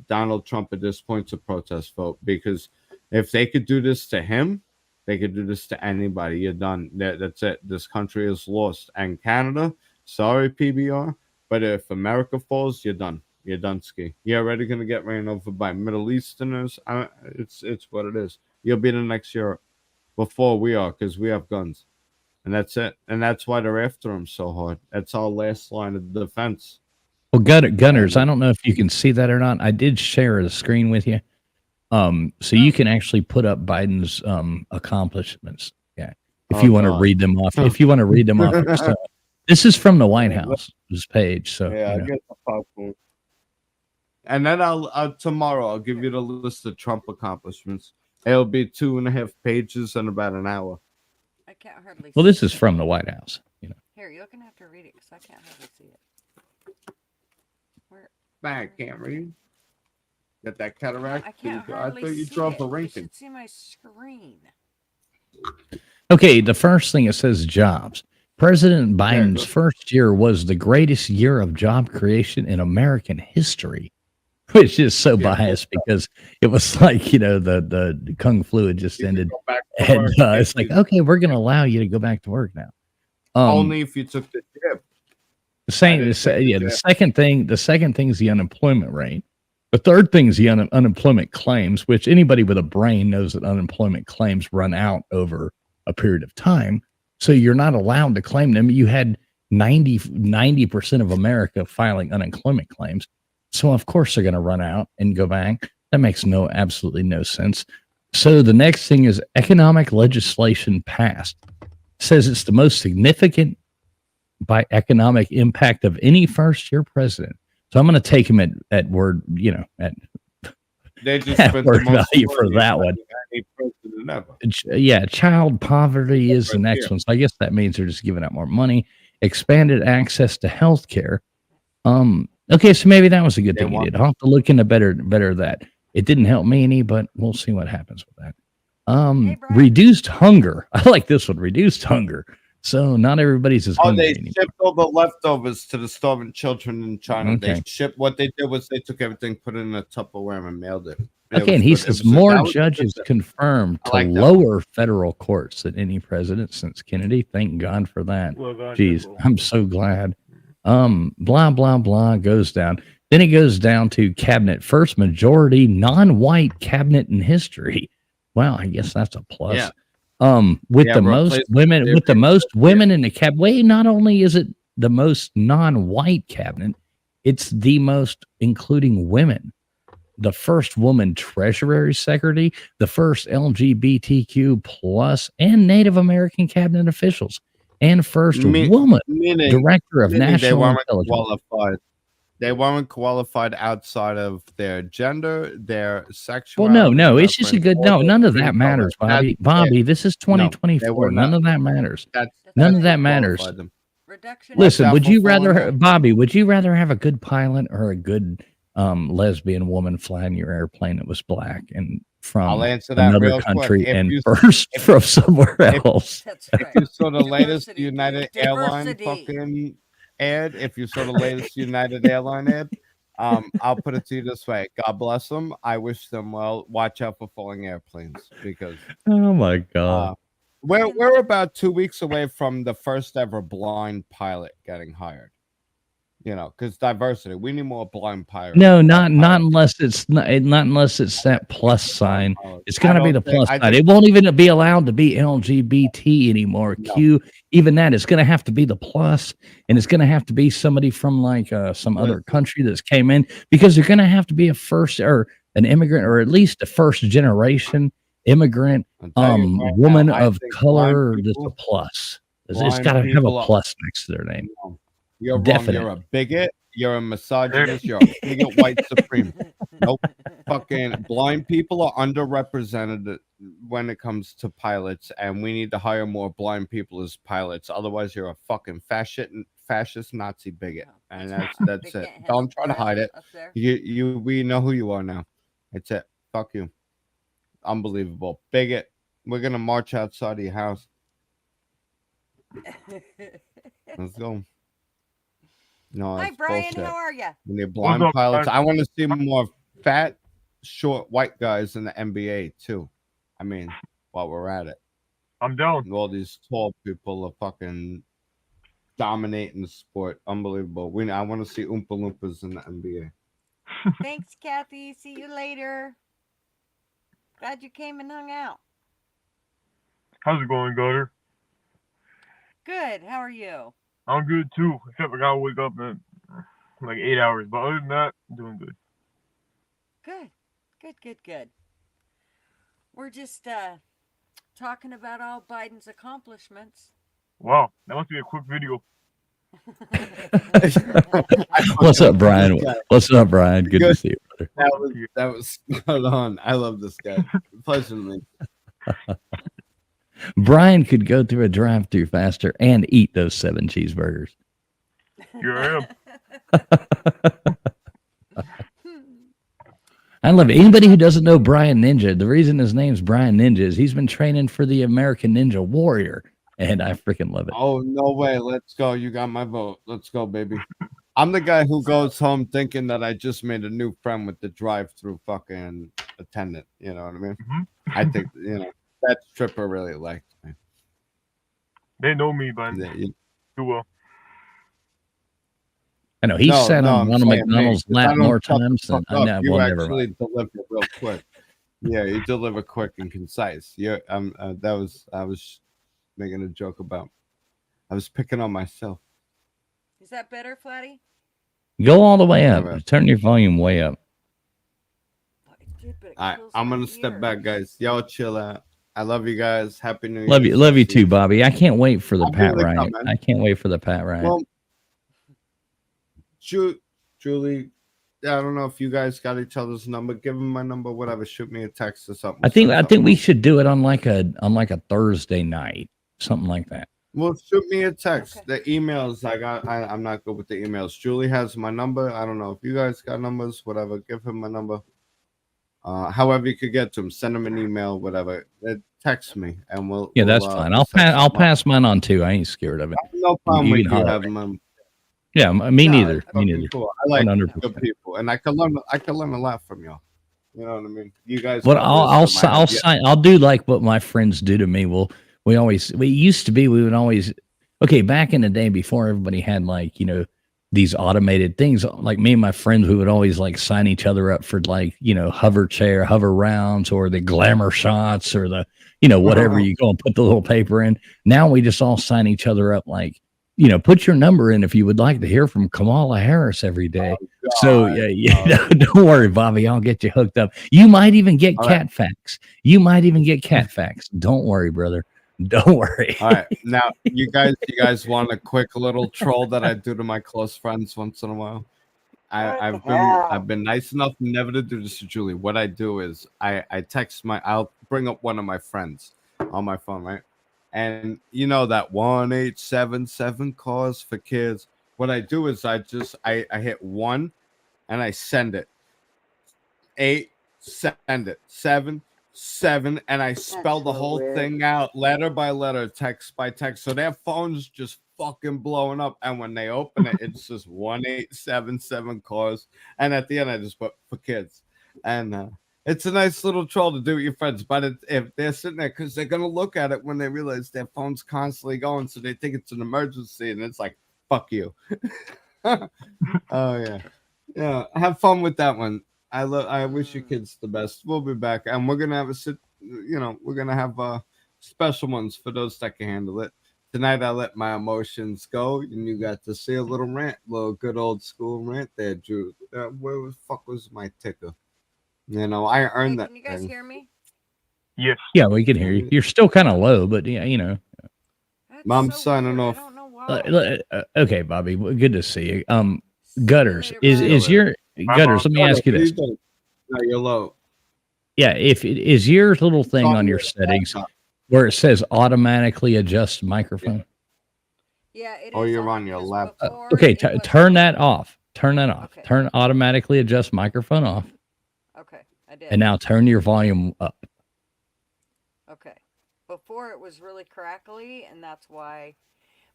Donald Trump at this point's a protest vote, because if they could do this to him, they could do this to anybody. You're done. That's it. This country is lost. And Canada, sorry, PBR, but if America falls, you're done. You're done, ski. You're already gonna get ran over by Middle Easterners. It's what it is. You'll be the next Europe before we are, because we have guns, and that's it. And that's why they're after him so hard. That's our last line of defense. Well, Gunners, I don't know if you can see that or not. I did share the screen with you, so you can actually put up Biden's accomplishments. Yeah, If Oh, you want to God. read them off, this is from the White House's page. So Yeah, I get the popcorn. And then I'll tomorrow I'll give you the list of Trump accomplishments. It'll be 2.5 pages in about an hour. I can't hardly. well, see this is it. from the White House. Here, you're gonna have to read it because I can't hardly see it. Where? I can't read. Got that cataract? I can't I hardly thought you see drove it. for You ranking. should see my screen. Okay, the first thing it says jobs. President Biden's good. first year was the greatest year of job creation in American history, which is so Yeah, biased because it was like, the Kung Flu had just You can ended. go back to And work it's if like, you- okay, we're going to allow you to go back to work now. only if you took the jab. The second thing is the unemployment rate. The third thing is the unemployment claims, which anybody with a brain knows that unemployment claims run out over a period of time. So you're not allowed to claim them. You had 90% of America filing unemployment claims. So of course they're going to run out and go back. That makes absolutely no sense. So the next thing is economic legislation passed. Says it's the most significant by economic impact of any first-year president. So I'm going to take him at word, at They just at spent word the most value for money that on one. any president ever. Yeah, child poverty is the Right next here. one. So I guess that means they're just giving out more money. Expanded access to health care. Okay, so maybe that was a good They thing he want- did. I'll have to look into better that. It didn't help me any, but we'll see what happens with that. Hey, Brian. Reduced hunger. I like this one. Reduced hunger. So not everybody's as Oh, hungry they anymore. shipped all the leftovers to the starving children in China. Okay. They shipped what they did was they took everything, put it in a Tupperware, and mailed it. Okay, and he says more judges confirmed to I like that lower federal courts than any president since Kennedy. Thank God for that. Jeez, I'm so glad. Blah, blah, blah goes down. Then it goes down to cabinet. First majority non-white cabinet in history. Wow, I guess that's a plus. Yeah. With Yeah, the bro, most please- women, yeah, with the yeah, most yeah. women in the cabinet. Wait, not only is it the most non-white cabinet, it's the most including women. The first woman treasury secretary, the first LGBTQ plus and Native American cabinet officials, and first woman director of they national weren't intelligence. qualified. They weren't qualified outside of their gender, their Well, sexuality. no, their it's just a good friends, or none of their that skin matters, color. Bobby. That's Bobby, it. this is No, they 2024. were None not. of that matters. That's None of they that matters. qualified them. Reduction. Listen, Watch out would for you falling rather, out. Bobby? Would you rather have a good pilot or a good lesbian woman flying your airplane that was black and from I'll answer that another real country quick. and first from somewhere else? That's If right. you saw the latest Diversity, United dude. Airline Diversity. fucking ad, if you saw the latest United Airline ad, I'll put it to you this way: God bless them. I wish them well. Watch out for falling airplanes because Oh my God. we're about 2 weeks away from the first ever blind pilot getting hired. You know, because diversity. We need more blind pilots. No, not unless it's not unless it's that plus sign. It's got to be the plus sign. It won't even be allowed to be LGBT anymore. No. Q, even that, it's going to have to be the plus, and it's going to have to be somebody from like some other country that's came in because they're going to have to be a first or an immigrant or at least a first generation immigrant woman now, I of think color. blind That's a people- plus. It's blind got to have a people are- plus next to their name. No. You're wrong. Definitely. You're a bigot. You're a misogynist. You're a bigot, white supreme. Nope. Fucking blind people are underrepresented when it comes to pilots, and we need to hire more blind people as pilots. Otherwise, you're a fucking fascist Nazi bigot, and that's it. Don't try to hide it. We know who you are now. That's it. Fuck you. Unbelievable bigot. We're gonna march outside of your house. Let's go. No, Hi, that's Brian. bullshit. How are you? We need blind up, pilots. guys? I want to see more fat, short, white guys in the NBA too. I mean, while we're at it, I'm down. all these tall people are fucking dominating the sport. Unbelievable. I want to see Oompa Loompas in the NBA. Thanks, Kathy. See you later. Glad you came and hung out. How's it going, Gutter? Good. How are you? I'm good too, except I gotta wake up in like 8 hours. But other than that, I'm doing good. Good. Good. We're just talking about all Biden's accomplishments. Wow, that must be a quick video. What's up, Brian? What's up, Brian? Good to see you, brother. That was spot on. I love this guy. Pleasure to meet you. Brian could go through a drive-through faster and eat those 7 cheeseburgers. Yeah. I love it. Anybody who doesn't know Brian Ninja, the reason his name's Brian Ninja is he's been training for the American Ninja Warrior, and I freaking love it. Oh, no way. Let's go. You got my vote. Let's go, baby. I'm the guy who goes home thinking that I just made a new friend with the drive-through fucking attendant. You know what I mean? I think, that stripper really liked me. They know me, but too well. I know he sat on Ronald McDonald's lap more times than I know. You Well, actually deliver real quick. Yeah, you deliver quick and concise. Yeah, I was making a joke about. I was picking on myself. Is that better, Flatty? Go all the way up. Turn your volume way up. All right, I'm gonna step back, guys. Y'all chill out. I love you guys. Happy New Year. Love you too, Bobby. I can't wait for the Pat Riot. I can't wait for the Pat Riot. Well, Julie, I don't know if you guys got each other's number. Give them my number, whatever. Shoot me a text or something. I think we should do it on like a Thursday night, something like that. Well, shoot me a text. Okay. The emails I'm not good with the emails. Julie has my number. I don't know if you guys got numbers, whatever. Give him my number. However you could get to him, send him an email, whatever. Text me and we'll. Yeah, that's fine. I'll pass mine on too. I ain't scared of it. No problem with you having them. Yeah, me neither. Me neither. Cool. I like good people, and I can learn a lot from y'all. You know what I mean? You guys. Well, I'll do like what my friends do to me. We would always back in the day before everybody had like, these automated things, like me and my friends, we would always like sign each other up for like, hover rounds or the glamour shots or the, whatever you go and put the little paper in. Now we just all sign each other up like, put your number in if you would like to hear from Kamala Harris every day. Don't worry, Bobby. I'll get you hooked up. You might even get cat facts. Don't worry, brother. Don't worry. All right. Now, you guys want a quick little troll that I do to my close friends once in a while? I've been nice enough never to do this to Julie. What I do is I text I'll bring up one of my friends on my phone, right? And that 1877 cause for kids. What I do is I hit 1 and I send it. 8, send it. 7, and I spell the whole thing out letter by letter, text by text. So their phone's just fucking blowing up. And when they open it, it's just 1877 cause. And at the end, I just put for kids. And it's a nice little troll to do with your friends, but if they're sitting there, because they're going to look at it when they realize their phone's constantly going, so they think it's an emergency, and it's like, fuck you. Oh, yeah. Yeah, have fun with that one. I wish your kids the best. We'll be back, and we're going to have we're going to have special ones for those that can handle it. Tonight, I let my emotions go, and you got to see a little rant, good old school rant there, Drew. Where the fuck was my ticker? I earned that. Can you guys hear me? Yes. Yeah, we can hear you. You're still kind of low, but yeah, Mom, signing off. Okay, Bobby. Good to see you. Gutters is your Gutters? Let me ask you this. No, you're low. Yeah, if it is your little thing on your settings where it says automatically adjust microphone. Yeah, it is. Oh, you're on your laptop. Okay, turn that off. Turn that off. Okay. Turn automatically adjust microphone off. Okay, I did. And now turn your volume up. Okay. Before it was really crackly, and that's why.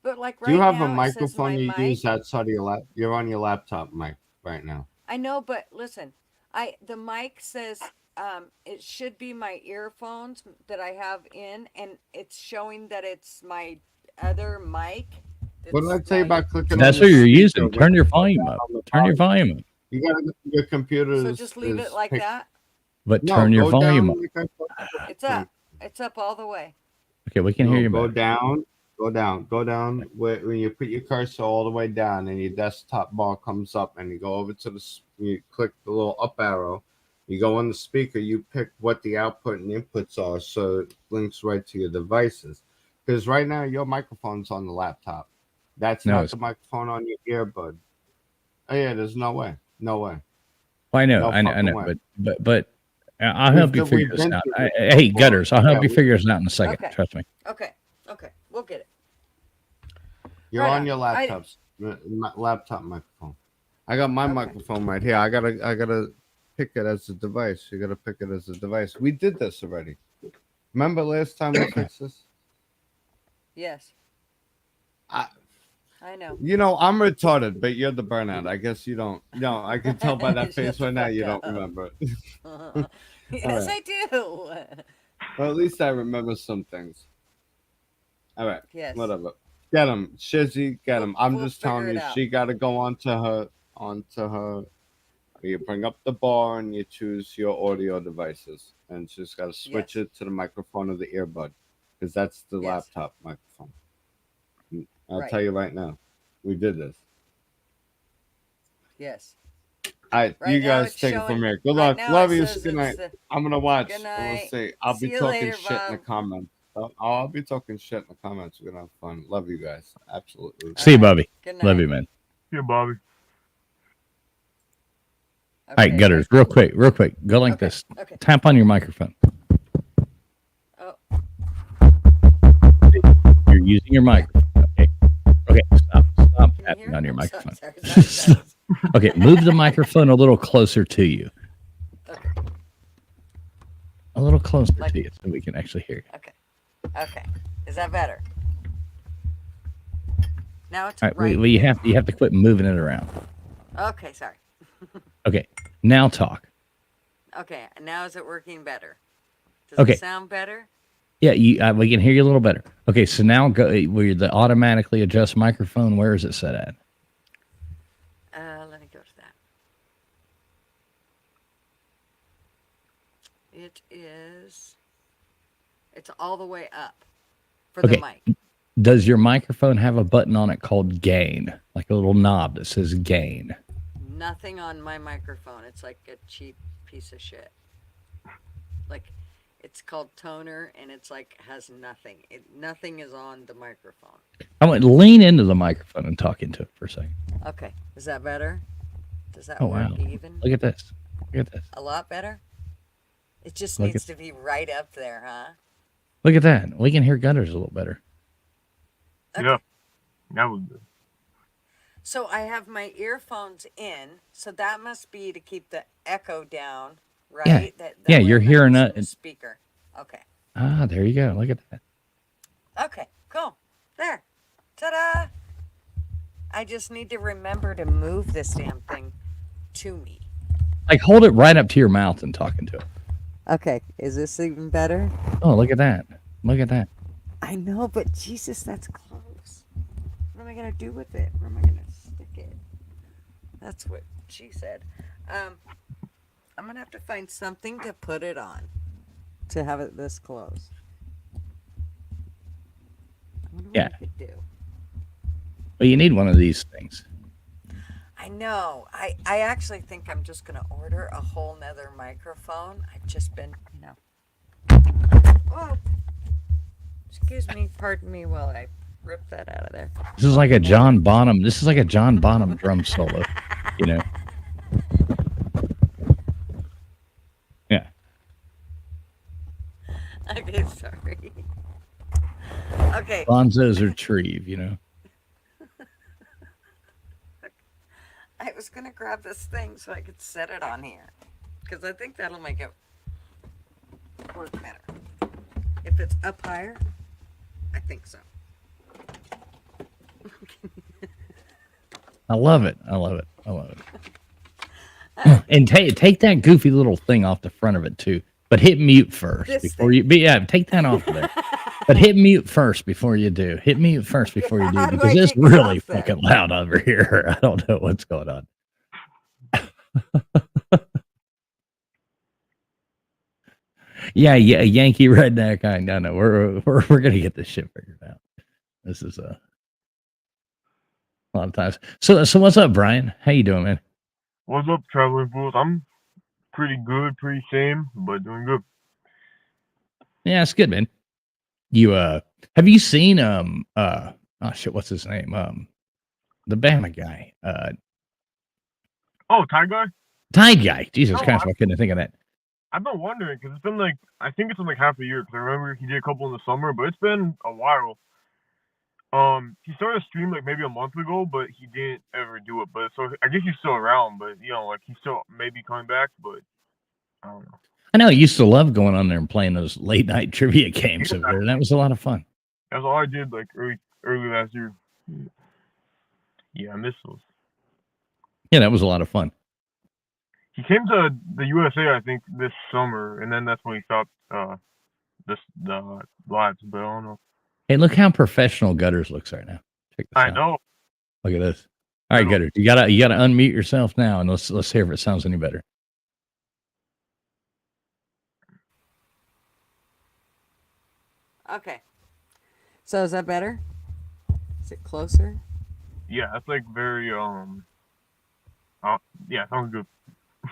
But like right now, do you have a microphone you use outside of your lap? You're on your laptop mic right now. I know, but listen, the mic says it should be my earphones that I have in, and it's showing that it's my other mic. What did I tell you about clicking? That's what you're using. Turn your volume up. Turn your volume up. You got your computer. So just leave it like that. But turn your volume up. It's up. It's up all the way. Okay, we can hear you. Go down. Go down. When you put your cursor all the way down, and your desktop bar comes up, and you go over to you click the little up arrow, You go on the speaker, you pick what the output and inputs are, so it links right to your devices. Because right now your microphone's on the laptop. That's No, not it's, the microphone on your earbud. Oh yeah, there's no way. No way. I know, No I fucking know, way. but I'll help you figure We've this been out. through this Hey, before. Gutters, I'll Yeah, help you figure this out in a second. Okay. Trust me. Okay. We'll get it. you're Right on on. your laptops. Laptop microphone. I got my Okay. microphone right here. I gotta pick it as a device. You gotta pick it as a device. We did this already. Remember last time we fixed this? Yes. I know. You know, I'm retarded, but you're the burnout. I guess you don't. No, I can tell by that Shut face the right now fuck you don't up. remember it. Yes, right. I do. Well, at least I remember some things. All right. Yes. Whatever. Get him, Shizzy. Get him. I'm we'll just telling figure you, it out. she got to go onto her. You bring up the bar and you choose your audio devices, and she's got to switch it to the microphone of the earbud, because that's the laptop microphone. I'll tell you right now, we did this. Yes. All right, you guys take it from here. Good luck. Love you. Good night. I'm gonna watch. Good We'll night. see. I'll See be you talking later, shit in the Bob. comments. I'll be talking shit in the comments. We're gonna have fun. Love you guys. Absolutely. See you, Bobby. Good Love night. you, man. Yeah, Bobby. All right, Gutters, real quick. Go like this. Okay. Tap on your microphone. Oh. You're using your microphone. Okay, stop tapping on your microphone. Sorry. Okay, move the microphone a little closer to you. Okay. A little closer to you so we can actually hear you. Okay. Is that better? Now it's All right, right. well, you have to quit moving it around. Okay, sorry. Okay, now talk. Okay, now is it working better? Does Okay. it sound better? Yeah, we can hear you a little better. Okay, so now go where the automatically adjust microphone. Where is it set at? Let me go to that. It's all the way up for the mic. Does your microphone have a button on it called gain? Like a little knob that says gain? Nothing on my microphone. It's like a cheap piece of shit. Like, it's called toner, and it's like has nothing. Nothing is on the microphone. I want to lean into the microphone and talk into it for a second. Okay, is that better? Does that Oh work wow! even? Look at this. Look at this. A lot better. It just Look needs to be right up there, huh? Look at that. We can hear Gutters a little better. Okay. Yeah, that was good. So I have my earphones in, so that must be to keep the echo down, right? Yeah, That you're way I'm hearing not using it. the speaker. Okay. Ah, there you go. Look at that. Okay, cool. There. Ta-da! I just need to remember to move this damn thing to me. Like hold it right up to your mouth and talk into it. Okay, is this even better? Oh, look at that. Look at that. I know, but Jesus, that's close. What am I going to do with it? Where am I going to stick it? That's what she said. I'm going to have to find something to put it on to have it this close. I wonder what I could do. Well, you need one of these things. I know. I actually think I'm just going to order a whole nother microphone. I've just been, Oh, excuse me. Pardon me while I rip that out of there. This is like a John Bonham. This is like a John Bonham drum solo. You know. Yeah. Okay, sorry. Okay. Bonzo's retrieve. You know. I was going to grab this thing so I could set it on here. Because I think that'll make it work better. If it's up higher, I think so. I love it. I love it. I love it. And take that goofy little thing off the front of it too. But hit mute first This before you. But yeah, take that off of there. But hit mute first before you do. Hit mute first before you do How do because I it's get really off there? fucking loud over here. I don't know what's going on. Yeah, Yankee redneck. I know. We're gonna get this shit figured out. This is a lot of times. So what's up, Brian? How you doing, man? What's up, Traveling Fools? I'm pretty good, pretty same, but doing good. Yeah, it's good, man. You have you seen oh shit, what's his name? The Bama guy. Oh, Thai guy? Tide guy. Jesus No, Christ, I couldn't think of that. I've been wondering because it's been like I think it's been like half a year because I remember he did a couple in the summer, but it's been a while. He started a stream like maybe a month ago, but he didn't ever do it. But so I guess he's still around, but you know, like he's still maybe coming back, but I don't know. I know I used to love going on there and playing those late night trivia games over there. That was a lot of fun. That's all I did like early last year. Yeah, I miss those. Yeah, that was a lot of fun. He came to the USA, I think, this summer, and then that's when he stopped the lives. But I don't know. Hey, look how professional Gutters looks right now. Check this I out. know. Look at this. All right, Gutters, you gotta unmute yourself now, and let's hear if it sounds any better. Okay. So is that better? Is it closer? Yeah, that's like very yeah, sounds good.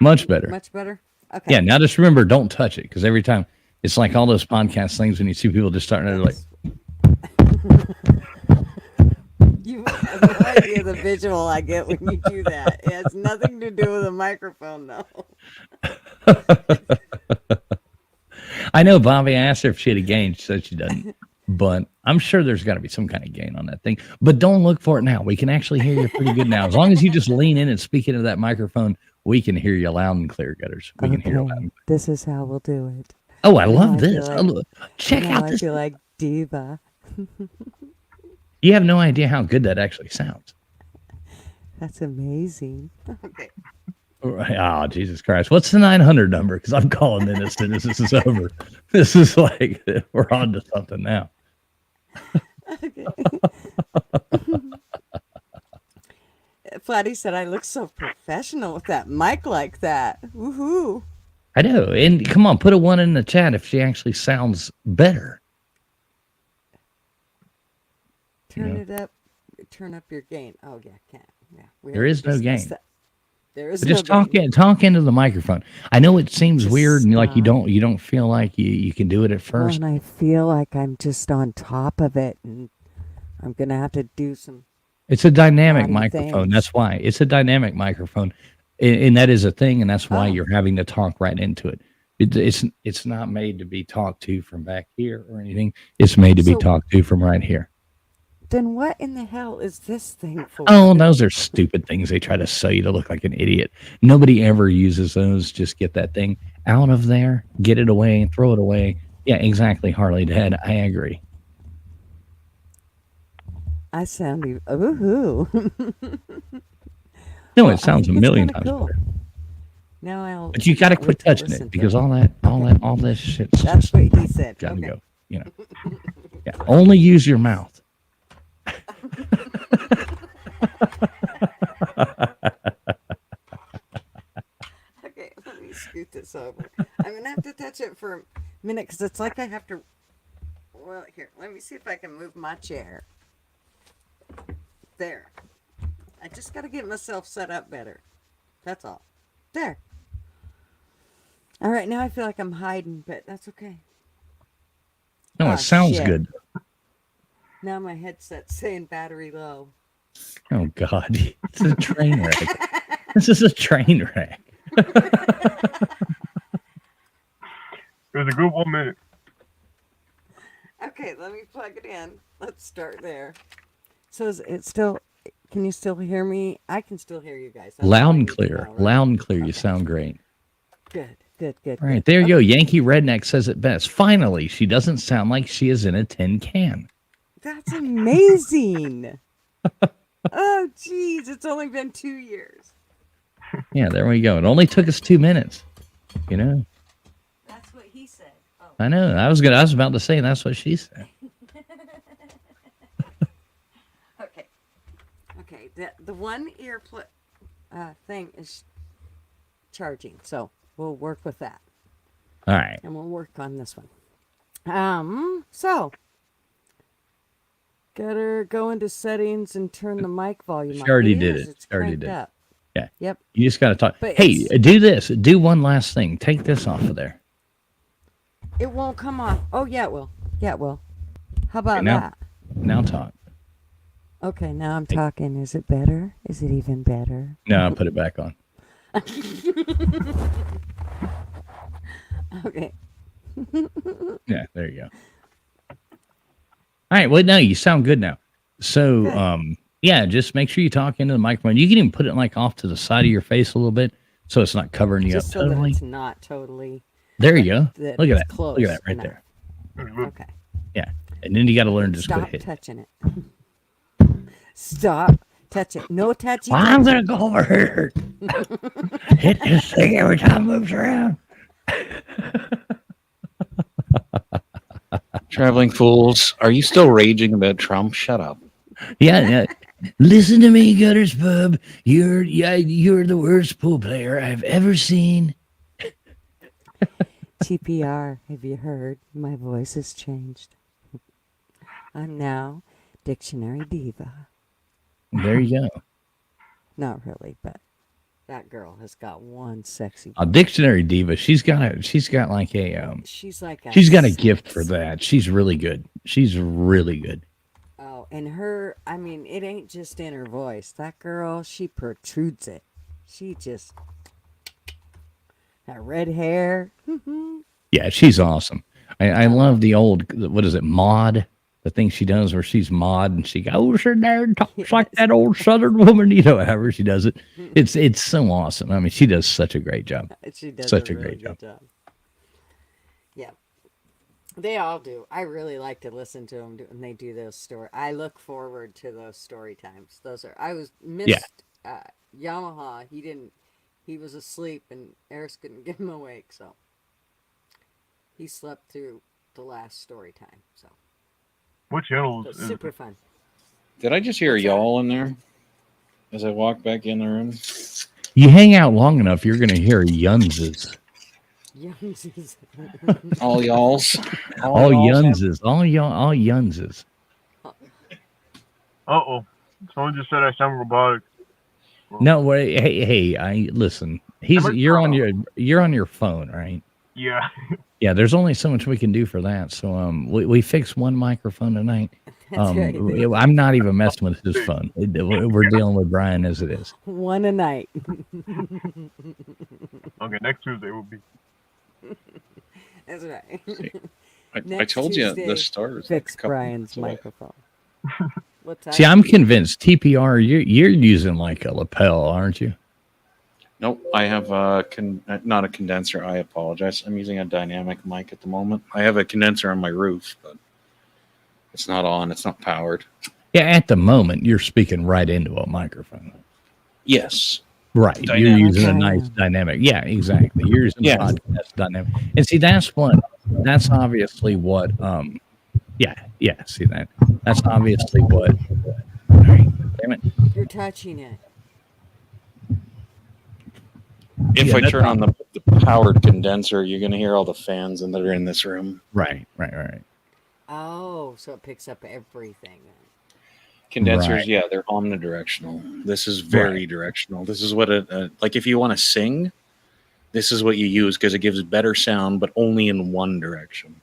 Much better. Much better? Okay. Yeah, now just remember, don't touch it, because every time it's like all those podcast things when you see people just starting to like. You have no idea the visual I get when you do that. It has nothing to do with a microphone, though. I know Bobby asked her if she had a gain. She said she doesn't. But I'm sure there's got to be some kind of gain on that thing. But don't look for it now. We can actually hear you pretty good now. As long as you just lean in and speak into that microphone, we can hear you loud and clear, Gutters. We can hear you loud and clear. This is how we'll do it. Oh, I love I feel this. like- Oh, look. Check out I this. feel like diva. You have no idea how good that actually sounds. That's amazing. Okay. Oh, Jesus Christ. What's the 900 number? Because I'm calling in as soon as this is over. This is like, we're on to something now. Okay. Flatty said I look so professional with that mic like that. Woohoo. I know. And come on, put a 1 in the chat if she actually sounds better. Turn it up. Turn up your gain. Oh, yeah, can't. Yeah. We There already is no discussed gain. that. There is But no just talk gain. talk into the microphone. I know it seems Just weird and like you stop. don't feel like you can do it at Well, first. and I feel like I'm just on top of it, and I'm gonna have to do some. It's a dynamic naughty microphone. things. That's why. It's a dynamic microphone. And that is a thing, and that's why Oh. you're having to talk right into it. It's not made to be talked to from back here or anything. It's made to be So- talked to from right here. Then what in the hell is this thing for? Oh, those are stupid things they try to sell you to look like an idiot. Nobody ever uses those. Just get that thing out of there, get it away, throw it away. Yeah, exactly, Harley Dad. I agree. I sound even. Ooh. No, Well, it sounds a million times cool. better. Now I'll. But you got to can't quit wait to touching listen it to because it. all this shit's That's just what he said. got to Okay. go. You know. Yeah, only use your mouth. Okay, let me scoot this over. I'm gonna have to touch it for a minute because it's like I have to. Well, here, let me see if I can move my chair. There. I just got to get myself set up better. That's all. There. All right, now I feel like I'm hiding, but that's okay. No, Oh, it sounds shit. good. Now my headset's saying battery low. Oh God, it's a train wreck. This is a train wreck. It was a good 1 minute. Okay, let me plug it in. Let's start there. So is it still? Can you still hear me? I can still hear you guys. That's all I Loud and need to clear. know, right? Loud and clear. You Okay. sound great. Good. All right, there you go. Yankee Redneck says it best. Finally, she doesn't sound like she is in a tin can. That's amazing. Oh, geez, it's only been 2 years. Yeah, there we go. It only took us 2 minutes. You know, That's what he said. Oh. I know. I was about to say that's what she said. Okay. Okay. The one ear thing is charging, so we'll work with that, All right. and we'll work on this one. So gotta go into settings and turn the mic volume She up. already It did is, it. it's She already cranked did it. up. Yeah. Yep. You just got to talk. But Hey, do this. Do one last thing. Take this off of there. it won't come off. Oh, yeah, it will. Yeah, it will. How about now, that? Now talk. Okay, now I'm talking. Is it better? Is it even better? No, I'll put it back on. Okay. Yeah, there you go. All right. Well, no, you sound good now. So, Good. yeah, just make sure you talk into the microphone. You can even put it like off to the side of your face a little bit, so it's not covering you Just up so that totally. it's not totally. There you go. That Look at it's that. close Look at that right enough. there. Okay. Yeah, and then you got to learn to just go Stop hit. touching it. Stop touching. No touchy. Well, I'm touching. gonna go over here. Hit this thing every time it moves around. Traveling fools, are you still raging about Trump? Shut up. Yeah. Listen to me, Gutters Pub. You're the worst pool player I've ever seen. TPR, have you heard? My voice has changed. I'm now Dictionary Diva. There you go. Not really, but that girl has got one sexy. A Dictionary Diva. She's got like a She's like a. she's got a gift for that. She's really good. She's really good. Oh, and her, I mean, it ain't just in her voice. That girl, she protrudes it. She just. That red hair. Yeah, she's awesome. I love the old, what is it, Maud? The thing she does where she's Maud and she goes in there and talks like that old Southern woman, however she does it. It's so awesome. I mean, she does such a great job. She does Such a a really great good job. Yeah. They all do. I really like to listen to them when they do those stories. I look forward to those story times. I missed Yamaha. He was asleep and Eris couldn't get him awake, so he slept through the last story time. So What channel it's is super fun. Did I just hear y'all in there as I walk back in the room? You hang out long enough, you're going to hear Yunzes. Youngsies. All y'alls. All y'alls have- Yunzes. All Yunzes. Uh-oh. Someone just said I sound robotic. No, wait, hey, listen. You're on your phone, right? Yeah. Yeah, there's only so much we can do for that. So we fixed one microphone tonight. That's right. I'm not even messing with his phone. We're dealing with Brian as it is. One a night. Okay, next Tuesday will be. That's right. I Next told you Tuesday, the stars. fix Brian's microphone. What's that? See, I'm convinced TPR, you're using like a lapel, aren't you? Nope, I have not a condenser. I apologize. I'm using a dynamic mic at the moment. I have a condenser on my roof, but it's not on. It's not powered. Yeah, at the moment, you're speaking right into a microphone. Yes. Right. Dynamic. You're using a Okay. nice dynamic. Yeah, exactly. You're using Yeah. podcast dynamic. And see, that's obviously what, see that. That's obviously what, all right, damn it. You're touching it. If Yeah, I that's turn on the powered condenser, you're going to hear all the fans that are in this room. Right. Oh, so it picks up everything. Condensers, Right. yeah, they're omnidirectional. This is very directional. This is what like if you want to sing, this is what you use because it gives better sound, but only in one direction.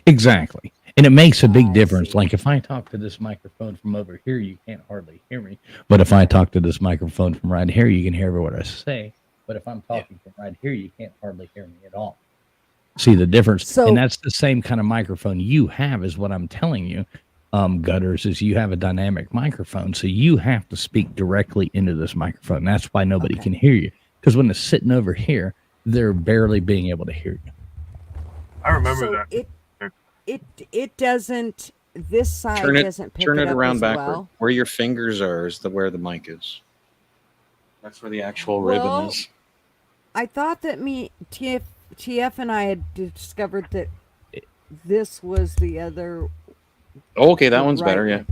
Exactly. And it makes a big I difference. see. Like if I talk to this microphone from over here, you can't hardly hear me. But if I talk to this microphone from right here, you can hear what I say. But if I'm talking from right here, you can't hardly hear me at all. See the difference? So- And that's the same kind of microphone you have is what I'm telling you. Gutters, is you have a dynamic microphone. So you have to speak directly into this microphone. That's why nobody Okay. can hear you. Because when it's sitting over here, they're barely being able to hear you. I remember So that. it doesn't. This side Turn it doesn't pick turn it up around as backward. well. Where your fingers are is where the mic is. That's where the actual ribbon Well, is. I thought that TF and I had discovered that this was the other. Oh, okay, that the one's right better, yeah. one.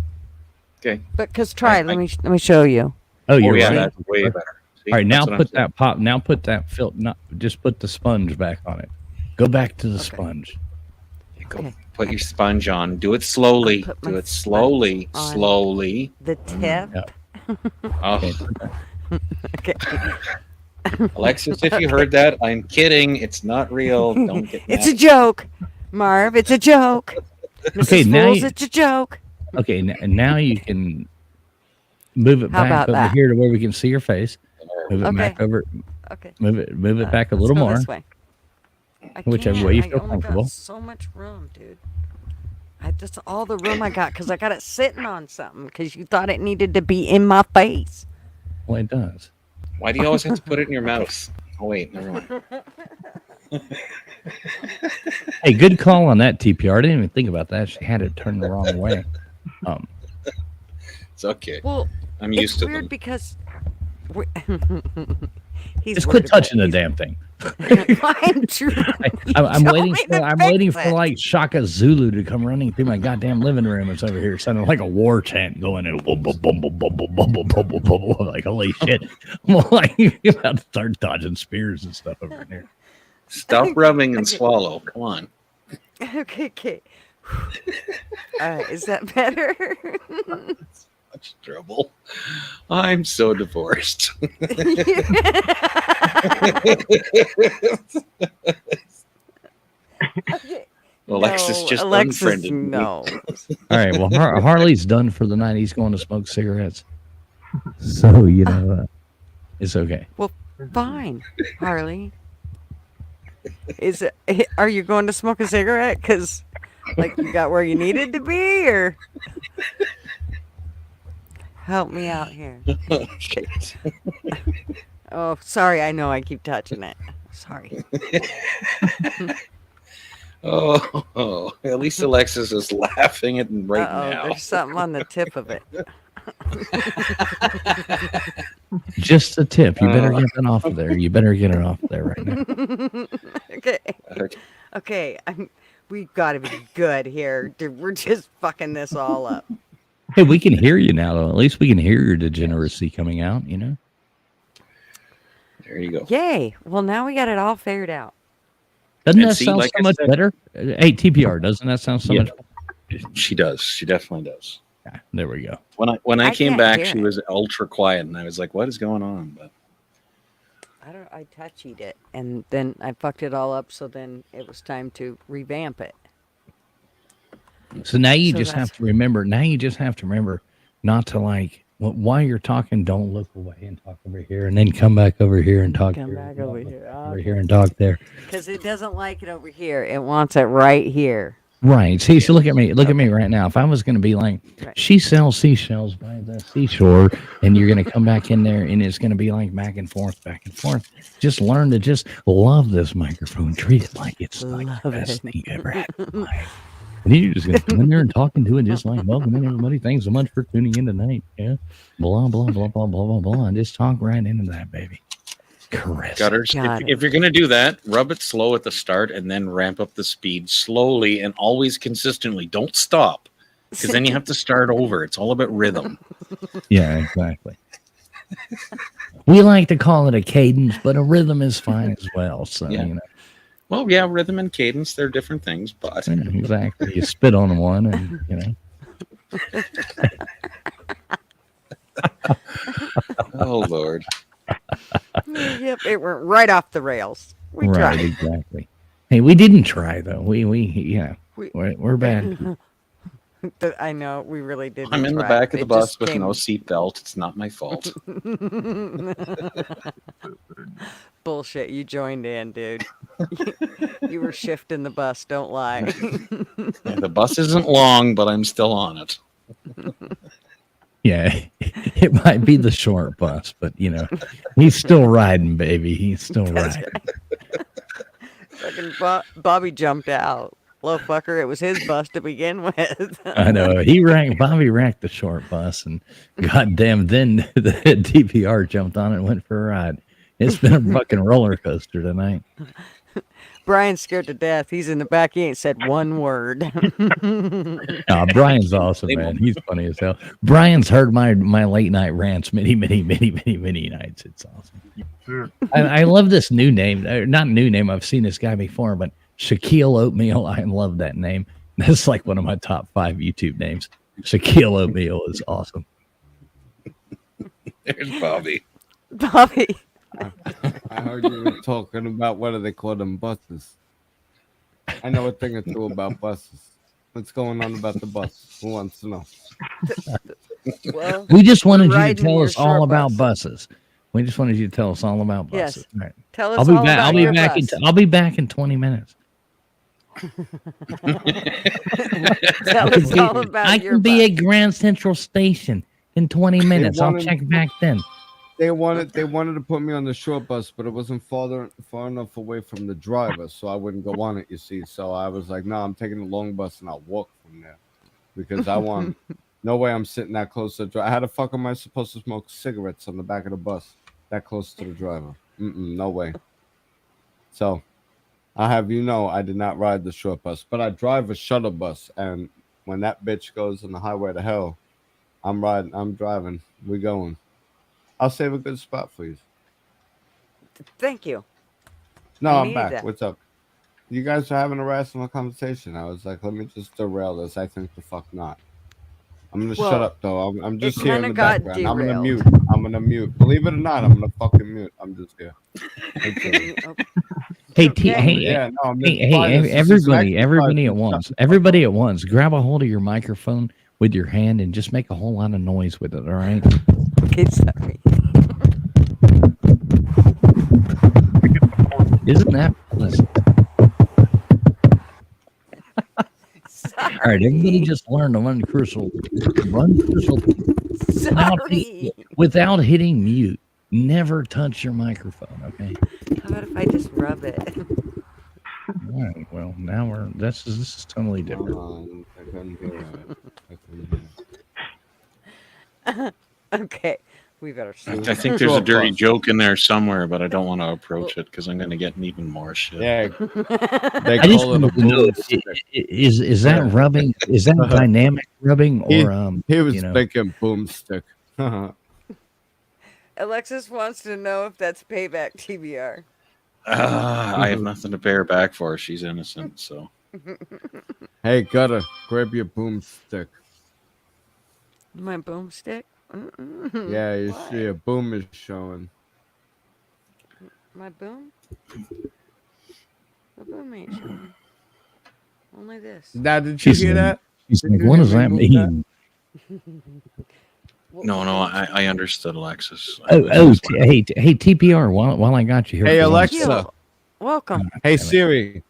Okay. But let me show you. Oh, Oh, you're yeah, right. that's way better. See, All right, now that's what I'm put saying. that pop. Now put that just put the sponge back on it. Go back to the sponge. Go Okay. put your sponge on. Do it slowly. I'll put my Do it slowly. sponge on. Slowly. The tip. Yeah. Oh, Okay, Okay. Alexis, if you heard that, I'm kidding. It's not real. Don't get mad. It's a joke, Marv. It's a joke. Okay, Mrs. now Fools, you, it's a joke. okay, now you can move it How back about over that? here to where we can see your face. Move it Okay. back over. Okay. Move it back a Let's little go more. This way. I Whichever can't. way you I feel only comfortable. got so much room, dude. That's all the room I got because I got it sitting on something because you thought it needed to be in my face. Well, it does. Why do you always have to put it in your mouth? Oh, wait, never mind. Hey, good call on that, TPR. I didn't even think about that. She had it turned the wrong way. It's okay. Well, I'm it's used to weird them. because he's Just worried quit touching the about- damn thing. I'm true. I'm told waiting me for to I'm fix waiting for it. like Shaka Zulu to come running through my goddamn living room. It's over here sounding like a war chant going in. Bubble, bubble, bubble, bubble, bubble, bubble. Like holy shit! I'm like about to start dodging spears and stuff over here. Stop rubbing and swallow. Come on. Okay. Is that better? Much trouble. I'm so divorced. Okay. Alexis No, just Alexis, unfriended me. no. All right. Well, Harley's done for the night. He's going to smoke cigarettes. So it's okay. Fine, Harley. Are you going to smoke a cigarette? Because, like, you got where you needed to be, or help me out here. Shit. Oh, sorry. I know I keep touching it. Sorry. Oh, at least Alexis is laughing at right now. There's something on the tip of it. Just a tip. You better get that off of there. You better get it off there right now. Okay. We've got to be good here. Dude, we're just fucking this all up. Hey, we can hear you now, though. At least we can hear your degeneracy coming out, you know? There you go. Yay. Well, now we got it all figured out. Doesn't And that see, sound like so I much said- better? Hey, TPR, doesn't that sound so Yeah. much better? She does. She definitely does. Yeah, there we go. When I came can't back, hear she it. was ultra quiet, and I was like, "What is going on?" But I touchied it, and then I fucked it all up, so then it was time to revamp it. So now you So just that's- have to remember. Now you just have to remember not to while you're talking, don't look away and talk over here, and then come back over here and talk Come here, back and over look here. over here and talk there. Because it doesn't like it over here. It wants it right here. Right. See, so look at me. Look at me right now. If I was going to be like, Right. she sells seashells by the seashore, and you're going to come back in there, and it's going to be like back and forth. Just learn to just love this microphone. Treat it like it's like the Love best it. thing you ever had in life. And you're just going to come in there and talking to it, just like, welcome in, everybody. Thanks so much for tuning in tonight. Yeah. Blah, blah, blah, blah, blah, blah, blah. And just talk right into that, baby. Caress. Gutters, Got if you're going to do that, rub it slow at the start and then ramp up the speed slowly and always consistently. Don't stop, because then you have to start over. It's all about rhythm. Yeah, exactly. We like to call it a cadence, but a rhythm is fine as well. So, Yeah. you know. Well, yeah, rhythm and cadence, they're different things, but Yeah, exactly. You spit on one, and you know. oh Lord. Yep, it went right off the rails. We Right, tried. exactly. Hey, we didn't try though. We're bad. I know, we really didn't. I'm in the try. back of the It bus just with came- no seatbelt. It's not my fault. Bullshit, you joined in, dude. You were shifting the bus, don't lie. Yeah, the bus isn't long, but I'm still on it. Yeah, it might be the short bus, but you know, he's still riding, baby. He's still riding. Fucking Bobby jumped out. Little fucker, it was his bus to begin with. I know Bobby racked the short bus, and goddamn, then the DPR jumped on it and went for a ride. It's been a fucking roller coaster tonight. Brian's scared to death. He's in the back. He ain't said one word. Brian's awesome, man. He's funny as hell. Brian's heard my late night rants many nights. It's awesome. Sure. I love this new name. Not new name. I've seen this guy before, but Shaquille Oatmeal. I love that name. That's like one of my top 5 YouTube names. Shaquille Oatmeal is awesome. There's Bobby. Bobby. I heard you were talking about what do they call them, buses. I know a thing or two about buses. What's going on about the bus? Who wants to know? Well, We just wanted you to riding tell your us all short about bus. buses. We just wanted you to tell us all about Yes. buses. All right. Tell us I'll be all back. about I'll be your back bus. I'll be back in 20 minutes. Tell us all about I your can be bus. at Grand Central Station in 20 minutes. I'll wanted- check back then. They wanted to put me on the short bus, but it wasn't far enough away from the driver, so I wouldn't go on it. You see, so I was like, "No, I'm taking the long bus and I'll walk from there because I want." No way, I'm sitting that close to the driver. How the fuck am I supposed to smoke cigarettes on the back of the bus that close to the driver? No way. So, I have I did not ride the short bus, but I drive a shuttle bus, and when that bitch goes on the highway to hell, I'm driving, we going. I'll save a good spot for you. Thank you. No, I I'm needed back. that. What's up? You guys are having a rational conversation. I was like, let me just derail this. I think the fuck not. I'm gonna Well, shut up though. I'm just it here in kinda the got background. I'm gonna derailed. mute. Believe it or not, I'm gonna fucking mute. I'm just here. Hey, Okay. Yeah, no, I'm everybody at exercising. once. Everybody at once. Grab a hold of your microphone with your hand and just make a whole lot of noise with it, all right? Okay, sorry. Isn't that pleasant? All right, everybody just learn to run crucial Sorry. without hitting mute. Never touch your microphone, okay? How about if I just rub it? All right, well, now this is totally different. I couldn't hear it. Okay, we better stop. I think there's a dirty joke in there somewhere, but I don't want to approach it because I'm going to get even more shit. Yeah, they I just call it a wanted to know, is that rubbing? Is that dynamic rubbing or He was you know? thinking boomstick. Alexis wants to know if that's payback TBR. I have nothing to pay her back for. She's innocent, so. Hey, Gutter, grab your boomstick. My boomstick? Yeah, you Why? see a boom is showing. My boom? The boom ain't showing. Only this. Now, did you hear that? She's Did like, you what hear does me that move mean? No, I understood, Alexis. Hey, TPR, while I got you here. Hey, for one Alexa. second. Welcome. Hey, Siri,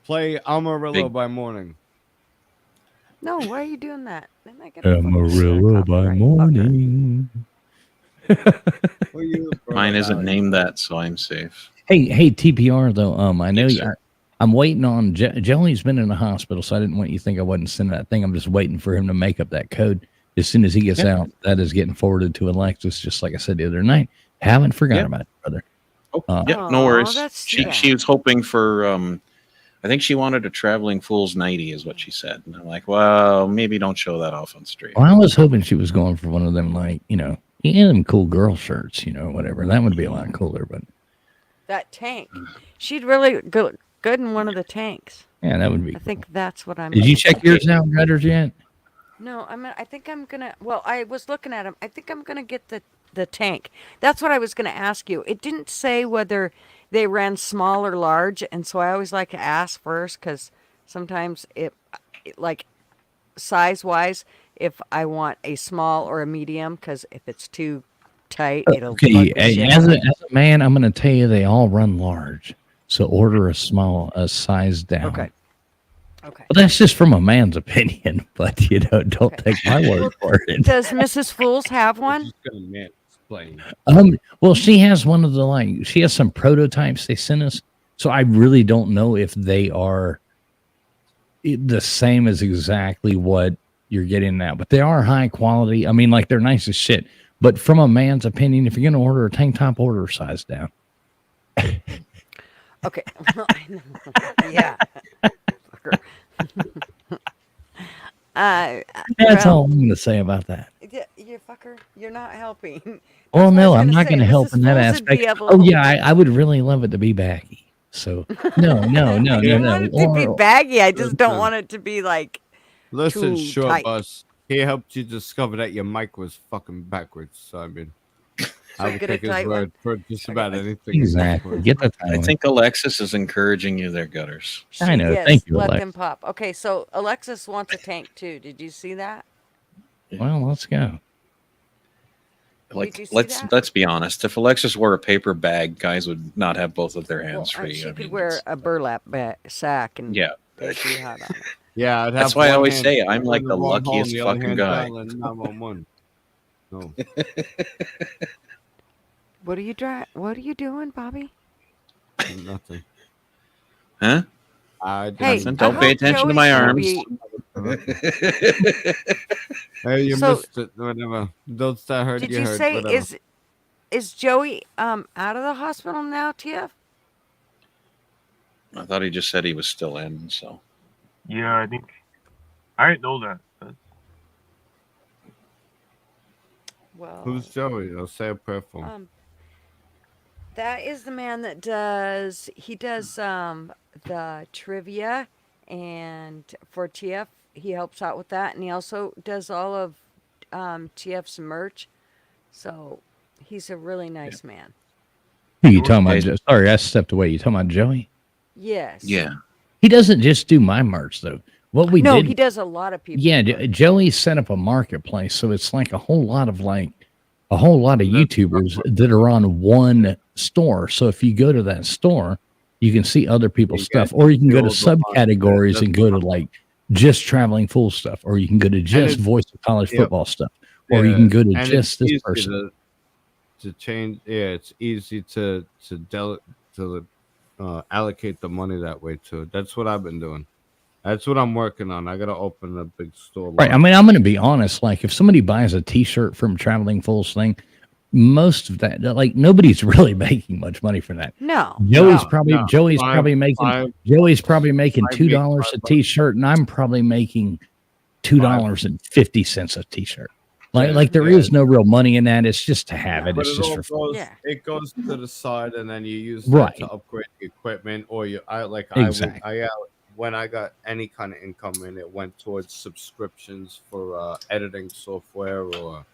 play Amarillo by Morning. No, why are you doing that? Then I get a fucking Amarillo by copyright, morning. Mine isn't named that, so I'm safe. Hey, TPR though. I know Yes, you. sir. I'm waiting on Jelly's been in the hospital, so I didn't want you to think I wasn't sending that thing. I'm just waiting for him to make up that code. As soon as he gets out, that is getting forwarded to Alexis, just like I said the other night. Haven't forgotten about it, brother. Oh, yeah, no worries. that's She was hoping for. I think she wanted a traveling fool's nightie, is what she said. And I'm like, well, maybe don't show that off on stream. Well, I was hoping she was going for one of them, like, them cool girl shirts, whatever. That would be a lot cooler, but that tank. She'd really go good in one of the tanks. yeah, that would be. I think that's what I'm. Did you check yours out, Gutters, yet? No, I think I'm gonna. Well, I was looking at them. I think I'm gonna get the tank. That's what I was gonna ask you. It didn't say whether they ran small or large, and so I always like to ask first because sometimes it like size wise, if I want a small or a medium, because if it's too tight, it'll. Okay, bug the shit as out a of me. man, I'm going to tell you they all run large. So order a size down. Okay. Well, that's just from a man's opinion, but don't take my word for it. Does Mrs. Fools have one? Well, she has one of the she has some prototypes they sent us. So I really don't know if they are the same as exactly what you're getting now, but they are high quality. I mean, they're nice as shit. But from a man's opinion, if you're going to order a tank top, order a size down. Okay. Yeah. That's all I'm going to say about that. You fucker, you're not helping. Well, no, I was I'm gonna not say, going to help Mrs. in that Fools would be aspect. able Oh, to- yeah, I would really love it to be baggy. So, no. I want it to be baggy. I just don't want it to be Listen, too short tight. bus. He helped you discover that your mic was fucking backwards. So I mean, I would Get a take his tight word for just about anything. at this Exactly. point. Get the I time. think Alexis is encouraging you there, Gutters. I know. Yes, Thank you, let Alex. them pop. Okay, so Alexis wants a tank too. Did you see that? Well, let's go. Like, Did you see let's that? let's be honest. If Alexis wore a paper bag, guys would not have both of their Well, hands free. she I could mean, wear a burlap sack and yeah. it'd be hot on it. Yeah, I'd That's have why I one always hand say I'm in like the wrong hole and luckiest the other fucking hand guy. dialing 911. No, What are you What are you doing, Bobby? nothing. Huh? I didn't Hey, even Don't I pay hope attention to Joey's my gonna arms. be. Hey, you So, missed it. Whatever. Those that heard, did you you heard. say Whatever. is Joey out of the hospital now, TF? I thought he just said he was still in. So Yeah, I think I didn't know that. Well, Who's Joey? I'll say a prayer for him. that is the man that he does the trivia, and for TF he helps out with that, and he also does all of TF's merch. So he's a really nice man. Who you talking Hey. about? Sorry, I stepped away. You talking about Joey? Yes. yeah, He doesn't just do my merch though. What we No, did, he does a lot of people. yeah, Joey set up a marketplace, so it's like a whole lot of YouTubers that are on one store. So if you go to that store, you can see other people's You stuff, get or you can go to all the ones that- subcategories and go to that's like just traveling full stuff, or you can go to just it's- voice of college yep. football stuff, or you can go to and just it's this easy person. to change. Yeah, it's easy to allocate the money that way too. That's what I've been doing. That's what I'm working on. I gotta open a big store. Right. I mean, I'm going to be honest. Like, if somebody buys a T-shirt from Traveling Fools thing, most of that, like, nobody's really making much money for that. No. Joey's No, probably no. Joey's Five- probably making five- Joey's probably making I make $2 a $5. T-shirt, and I'm probably making $2.50 a T-shirt. Like there Yeah. is no real money in that. It's just to have it. But It's it just all for fun. goes. Yeah. It goes to the side, and then you use Right. that to upgrade the equipment, or Exactly. When I got any kind of income in, it went towards subscriptions for editing software, or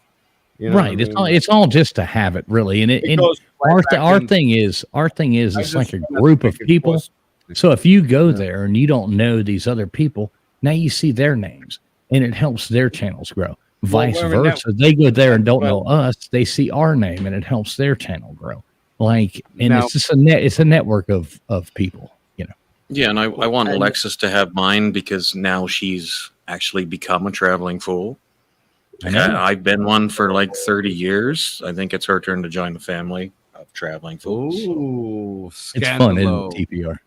you know what I Right. mean? It's all just to have it, really. And It goes right back our in- thing is I it's just like a wanna group of make it people. possible. So if you go Yeah. there and you don't know these other people, now you see their names and it helps their channels grow. Vice we're a versa. They go there and don't know Well- us. They see our name and it helps their channel grow. Like, and Now- it's just it's a network of people, you know. yeah, and I want And- Alexis to have mine because now she's actually become a traveling fool. I know. I've been one for like 30 years. I think it's her turn to join the family of traveling fools. So Ooh, It's fun, isn't scandalo. it, TPR?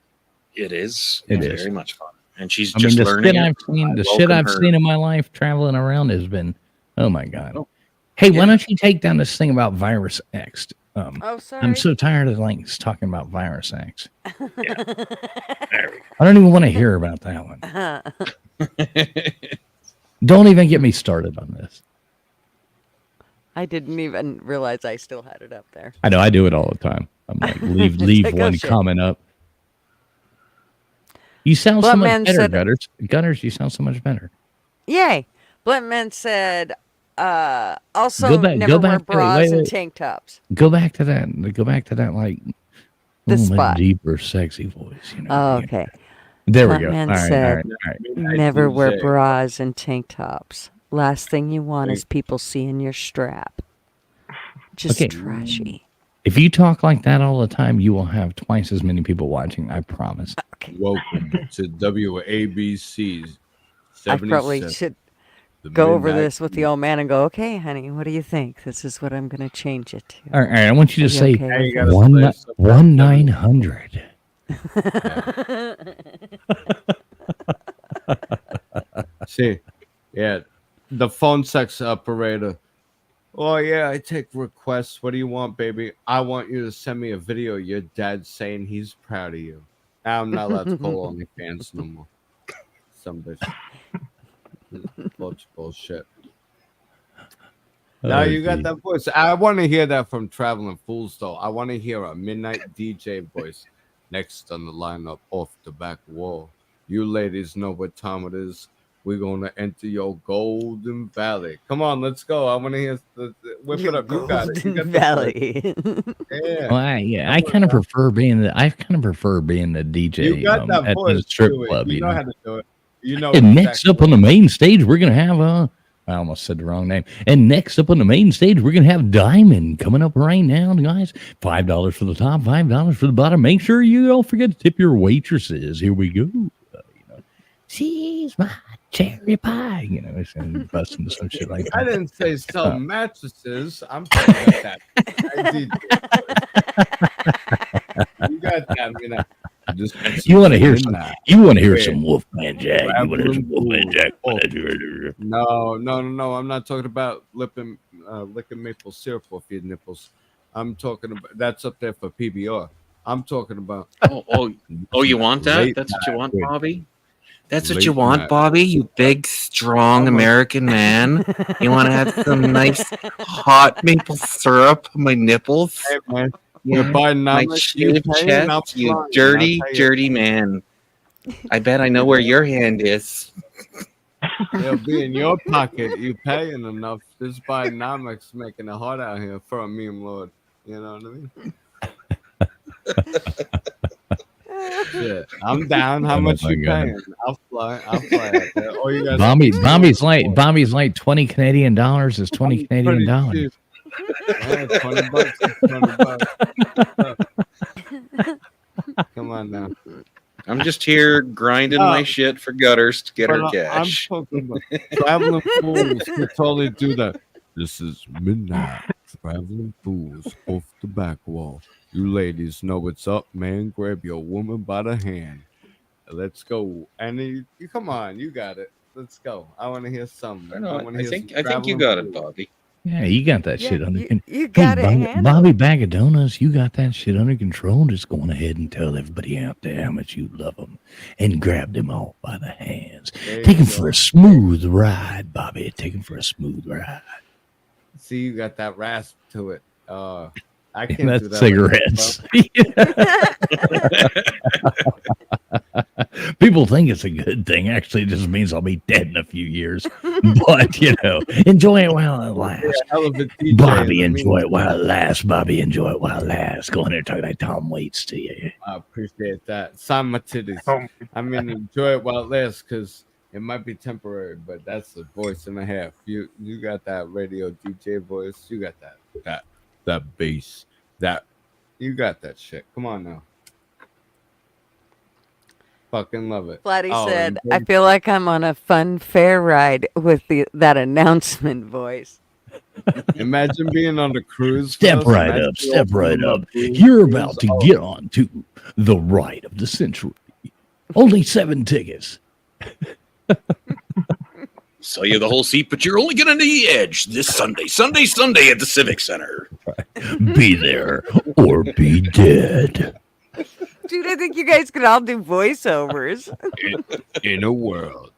it is. It It's is. very much fun, and she's I mean, just the learning. shit it. I've seen, I shit welcome I've her. seen in my life traveling around has been, oh my God. Oh. Hey, why Yeah. don't you take down this thing about Virus X? Oh, sorry. I'm so tired of like talking about Virus X. There we I don't even want to hear about that one. Don't even get me started on this. I didn't even realize I still had it up there. I know I do it all the time. I'm like, leave Take a one shit. comment up. You sound so Blunt much Man better, said- Gutters. Gutters, you sound so much better. Yay. Blintman said, also Go back- never go wear back to it. bras Wait, and wait. tank tops. Go back to that. Go back to that, like, The my spot. deeper, sexy voice. You know. Oh, Yeah. okay. There we go. Blintman All right, said, all right, all right. never wear DJ. bras and tank tops. Last thing you want is Thank- people seeing your strap. Just Okay. trashy. If you talk like that all the time, you will have twice as many people watching. I promise. Okay. Welcome to WABC's I probably 77, should the go over Midnight this with the old man and go, okay, honey, what do you think? This is what I'm going to change it to. All right, I want you Are to you say okay with gotta it? play some 1-900. See, yeah, the phone sex operator. Oh yeah, I take requests. What do you want, baby? I want you to send me a video of your dad saying he's proud of you. I'm not allowed to call OnlyFans no more. Some bitch. Bullshit. Now you got that voice. I want to hear that from Traveling Fools, though. I want to hear a midnight DJ voice next on the lineup off the back wall. You ladies know what time it is. We're gonna enter your golden valley. Come on, let's go. I want to hear whip it up. You got it. You got Golden the Valley. yeah. Well, I kind of prefer being the DJ. You got that at voice. the strip Do it. club. You know how to do it. You know. And next up on the main stage, we're gonna have I almost said the wrong name. And next up on the main stage, we're gonna have Diamond coming up right now, guys. $5 for the top, $5 for the bottom. Make sure you don't forget to tip your waitresses. Here we go. She's my cherry pie. And bust into some shit like that. I didn't say sell mattresses. I'm talking about that. You got that. You want to hear some? You want to hear some Wolfman Jack? You want to hear some Wolfman Jack? No. I'm not talking about licking maple syrup off your nipples. I'm talking about that's up there for PBR. I'm talking about. Oh, you want that? That's what you want, Bobby? That's what you want, Bobby? You big, strong American man. You want to have some nice hot maple syrup on my nipples? Hey, man. Yeah, my shaved chest, you dirty man. I bet I know where your hand is. It'll be in your pocket. You paying enough. This Bidenomics making it hard out here for a meme lord. You know what I mean? Shit, I'm down. How much you paying? I'll fly out there. Oh, you guys. Bobby's like 20 Canadian dollars is 20 Canadian dollars. Yeah, $20 is $20. Come on now. I'm just here grinding my shit for gutters to get our cash. I'm talking about traveling fools can totally do that. This is midnight. Traveling fools off the back wall. You ladies know what's up, man. Grab your woman by the hand. Let's go. And you come on, you got it. Let's go. I want to hear something. I think you got it, Bobby. Yeah, you got that shit under control. You got it. Bobby Bag of Donuts, you got that shit under control. Just go on ahead and tell everybody out there how much you love them and grab them all by the hands. Take them for a smooth ride, Bobby. Take them for a smooth ride. See, you got that rasp to it. I can't That's do that cigarettes. People think it's a good thing. Actually, it just means I'll be dead in a few years. But, enjoy it while it lasts. Bobby, enjoy it while it lasts. Bobby, enjoy it while it lasts. Go in there and talk like Tom Waits to you. I appreciate that. Sign my titties. I mean, enjoy it while it lasts because it might be temporary, but that's a voice and a half. You got that radio DJ voice. You got that bass. That you got that shit. Come on now. Fucking love it. Flatty said, I feel like I'm on a fun fair ride with that announcement voice. Imagine being on the cruise. Step right up. You're about to get on to the ride of the century. Only 7 tickets. Sell you the whole seat, but you're only getting the edge this Sunday at the Civic Center. Be there or be dead. Dude, I think you guys could all do voiceovers. In a world.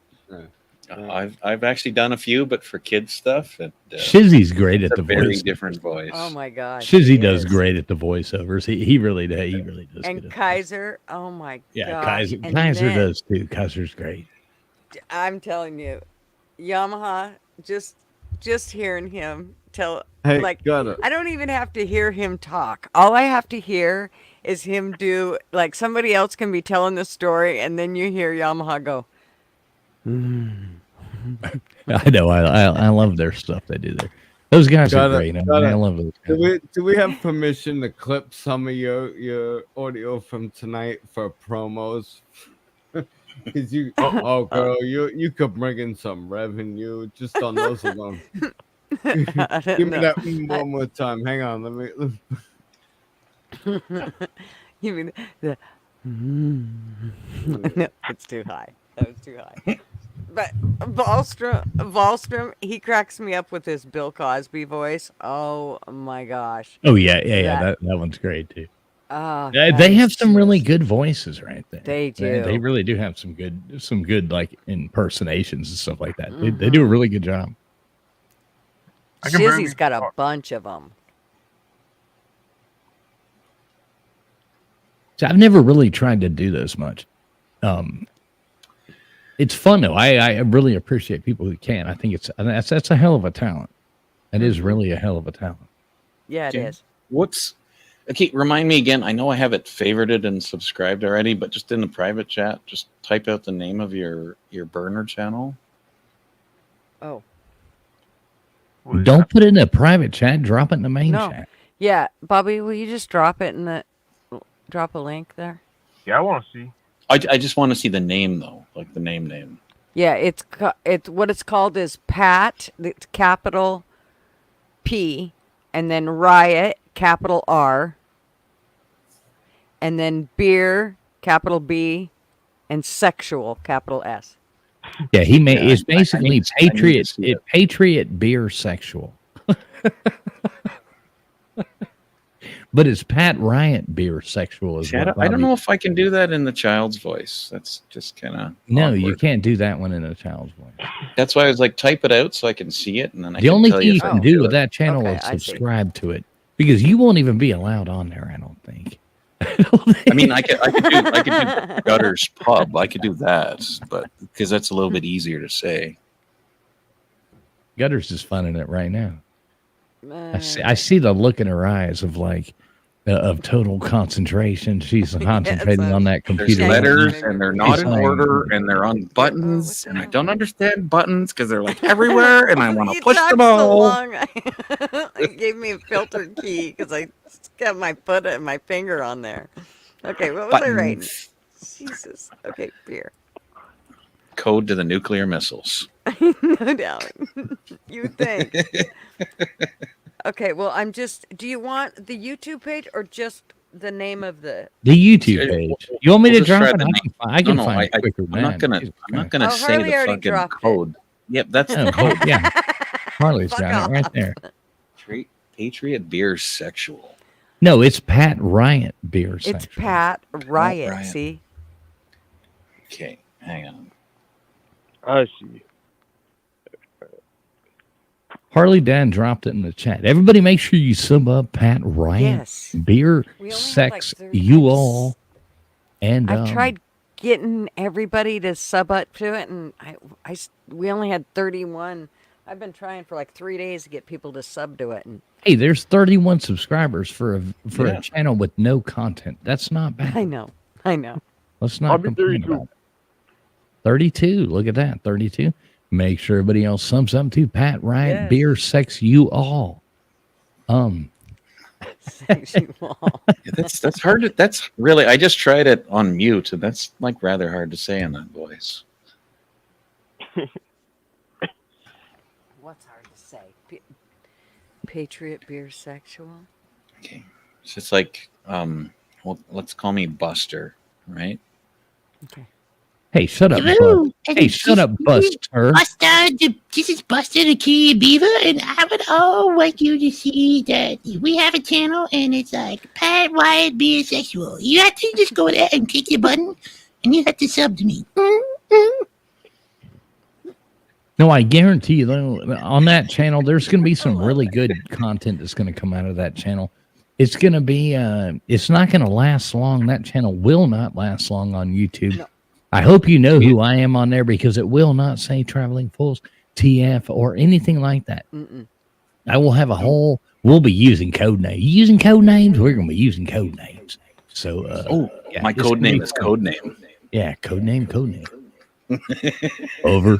I've actually done a few, but for kids stuff. Shizzy's great at the very voice. different voice. Oh my gosh. Shizzy does great at the voiceovers. He really does. He really does. And Kaiser, oh my god. Yeah, Kaiser does too. Kaiser's great. I'm telling you, Yamaha, just hearing him tell, hey, like, I don't even have to hear him talk. All I have to hear is him do, like, somebody else can be telling the story, and then you hear Yamaha go. I know. I love their stuff they do there. Those guys are great. I love those guys. Do we have permission to clip some of your audio from tonight for promos? Because girl, you could bring in some revenue just on those alone. Give me that one more time. Hang on, let me. You mean the? No, it's too high. That was too high. But Wallstrom, he cracks me up with his Bill Cosby voice. Oh my gosh. Oh yeah. That one's great too. Oh, they have some really good voices right there. They do. They really do have some good like impersonations and stuff like that. They do a really good job. Shizzy's got a bunch of them. So I've never really tried to do this much. It's fun though. I really appreciate people who can. I think that's a hell of a talent. That is really a hell of a talent. Yeah, it Okay. is. What's okay? Remind me again. I know I have it favorited and subscribed already, but just in the private chat, just type out the name of your burner channel. Oh. Don't put it in a private chat. Drop it in the main No. chat. Yeah, Bobby, will you just drop it drop a link there? Yeah, I want to see. I just want to see the name though, like the name. Yeah, it's what it's called is Pat, it's capital P, and then Riot, capital R, and then Beer, capital B, and Sexual, capital S. Yeah, it's basically I need to see it. Patriot beer sexual. But it's Pat Riot beer sexual. I don't know if I can do that in the child's voice. That's just kind of No, you can't do that one in a child's voice. That's why I was like, type it out so I can see it, and then The only thing you if I can do with that channel Okay, is I see. subscribe to it, because you won't even be allowed on there. I don't think. I mean, I could do Gutters Pub. I could do that, but because that's a little bit easier to say. Gutters is funding it right now. I see the look in her eyes of like of total concentration. She's concentrating on that There's computer. letters, and they're not She's in like- order, and they're on buttons, and I don't understand buttons because they're like everywhere, and I want to You push talked them so all. long. It gave me a filtered key because I got my foot and my finger on there. Okay, what was I writing? Buttons. Jesus. Okay, beer. Code to the nuclear missiles. No doubt. You think. Okay, well, do you want the YouTube page or just the name of the YouTube page. You want me We'll to just drop try it? the name. I can No, find it quicker than I'm not that. gonna. Jesus I'm not Christ. gonna Oh, say Harley the already fucking dropped it. code. Yep, that's Oh, the cool. code. Yeah, Harley's Fuck got it right off. there. Patriot beer sexual. No, it's Pat Riot beer. It's Sexual. Pat Riot, Riot. see? Okay, hang on. I see. Harley Dan dropped it in the chat. Everybody, make sure you sub up Pat Riot Yes. beer We only have, sex. like, 30 You all. And I've tried getting everybody to sub up to it, and we only had 31. I've been trying for like 3 days to get people to sub to it, and Hey, there's 31 subscribers for Yeah. a channel with no content. That's not bad. I know. Let's I'll not be complain 32. about it. 32. Look at that. 32. Make sure everybody else sums up to Pat Riot Yes. beer sex. You all. Sexual. Yeah, that's hard. That's really. I just tried it on mute, and that's like rather hard to say in that voice. What's hard to say? Patriot beer sexual. Okay, so it's like, well, let's call me Buster, right? Okay. Hey, shut up. Hello, Bud. Hey, shut up, Buster. This is Buster the Key Beaver, and I would all like you to see that we have a channel, and it's like Pat Wyatt Bisexual. You have to just go there and click your button, and you have to sub to me. No, I guarantee you, though, on that channel, there's going to be some really good content that's going to come out of that channel. It's going to be, it's not going to last long. That channel will not last long on YouTube. No. I hope you know who I am on there, because it will not say Traveling Fools, TF, or anything like that. Mm-mm. I will have we'll be using code names. Using code names? We're going to be using code names. So, yeah, My it's code gonna be name is fun. code name. Yeah, code name. Over.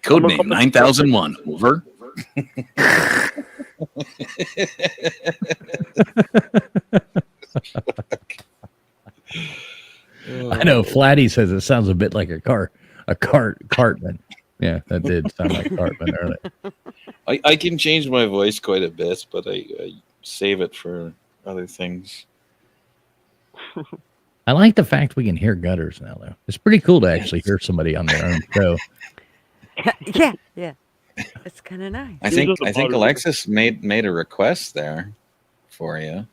Code name 9001. Over. I know Flatty says it sounds a bit like Cartman. Yeah, that did sound like Cartman earlier. I can change my voice quite a bit, but I save it for other things. I like the fact we can hear Gutters now, though. It's pretty cool to actually hear somebody on their own show. Yeah. It's kind of nice. I think Alexis made a request there for you.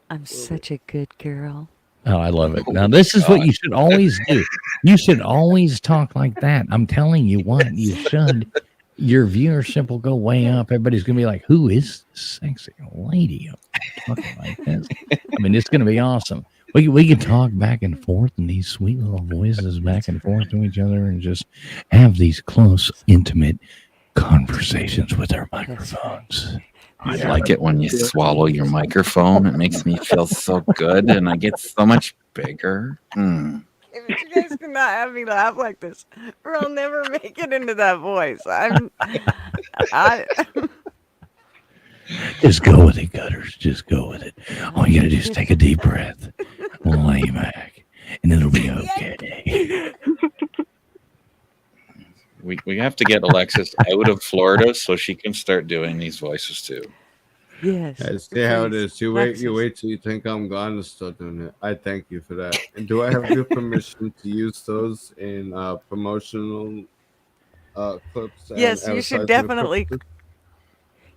I'm such a good girl. Oh, I love it. Now, this is what you should always do. You should always talk like that. I'm telling you what, you should. Your viewership will go way up. Everybody's going to be like, who is this sexy lady talking like this? I mean, it's going to be awesome. We can talk back and forth in these sweet little voices back and forth to each other and just have these close, intimate conversations with our microphones. I like it when you swallow your microphone. It makes me feel so good, and I get so much bigger. If you guys cannot have me laugh like this, or I'll never make it into that voice. Just go with it, Gutters. Just go with it. All you gotta do is take a deep breath, lay back, and it'll be okay. We have to get Alexis out of Florida so she can start doing these voices too. Yes. I see how it please, is. You wait till you think I'm gone to start doing it. I thank you for that. And do I have your permission to use those in promotional clips? And Yes, you should advertisement definitely. purposes?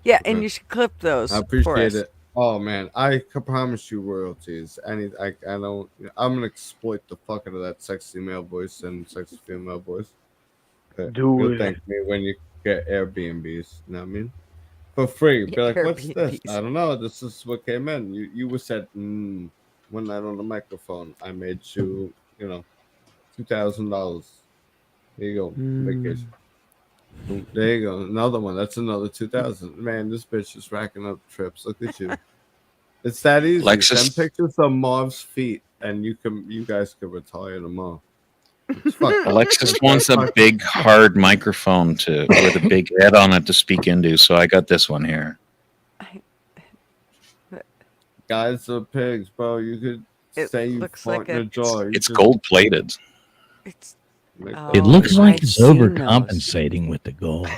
Yeah, and Okay. you should clip those. I for appreciate us. it. Oh man, I can promise you royalties. I don't. I'm gonna exploit the fuck out of that sexy male voice and sexy female voice. Okay. Do You'll it. thank me when you get Airbnbs. You know what I mean? For free. Be like, what's this? Airbnbs. I don't know. This is what came in. You were said one night on the microphone. I made you, $2,000. There you go. Vacation. Boom. There you go. Another one. That's another 2,000. Man, this bitch is racking up trips. Look at you. It's that easy. Alexis- Send pictures of Marv's feet, and you guys can retire tomorrow. It's fucked up. Alexis wants a big, hard microphone with a big head on it to speak into, so I got this one here. Guys are pigs, bro. You could It say you looks fought like in a jar. You It's just gold plated. It's. make Oh, It looks that- like I've it's seen those. overcompensating with the gold.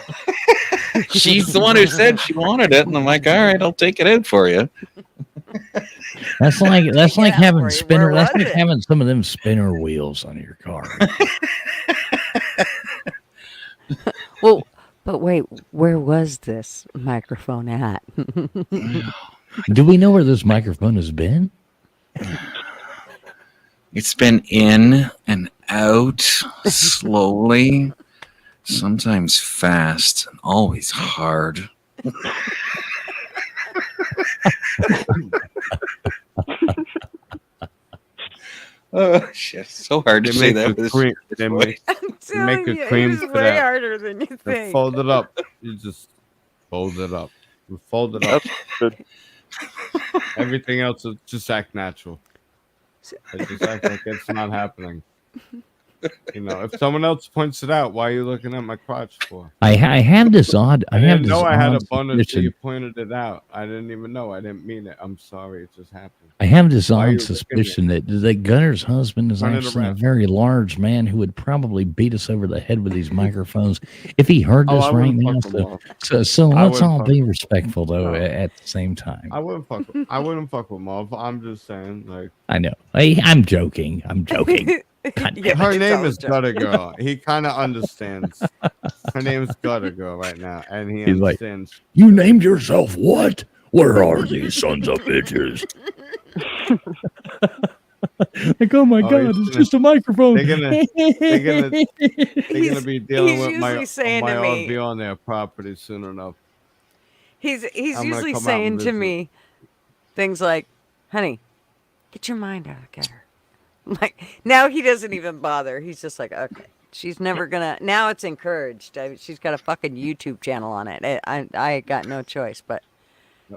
She's the one who said she wanted it, and I'm like, all right, I'll take it in for you. That's like Yeah, having where spinner. That's was like it? having some of them spinner wheels on your car. Well, but wait, where was this microphone at? Do we know where this microphone has been? It's been in and out slowly, sometimes fast, and always hard. Oh shit! So hard to They say make that a with this cream. this They voice. make, I'm make telling a you, cream it was for way that. harder than you and think. fold it up. You just fold it up. You fold it up. Everything else will just act natural. It just act like it's not happening. If someone else points it out, why are you looking at my crotch for? I have this odd. I have didn't this know I had a odd bonus till suspicion. you pointed it out. I didn't even know. I didn't mean it. I'm sorry. It just happened. I have this Why are you odd looking at suspicion that Gunner's husband is Turn it actually a around. very large man who would probably beat us over the head with these microphones if he heard Oh, this I right wouldn't now. fuck him off. So I let's wouldn't all fuck be him. respectful though No. at the same time. I wouldn't fuck with Marv. I'm just saying, like, I know. I'm joking. I'm joking. God Yeah, damn her it. it's name always is joke. Gutter Girl. He kind of understands. Her name is Gutter Girl right now, and he He's like, understands. You named yourself what? Where are these sons of bitches? Like, oh my Oh, God, he's it's gonna- just a microphone. they're gonna He's- be dealing he's with my usually saying to me- RV on their property soon enough. He's I'm gonna usually come out saying and to visit. me things like, "Honey, get your mind out of Gutter." Like now he doesn't even bother. He's just like, "Okay, she's never gonna." Now it's encouraged. She's got a fucking YouTube channel on it. I got no choice but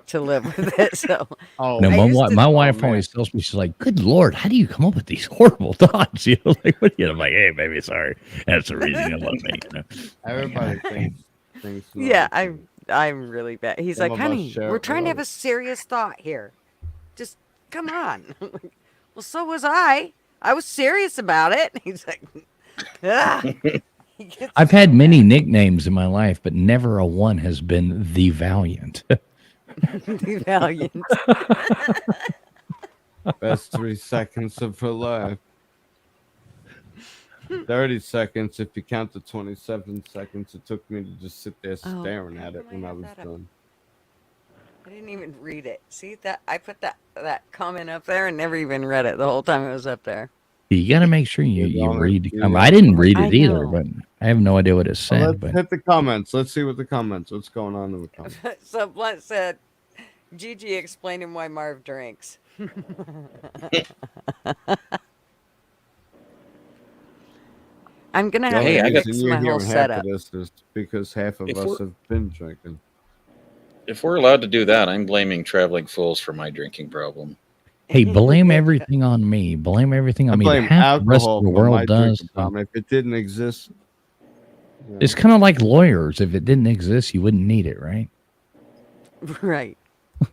to live with it. So Oh, No, I my, used wi- to- my wife man. always tells me, she's like, good Lord, how do you come up with these horrible thoughts? You know, like, what, I'm like, hey, baby, sorry. That's the reason you love me. You know? everybody thinks. yeah, I'm really bad. He's Some like, of us "Honey, share we're it trying to with have a serious thought here. Just come on." Well, so was I. I was serious about it. He's like, "Ah." He gets I've so had many mad. nicknames in my life, but never a one has been the Valiant. The Valiant. Best 3 seconds of her life. 30 seconds if you count the 27 seconds it took me to just sit there Oh, staring how at it come I when I have was that up? done. I didn't even read it. See that I put that comment up there and never even read it the whole time it was up there. You got to make sure you Yeah, read the yeah. comment. I didn't read I it either, know. but I have no idea what it So said. let's But hit the comments. Let's see what's going on in the comments. So Blunt said, Gigi explained him why Marv drinks. I'm gonna The have only to Hey, I got- fix reason you're my whole hearing half setup. of this is because half of If us we're- have been drinking. If we're allowed to do that, I'm blaming traveling fools for my drinking problem. Hey, blame everything on me. Blame everything I on me. blame Half the rest of alcohol the for my world does. drinking problem. If it didn't exist, you know, It's kind of like lawyers. If it didn't exist, you wouldn't need it, right? Right.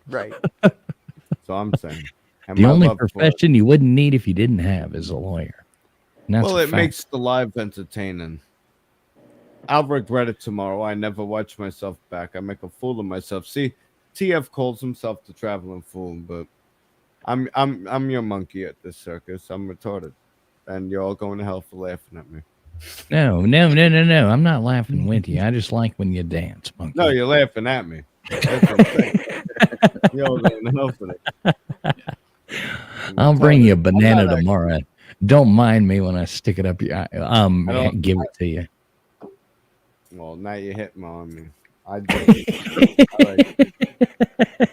Right. so I'm saying. And The my only love for it. profession you wouldn't need if you didn't have is a lawyer. And that's Well, a it fact. makes the live entertaining. I'll regret it tomorrow. I never watch myself back. I make a fool of myself. See, TF calls himself the traveling fool, but I'm your monkey at this circus. I'm retarded, and you're all going to hell for laughing at me. No. I'm not laughing with you. I just like when you dance, monkey. No, you're laughing at me. That's what I'm saying. You're all going to hell for that. I'll bring you a I'm banana not tomorrow. Don't mind me when I stick it up your don't- give it to you. Well, now you hit me on me. I do. All right.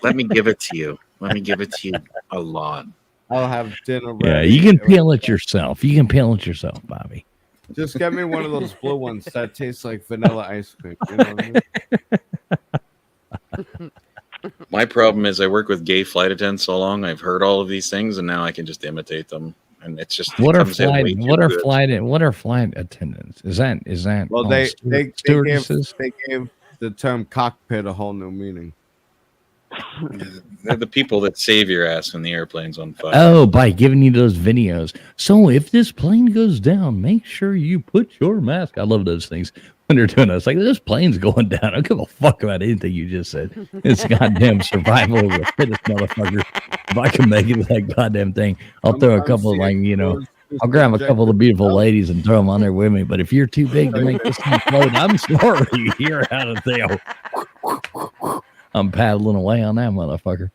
Let me give it to you. Let me give it to you a lot. I'll have dinner Yeah, ready. you can peel it yourself. You can peel it yourself, Bobby. Just get me one of those blue ones that tastes like vanilla ice cream. You know what I mean? My problem is I work with gay flight attendants so long. I've heard all of these things, and now I can just imitate them. And it's just What it are comes out way too good. what are flight attendants? Is that Well, all they stewardesses? gave the term cockpit a whole new meaning. They're the people that save your ass when the airplane's on fire. Oh, by giving you those videos. So if this plane goes down, make sure you put your mask. I love those things when they're doing that. It's like, this plane's going down. I don't give a fuck about anything you just said. It's goddamn survival of the fittest, motherfucker. If I can make it with that goddamn thing, I'll throw a couple of, like, you know, I'll grab a couple of the beautiful ladies and throw them on there with me. But if you're too big to make this thing float, I'm sorry. You're out of there. I'm paddling away on that motherfucker.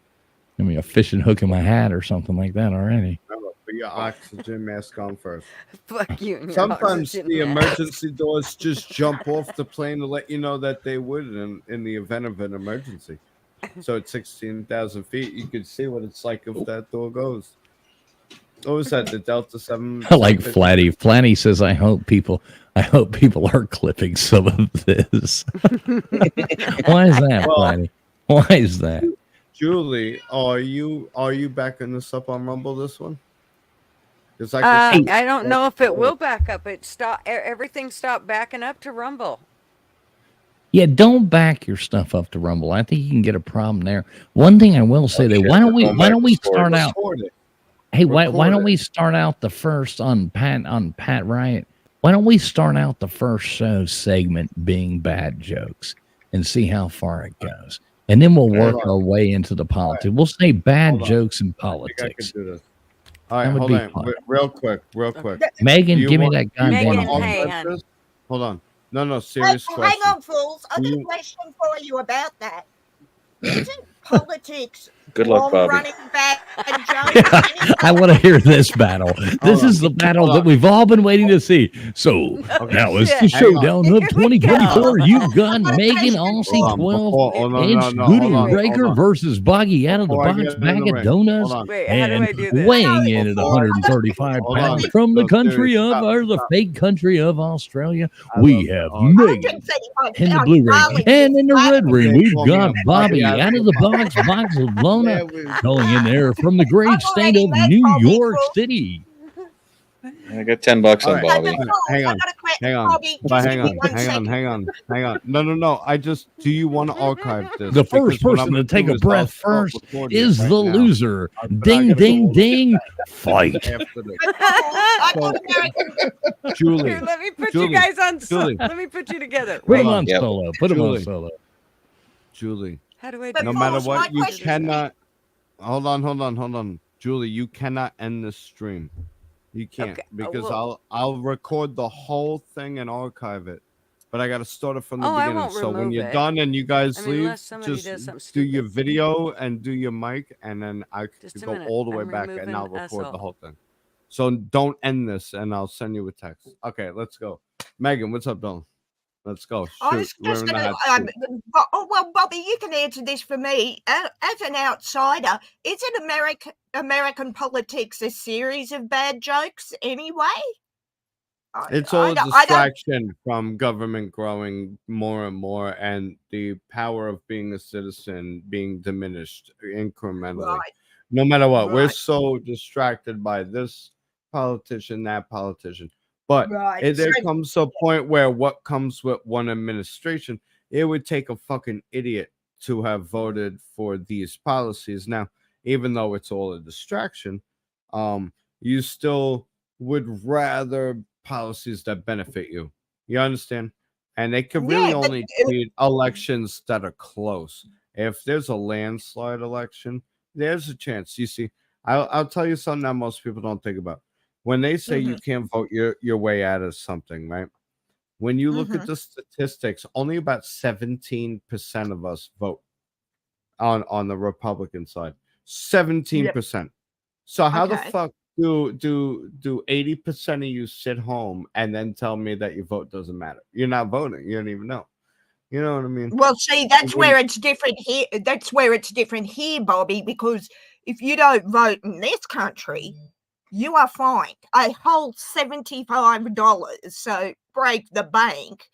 I mean, a fishing hook in my hat or something like that already. No, put your oxygen mask on first. Fuck you. And your Sometimes oxygen the mask. emergency doors just jump off the plane to let you know that they would in the event of an emergency. So at 16,000 feet, you could see what it's like if that door goes. What was that? The Delta 7? I like Flatty. Flatty says, I hope people are clipping some of this. Why is that, Well, Flatty? Why is that? Julie, are you backing this up on Rumble this one? Because I don't know if it will back up. It stopped. Everything stopped backing up to Rumble. Yeah, don't back your stuff up to Rumble. I think you can get a problem there. One thing I will say, why don't we start out? Hey, why don't we start out the first on Pat Riot? Why don't we start out the first show segment being bad jokes and see how far it goes, and then we'll work our way into the politics. We'll say bad jokes in politics. I could do this. All right, That would hold be on, fun. real quick. Megan, Do you give me want- that do you goddamn wanna thing. Hey, archive hon. this? Hold on. No, Hey, serious hang question. on, fools. I got You- a question for you about that. Isn't politics Good luck, Bobby. running bad jokes? I want to hear this battle. This is the battle that we've all been waiting to see. So now it's the shit. showdown Here of we go. 2024. You've got Megan Hold Aussie on, 12 no, and hold Scooter on, Breaker hold on. versus Boggy out of the Before I box get in bag the of ring, donuts. hold on. Wait, how do And I do this? weighing in at Before I- 135 Hold pounds on. from the No, country serious. of, Stop, or the stop. fake country of Australia, I we love have that. All right. Megan in the blue ring. And in the red ring, Okay, we've pull me got up. Bobby Bobby out of the box of blown There up. we Calling in there from the great I've state already of met New Bobby York Cruz. City. I got $10 All on right. Bobby. Hang on. I got a question, Hang on. Bobby. But Just hang give me on. one Hang on. second. Hang on. No. Do you want to archive this? The first Because what person I'm to gonna take do a is I'll breath start first recording is it right the now. loser. But I Ding, gotta ding, go ding. Fight. after this. I So, got American. Julie, Here, let me put Julie, you guys on. Julie. Let me put you together. Put him Wait, on Yep. solo. Put him on Julie. solo. Julie. how do I But do No this? matter Fools, what, my you question- cannot. Hold on. Julie, you cannot end this stream. You can't Okay, because well- I'll record the whole thing and archive it. But I got to start it from the Oh, I beginning. won't So when remove you're it. done and you guys I mean, leave, unless somebody just does something do your stupid. video and do your mic, and then I Just could a go minute. all the way I'm back and removing I'll us record all. the whole thing. So don't end this, and I'll send you a text. Okay, let's go. Megan, what's up, Dylan? Let's go. I was Shoot, we're just in the going hot to. seat. Well, Bobby, you can answer this for me. As an outsider, is it American politics a series of bad jokes anyway? It's all a I don't. distraction from government growing more and more and the power of being a citizen being diminished incrementally. Right, No matter what, we're right, so distracted by this politician, that politician. But right. So, there comes a point where what comes with one administration, it would take a fucking idiot to have voted for these policies. Now, even though it's all a distraction, you still would rather policies that benefit you. You understand? And they could really yeah, but only treat elections that are close. If there's a landslide election, there's a chance. You see, I'll tell you something that most people don't think about. When they say you can't vote your way out of something, right? When you look at the statistics, only about 17% of us vote on the Republican side. 17%. So how the Okay. fuck do 80% of you sit home and then tell me that your vote doesn't matter? You're not voting. You don't even know. You know what I mean? Well, see, that's where it's different here. That's where it's different here, Bobby, because if you don't vote in this country, you are fined a whole $75. So break the bank.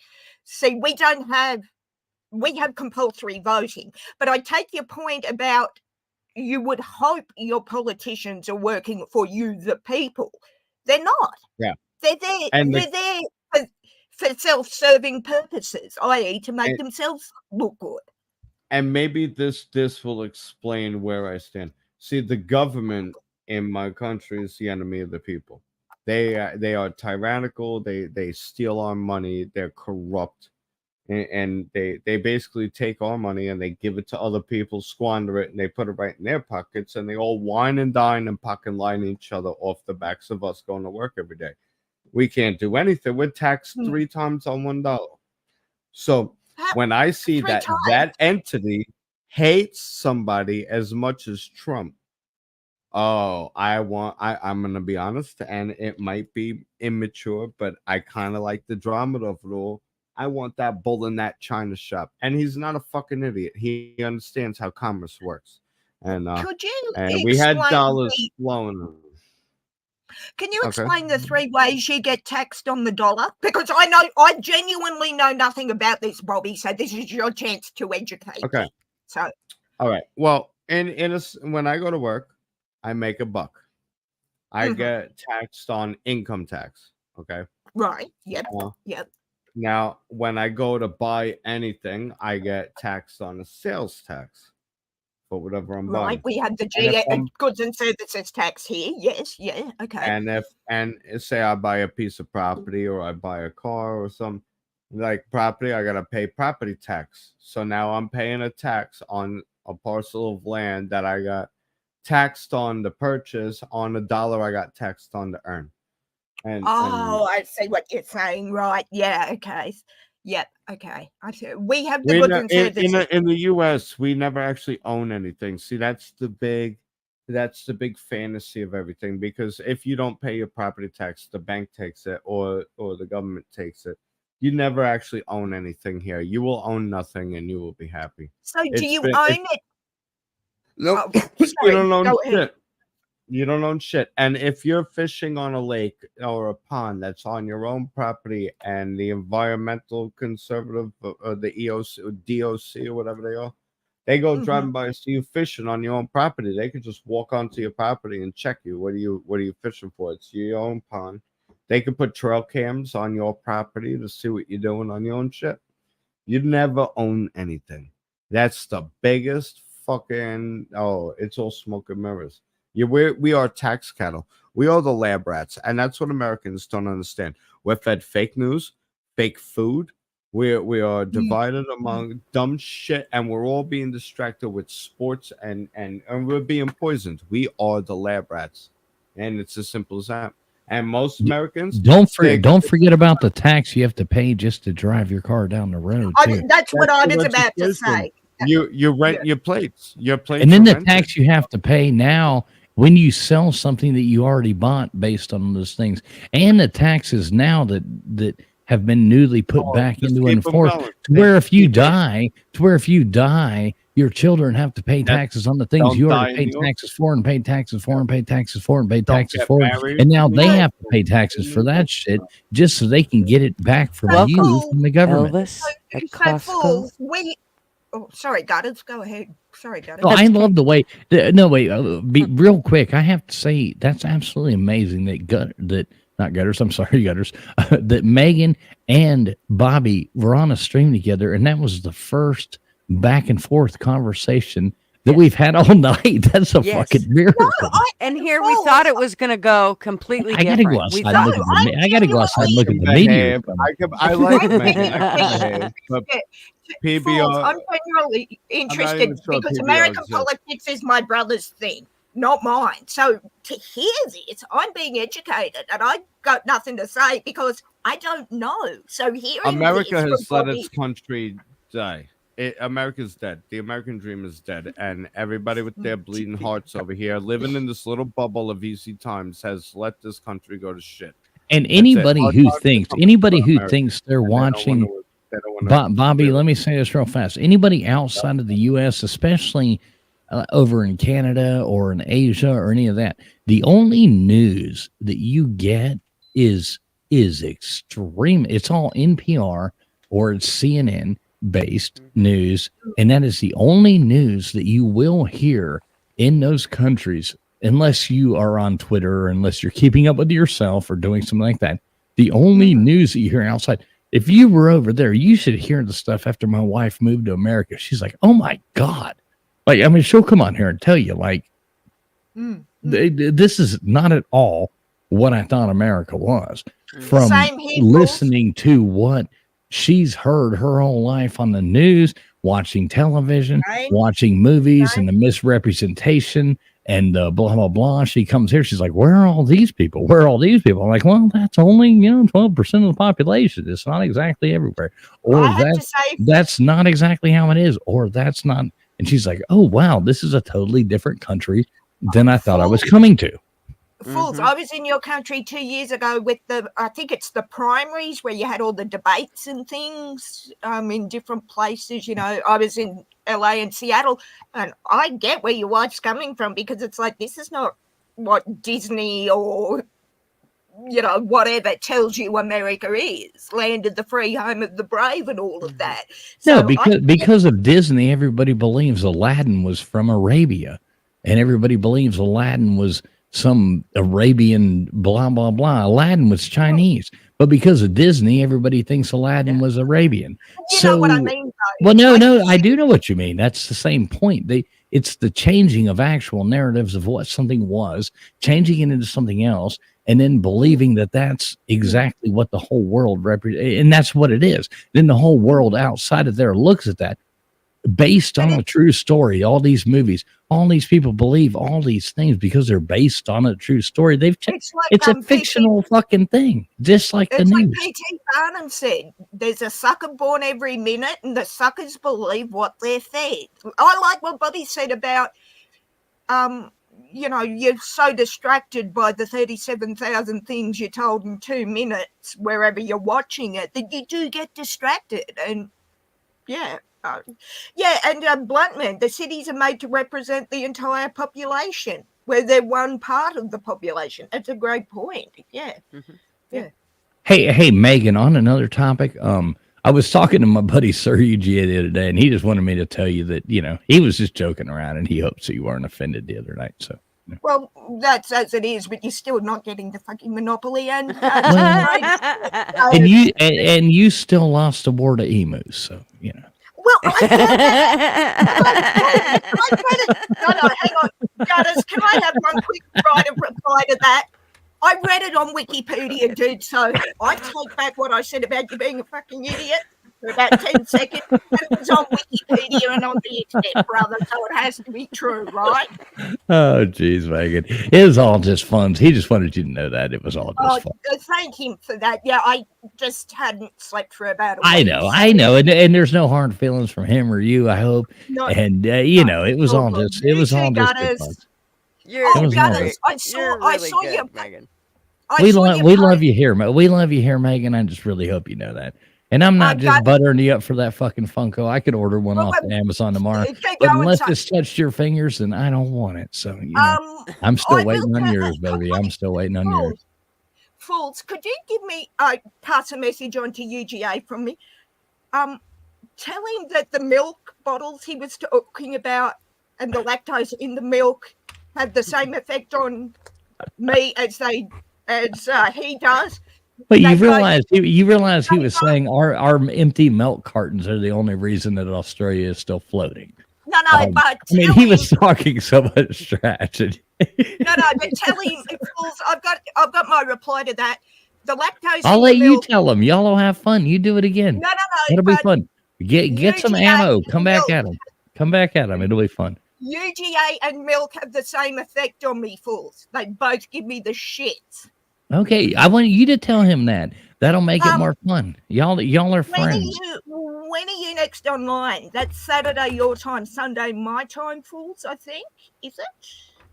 See, we have compulsory voting, but I take your point about you would hope your politicians are working for you, the people. They're not. Yeah. They're there. And They're there for self-serving purposes, i.e., to make themselves look good. And maybe this will explain where I stand. See, the government in my country is the enemy of the people. They are tyrannical. They steal our money. They're corrupt, and they basically take our money and they give it to other people, squander it, and they put it right in their pockets, and they all wine and dine and pocket line each other off the backs of us going to work every day. We can't do anything. We're taxed 3 times on $1. So when I see that that entity hates somebody as much as Trump, I'm gonna be honest, and it might be immature, but I kind of like the drama of it all. I want that bull in that china shop, and he's not a fucking idiot. He understands how commerce works, and Could you and we had explain dollars flowing. Can you Okay. explain the 3 ways you get taxed on the dollar? Because I genuinely know nothing about this, Bobby. So this is your chance to educate Okay. me. So, All right. Well, when I go to work, I make $1. I get taxed on income tax. Okay. right. Yep. Uh, Yep. Now, when I go to buy anything, I get taxed on a sales tax for whatever I'm Right. buying. We have the And if I'm goods and services tax here. Yes. Yeah. Okay. and say I buy a piece of property or I buy a car or some like property, I gotta pay property tax. So now I'm paying a tax on a parcel of land that I got taxed on the purchase on $1 I got taxed on to earn. And I see what you're saying. Right. Yeah. Okay. Yep. Okay. I see. We have the we goods ne- and services. in the US, we never actually own anything. See, that's the big fantasy of everything, because if you don't pay your property tax, the bank takes it or the government takes it. You never actually own anything here. You will own nothing and you will be happy. So do you It's own it? Nope. Oh, You sorry, don't own go ahead. shit. You don't own shit. And if you're fishing on a lake or a pond that's on your own property and the environmental conservative or the EOC or DOC or whatever they are, they go driving by and see you fishing on your own property. They could just walk onto your property and check you. What are you fishing for? It's your own pond. They could put trail cams on your property to see what you're doing on your own shit. You'd never own anything. That's the biggest fucking it's all smoke and mirrors. We are tax cattle. We are the lab rats, and that's what Americans don't understand. We're fed fake news, fake food. We are divided among dumb shit, and we're all being distracted with sports, and we're being poisoned. We are the lab rats, and it's as simple as that. And most Americans Don't forget about the tax you have to pay just to drive your car down the road too. That's what I was about to say. You rent your plates. Your plates, And then are the rented. tax you have to pay now when you sell something that you already bought based on those things, and the taxes now that have been newly put back just into keep 'em enforcement. going. To where if you die, your children have to pay taxes on the things Don't you die already in paid New York. taxes for and paid taxes for and paid taxes for and paid Don't taxes get for. married And now in New they York. have to pay taxes for that shit just so they can get it back from So you, Fools, from the government. Elvis at so Costco. Fools, we. Oh, sorry, Gutters. Go ahead. Sorry, Gutters. Oh, I That's love the way. No, wait. Be real quick. I have to say that's absolutely amazing that not Gutters. I'm sorry, Gutters. That Megan and Bobby were on a stream together, and that was the first back and forth conversation that we've had all night. That's a Yes. fucking miracle. And here we thought it was going to go completely I gotta different. go We outside thought, and look at the. I gotta go outside and look at the meteor. I like Megan. I can behave, but Fools, PBR. I'm genuinely interested even sure because PBR American exists. politics is my brother's thing, not mine. So to hear this, I'm being educated, and I got nothing to say because I don't know. So hearing America this has from let Bobby- its country die. America's dead. The American dream is dead, and everybody with their bleeding hearts over here, living in this little bubble of easy times, has let this country go to shit. And That's it. anybody Our who time to thinks, come anybody to who America, thinks they're and they don't watching. wanna- they don't wanna Bobby, really- let me say this real fast. Anybody outside of the U.S., especially over in Canada or in Asia or any of that, the only news that you get is extreme. It's all NPR or it's CNN based news, and that is the only news that you will hear in those countries, unless you are on Twitter or unless you're keeping up with yourself or doing something like that. The only news that you hear outside. If you were over there, you should hear the stuff after my wife moved to America. She's like, oh my God. Like, I mean, she'll come on here and tell you, like, this is not at all what I thought America was. From Same here, listening to what she's heard her whole life on the news, watching television, Right. watching movies, and the misrepresentation and the blah, blah, blah. She comes here. She's like, where are all these people? Where are all these people? I'm like, well, that's only, 12% of the population. It's not exactly everywhere. Or I have to say, that's not exactly how it is. Or that's not. And she's like, oh, wow, this is a totally different country than I thought I was coming to. Fools, I was in your country 2 years ago with I think it's the primaries where you had all the debates and things in different places. I was in LA and Seattle, and I get where your wife's coming from because it's like, this is not what Disney or, whatever tells you America is. Land of the free, home of the brave, and all of that. No, because of Disney, everybody believes Aladdin was from Arabia, and everybody believes Aladdin was some Arabian blah blah blah. Aladdin was Chinese, but because of Disney, everybody thinks Aladdin was Arabian. You know what I mean, though. Well, no, I do know what you mean. That's the same point. It's the changing of actual narratives of what something was, changing it into something else, and then believing that that's exactly what the whole world represents, and that's what it is. Then the whole world outside of there looks at that. Based on a true story, all these movies, all these people believe all these things because they're based on a true story. They've changed. It's a fictional fucking thing, just like the It's like news. P.T. Barnum said, there's a sucker born every minute, and the suckers believe what they're fed. I like what Bobby said about, you're so distracted by the 37,000 things you're told in 2 minutes, wherever you're watching it, that you do get distracted. And yeah. And Bluntman, the cities are made to represent the entire population, where they're one part of the population. That's a great point. Yeah. Yeah. Hey, Megan, on another topic, I was talking to my buddy Sir UGA the other day, and he just wanted me to tell you that, he was just joking around, and he hopes that you weren't offended the other night. So, Well, that's as it is, but you're still not getting the fucking monopoly, and and you still lost a war to emus, so Well, I no, hang on, Gutters, can I have one quick reply to that? I read it on Wikipedia, dude, so I take back what I said about you being a fucking idiot for about 10 seconds. And it was on Wikipedia and on the internet, brother, so it has to be true, right? Oh, geez, Megan. It was all just fun. He just wanted you to know that. It was all just fun. Thank him for that. Yeah, I just hadn't slept for about a I week. know. And there's no hard feelings from him or you, I hope. No, and, it was all just, it was all just good fun. Gutters, I saw you, Megan. We love you here, Megan. I just really hope you know that. And I'm not I've just got- buttering you up for that fucking Funko. I could order one Well, off of Amazon tomorrow. keep But going, unless son. it's touched your fingers, then I don't want it. So, you know, I'm still I will waiting on tell- yours, baby. I'm still waiting on yours. Fools, could you give me pass a message on to UGA from me? Tell him that the milk bottles he was talking about and the lactose in the milk have the same effect on me as he does. But you They both- realize he was saying our empty milk cartons are the only reason that Australia is still floating. No, but I mean, he was talking so much trash. no, but tell him, fools, I've got my reply to that. The lactose. I'll in let the you milk, tell him. Y'all will have fun. You do it again. No, It'll be but fun. Get some UGA ammo. Come back milk. at him. Come back at him. It'll be fun. UGA and milk have the same effect on me, fools. They both give me the shit. Okay, I want you to tell him that. That'll make it more fun. Y'all are friends. When are you next online? That's Saturday your time, Sunday my time, fools. I think is it?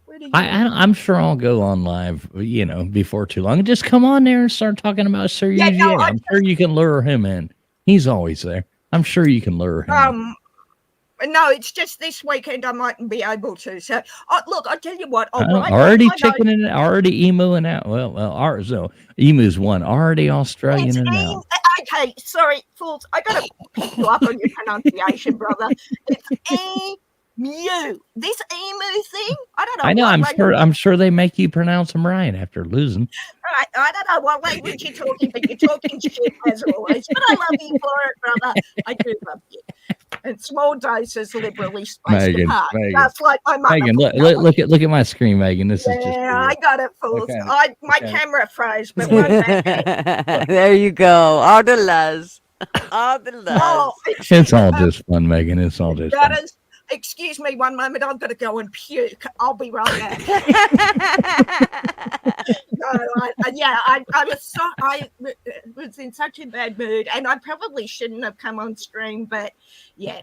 Where do you? I'm sure I'll go on live, you know, before too long. Just come on there and start talking about Sir UGA. I'm sure you can lure him in. He's always there. I'm sure you can lure him in. No, it's just this weekend I mightn't be able to. So, look, I'll tell you what. Already chickening, already emuing out. Well, so emu's one. Already Australian and out. Okay, sorry, fools. I gotta pick you up on your pronunciation, brother. It's emu. This emu thing. I don't know. I know. I'm sure they make you pronounce them right after losing. Right, I don't know what language you're talking, but you're talking shit as always. But I love you for it, brother. I do love you. And small doses liberally spaced apart. That's like my mother. Megan, look at my screen, Megan. This is just. Yeah, I got it, fools. Okay. My camera froze, but one back. There you go. All the loves. All the loves. It's all just fun, Megan. It's all just fun. Excuse me one moment. I've got to go and puke. I'll be right back. I was in such a bad mood, and I probably shouldn't have come on stream, but yeah.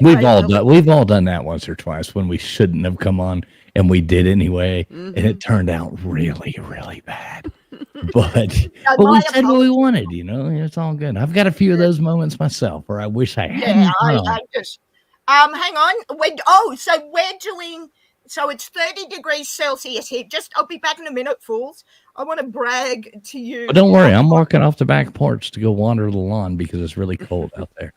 We've all done that once or twice when we shouldn't have come on, and we did anyway, and it turned out really, really bad. But we said what we wanted, you know. It's all good. I've got a few of those moments myself where I wish I hadn't. Yeah, I just. Hang on. So we're doing. So it's 30 degrees Celsius here. I'll be back in a minute, fools. I want to brag to you. But don't worry, I'm walking off the back porch to go water the lawn because it's really cold out there.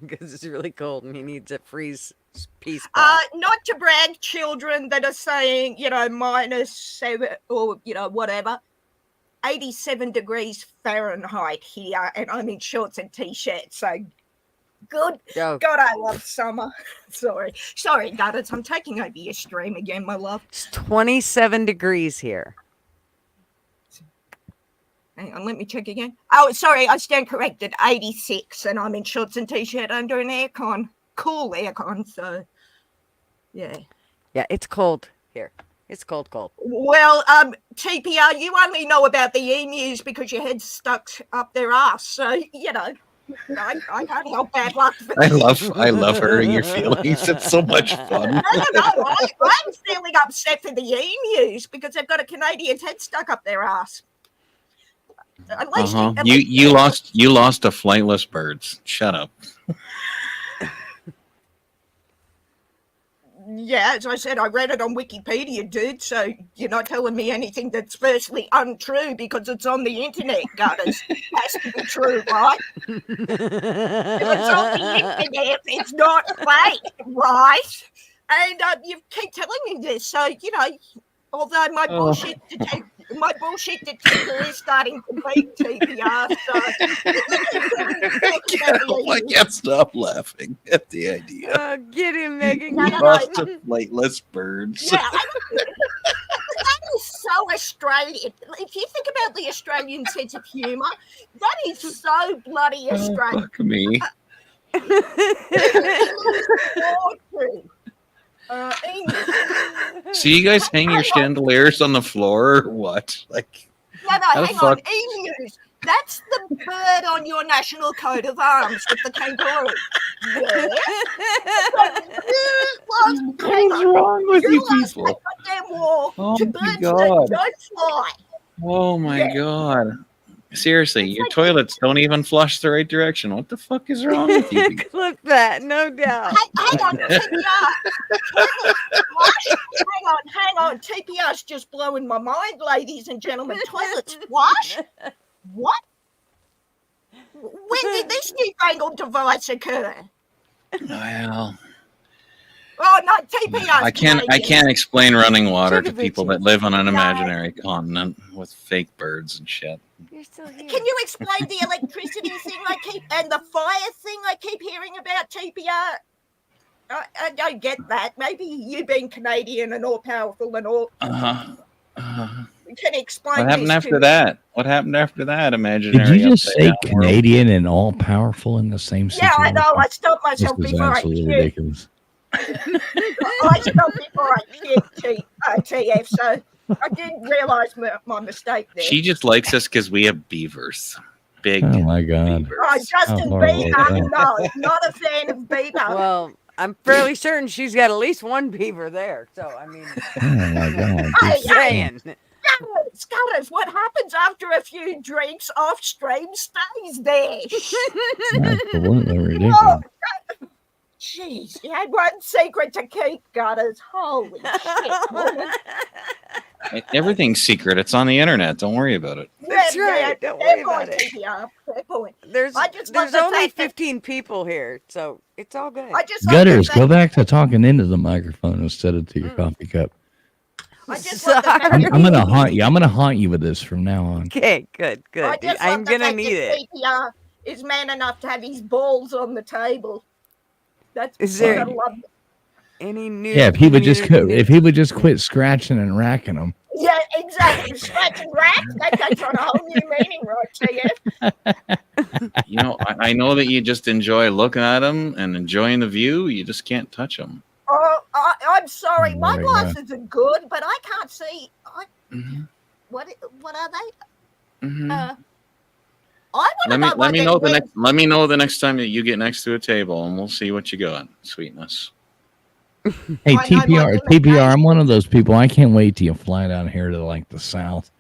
Because it's really cold and he needs a freeze peace. Not to brag, children that are saying, -7 or whatever. 87 degrees Fahrenheit here, and I'm in shorts and t-shirts. So good. Oh. God, I love summer. Sorry, Gutters. I'm taking over your stream again, my love. It's 27 degrees here. Hang on, let me check again. Oh, sorry, I stand corrected. 86, and I'm in shorts and t-shirt under an aircon. Cool aircon, so yeah. Yeah, it's cold here. It's cold. Well, TPR, you only know about the emus because your head's stuck up their ass. So, I can't help bad luck. I love hurting your feelings. It's so much fun. No, I'm feeling upset for the emus because they've got a Canadian's head stuck up their ass. At least You lost to flightless birds. Shut up. Yeah, as I said, I read it on Wikipedia, dude. So you're not telling me anything that's firstly untrue because it's on the internet, Gutters. It has to be true, right? If it's on the internet, it's not fake, right? And you keep telling me this, so although my bullshit detector is starting to beat TPR, so I can't stop laughing at the idea. Get him, Megan. You lost to flightless birds. Yeah, that is so Australian. If you think about the Australian sense of humour, that is so bloody Australian. Fuck me. So you guys hang your chandeliers on the floor or what? Like, no, hang on. Emus. That's the bird on your national coat of arms with the kangaroo. Yeah. What is wrong with you people? Goddamn war to birds that God. don't fly. Oh my God. Seriously, your toilets don't even flush the right direction. What the fuck is wrong with you? Clip that, no doubt. Hang on, TPR. Hang on. TPR's just blowing my mind, ladies and gentlemen. Toilets flush? What? When did this newfangled device occur? Well, Oh no, TPR's I can't explain running water to people that live on an imaginary continent with fake birds and shit. You're still here. Can you explain the electricity thing and the fire thing I keep hearing about, TPR? I don't get that. Maybe you being Canadian and all powerful and all. Can you explain What happened this after to me? that? What happened after that? Imaginary. Did you just upside say down world? Canadian and all powerful in the same Yeah, situation? I know. I stopped This myself is before I absolutely kid. ridiculous. I stopped before I kid TF, so I didn't realise my mistake there. She just likes us because we have beavers. Big. Oh my god. beavers. Oh, Justin How horrible is Bieber, that? no, not a fan of Bieber. Well, I'm fairly certain she's got at least one beaver there. So I mean, Oh my god. Hey, Just- saying. Scutters, what happens after a few drinks off stream stays there. Absolutely ridiculous. Jeez, you had one secret to keep, Gutters. Holy shit, woman. Everything's secret. It's on the internet. Don't worry about it. That's right. Don't worry about it. Fair point. There's I just love there's the only fact that- 15 people here, so it's all good. I just love the Gutters, fact go back to talking into the microphone instead of to your coffee cup. I just love the fact Sorry. that I'm gonna haunt you. I'm gonna haunt you with this from now on. Okay, good. I just I'm love the gonna fact need that it. TPR is man enough to have his balls on the table. That's Is there- I love it. Any new? Yeah, if he would just community if he would just quit scratching and racking them. Yeah, exactly. Scratch and rack. That takes on a whole new meaning, right, TF? You know, I know that you just enjoy looking at them and enjoying the view. You just can't touch them. Oh, I'm sorry. Oh My my glasses are good, but I can't see. Mhm. What are they? Mhm. I want to Let know me what let me they know the wear. next. Let me know the next time that you get next to a table, and we'll see what you got. Sweetness. Hey, I know TPR, what TPR, I'm one of those people. I can't wait till you fly down here to like the South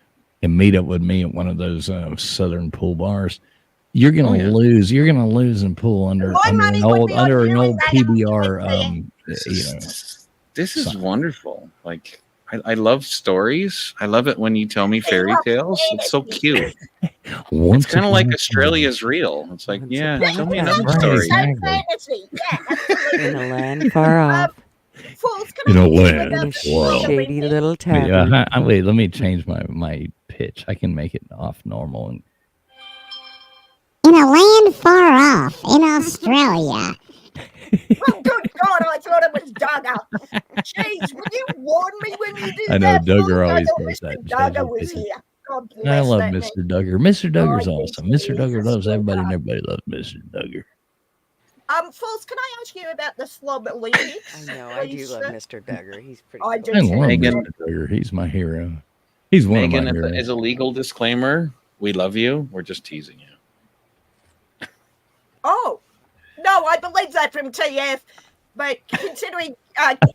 and meet up with me at one of those southern pool bars. You're gonna Oh, yeah. lose. You're gonna lose and pull under My money an would old be on you and that PBR. This You know, is Sorry. wonderful. Like I love stories. I love it when you tell me fairy love tales. It's so cute. once It's kind of upon like a time- Australia's real. It's like, Once yeah, upon tell a me time. another Right, story. exactly. Fantasy. Yeah, absolutely. in a land far off, Fools, can In I a ask you land about in a the far off. shady little Wait, tavern. wait, let me change my pitch. I can make it off normal. And In a land far off in Australia. Oh, good God, I thought it was Duggar. Jeez, would you warn me when you do I know that? Duggar Fools? I always thought does Mr. that and Duggar changes was pitches. here. God bless I love that Mr. man. Duggar. Mr. Duggar's Oh, awesome. yes, Mr. he is Duggar a loves everybody, and sweetheart. everybody loves Mr. Duggar. Fools, can I ask you about the slob Olympics? I know, I do please, love sir? Mr. Duggar. He's pretty I cool. do I too. love Megan. Mr. Duggar. He's my hero. He's one Megan, of my heroes. as a legal disclaimer, we love you. We're just teasing you. Oh, no, I believe that from TF. But considering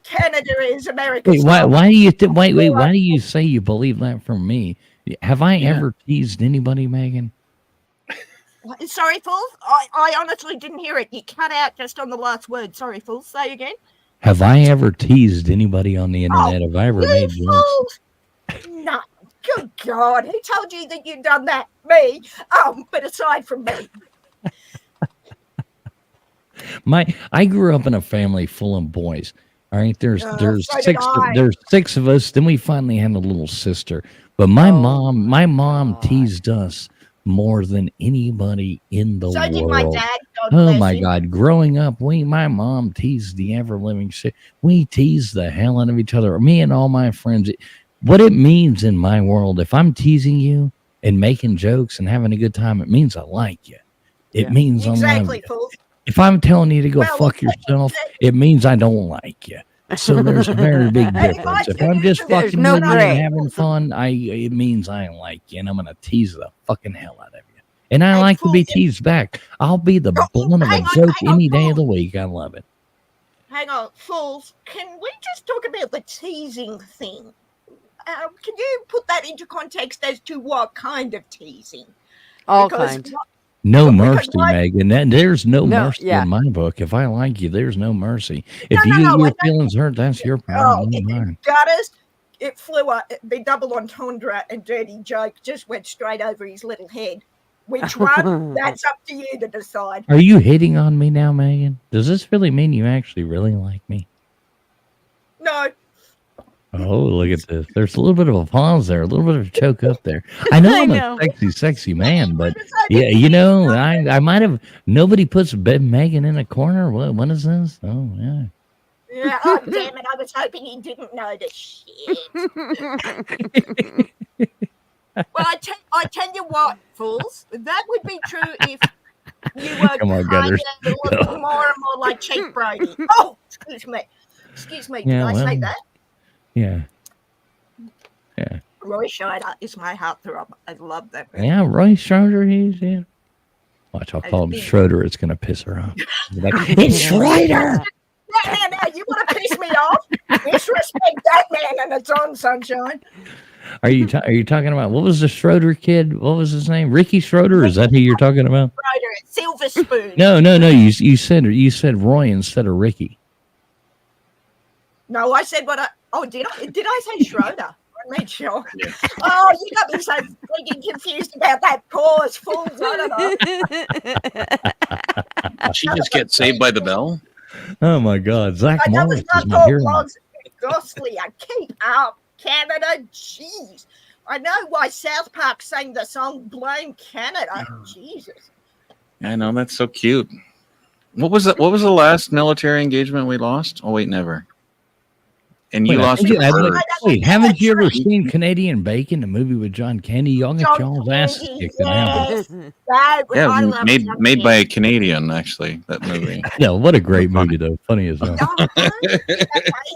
Canada is America's Wait, why? home, Why do you? Wait. Why do you say you believe that from me? Have I Yeah. ever teased anybody, Megan? Sorry, Fools. I honestly didn't hear it. You cut out just on the last word. Sorry, Fools. Say again. Have I ever teased anybody on the internet? Have I ever You made jokes? fools! No. Good God. Who told you that you'd done that? Me. But aside from me. I grew up in a family full of boys. All right, there's so did I. there's 6 of us. Then we finally had a little sister. But my Oh mom God. teased us more than anybody in the So world. did my dad. God Oh bless my him. God! Growing up, my mom teased the ever living shit. We teased the hell out of each other. Me and all my friends. What it means in my world, if I'm teasing you and making jokes and having a good time, it means I like you. It Yeah. means I love Exactly, you. Fools. If I'm telling you to go Well, fuck yourself, it means I don't like you. So there's a very big Hey, difference. If my I'm just there's fucking no with you gray. and having fun, it means I like you, and I'm gonna tease the fucking hell out of you. And I Hey, like to be Fools, teased back. I'll be the Oh, blunt of a hang on, joke hang on, any day of the Fools. week. I love it. Hang on, Fools. Can we just talk about the teasing thing? Can you put that into context as to what kind of teasing? All Because kinds. No because mercy, my Megan. There's no mercy yeah. in my book. If I like you, there's no mercy. no If no you get no I your don't feelings hurt, that's your problem, not mine. gutters. It flew up. The double entendre and dirty joke just went straight over his little head. Which one? That's up to you to decide. Are you hitting on me now, Megan? Does this really mean you actually really like me? No. Oh, look at this. There's a little bit of a pause there, a little bit of a choke up there. I know I I'm know. a sexy man, but yeah, you know, I might have, nobody puts Megan in a corner. What is this? Oh, yeah. Yeah, oh damn it! I was hoping he didn't notice. Shit. Well, I tell you what, fools, that would be true if you were Come on, kind Gutters. of looking more and more like Chief Brody. Oh, excuse me. Did Yeah, I well, say that? yeah. Yeah. Roy Scheider is my heartthrob. I love that man. Yeah, Roy Schroeder, he's in. Watch, I'll call him big- Schroeder. It's going to piss her off. Like, it's Schroeder. No, you want to piss me off? Disrespect that man and it's on, sunshine. Are you talking about, what was the Schroeder kid? What was his name? Ricky Schroeder? Is that who you're talking about? Schroeder, Silver Spoon. No. You said Roy instead of Ricky. No, I said what I. Oh, did I say Schroeder? I made sure. Oh, you got me so freaking confused about that pause, fools. I don't know. Did she just get saved by the bell? Oh my God, Zach I know Morris it's not is my called hero. blogs. Ghostly. I keep up Canada. Jeez. I know why South Park sang the song "Blame Canada." Jesus. I know, that's so cute. What was that? What was the last military engagement we lost? Oh wait, never. And you Wait, lost I think your bird. wait, haven't you ever seen Canadian Bacon, the movie with John Candy? Y'all got y'all's ass kicked in that. Yes. That, I Yeah, love made John by a Canadian, actually. That movie. No, what a great movie though. Funny as hell.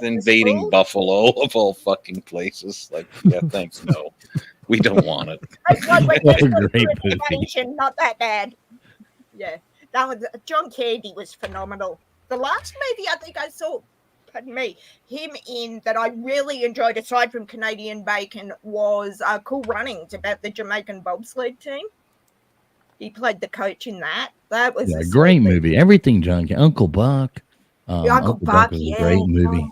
Invading Buffalo of all fucking places. Like, yeah, thanks, no, we don't want it. That's why we're What a desperate great for movie. information, not that bad. Yeah, that was John Candy was phenomenal. The last movie I think I saw, pardon me, him in that I really enjoyed, aside from Canadian Bacon, was Cool Runnings, about the Jamaican bobsled team. He played the coach in that. That was Yeah, a great sweet movie. Everything John Candy. Uncle Buck. Uncle Buck, was yeah. a great movie.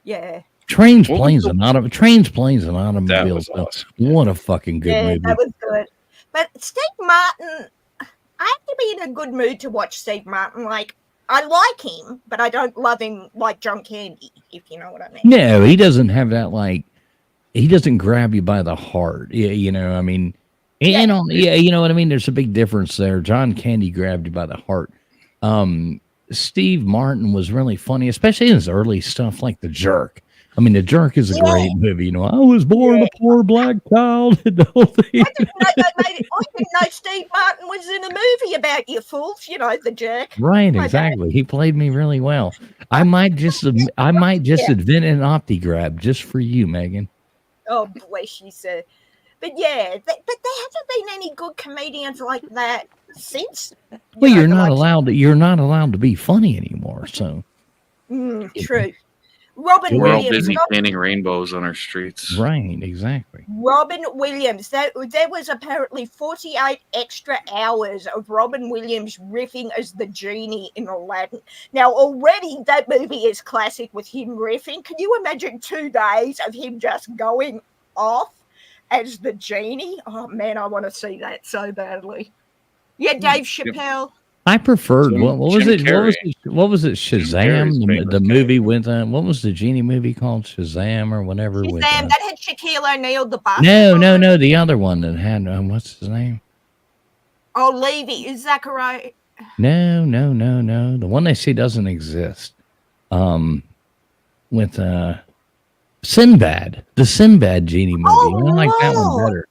Yeah. Planes, What was and That automobiles. was awesome. What a fucking good Yeah, movie. that was good. But Steve Martin, I have to be in a good mood to watch Steve Martin. Like, I like him, but I don't love him like John Candy, if you know what I mean. No, he doesn't have that, like, he doesn't grab you by the heart. Yeah, you know, I mean, you know what I mean? There's a big difference there. John Candy grabbed you by the heart. Steve Martin was really funny, especially in his early stuff like The Jerk. I mean, The Jerk is a great movie. You know, I was born a poor black child. The whole thing. I didn't know Steve Martin was in a movie about you fools, you know, The Jerk. Right, My exactly. He played me really well. I might just invent an OptiGrab just for you, Megan. Oh, bless you, sir. But yeah, but there hasn't been any good comedians like that since. Well, you're not allowed to be funny anymore. So True. Robin We're all Williams. busy painting rainbows on our streets. right, exactly. Robin Williams. There was apparently 48 extra hours of Robin Williams riffing as the genie in Aladdin. Now, already that movie is classic with him riffing. Can you imagine 2 days of him just going off as the genie? Oh man, I want to see that so badly. Yeah, Dave Chappelle. I preferred Jim- what was Jim it? Carrey. What was it? Shazam, Carrey's the famous movie with what was the genie movie called? Shazam or whatever. With, Shazam, that had Shaquille O'Neal, the no, basketball. the other one that had what's his name? Oh, Levy. Is Zachariah? No. The one they say doesn't exist. With Sinbad, the Sinbad genie movie. Oh, I like that one Lord. better.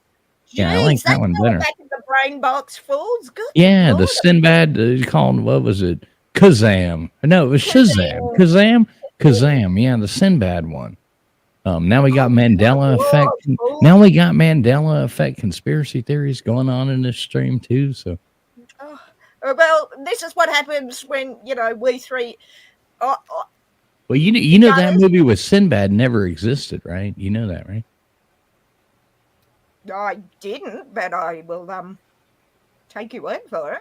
Yeah, I like Jeez, that one going better. back in the brain box, fools. Good Yeah, Lord. the Sinbad called, what was it? Kazam. No, it was Shazam. Kazam. Yeah, the Sinbad one. Now we got Mandela effect. Now we got Mandela effect conspiracy theories going on in this stream too. So Well, this is what happens when, we three. well, you know that guys- movie with Sinbad never existed, right? You know that, right? I didn't, but I will. Take your word for it.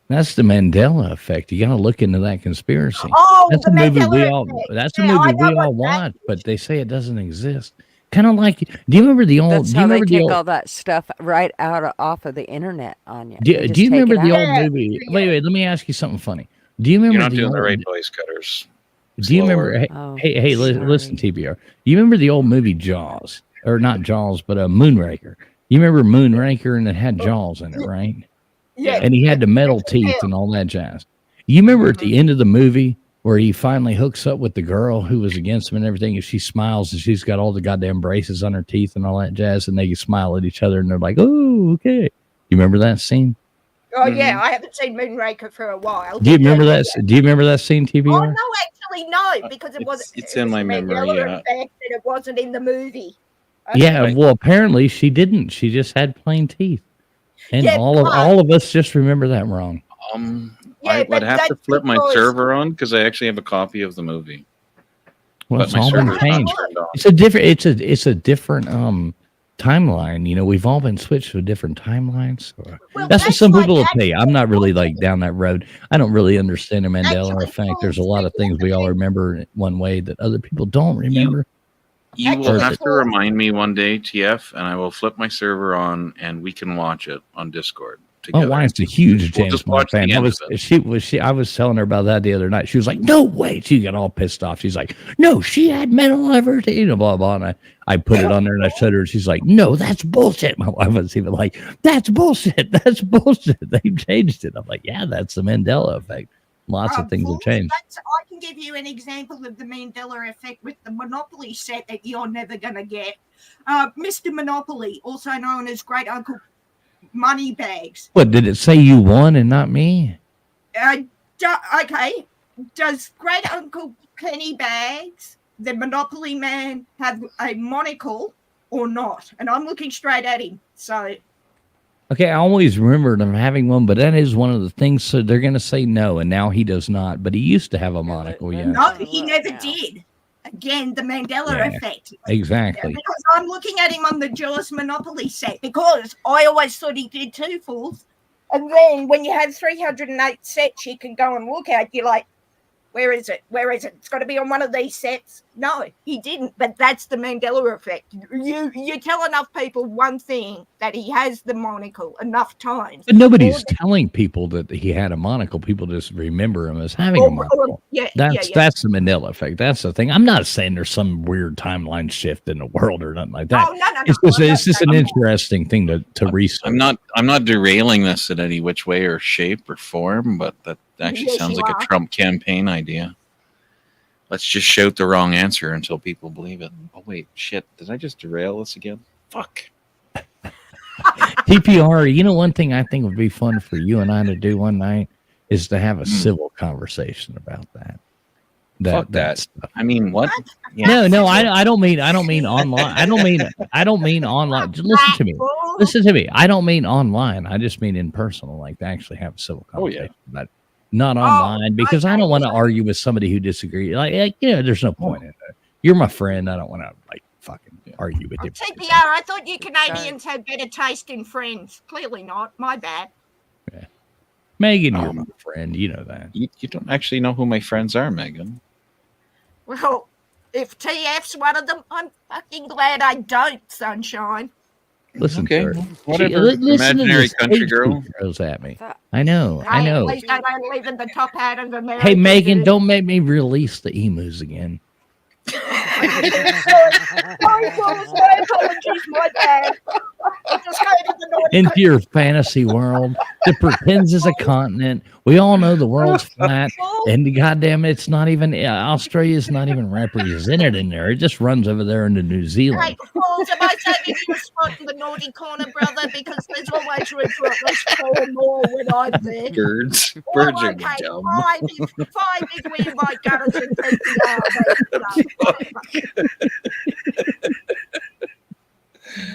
That's the Mandela effect. You got to look into that conspiracy. Oh, That's the a movie Mandela we effect. all. That's a Yeah, I movie know we what all that watch, but they say it doesn't exist. Kind of like. Do you remember the old? That's Do you how they remember the take old? all that stuff right off of the internet on you. Do, They do just you take remember it the out. old Yeah, movie? yeah. Wait. Let me ask you something funny. Do you You're remember not the doing the old? right voice cutters. Do you remember? Slower. Oh, Listen, sorry. TBR. You remember the old movie Jaws, or not Jaws, but Moonraker? You remember Moonraker, and it had Jaws in it, right? Yeah. And he had the metal teeth and all that jazz. You remember at the end of the movie where he finally hooks up with the girl who was against him and everything, and she smiles and she's got all the goddamn braces on her teeth and all that jazz, and they smile at each other and they're like, "Oh, okay." You remember that scene? Oh yeah, I haven't seen Moonraker for a while. Do you but remember yeah, that? Do you remember that scene, Oh TBR? no, actually no, because it was It's it in was my the memory, Mandela yeah. effect, and it wasn't in the movie. That's Yeah. right. Well, apparently she didn't. She just had plain teeth, and Yeah, all of us just remember that wrong. Yeah, I'd but have to that's flip my because- server on because I actually have a copy of the movie. Well, But it's my all been server's not changed. turned on. It's a different. It's a different timeline. You know, we've all been switched to different timelines. Well, That's what some like people will tell you. I'm not really like down that road. I don't really understand the Mandela Actually, effect. There's a lot of things we all remember one way that other people don't remember. You will Actually, have to for- remind me one day, TF, and I will flip my server on and we can watch it on Discord My together. wife's a huge We'll James just Bond watch the fan. end of it. I was telling her about that the other night. She was like, "No way!" She got all pissed off. She's like, "No, she had mental everything," you know, blah blah. And I put it on there and I showed her. And she's like, "No, that's bullshit." My wife was even like, "That's bullshit. That's bullshit." They've changed it. I'm like, "Yeah, that's the Mandela effect. Lots of things have changed." I can give you an example of the Mandela effect with the Monopoly set that you're never going to get. Mr. Monopoly, also known as Great Uncle Moneybags. What did it say? You won and not me? Okay. Does Great Uncle Pennybags, the Monopoly man, have a monocle or not? And I'm looking straight at him. So Okay, I always remembered him having one, but that is one of the things. So they're going to say no, and now he does not. But he used to have a monocle. Yeah, no, he never did. Again, the Mandela Yeah. effect. exactly. Because I'm looking at him on the Jaws Monopoly set because I always thought he did two fools. And then when you have 308 sets you can go and look at, you're like, where is it? Where is it? It's got to be on one of these sets. No, he didn't. But that's the Mandela effect. You tell enough people one thing that he has the monocle enough times. But nobody's telling people that he had a monocle. People just remember him as having a monocle. That's the Mandela effect. That's the thing. I'm not saying there's some weird timeline shift in the world or nothing like that. Oh, no. It's just an interesting thing to research. I'm not derailing this in any which way or shape or form, but that actually Yes, sounds you like are. a Trump campaign idea. Let's just shout the wrong answer until people believe it. Oh wait, shit! Did I just derail this again? Fuck. TPR, you know, one thing I think would be fun for you and I to do one night is to have a civil conversation about that. Fuck that. stuff. I mean, what? No, I don't mean online. I don't mean online. Just listen to me. Listen to me. I don't mean online. I just mean in personal, like to actually have a civil conversation. But not online, because I don't want to argue with somebody who disagrees. Like, you know, there's no point in it. You're my friend. I don't want to like fucking argue with you. TPR, I thought you Canadians had better taste in friends. Clearly not. My bad. Megan, you're my friend. You know that. You don't actually know who my friends are, Megan. Well, if TF's one of them, I'm fucking glad I don't, sunshine. Listen Okay, to her. whatever. Listen to Imaginary this country hate girl. she throws at me. I know. I know. At least I don't live in the top hat of America. Hey, Megan, dude. don't make me release the emus again. Sorry, Jules, my apologies, my bad. I just hated the naughty Into your fantasy world that pretends it's a continent. We all know the world's flat, and goddamn, it's not even Australia's not even represented in there. It just runs over there into New Hey, Zealand. Jules, am I saving you a spot in the naughty corner, brother? Because there's always room for at least 4 more when I'm there. Birds. Oh, Birds are okay, dumb. five if we invite Garrett and TPR.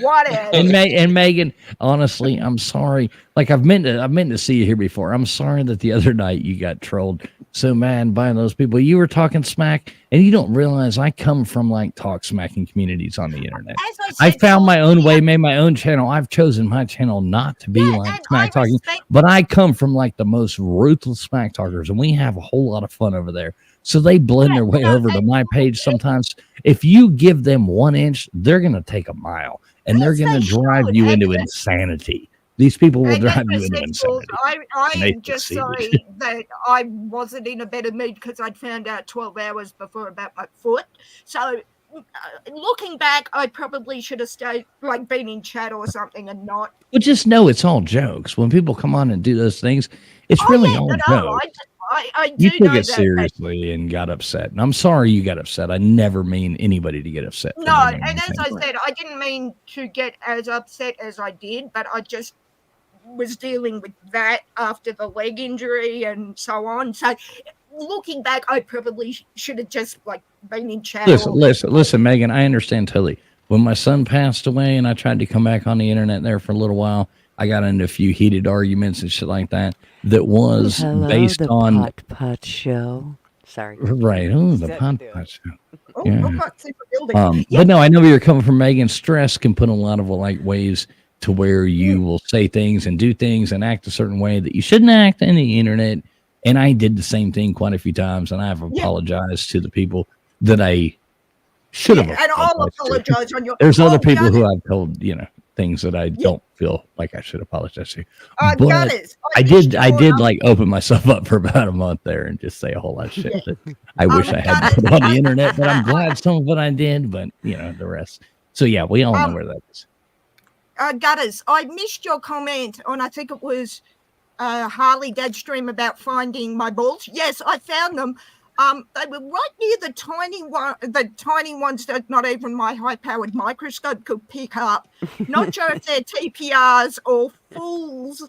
Whatever. And Megan, honestly, I'm sorry. Like I've meant to see you here before. I'm sorry that the other night you got trolled so mad by those people. You were talking smack, and you don't realize I come from like talk smacking communities on the internet. As I said, found my own way, Scorpio, made my own channel. I've chosen my channel not to be yeah, like and I smack talking, respect. but I come from like the most ruthless smack talkers, and we have a whole lot of fun over there. So they blend Yeah, their way no, over to and my page sometimes. If you give them 1 inch, they're going to take a mile, and they're as going they to drive should. you into insanity. These people will And drive as you I into said, Jules, insanity. I And they am just succeeded. sorry that I wasn't in a better mood because I'd found out 12 hours before about my foot. So looking back, I probably should have stayed, like, been in chat or something and not. Well, just know it's all jokes. When people come on and do those things, it's Oh really yeah, all no, jokes. I You do took know it that. seriously and got upset. And I'm sorry you got upset. I never mean anybody to get upset. For No, me doing and as anything. I said, I didn't mean to get as upset as I did, but I just was dealing with that after the leg injury and so on. So looking back, I probably should have just like been in chat. Listen, Megan, I understand totally. When my son passed away and I tried to come back on the internet there for a little while, I got into a few heated arguments and shit like that was Hello, based the on Pot Show. Sorry. right. Oh, the Set pot to it. pot show. Oh, Yeah. I can't see the building. Yeah, But no, I know where you're coming from, Megan. Stress can put a lot of like ways to where you will say things and do things and act a certain way that you shouldn't act on the internet. And I did the same thing quite a few times, and I've apologized to the people that I should have. and I'll apologize on your. There's other Oh, people got who it. I've told, things that I don't feel like I should apologize to. Got But it. I did like open myself up for about a month there and just say a whole lot of shit that I wish I got hadn't it. put on the internet, but I'm glad some of it I did, but the rest. So yeah, we all know where that is. Gutters, I missed your comment on, I think it was Harley Dad stream about finding my balls. Yes, I found them. They were right near the tiny ones that not even my high-powered microscope could pick up. Not sure if they're TPRs or fools.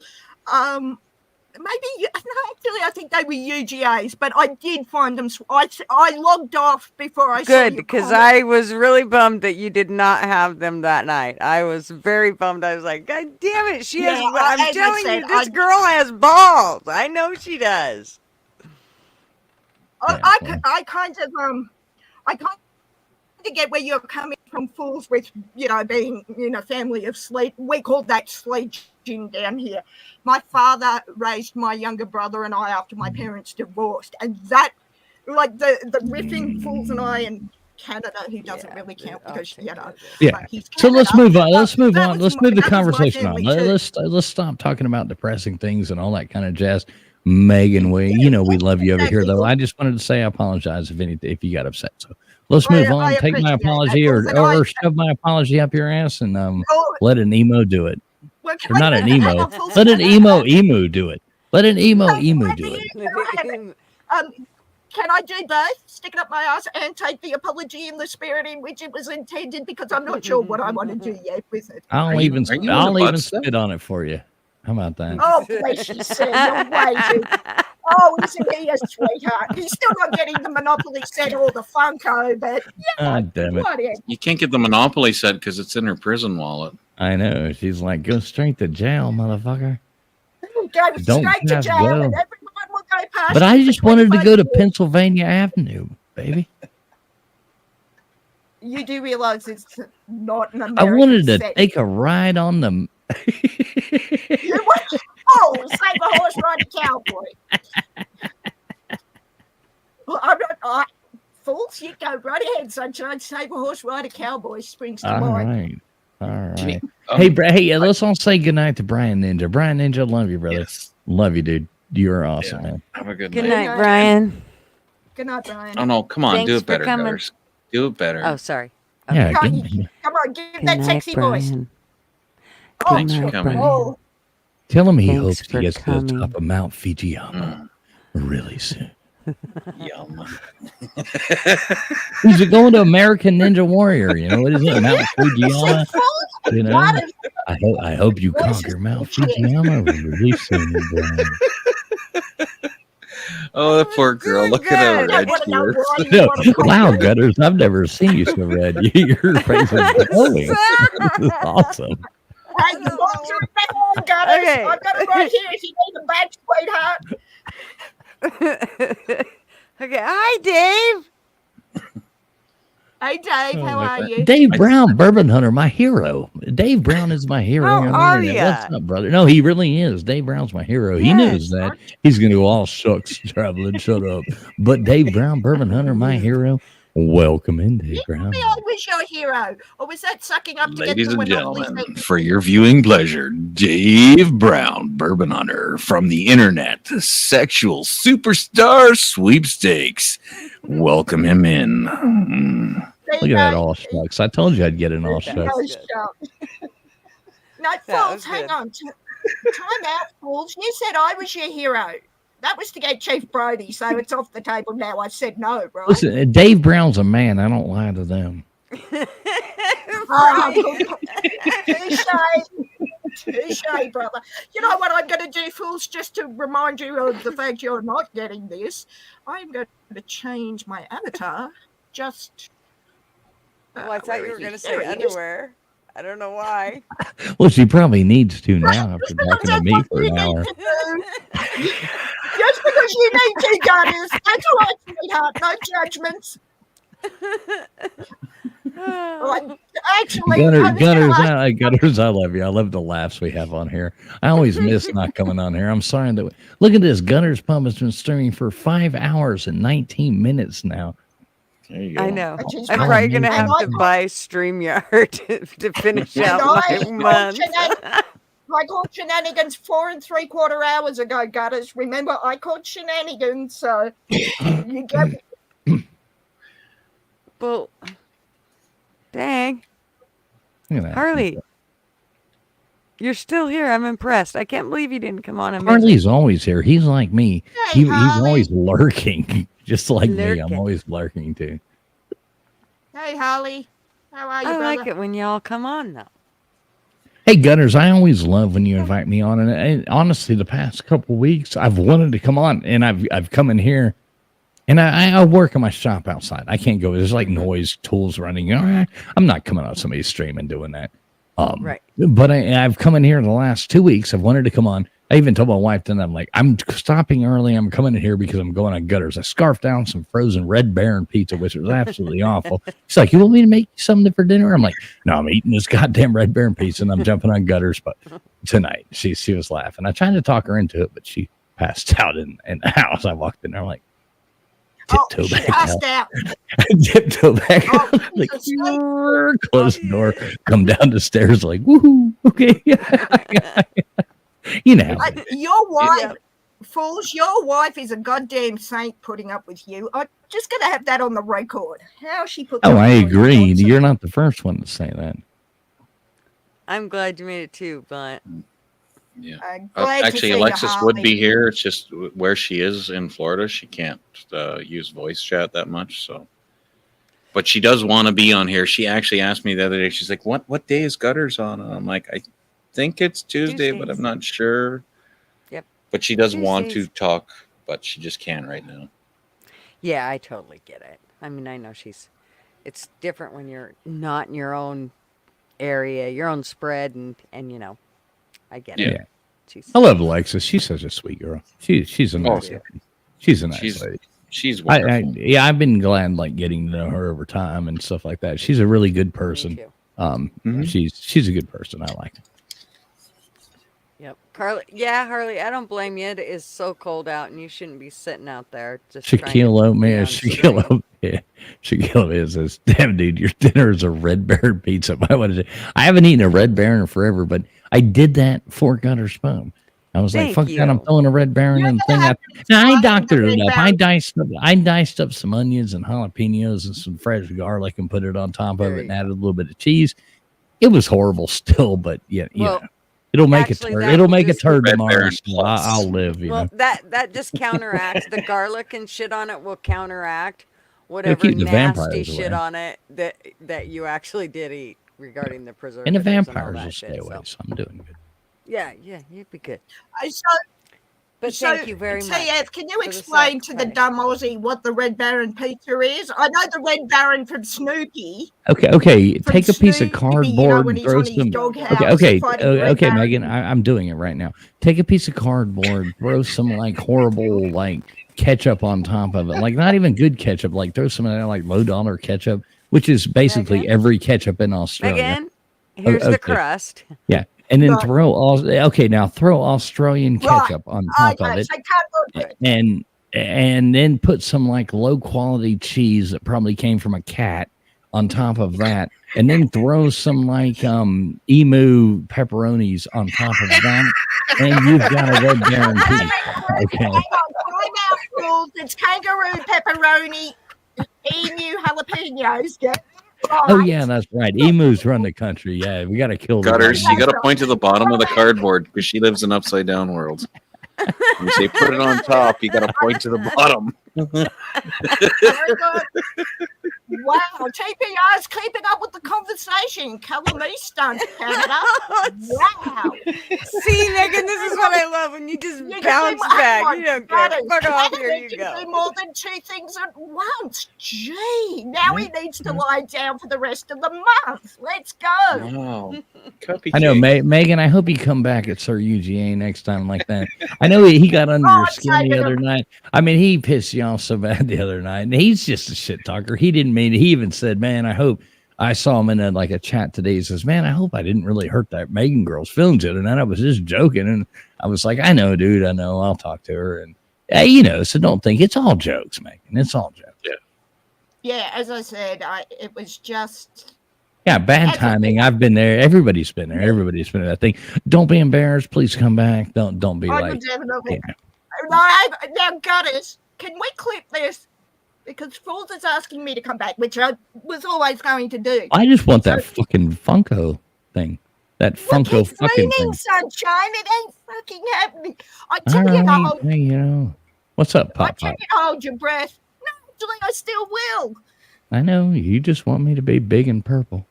Maybe, no, actually, I think they were UGAs, but I did find them. I logged off before I saw Good, your because comment. I was really bummed that you did not have them that night. I was very bummed. I was like, God damn it, she has. Yeah, I'm as I telling said, you, this girl has balls. I know she does. I kind of get where you're coming from, fools, with being in a family of sleep. We call that sledging down here. My father raised my younger brother and I after my parents divorced, and that, like the riffing fools and I in Canada, who doesn't really count because Yeah. he's So let's Canada. move on. Let's move that on. was Let's my- move the that was my conversation on. family too. Let's stop talking about depressing things and all that kind of jazz. Megan, we love you over here though. I just wanted to say I apologize if you got upset. So let's move on. I Take my appreciate that, apology Jules, and or shove my apology up your ass and let an emo do it. Well, Or not an emo. Fools, Let an emu do it. Let an emu do it. Can I do both? Stick it up my ass and take the apology in the spirit in which it was intended? Because I'm not sure what I want to do yet with it. I'll even spit on it for you. How about that? Oh, bless you, sir. You're way too. Oh, isn't he a sweetheart? He's still not getting the Monopoly set or the Funko, but Damn it. whatever. You can't get the Monopoly set because it's in her prison wallet. I know. She's like, go straight to jail, motherfucker. Go Don't straight to have jail, go. and everyone will go past. But you I for just wanted to 25 go to years. Pennsylvania Avenue, baby. You do realize it's not an American I wanted to set. take a ride on the. You want- Oh, save a horse, ride a cowboy. Well, I'm not. Fools, you go right ahead, sunshine. Save a horse, ride a cowboy. Springs to All mind. right. All right. Hey, Hey, let's all say goodnight to Brian Ninja. Brian Ninja, love you, brother. Yes. Love you, dude. You're awesome, man. Have a good Good night. night, Brian. Good night, Brian. Oh no, come on, Thanks do it for better, coming. Gutters. Do it better. Oh, sorry. Yeah. Come Good, on, come on, give Good that night, sexy voice. Brian. Oh, Thanks for night, coming. Brian. oh, tell him he Thanks hopes for he gets to the coming. top of Mount Fujiyama really soon. Yum. He's going to American Ninja Warrior. You know what is it? Mount Fujiyama. You know. I hope you conquer Mount Fujiyama really soon, Brian. Oh, the poor girl. Good, Look at how good. red wanna she know is. why you No, wanna call wow, me. Gutters, I've never seen you so red. Your face is glowing. This is awesome. Hey, the box are back on, Gutters. Okay. I've got it right here if you need a badge, sweetheart. Okay. Hi, Dave. Hey, Dave, Oh, how my are God. you? Dave Brown, Bourbon Hunter, my hero. Dave Brown is my hero How here on the are internet. ya? What's up, brother? No, he really is. Dave Brown's my hero. He knows Yes. that. He's going to go, all shucks, traveling, shut up. But Dave Brown, Bourbon Hunter, my hero. Welcome in, Dave You told Brown. me I was your hero. Or was that sucking up to get Ladies the and Monopoly gentlemen, thing? for your viewing pleasure, Dave Brown, Bourbon Hunter, from the internet, the sexual superstar sweepstakes. Welcome him in. Look at that all shucks. I told you I'd get an all That shucks. was good. No, That Fools, was hang good. on. Time out, Fools. You said I was your hero. That was to get Chief Brody, so it's off the table now. I said no, right? Listen, Dave Brown's a man. I don't lie to them. Oh, good po- touche, brother. You know what I'm going to do, Fools, just to remind you of the fact you're not getting this? I'm going to change my avatar. Just. Well, I thought where you is were he? going to There say he is. underwear. I don't know why. Well, she probably needs to now after Because talking to that's me what for you an need hour. to do. Just because you need to, Gunners. That's all right, sweetheart. No judgments. Actually, Gunners, I love you. I love the laughs we have on here. I always miss not coming on here. I'm sorry that. Look at this. Gunners Pump has been streaming for 5 hours and 19 minutes now. There you go. I know. Which is I'm fine. probably going to And have I to buy StreamYard to finish out my month. I called shenanigans 4 3/4 hours ago, Gutters. Remember, I called shenanigans, so you get. Well, dang. Look at that. Harley, you're still here. I'm impressed. I can't believe you didn't come on and visit. Harley's always here. He's like me. Hey, He's Harley. always lurking, just like me. I'm Lurking. always lurking too. Hey, Harley. How are you, I brother? like it when y'all come on, though. Hey, Gunners, I always love when you invite me on. And honestly, the past couple weeks, I've wanted to come on, and I've come in here, and I work in my shop outside. I can't go. There's like noise, tools running. You know, I'm not coming on somebody's stream and doing that. Right. But I've come in here in the last 2 weeks. I've wanted to come on. I even told my wife then, I'm like, I'm stopping early. I'm coming in here because I'm going on Gutters. I scarfed down some frozen Red Baron pizza, which was absolutely awful. She's like, you want me to make you something for dinner? I'm like, no, I'm eating this goddamn Red Baron pizza and I'm jumping on Gutters. But tonight, she was laughing. I tried to talk her into it, but she passed out in the house. I walked in there, I'm like, tiptoe she back passed out. out. Tiptoe back out. Like, close the door, come down the stairs, like, woohoo, okay. You know. Your wife, Fools, your wife is a goddamn saint putting up with you. I'm just going to have that on the record. How she puts Oh, up I with you. agree. You're not the first one to say that. I'm glad you made it too, but Yeah. I'm glad to Actually, see you, Alexis would Harley. be here. It's just where she is in Florida. She can't use voice chat that much. So, but she does want to be on here. She actually asked me the other day. She's like, "What day is Gutters on?" And I'm like, "I think it's Tuesday, but I'm not sure." Yep. But she does want to Tuesdays. talk, but she just can't right now. yeah, I totally get it. I mean, I know it's different when you're not in your own area, your own spread, and you know, I get it. Yeah. She's, I love Alexis. She's such a sweet girl. She's a nice yeah. lady. She's a nice She's lady. She's wonderful. Yeah, I've been glad like getting to know her over time and stuff like that. She's a really good person. too. She's a good person. I like her. Yep. Harley, I don't blame you. It is so cold out, and you shouldn't be sitting out there just Shaquille trying man, to Shaquille, yeah, Shaquille says, "Damn, dude, your dinner is a Red Baron pizza." I haven't eaten a Red Baron in forever, but I did that for Gutter Spoon. I was like, Thank "Fuck that! I'm you. throwing a Red Baron in the thing." I doctored it up. I diced up some onions and jalapenos and some fresh garlic and put it on top of it and added a little bit of cheese. It was horrible still, but yeah, Well, it'll make actually, a turd. that It'll make a just- turd Red tomorrow. Baron So plus. I'll live. You Well, know, that just counteracts the garlic and shit on it will counteract whatever keep the nasty vampires shit away. on it that you actually did eat regarding the preservatives and the all vampires that will shit, stay away. so. So I'm doing good. Yeah, you'd be good. But So, thank you very much. TF, can you for the explain to the sacrifice. dumb Aussie what the Red Baron pizza is? I know the Red Baron from Snoopy. Okay. From Take a piece of Snoopy, cardboard when and he's throw on his some. doghouse Okay, fighting Red okay, Baron. Megan. I'm doing it right now. Take a piece of cardboard, throw some like horrible like ketchup on top of it. Like not even good ketchup. Like throw some of that like low dollar ketchup, which is basically Megan? every ketchup in Australia. Megan, here's okay. the crust. Yeah. And then Right. throw throw Australian Right. ketchup on top of Okay, it. so can't look at And then put some like low quality cheese that probably came from a cat on top of that, and then throw some like emu pepperonis on top of that, and you've got a red guarantee. Okay. Hang on, time out rules. It's kangaroo pepperoni, emu jalapenos. Yeah. Oh Right. yeah, that's right. Emus run the country. Yeah, we got to kill the Gutters, emu. you got to point to the bottom of the cardboard because she lives in upside down world. You say put it on top, you got to point to the bottom. Wow, TPR's keeping up with the conversation. Color me stunt, Canada. Wow. See, Megan, this is what I love when you just You can bounce do- back. hang You don't on, care. Canada, Fuck off. Canada Here you can go. do more than 2 things at once. Gee, now he needs to lie down for the rest of the month. Let's go. Wow. Cupcake. I know, Megan. I hope you come back at Sir UGA next time like that. I know he got under your skin the other night. I mean, he pissed you off so bad the other night, and he's just a shit talker. He didn't mean it. He even said, "Man, I hope." I saw him in a chat today. He says, "Man, I hope I didn't really hurt that Megan girl's feelings the other night. I was just joking." And I was like, "I know, dude. I know. I'll talk to her." And so don't think it's all jokes, Megan. It's all jokes. Yeah, as I said, it was just. Yeah, bad timing. I've been there. Everybody's been there. Everybody's been there. I think. Don't be embarrassed. Please come back. Don't be I like. would definitely. Yeah. Now, Gutters, can we clip this? Because Falls is asking me to come back, which I was always going to do. I just want that fucking Funko thing. That Funko It's fucking raining, thing. sunshine. It ain't fucking happening. I All tell you to right, hold. hey, what's up, I Pop tell Pop? you to hold your breath. No, actually, I still will. I know you just want me to be big and purple.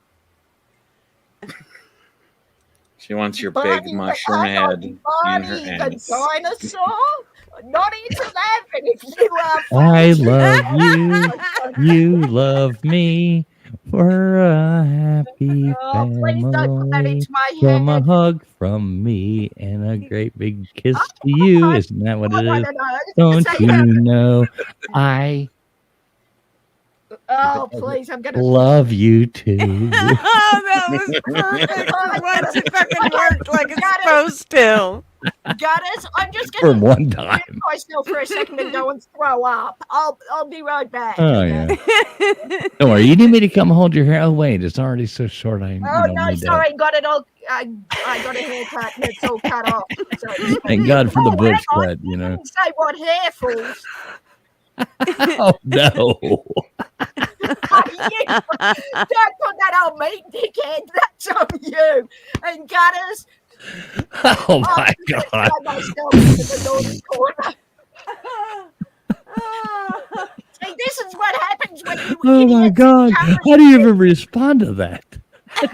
She wants your Barney big mushroom head in her Barney the hands. dinosaur. Not into laughing if you are. I love you. You love me. We're a happy Oh, please don't put that family. into my From a head. hug from me and a great big kiss to you. Isn't that what it I is? don't know. Don't Say you that. know I Oh, please, I'm gonna love you too? Oh, that was perfect. For once, it fucking worked like it's supposed to. Gutters, I'm just For gonna one time. mute myself for a second and go and throw up. I'll be right back. Oh yeah. Don't worry. You need me to come hold your hair. Oh wait, it's already so short. I Oh don't no, need sorry, got it all. I got a haircut and it's all cut off. So that. Thank God for the bush hang on, cut. You know. didn't say what hair falls. Oh no. Don't put that on me, dickhead. That's on you. And Gutters. Oh my God. I myself into the North corner. See, this is what happens when you. Oh my idiots God. encourage How do you even respond to that? I'm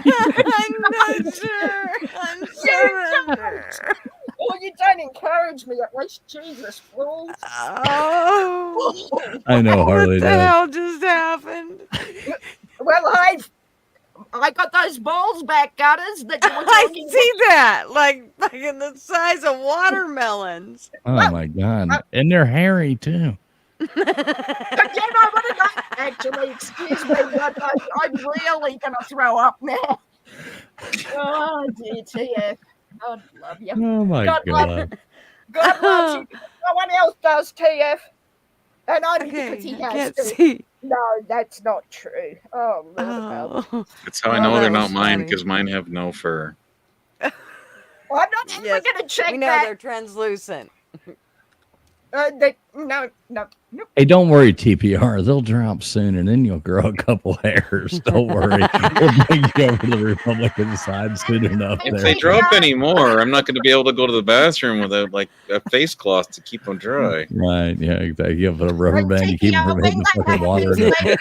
not sure. I'm sure. Well, you don't encourage me, at least Jesus, fools. Oh. I know Harley What the does. hell just happened? Well, I got those balls back, Gutters, that you were I talking see that. Like fucking the size of watermelons. Oh my God. And they're hairy too. But yeah, no, what did I actually? Excuse me, but I'm really gonna throw up now. Oh dear, TF. God love you. Oh my God love God. God loves you. No one else does, TF. And only Okay, because he I has can't to. see. No, that's not true. Oh, Lord above. Oh. That's how I Well, know that they're was not mine funny. because mine have no fur. I'm not even Yes, gonna check we know that. they're translucent. No. Hey, don't worry, TPR. They'll drop soon, and then you'll grow a couple hairs. Don't worry. We'll bring you over to the Republican side soon enough. If There. they drop any more, I'm not going to be able to go to the bathroom without like a face cloth to keep them dry. Right? Yeah, exactly. You put a rubber Right, band to keep them from hitting the fucking water. in it.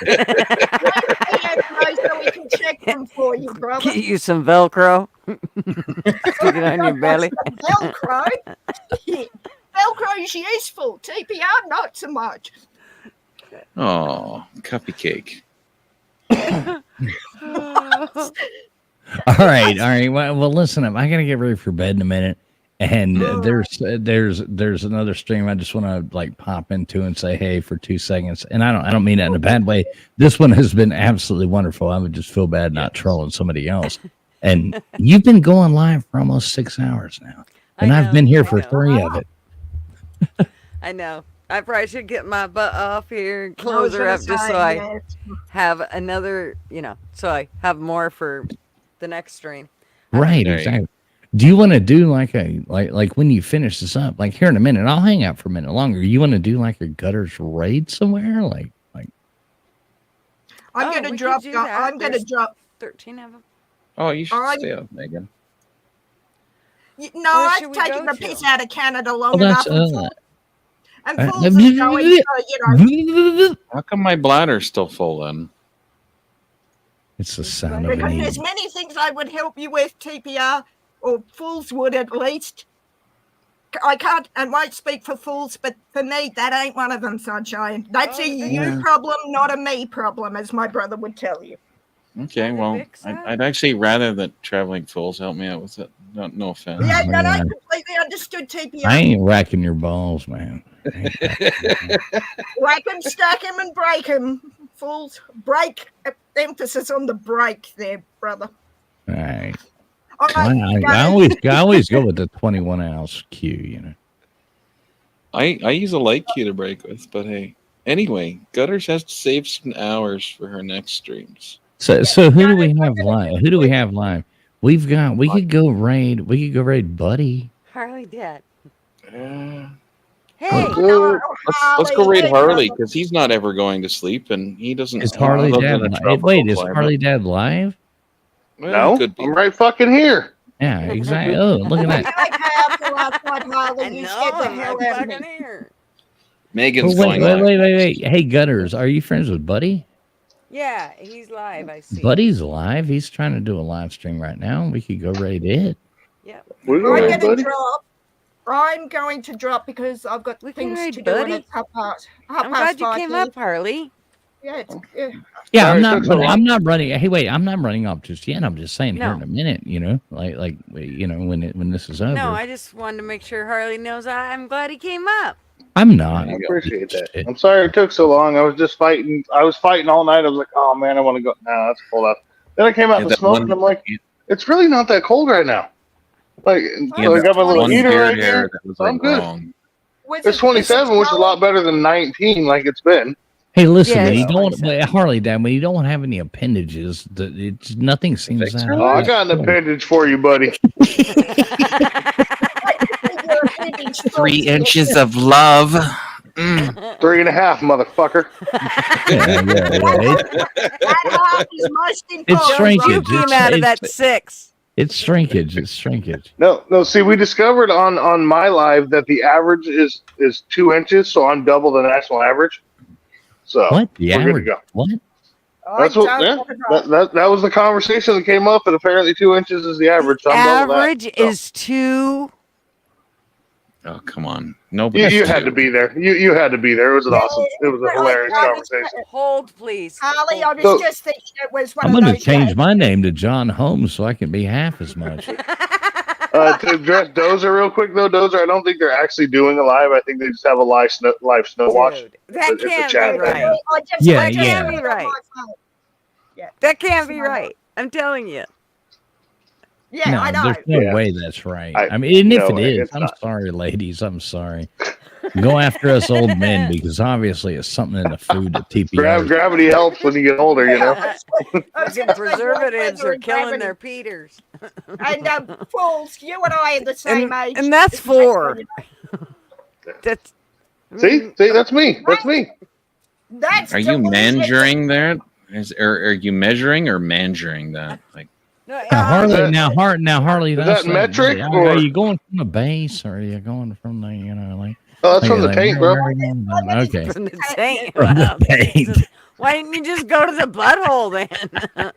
So we can check them for you, brother. Get you some Velcro. Stick it on your belly. Velcro. Velcro's useful. TPR, not so much. Oh, cuppy cake. All right. Well, listen up. I gotta get ready for bed in a minute, And there's another stream I just want to like pop into and say hey for 2 seconds. And I don't mean that in a bad way. This one has been absolutely wonderful. I would just feel bad not trolling somebody else. And you've been going live for almost 6 hours now, and I've been here for 3 of it. I know. I probably should get my butt off here and close her up just so I have another, so I have more for the next stream. Right, exactly. Do you want to do like when you finish this up, like here in a minute, I'll hang out for a minute longer. You want to do like a gutters raid somewhere? Like I'm going to drop. I'm going to drop 13 of them. Oh, you should stay up, Megan. No, I've taken the piss out of Canada long enough. And Fools is going, How come my bladder's still full then? It's the sound of an because there's many things I would help you with, TPR, or Fools would at least. I can't and won't speak for Fools, but for me, that ain't one of them, Sunshine. That's a you problem, not a me problem, as my brother would tell you. Okay, well, I'd actually rather that Traveling Fools help me out with it. No offense. Yeah, no, I completely understood, TPR. I ain't racking your balls, man. Whack him, stack him, and break him. Fools. Break. Emphasis on the break there, brother. All right. All right, I always go with the 21 ounce cue, I use a light cue to break with, but hey. Anyway, Gutters has to save some hours for her next streams. So who do we have live? Who do we have live? We could go raid Buddy. Harley did. Hey, let's go raid Harley because he's not ever going to sleep and he doesn't. Is Harley Dad live? Wait, is Harley Dad live? Well, no, I'm right fucking here. Yeah, exactly. Oh, look at that. Megan's wait, going wait. Hey, Gutters, are you friends with Buddy? Yeah, he's live. I see. Buddy's live. He's trying to do a live stream right now. We could go raid it. Yeah. I'm going to drop because I've got things to do. And it's I'm glad you came up, Harley. Yeah, Yeah, I'm not running. Hey, wait, I'm not running up just yet. I'm just saying here in a minute, when this is over. No, I just wanted to make sure Harley knows I'm glad he came up. I'm not. I appreciate that. I'm sorry it took so long. I was just fighting. I was fighting all night. I was like, oh man, I want to go. No, that's cold enough. Then I came out in the smoke and I'm like, it's really not that cold right now. Like, so I got my little heater right here. I'm good. It's 27, which is a lot better than 19 like it's been. Hey, listen, when you don't Harley, Dad, when you don't have any appendages, nothing seems that. Oh, I got an appendage for you, buddy. 3 inches of love. 3.5, motherfucker. It's shrinkage. You came out of that 6. It's shrinkage. It's shrinkage. No. See, we discovered on my live that the average is 2 inches, so I'm double the national average. So what? The we're average? good to go. What? That's what. Yeah, that was the conversation that came up, and apparently 2 inches is the average. So average is 2. Oh, come on! Nobody. You had to be there. You had to be there. It was an awesome. It was a hilarious conversation. Hold, please. Holly, I was just thinking it was one I'm of going to those change days. my name to John Holmes so I can be half as much. To address Dozer real quick though, Dozer, I don't think they're actually doing a live. I think they just have a live snow watch. That can't be right. Yeah, That can't be right. That can't be right. I'm telling you. Yeah, no, I know. There's no way that's right. I mean, if it is, I'm sorry, ladies. I'm sorry. Go after us old men because obviously it's something in the food that TPR. Gravity helps when you get older, you know. Preservatives are killing their Peters. And fools, you and I are the same age. And that's 4. That's see, that's me. That's me. That's Are you measuring that? Are you measuring or measuring that? Like Harley, Harley, is that's that metric? Are you going from the base or are you going from the like? Oh, that's from the paint, bro. Okay. From the taint. From the paint. Why didn't you just go to the butthole then? I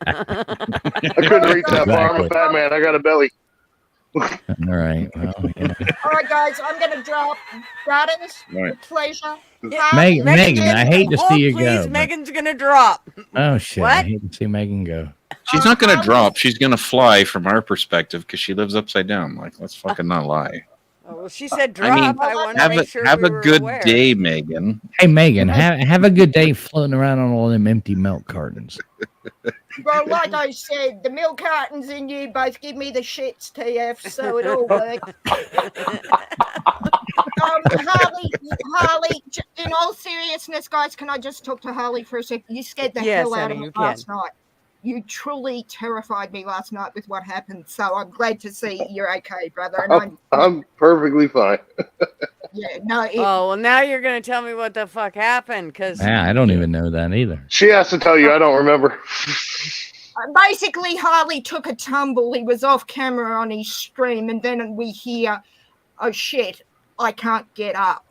couldn't reach that far. I'm a fat man. I got a belly. All right. Well, yeah. All right, guys, I'm going to drop. Gardens, Right. pleasure. Megan, I hate to see you please, go. but- Megan's gonna drop. Oh shit! What? I hate to see Megan go. She's not going to drop. She's going to fly from our perspective because she lives upside down. Like, let's fucking not lie. Oh, well, she said I mean, drop. I wanted to have make a sure have we a were good aware. day, Megan. Hey Megan, have a good day floating around on all them empty milk cartons. Well, like I said, the milk cartons and you both give me the shits, TF, so it all worked. Harley, in all seriousness, guys, can I just talk to Harley for a sec? You scared the Yes, hell out of honey, me you last can. night. You truly terrified me last night with what happened. So I'm glad to see you're okay, brother. And I'm perfectly fine. yeah, no. Oh well, now you're gonna tell me what the fuck happened, because Yeah, I don't even know that either. She has to tell you. I don't remember. Basically, Harley took a tumble. He was off camera on his stream, and then we hear, "Oh shit, I can't get up."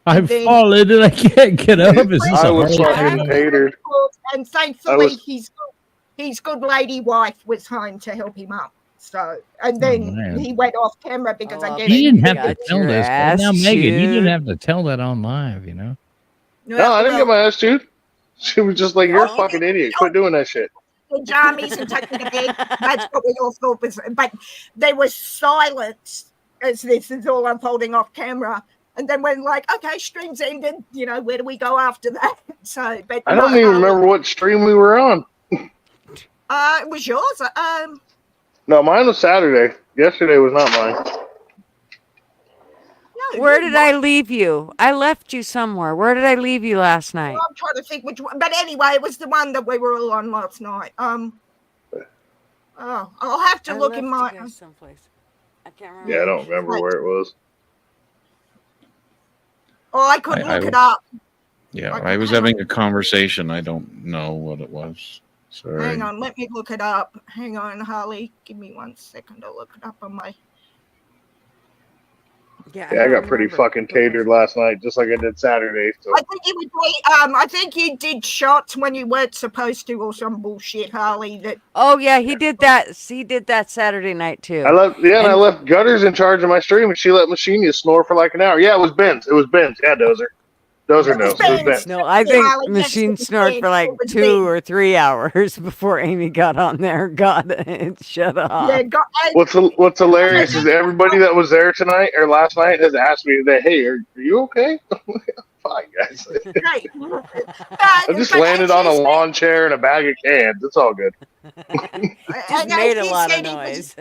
I've fallen and I can't get up. Is this I a was Harley fucking Quinn? hated. And thankfully, was- his good lady wife was home to help him up. So, and then man. he went off camera because I guess You didn't have to Got tell your this. ass Now, Megan, you didn't chewed. have to tell that on live, you know? No, I didn't get my ass chewed. She was just like, "You're a fucking idiot. Quit doing that shit." the jammies and taking the bed. That's what we all thought was. But there was silence as this is all unfolding off camera. And then when okay, stream's ended, where do we go after that? So, but I don't even remember what stream we were on. It was yours. No, mine was Saturday. Yesterday was not mine. where did I leave you? I left you somewhere. Where did I leave you last night? I'm trying to think which one. But anyway, it was the one that we were all on last night. I'll have to look in my. Someplace. I can't remember. Yeah, I don't remember where it was. Oh, I couldn't I- look it up. Yeah, I was having a conversation. I don't know what it was. Sorry. Hang on, let me look it up. Hang on, Harley. Give me 1 second to look it up on my. Yeah, I got pretty fucking tatered last night, just like I did Saturday. So I think you would be, I think you did shots when you weren't supposed to, or some bullshit, Harley. That. Oh yeah, he did that. He did that Saturday night too. I left Gutters in charge of my stream, and she let Machine snore for like an hour. Yeah, it was Ben's. It was Ben's. Yeah, Dozer. Dozer knows. It was Ben's. No, I think Machine snored for like 2 or 3 hours before Amy got on there. God, shut up. Yeah, What's hilarious is everybody that was there tonight or last night has asked me that, "Hey, are you okay?" Fine, guys. I just landed on a lawn chair and a bag of cans. It's all good. Just made a lot of noise.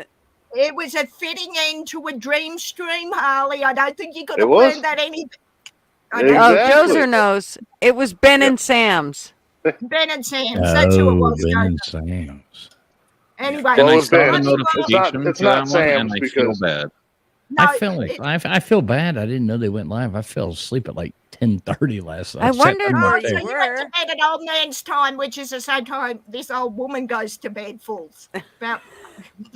It was a fitting end to a dream stream, Harley. I don't think you could It have was. planned that any. Oh, Dozer knows. It was Ben and Sam's. Ben and Sam. That's who it was. Ben guys. and Sam's. Anyway, And I it's saw the bad. notification It's for not that one, and Sam's I because- feel bad. I feel bad. I didn't know they went live. I fell asleep at like 10:30 last night. I wondered Sat down where my you bed. You went to bed at old man's time, which is the same time this old woman goes to bed, fools. About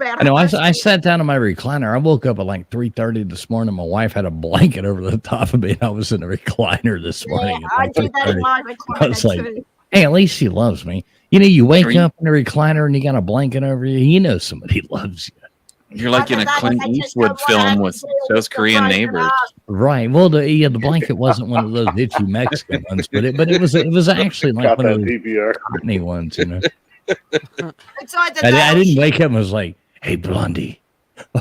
I know. I sat down in my recliner. I woke up at like 3:30 this morning. My wife had a blanket over the top of me, and I was in a recliner this morning. I do that in my I was recliner like, too. hey, at least she loves me. You wake up in a recliner and you got a blanket over you. You know somebody loves you. You're like in a Clint Eastwood film with South Korean neighbors. Right. Well, the blanket wasn't one of those itchy Mexican ones, but it was actually like Got one of that those DVR. cottony ones, you know. It's either I that or didn't wake up and was like, "Hey, Blondie,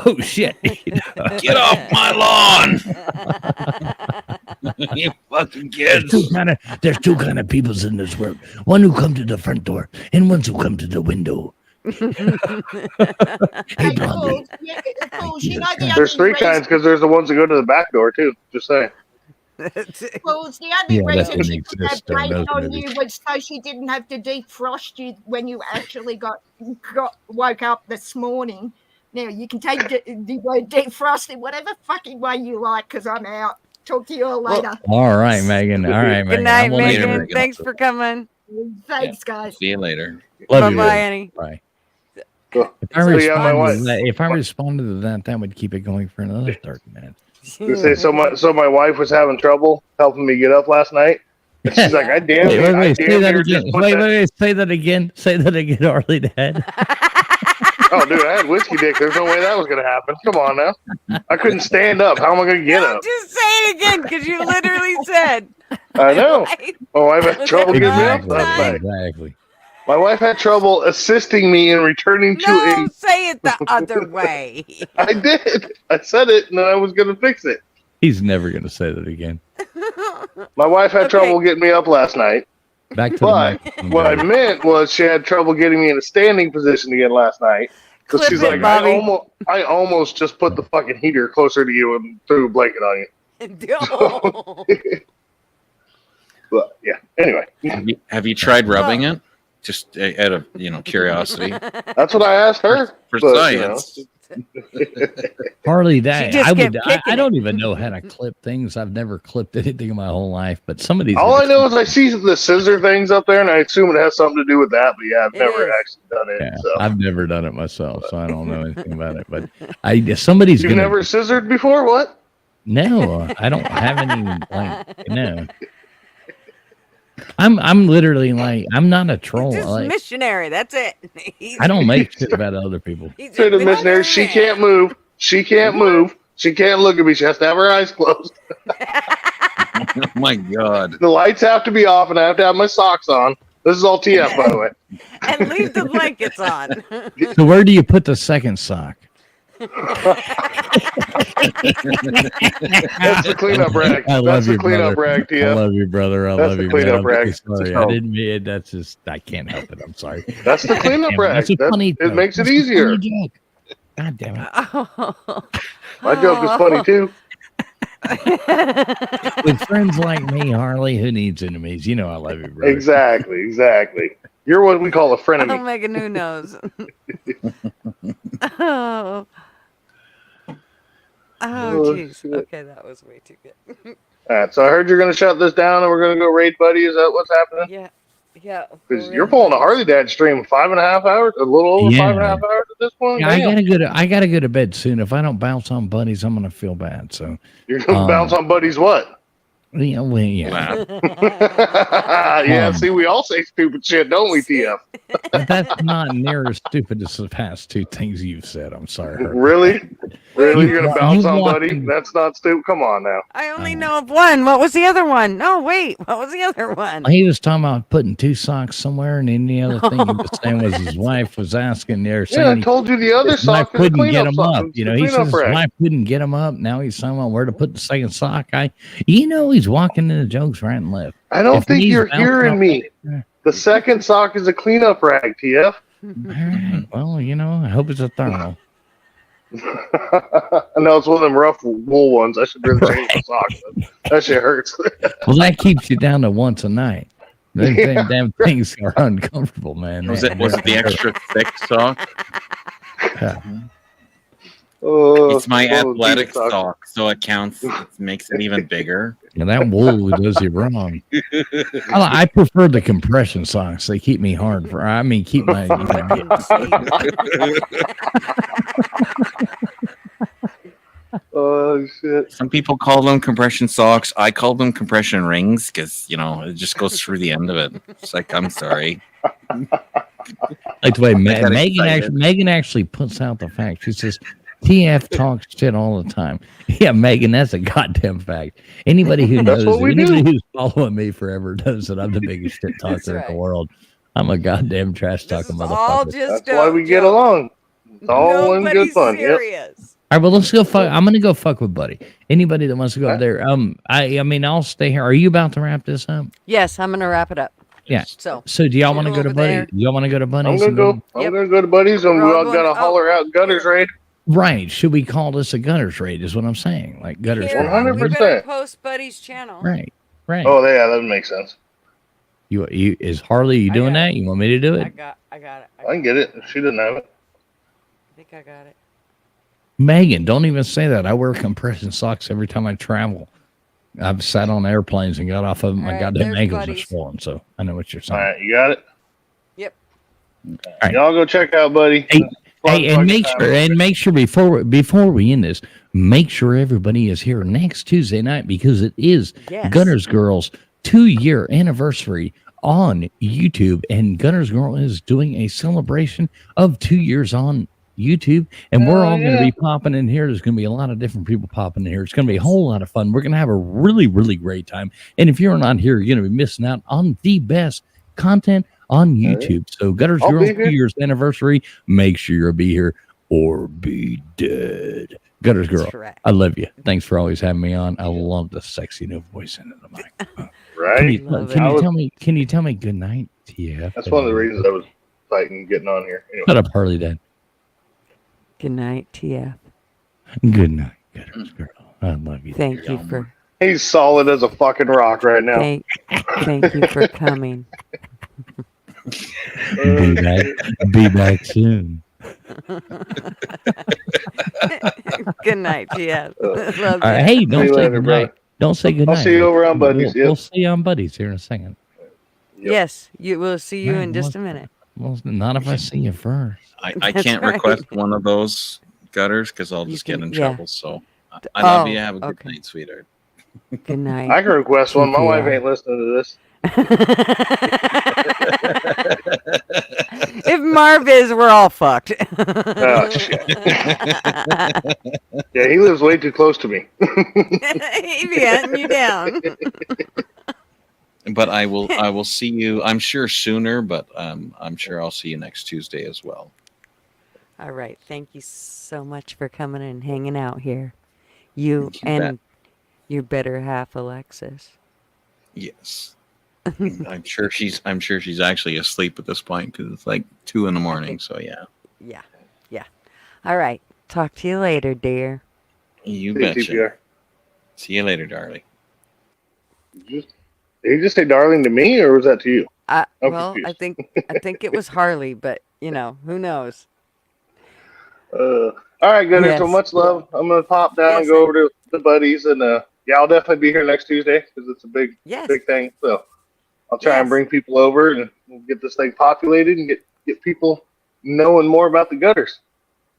oh shit, Get off my lawn, you fucking kids!" There's two kind of peoples in this world. One who come to the front door, and ones who come to the window. Hey, Blondie. fools, you know the There's only three kinds reason- because there's the ones that go to the back door too. Just saying. Fools, the only Yeah, that reason didn't she put that exist in blanket those on movies. you was so she didn't have to defrost you when you actually got woke up this morning. Now you can take the word defrosted whatever fucking way you like, because I'm out. Talk to you all later. All right, Megan. All right, Megan. Good night, I will leave Megan. it. Thanks for coming. Thanks, guys. See you later. Love you, Bye-bye, baby. Annie. Bye. Cool. If I, So, yeah, my wife. responded to that, that would keep it going for another 30 minutes. They say so my wife was having trouble helping me get up last night. And she's like, "I damn Wait, near say that just again. put Wait, that-" say that again. Say that again, Harley Dad. Oh, dude, I had whiskey dick. There's no way that was gonna happen. Come on now. I couldn't stand up. How am I gonna get No, up? just say it again because you literally said. I know. Right? My wife had trouble getting me up Exactly. last night. Exactly. My wife had trouble assisting me in returning to No, a. say it the other way. I did. I said it, and then I was gonna fix it. He's never going to say that again. My wife had Okay. trouble getting me up last night. Back to the But microphone, what I guys. meant was she had trouble getting me in a standing position again last night. Because Clip she's it, like, Bobby. I almost just put the fucking heater closer to you and threw a blanket on you. No. But yeah. Anyway, Have you tried rubbing it? Just out of curiosity. that's what I asked her. For but, science. Harley, that just I kept would. kicking I it. don't even know how to clip things. I've never clipped anything in my whole life. But some of these. All I know is I see the scissor things up there, and I assume it has something to do with that. But yeah, I've It never is. actually done it. Yeah, So I've never done it myself, so I don't know anything about it. But somebody's you've gonna. never scissored before? What? No, I don't have any. Like, no. I'm literally like I'm not a troll. Just Like, missionary. That's it. I don't make shit about other people. He's Say to the a missionary, she can't move. She can't move. She can't look at me. She has to have her eyes closed. Oh my God. The lights have to be off, and I have to have my socks on. This is all TF, by the way. And leave the blankets on. So where do you put the second sock? That's the cleanup rag. I love That's the you, cleanup brother. rag, I TF. love you, brother. I That's love the you, cleanup man. I'm really rag. sorry. I didn't mean that's just I can't help it. I'm sorry. That's the cleanup Damn it. rag. That's a funny It joke. makes it That's a easier. funny joke. God damn it. My joke is funny too. With friends like me, Harley, who needs enemies? You know I love you, brother. Exactly. You're what we call a Oh, frenemy. Megan, who knows? Oh, Oh, jeez. shit. Okay, that was way too good. All right, so I heard you're going to shut this down, and we're going to go raid Buddy. Is that what's happening? Yeah. Because you're pulling a Harley Dad stream 5.5 hours, a little over Yeah. 5.5 hours at this point. Yeah, I Damn. gotta go to bed soon. If I don't bounce on buddies, I'm gonna feel bad. So You're going to bounce on Buddy's what? yeah, well, yeah. Wow. Yeah, see, we all say stupid shit, don't we, TF? But that's not near as stupid as the past two things you've said. I'm sorry. Really? Really? You're going to bounce You on walk Buddy? in- That's not stupid. Come on now. I only know of one. What was the other one? No, wait. What was the other one? He was talking about putting two socks somewhere, and any other thing he was saying was his wife was asking there, Yeah, I saying told you the other his wife sock is a couldn't get cleanup him sock. up. It's You know, a he says cleanup his rag. wife couldn't get him up. Now he's talking about where to put the second sock. He's walking into jokes right and left. I don't If think he's you're bouncing hearing off- me. The second sock is a cleanup rag, TF. All right. Well, I hope it's a thermal. I know it's one of them rough wool ones. I should really change the socks. That shit hurts. Well, that keeps you down to once a night. Them Yeah, damn things are uncomfortable, man. Was it the extra thick sock? It's my athletic sock, so it counts. It makes it even bigger. And that wool does you wrong. I prefer the compression socks. They keep me hard keep my. Oh shit! Some people call them compression socks. I call them compression rings because it just goes through the end of it. It's like, I'm sorry. Like the way I got excited. Megan actually puts out the fact. She says, TF talks shit all the time. Yeah, Megan, that's a goddamn fact. Anybody who That's knows, what we anybody do. who's following me forever knows that I'm the biggest shit talker in the world. I'm a goddamn trash talking all motherfucker. just That's why we get along. It's all in good Nobody's fun. Yep. serious. All right, well, let's go fuck. I'm gonna go fuck with Buddy. Anybody that wants to go up there. I'll stay here. Are you about to wrap this up? Yes, I'm gonna wrap it up. Yeah. So do y'all want to go to over Buddy? there. Do y'all want to go to I'm Buddy's? gonna and go. I'm gonna go to Buddy's, and We're we all all going- gotta holler out gutters raid. Right. Should we call this a gutters raid? Is what I'm saying. Like gutters Here, raid. 100%. we better post Buddy's channel. Right. Right. Oh yeah, that makes sense. You is Harley? You doing got that? You want me to do I it? got it. I can get it. If she didn't have it. I think I got it. Megan, don't even say that. I wear compression socks every time I travel. I've sat on airplanes and got off of them. My All right, goddamn there's ankles are Buddy's. swollen, so I know what you're All saying. right, you got it. Yep. right. Y'all go check out Buddy. Hey, and make sure before we end this, make sure everybody is here next Tuesday night because it is Yes. Gunners Girls 2-year anniversary on YouTube, and Gunners Girl is doing a celebration of 2 years on YouTube, and we're all going to yeah. be popping in here. There's going to be a lot of different people popping in here. It's going to be a whole lot of fun. We're going to have a really, really great time. And if you're not here, you're going to be missing out on the best content on YouTube. So Gutters I'll Girls be here. 2 years anniversary. Make sure you'll be here or be dead. Gutters Girl, That's right. I love you. Thanks for always having me on. I love the sexy new voice into the mic. Right? Can you tell me good night, TF? That's one of the reasons I was fighting getting on here. Anyway. Shut up, Harley Dad. Good night, TF. Good night, Gutters Girl. I love you. Thank you for He's solid as a fucking rock right now. thank you for coming. Be back soon. Good night, TF. Love All right, you. hey, don't See you say later, good bro. night. Don't say good night. I'll see you over on Buddies. We'll see you on Buddies here in a second. Yes, you will see you Man, in just a minute. Well, not if I see you first. I That's can't right. request one of those gutters because I'll You just get can- in yeah. trouble. So I love you. Oh, Have a good okay. night, sweetheart. Good night. I can request one. My wife TPR. ain't listening to this. If Marv is, we're all fucked. Oh, shit. Yeah, he lives way too close to me. He'd be hunting you down. But I will see you. I'm sure sooner, but I'm sure I'll see you next Tuesday as well. All right. Thank you so much for coming and hanging out here. You and your better half, Alexis. Yes. I'm sure she's actually asleep at this point because it's like 2 a.m. So yeah. Yeah. All right. Talk to you later, dear. You See you, betcha. TPR. See you later, darling. Did you just say darling to me, or was that to you? I'm Well, confused. I think it was Harley, but who knows? All right, good. Yes. So much love. I'm gonna pop down and Yes, go over to the buddies, and yeah, I'll definitely be here next Tuesday because it's a big thing. So I'll try and bring people over and we'll get this thing populated and get people knowing more about the gutters.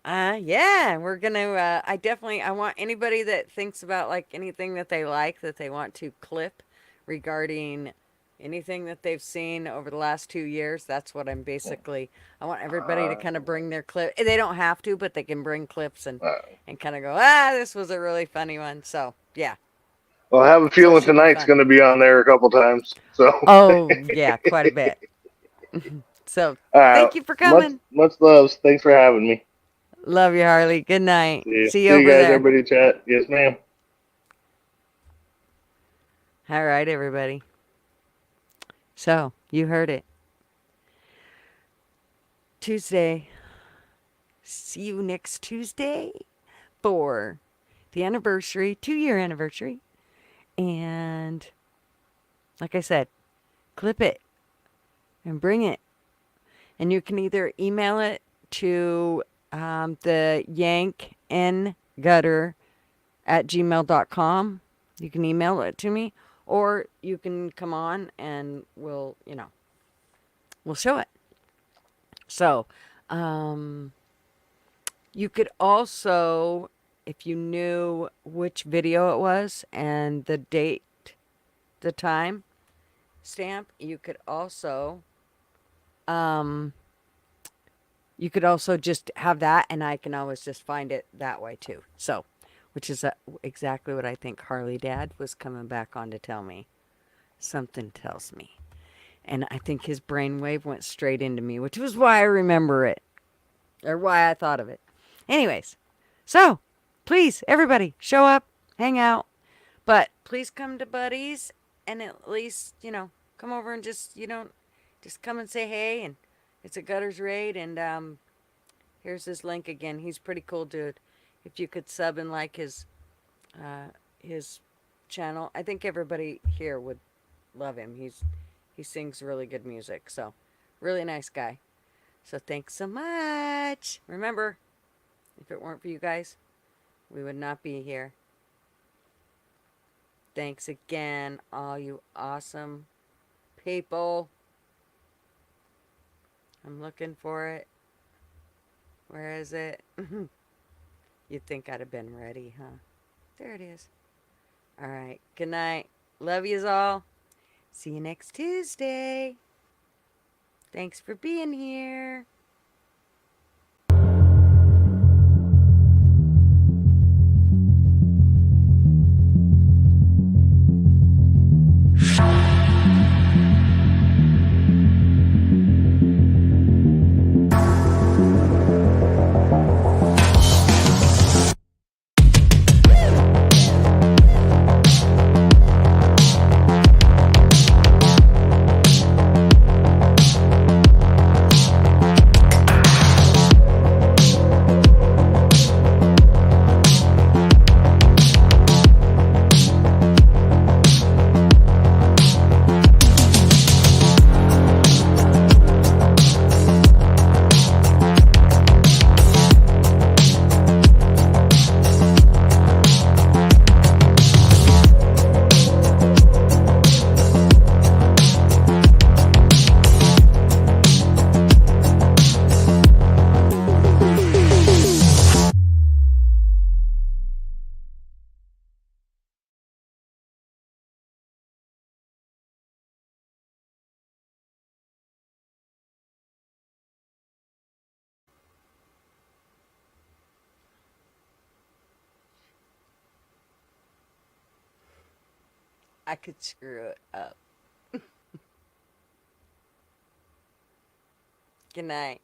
Yeah, we're gonna. I want anybody that thinks about like anything that they like that they want to clip regarding anything that they've seen over the last 2 years. That's what I'm basically. I want everybody to kind of bring their clip. They don't have to, but they can bring clips and kind of go. This was a really funny one. So yeah. Well, I have a feeling should be tonight's fun. going to be on there a couple times. So. Oh yeah, quite a bit. So thank you for coming. Much love. Thanks for having me. Love you, Harley. Good night. See you See over you guys, there. everybody chat. Yes, ma'am. All right, everybody. So, you heard it. Tuesday. See you next Tuesday for the anniversary, 2-year anniversary. And like I said, clip it and bring it. And you can either email it to the yankngutter@gmail.com. You can email it to me, or you can come on and we'll show it. So, you could also, if you knew which video it was and the date, the time stamp, you could also just have that, and I can always just find it that way too. So, which is exactly what I think Harley Dad was coming back on to tell me. Something tells me. And I think his brainwave went straight into me, which was why I remember it. Or why I thought of it. Anyways, so, please, everybody, show up, hang out. But please come to Buddies, and at least, come over and just come and say hey, and it's a Gutters raid, and here's his link again. He's pretty cool dude. If you could sub and like his channel, I think everybody here would love him. He sings really good music, so really nice guy. So thanks so much. Remember, if it weren't for you guys, we would not be here. Thanks again, all you awesome people. I'm looking for it. Where is it? You'd think I'd have been ready, huh? There it is. All right. Good night. Love yous all. See you next Tuesday. Thanks for being here. I could screw it up. Good night.